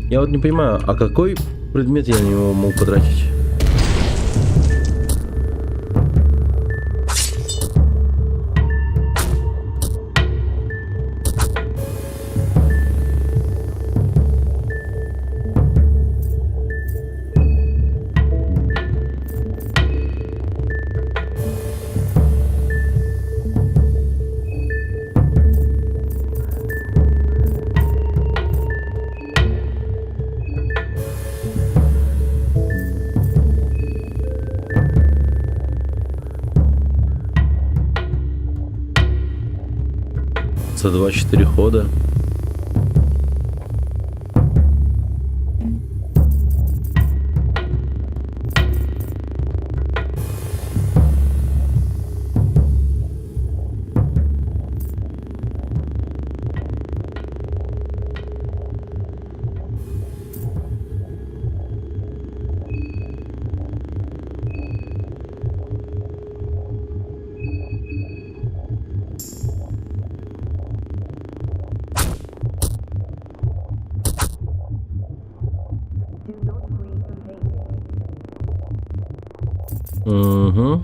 Я вот не понимаю, а какой предмет я на него мог потратить? За 2-4 хода. Угу.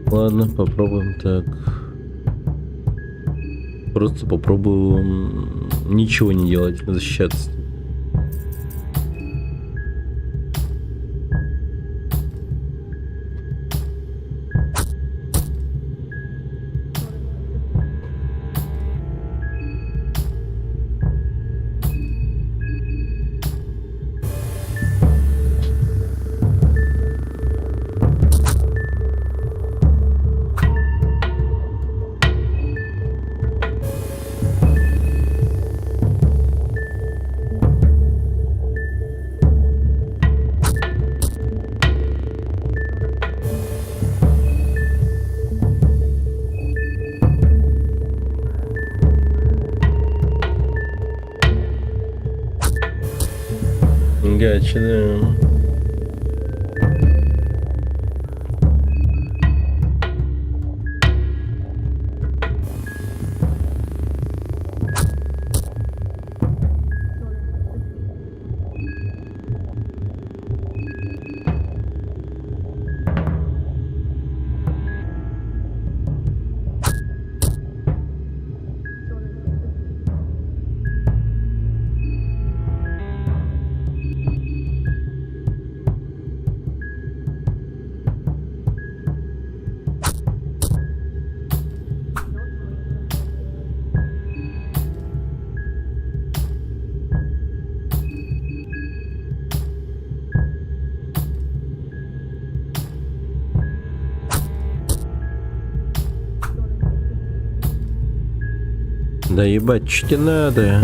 Ладно, попробуем так. Просто попробую ничего не делать, защищаться. Гача, да. Да ебать, что тебе надо?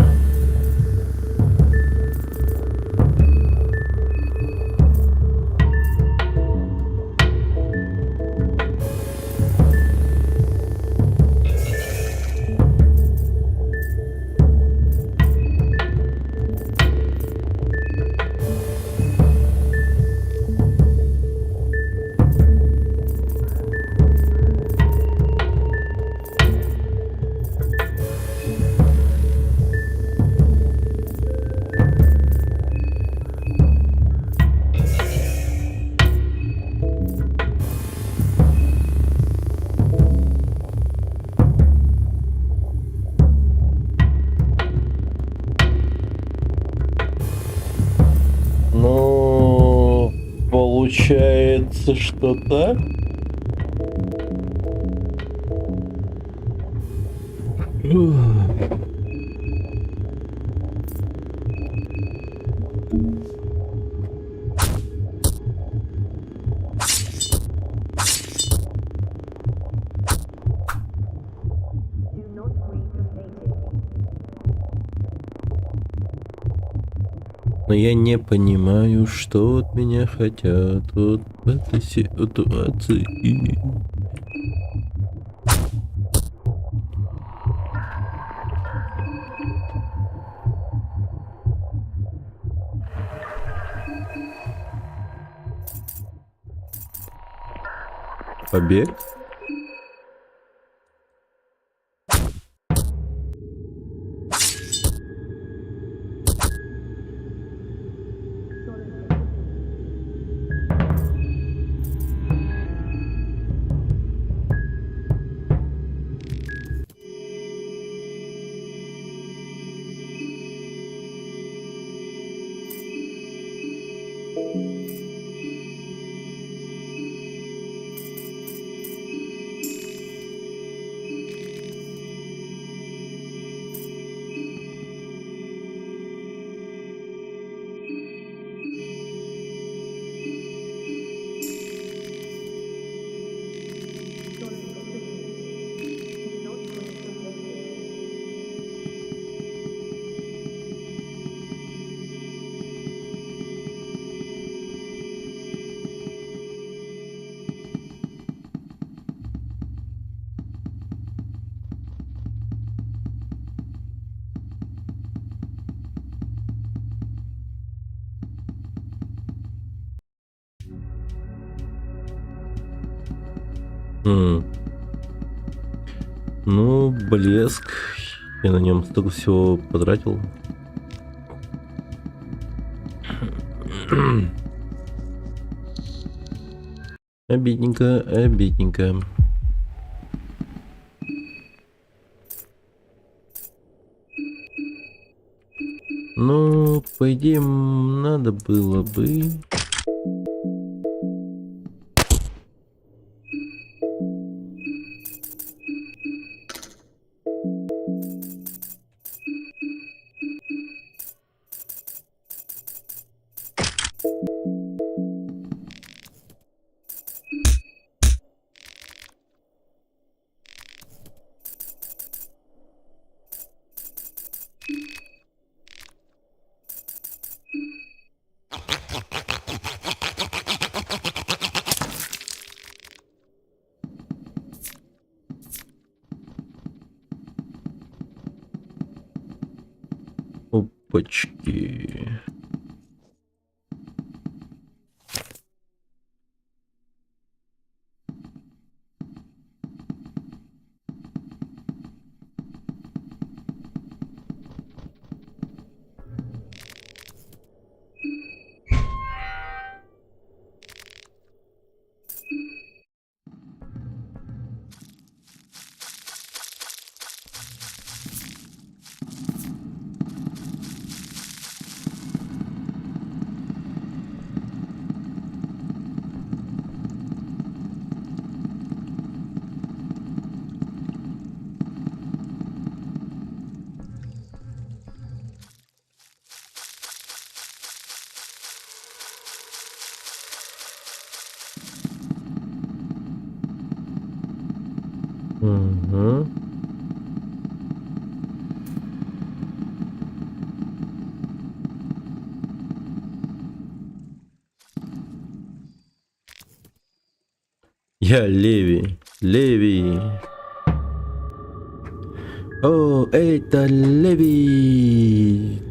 Ну, получается, что так? Но я не понимаю, что от меня хотят вот в этой ситуации. Побег? Ну, блеск. Я на нем столько всего потратил. Обидненько, обидненько. Ну, по идее, надо было бы... Опачки. Угу. Я Леви. Леви. О, это Леви.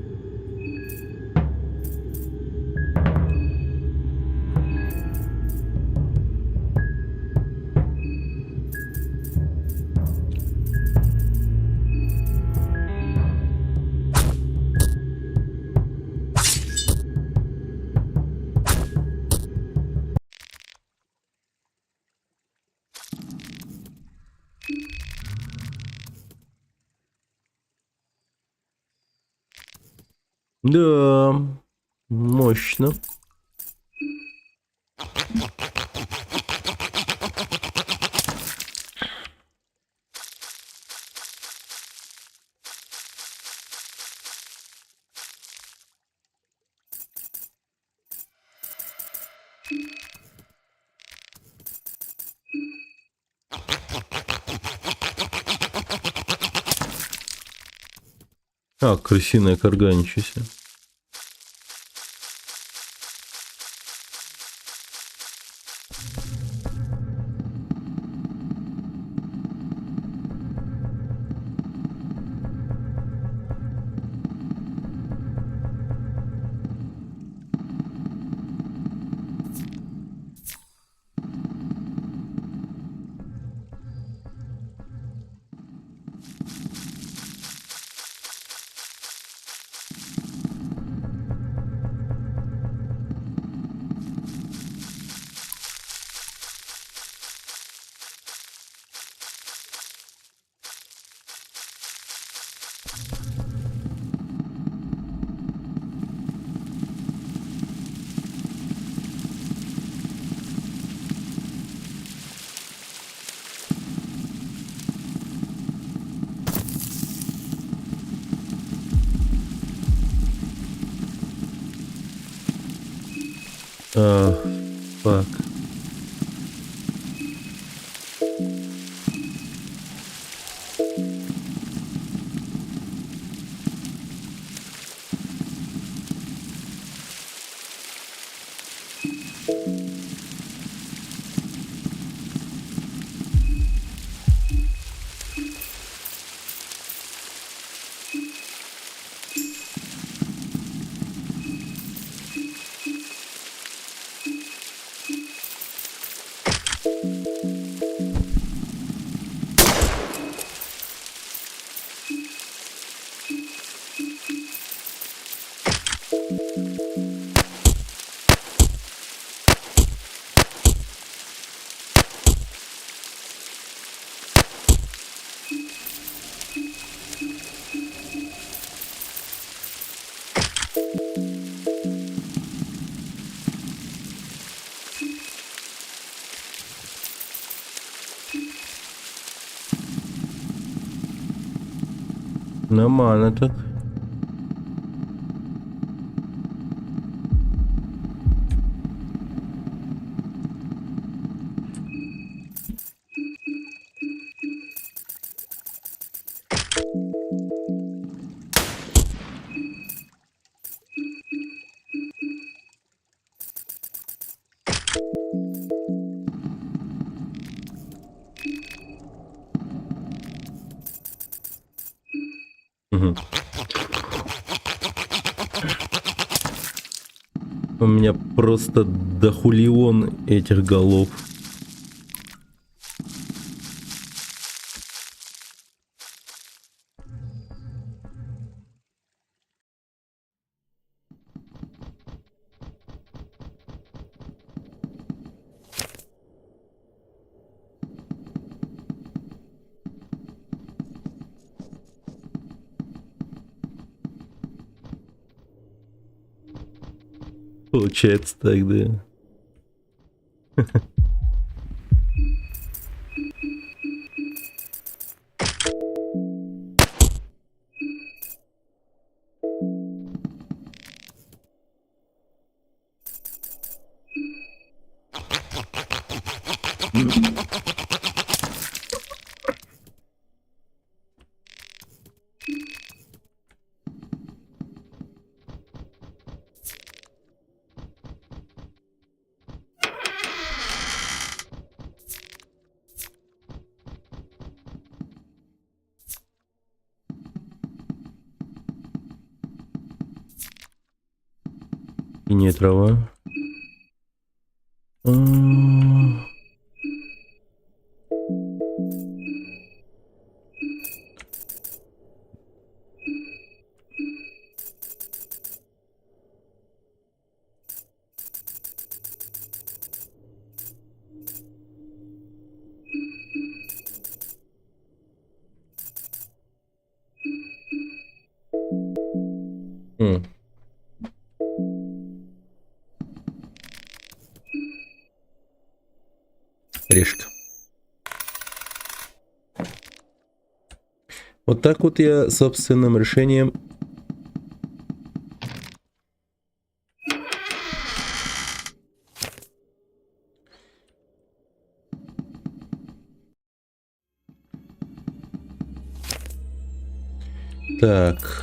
Да, мощно. А, крысиная корга, ничего себе. А, фак. Нормально так. Мгм. У меня просто дохулион этих голов. Получается так, да. Синяя трава. М. Решка. Вот так вот я собственным решением так.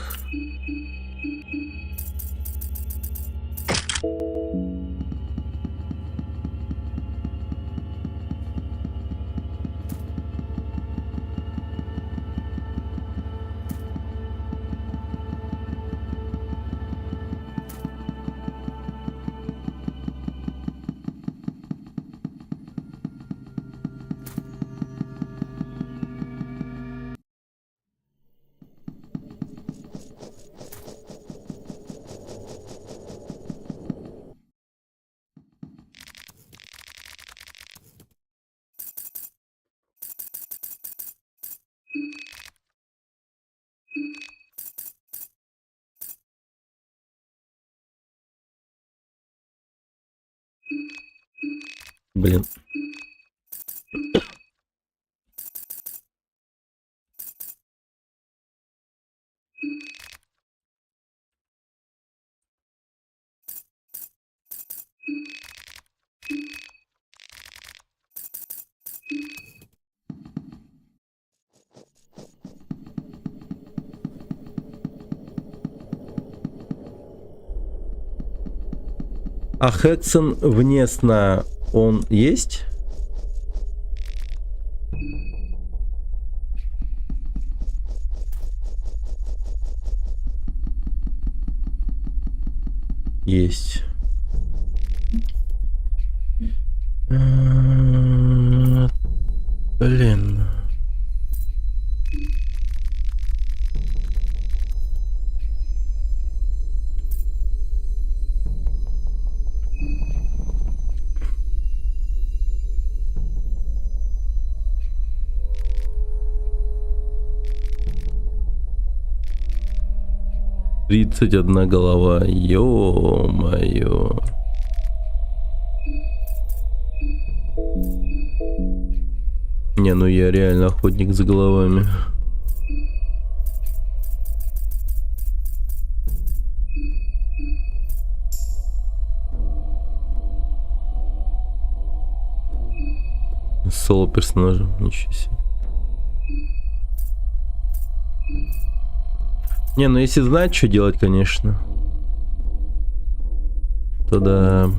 Блин. А Хексон вне сна он есть? Есть. Блин. Тридцать одна голова. Ё-моё. Не, ну я реально охотник за головами. Соло персонажа, ничего себе. Не, ну если знать, что делать, конечно, то да.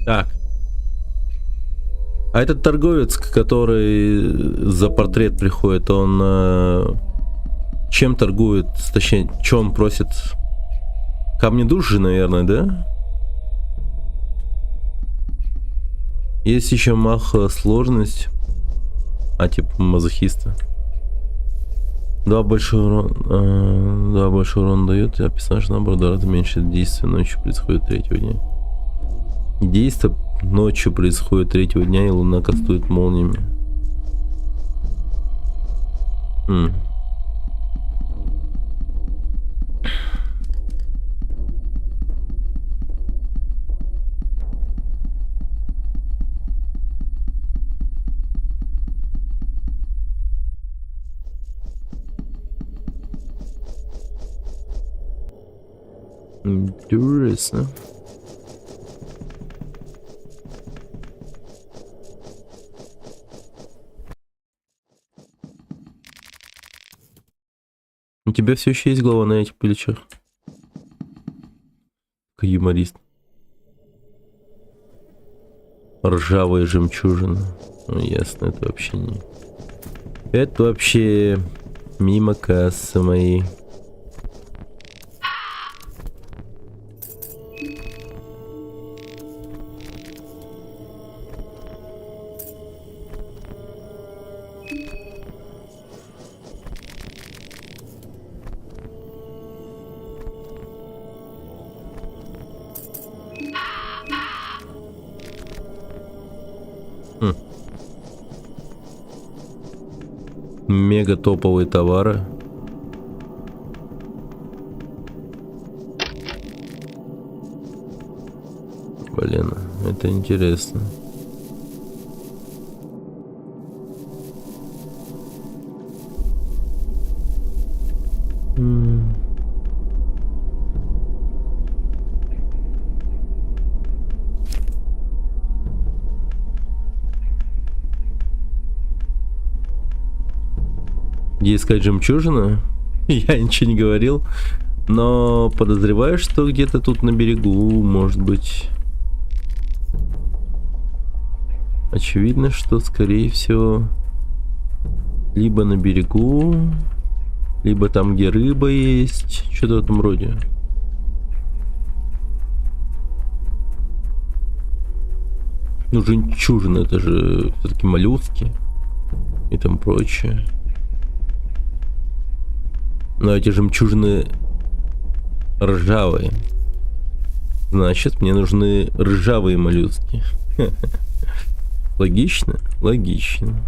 Так. А этот торговец, который за портрет приходит, он чем торгует? Точнее, что он просит? Камни души, наверное, да? Есть еще мах сложность. А, типа мазохиста. Два большой урон дает, а персонаж наоборот раза меньше действия ночью происходит третьего дня. Действие ночью происходит третьего дня, и луна кастует молниями. Интересно. У тебя все еще есть голова на этих плечах? Какой юморист. Ржавые жемчужины. Ну, ясно, это вообще не... Это вообще мимо кассы моей. Мега топовые товары. Блин, это интересно. Где искать жемчужину? Я ничего не говорил. Но подозреваю, что где-то тут на берегу, может быть. Очевидно, что, скорее всего, либо на берегу, либо там, где рыба есть. Что-то в этом роде. Ну, жемчужина, это же все-таки моллюски и там прочее. Но эти жемчужины ржавые. Значит, мне нужны ржавые моллюски. Логично? Логично.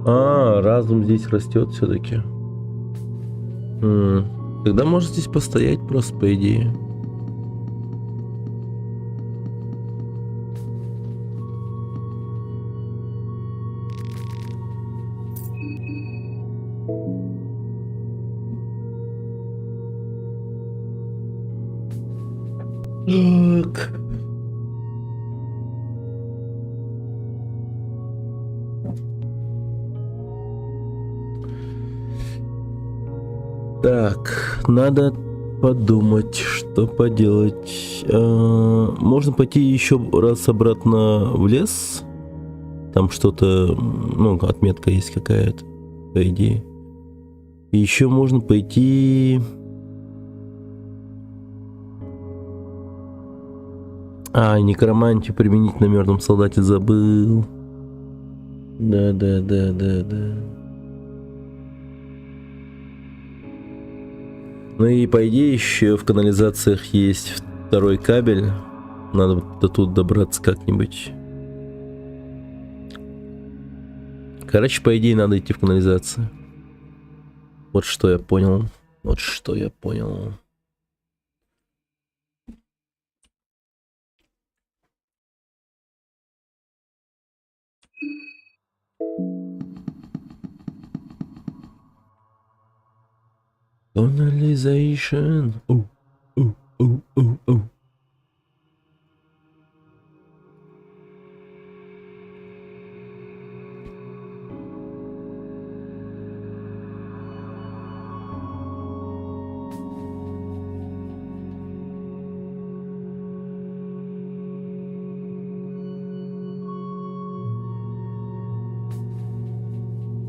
А, разум здесь растет все-таки. Тогда может здесь постоять просто, по идее. Так. Так, надо подумать, что поделать. Можно пойти еще раз обратно в лес. Там что-то, ну, отметка есть какая-то, по идее. И еще можно пойти... некромантию применить на мертвом солдате забыл. Да. Ну и по идее еще в канализациях есть второй кабель. Надо до тут добраться как-нибудь. Короче, по идее надо идти в канализацию. Вот что я понял. Канализation.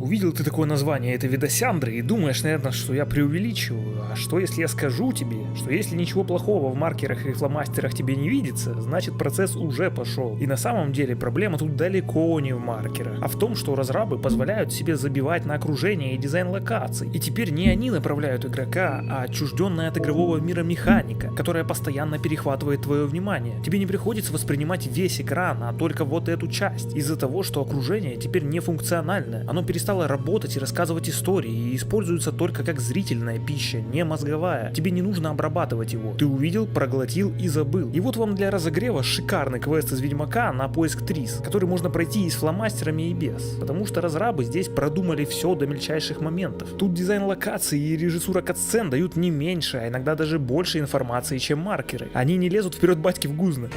Увидел ты такое название этой видосяндры и думаешь, наверное, что я преувеличиваю. А что если я скажу тебе, что если ничего плохого в маркерах и фломастерах тебе не видится, значит процесс уже пошел. И на самом деле проблема тут далеко не в маркерах, а в том, что разрабы позволяют себе забивать на окружение и дизайн локаций. И теперь не они направляют игрока, а отчужденная от игрового мира механика, которая постоянно перехватывает твое внимание. Тебе не приходится воспринимать весь экран, а только вот эту часть. Из-за того, что окружение теперь не функциональное. Оно перестало работать и рассказывать истории и используется только как зрительная пища, не мозговая. Тебе не нужно обрабатывать его. Ты увидел, проглотил и забыл. И вот вам для разогрева шикарный квест из Ведьмака на поиск Трис, который можно пройти и с фломастерами, и без. Потому что разрабы здесь продумали все до мельчайших моментов. Тут дизайн локаций и режиссура катсцен дают не меньше, а иногда даже больше информации, чем маркеры. Они не лезут вперед батьки в гузно.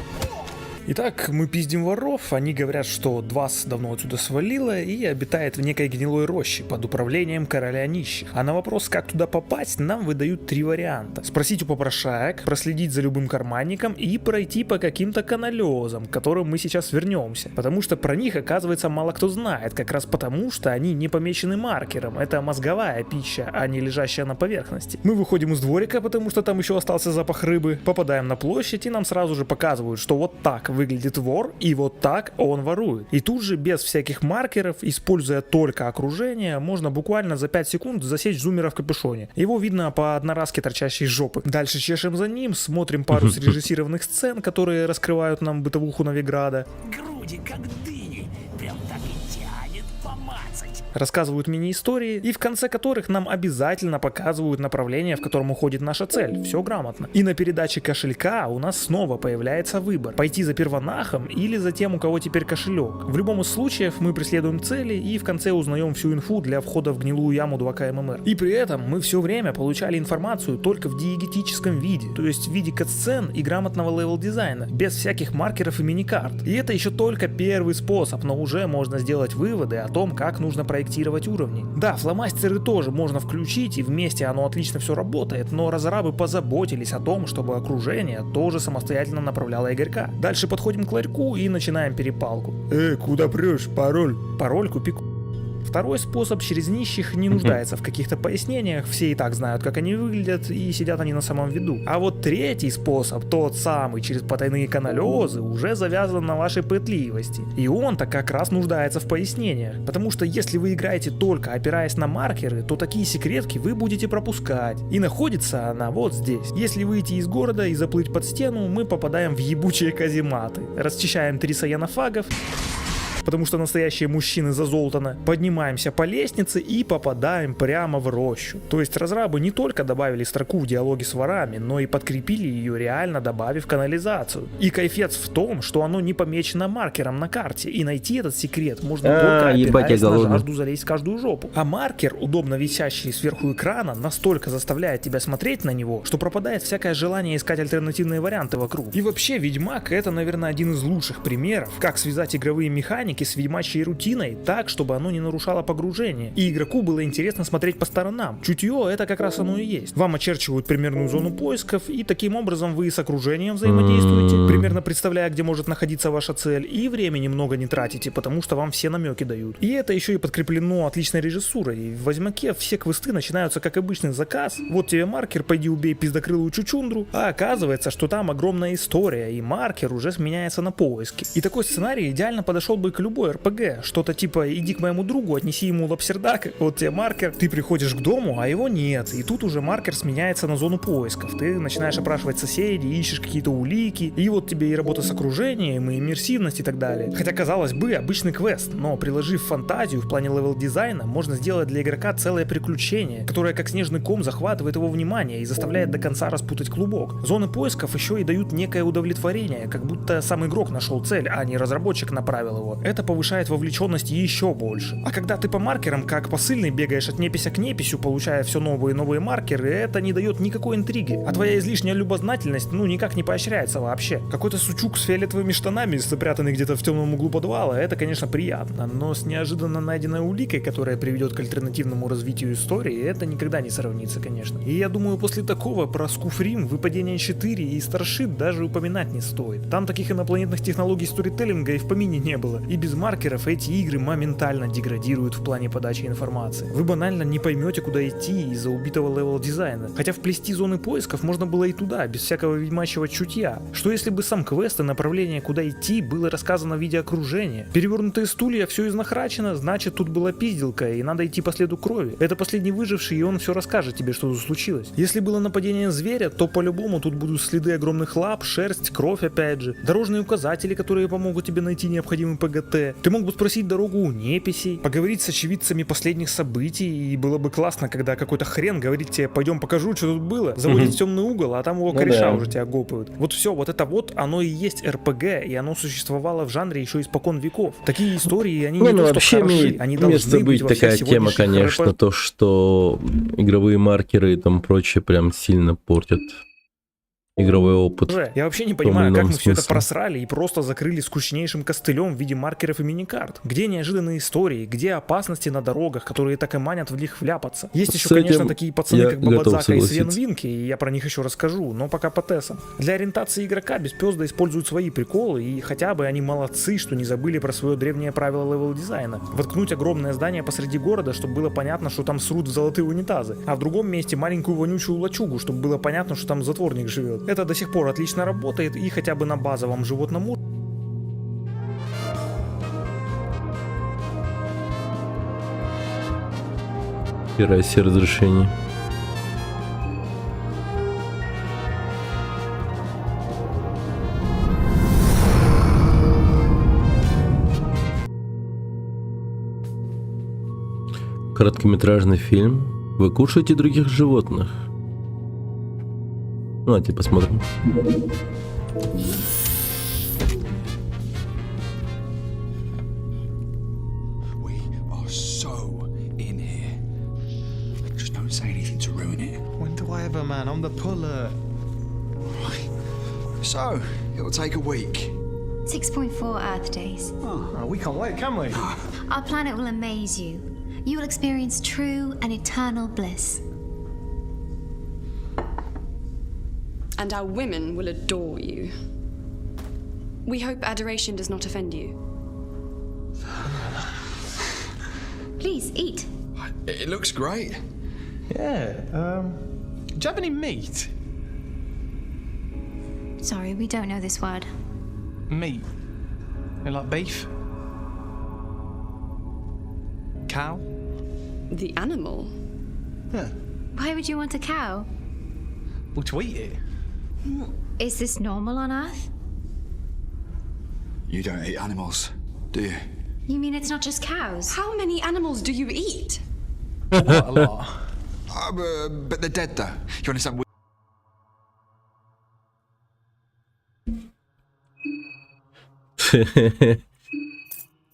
Итак, мы пиздим воров, они говорят, что Двас давно отсюда свалила и обитает в некой гнилой роще под управлением короля нищих. А на вопрос, как туда попасть, нам выдают 3 варианта. Спросить у попрошаек, проследить за любым карманником и пройти по каким-то каналезам, к которым мы сейчас вернемся. Потому что про них, оказывается, мало кто знает, как раз потому, что они не помечены маркером. Это мозговая пища, а не лежащая на поверхности. Мы выходим из дворика, потому что там еще остался запах рыбы, попадаем на площадь и нам сразу же показывают, что вот так выглядит вор, и вот так он ворует. И тут же без всяких маркеров, используя только окружение, можно буквально за 5 секунд засечь зумера в капюшоне. Его видно по одноразке, торчащей из жопы. Дальше чешем за ним, смотрим пару срежиссированных сцен, которые раскрывают нам бытовуху Новиграда. Груди как дыни, прям так и тянет помацать. Рассказывают мини-истории, и в конце которых нам обязательно показывают направление, в котором уходит наша цель. Все грамотно. И на передаче кошелька у нас снова появляется выбор. Пойти за первонахом или за тем, у кого теперь кошелек. В любом из случаев мы преследуем цели и в конце узнаем всю инфу для входа в гнилую яму 2К ММР. И при этом мы все время получали информацию только в диегетическом виде, то есть в виде катсцен и грамотного левел-дизайна, без всяких маркеров и миникарт. И это еще только первый способ, но уже можно сделать выводы о том, как нужно проектировать уровни. Да, фломастеры тоже можно включить, и вместе оно отлично все работает, но разрабы позаботились о том, чтобы окружение тоже самостоятельно направляло игрока. Дальше подходим к ларьку и начинаем перепалку. Куда прешь? Пароль? Пароль купи. Второй способ через нищих не нуждается в каких-то пояснениях, все и так знают, как они выглядят, и сидят они на самом виду. А вот третий способ, тот самый через потайные каналезы, уже завязан на вашей пытливости. И он-то как раз нуждается в пояснениях. Потому что если вы играете только опираясь на маркеры, то такие секретки вы будете пропускать. И находится она вот здесь. Если выйти из города и заплыть под стену, мы попадаем в ебучие казематы. Расчищаем 3 саянофагов, потому что настоящие мужчины зазолотаны, поднимаемся по лестнице и попадаем прямо в рощу. То есть разрабы не только добавили строку в диалоге с ворами, но и подкрепили ее, реально добавив канализацию. И кайфец в том, что оно не помечено маркером на карте, и найти этот секрет можно только опираясь на жажду залезть в каждую жопу. А маркер, удобно висящий сверху экрана, настолько заставляет тебя смотреть на него, что пропадает всякое желание искать альтернативные варианты вокруг. И вообще, Ведьмак — это, наверное, один из лучших примеров, как связать игровые механики механики с ведьмачьей рутиной так, чтобы оно не нарушало погружение, и игроку было интересно смотреть по сторонам. Чутье — это как раз оно и есть. Вам очерчивают примерную зону поисков, и таким образом вы с окружением взаимодействуете, примерно представляя, где может находиться ваша цель, и времени много не тратите, потому что вам все намеки дают. И это еще и подкреплено отличной режиссурой. В Ведьмаке все квесты начинаются как обычный заказ. Вот тебе маркер, пойди убей пиздокрылую чучундру, а оказывается, что там огромная история, и маркер уже сменяется на поиски. И такой сценарий идеально подошел бы к любой РПГ. Что-то типа иди к моему другу, отнеси ему лапсердак, вот тебе маркер, ты приходишь к дому, а его нет. И тут уже маркер сменяется на зону поисков. Ты начинаешь опрашивать соседей, ищешь какие-то улики, и вот тебе и работа с окружением, и иммерсивность и так далее. Хотя, казалось бы, обычный квест, но приложив фантазию в плане левел-дизайна, можно сделать для игрока целое приключение, которое как снежный ком захватывает его внимание и заставляет до конца распутать клубок. Зоны поисков еще и дают некое удовлетворение, как будто сам игрок нашел цель, а не разработчик направил его. Это повышает вовлеченность еще больше. А когда ты по маркерам, как посыльный, бегаешь от непися к неписью, получая все новые и новые маркеры, это не дает никакой интриги. А твоя излишняя любознательность, никак не поощряется вообще. Какой-то сучук с фиолетовыми штанами, запрятанный где-то в темном углу подвала, это, конечно, приятно, но с неожиданно найденной уликой, которая приведет к альтернативному развитию истории, это никогда не сравнится, конечно. И я думаю, после такого про Скуфрим, Выпадение 4 и Starship даже упоминать не стоит. Там таких инопланетных технологий сторителлинга и в помине не было. И без маркеров эти игры моментально деградируют в плане подачи информации. Вы банально не поймете, куда идти из-за убитого левел-дизайна. Хотя вплести зоны поисков можно было и туда, без всякого ведьмачьего чутья. Что если бы сам квест и направление, куда идти, было рассказано в виде окружения? Перевернутые стулья, все изнахрачено, значит тут была пизделка, и надо идти по следу крови. Это последний выживший, и он все расскажет тебе, что тут случилось. Если было нападение зверя, то по-любому тут будут следы огромных лап, шерсть, кровь опять же. Дорожные указатели, которые помогут тебе найти необходимый ПГТ. Ты мог бы спросить дорогу у неписей, поговорить с очевидцами последних событий, и было бы классно, когда какой-то хрен говорит тебе: пойдем покажу, что тут было, заводить в темный угол, а там его кореша уже тебя гопают. Вот все, вот это вот, оно и есть РПГ, и оно существовало в жанре еще испокон веков. Такие истории, они не то что хороши, они должны быть во такая всех тема, сегодняшних конечно, то, что игровые маркеры и там прочее прям сильно портят игровой опыт. Я вообще не понимаю, как мы все это смысле. просрали и просто закрыли скучнейшим костылем в виде маркеров и миникарт. Где неожиданные истории, где опасности на дорогах, которые так и манят в них вляпаться. Есть еще, конечно, такие пацаны, как Бабадзака и Свен Винки, и я про них еще расскажу, но пока по тесам. Для ориентации игрока Беспёзда используют свои приколы, и хотя бы они молодцы, что не забыли про свое древнее правило левел-дизайна. Воткнуть огромное здание посреди города, чтобы было понятно, что там срут в золотые унитазы, а в другом месте маленькую вонючую лачугу, чтобы было понятно, что там затворник живет. Это до сих пор отлично работает, и хотя бы на базовом животном уровне. Террасе разрешений. Короткометражный фильм. Вы кушаете других животных? Ну, давайте посмотрим. We are so in here. Just don't say anything to ruin it. When do I ever, man? I'm the puller. So, it'll take a week. 6.4 Earth days. Oh, we can't wait, can we? Our planet will amaze you. You will experience true and eternal bliss. And our women will adore you. We hope adoration does not offend you. Please, eat. It looks great. Yeah. Do you have any meat? Sorry, we don't know this word. Meat. You like beef? Cow? The animal? Yeah. Why would you want a cow? Well, to eat it. Is this normal on Earth? You don't eat animals, do you? You mean it's not just cows? How many animals do you eat? Quite a lot. But they're dead, though. You understand?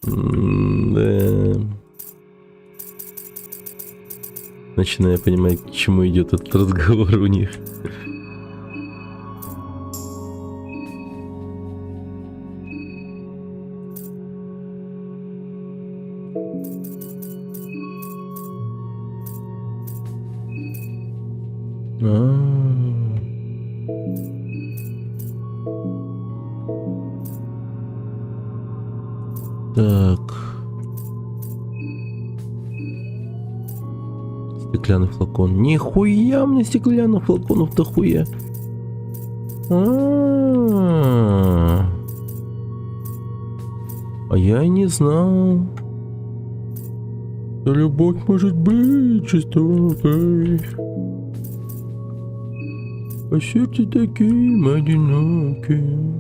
Да. Начинаю понимать, к чему идет этот разговор у них. Так. Стеклянный флакон. Нихуя мне стеклянных флаконов-то хуя. А я и не знал. Что любовь может быть жестокой. А сердце таким одиноким.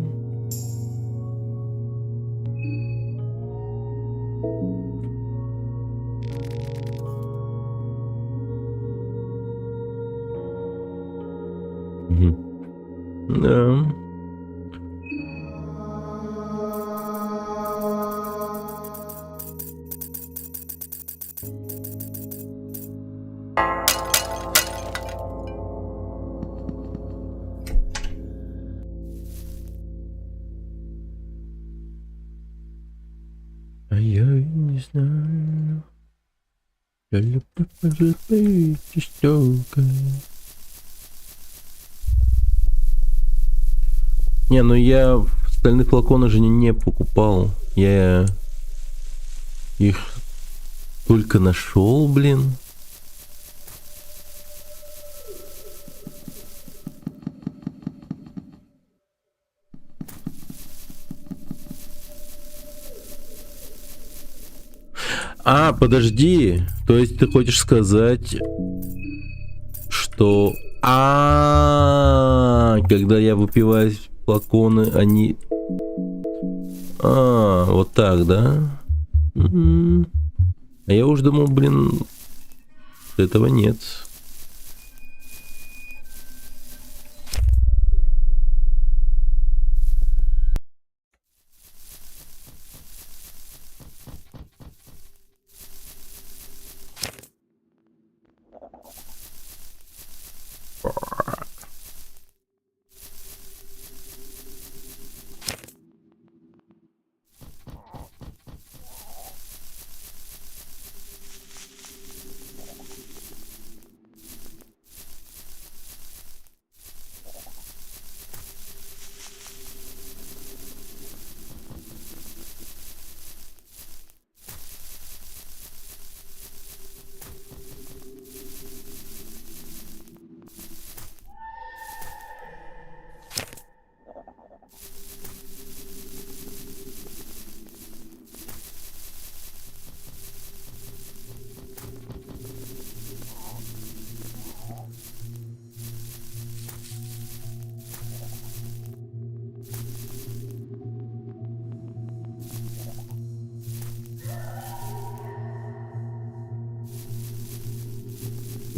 Да. А я и не знаю, что любовь может быть жестокой. Не, ну я стальные флаконы же не покупал. Я их только нашел, блин. А, подожди. То есть ты хочешь сказать, что... когда я выпиваю флаконы, они... вот так, да? А я уж думал, блин, этого нет.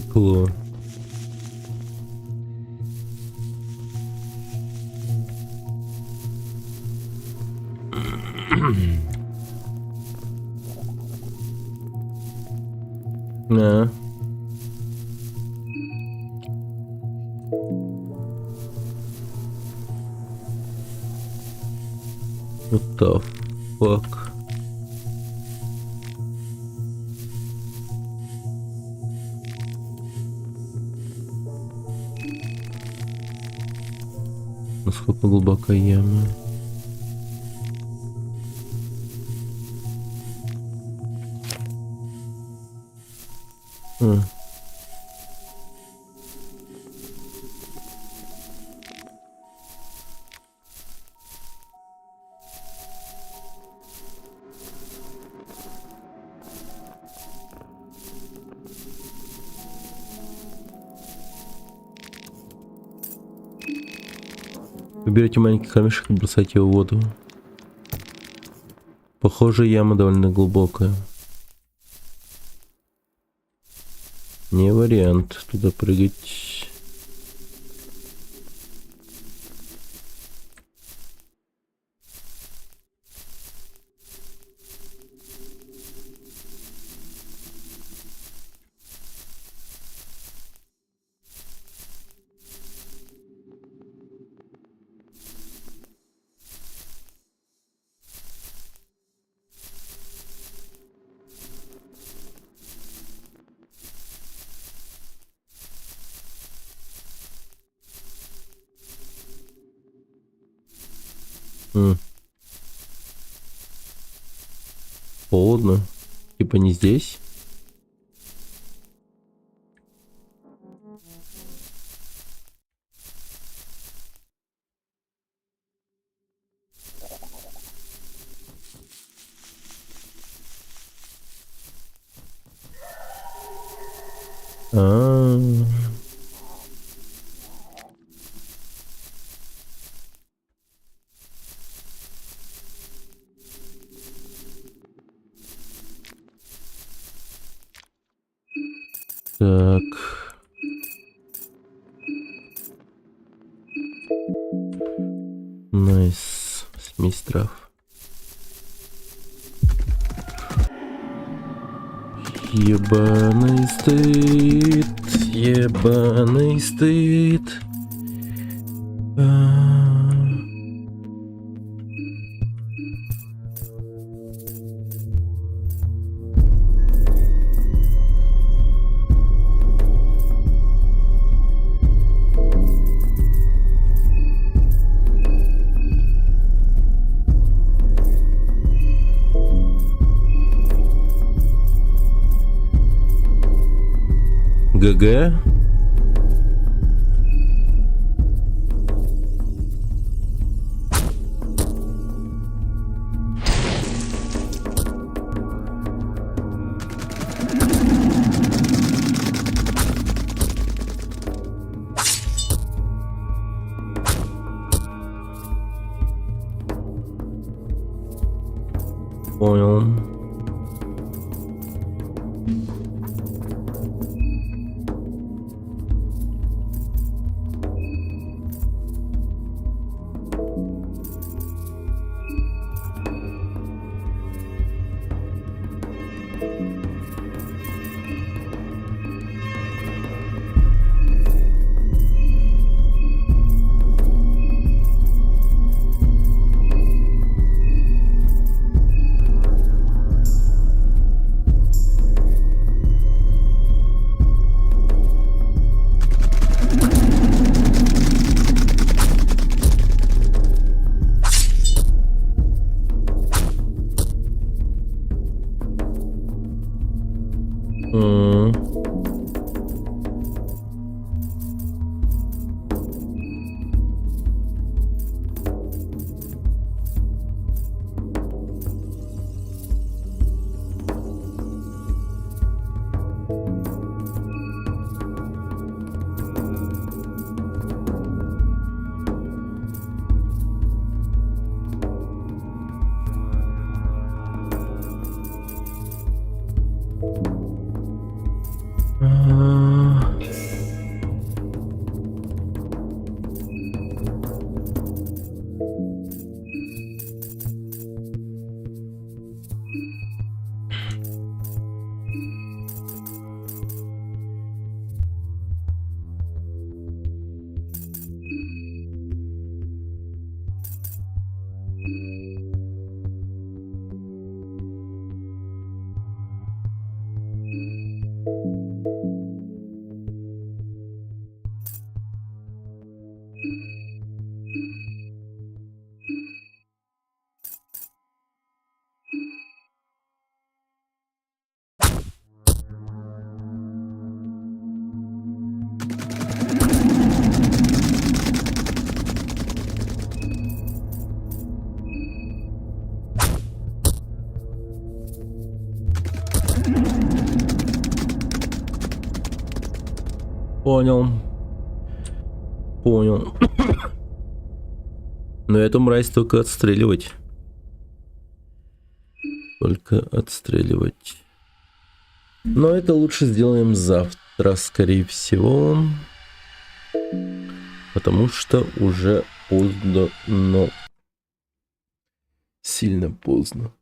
Стекло. Да. What the fuck? Насколько глубокая яма? Вы берете маленький камешек и бросаете его в воду. Похоже, яма довольно глубокая. Не вариант туда прыгать. Холодно. Типа не здесь. Так. Найс. Смесь трав. Ебаный стыд. Ебаный стыд. ГГ. Понял. Понял. Понял. Но эту мразь только отстреливать. Только отстреливать. Но это лучше сделаем завтра, скорее всего. Потому что уже поздно. Но сильно поздно.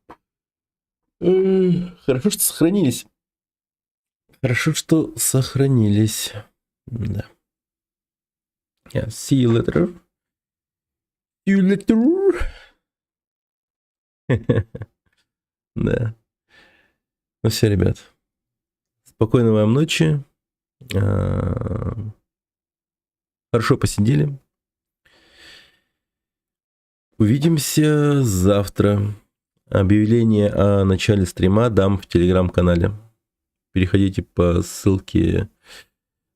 Хорошо, что сохранились. Хорошо, что сохранились. Да. Yeah, see you later. See you later. Да. Ну все, ребят. Спокойной вам ночи. Хорошо посидели. Увидимся завтра. Объявление о начале стрима дам в телеграм-канале. Переходите по ссылке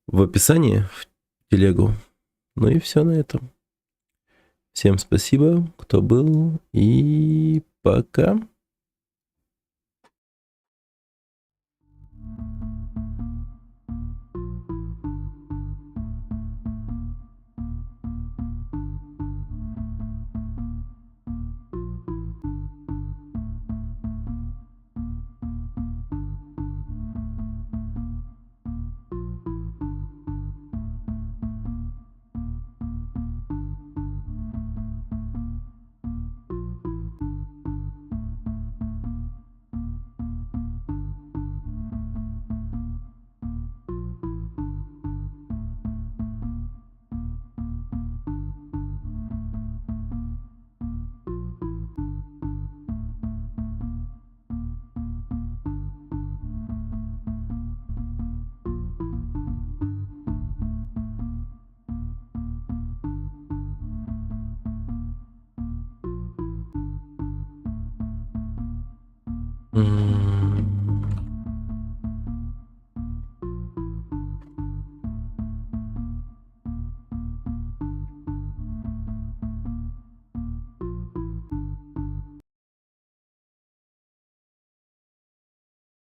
в описании в телегу. Ну и все на этом. Всем спасибо, кто был, и пока. Mm.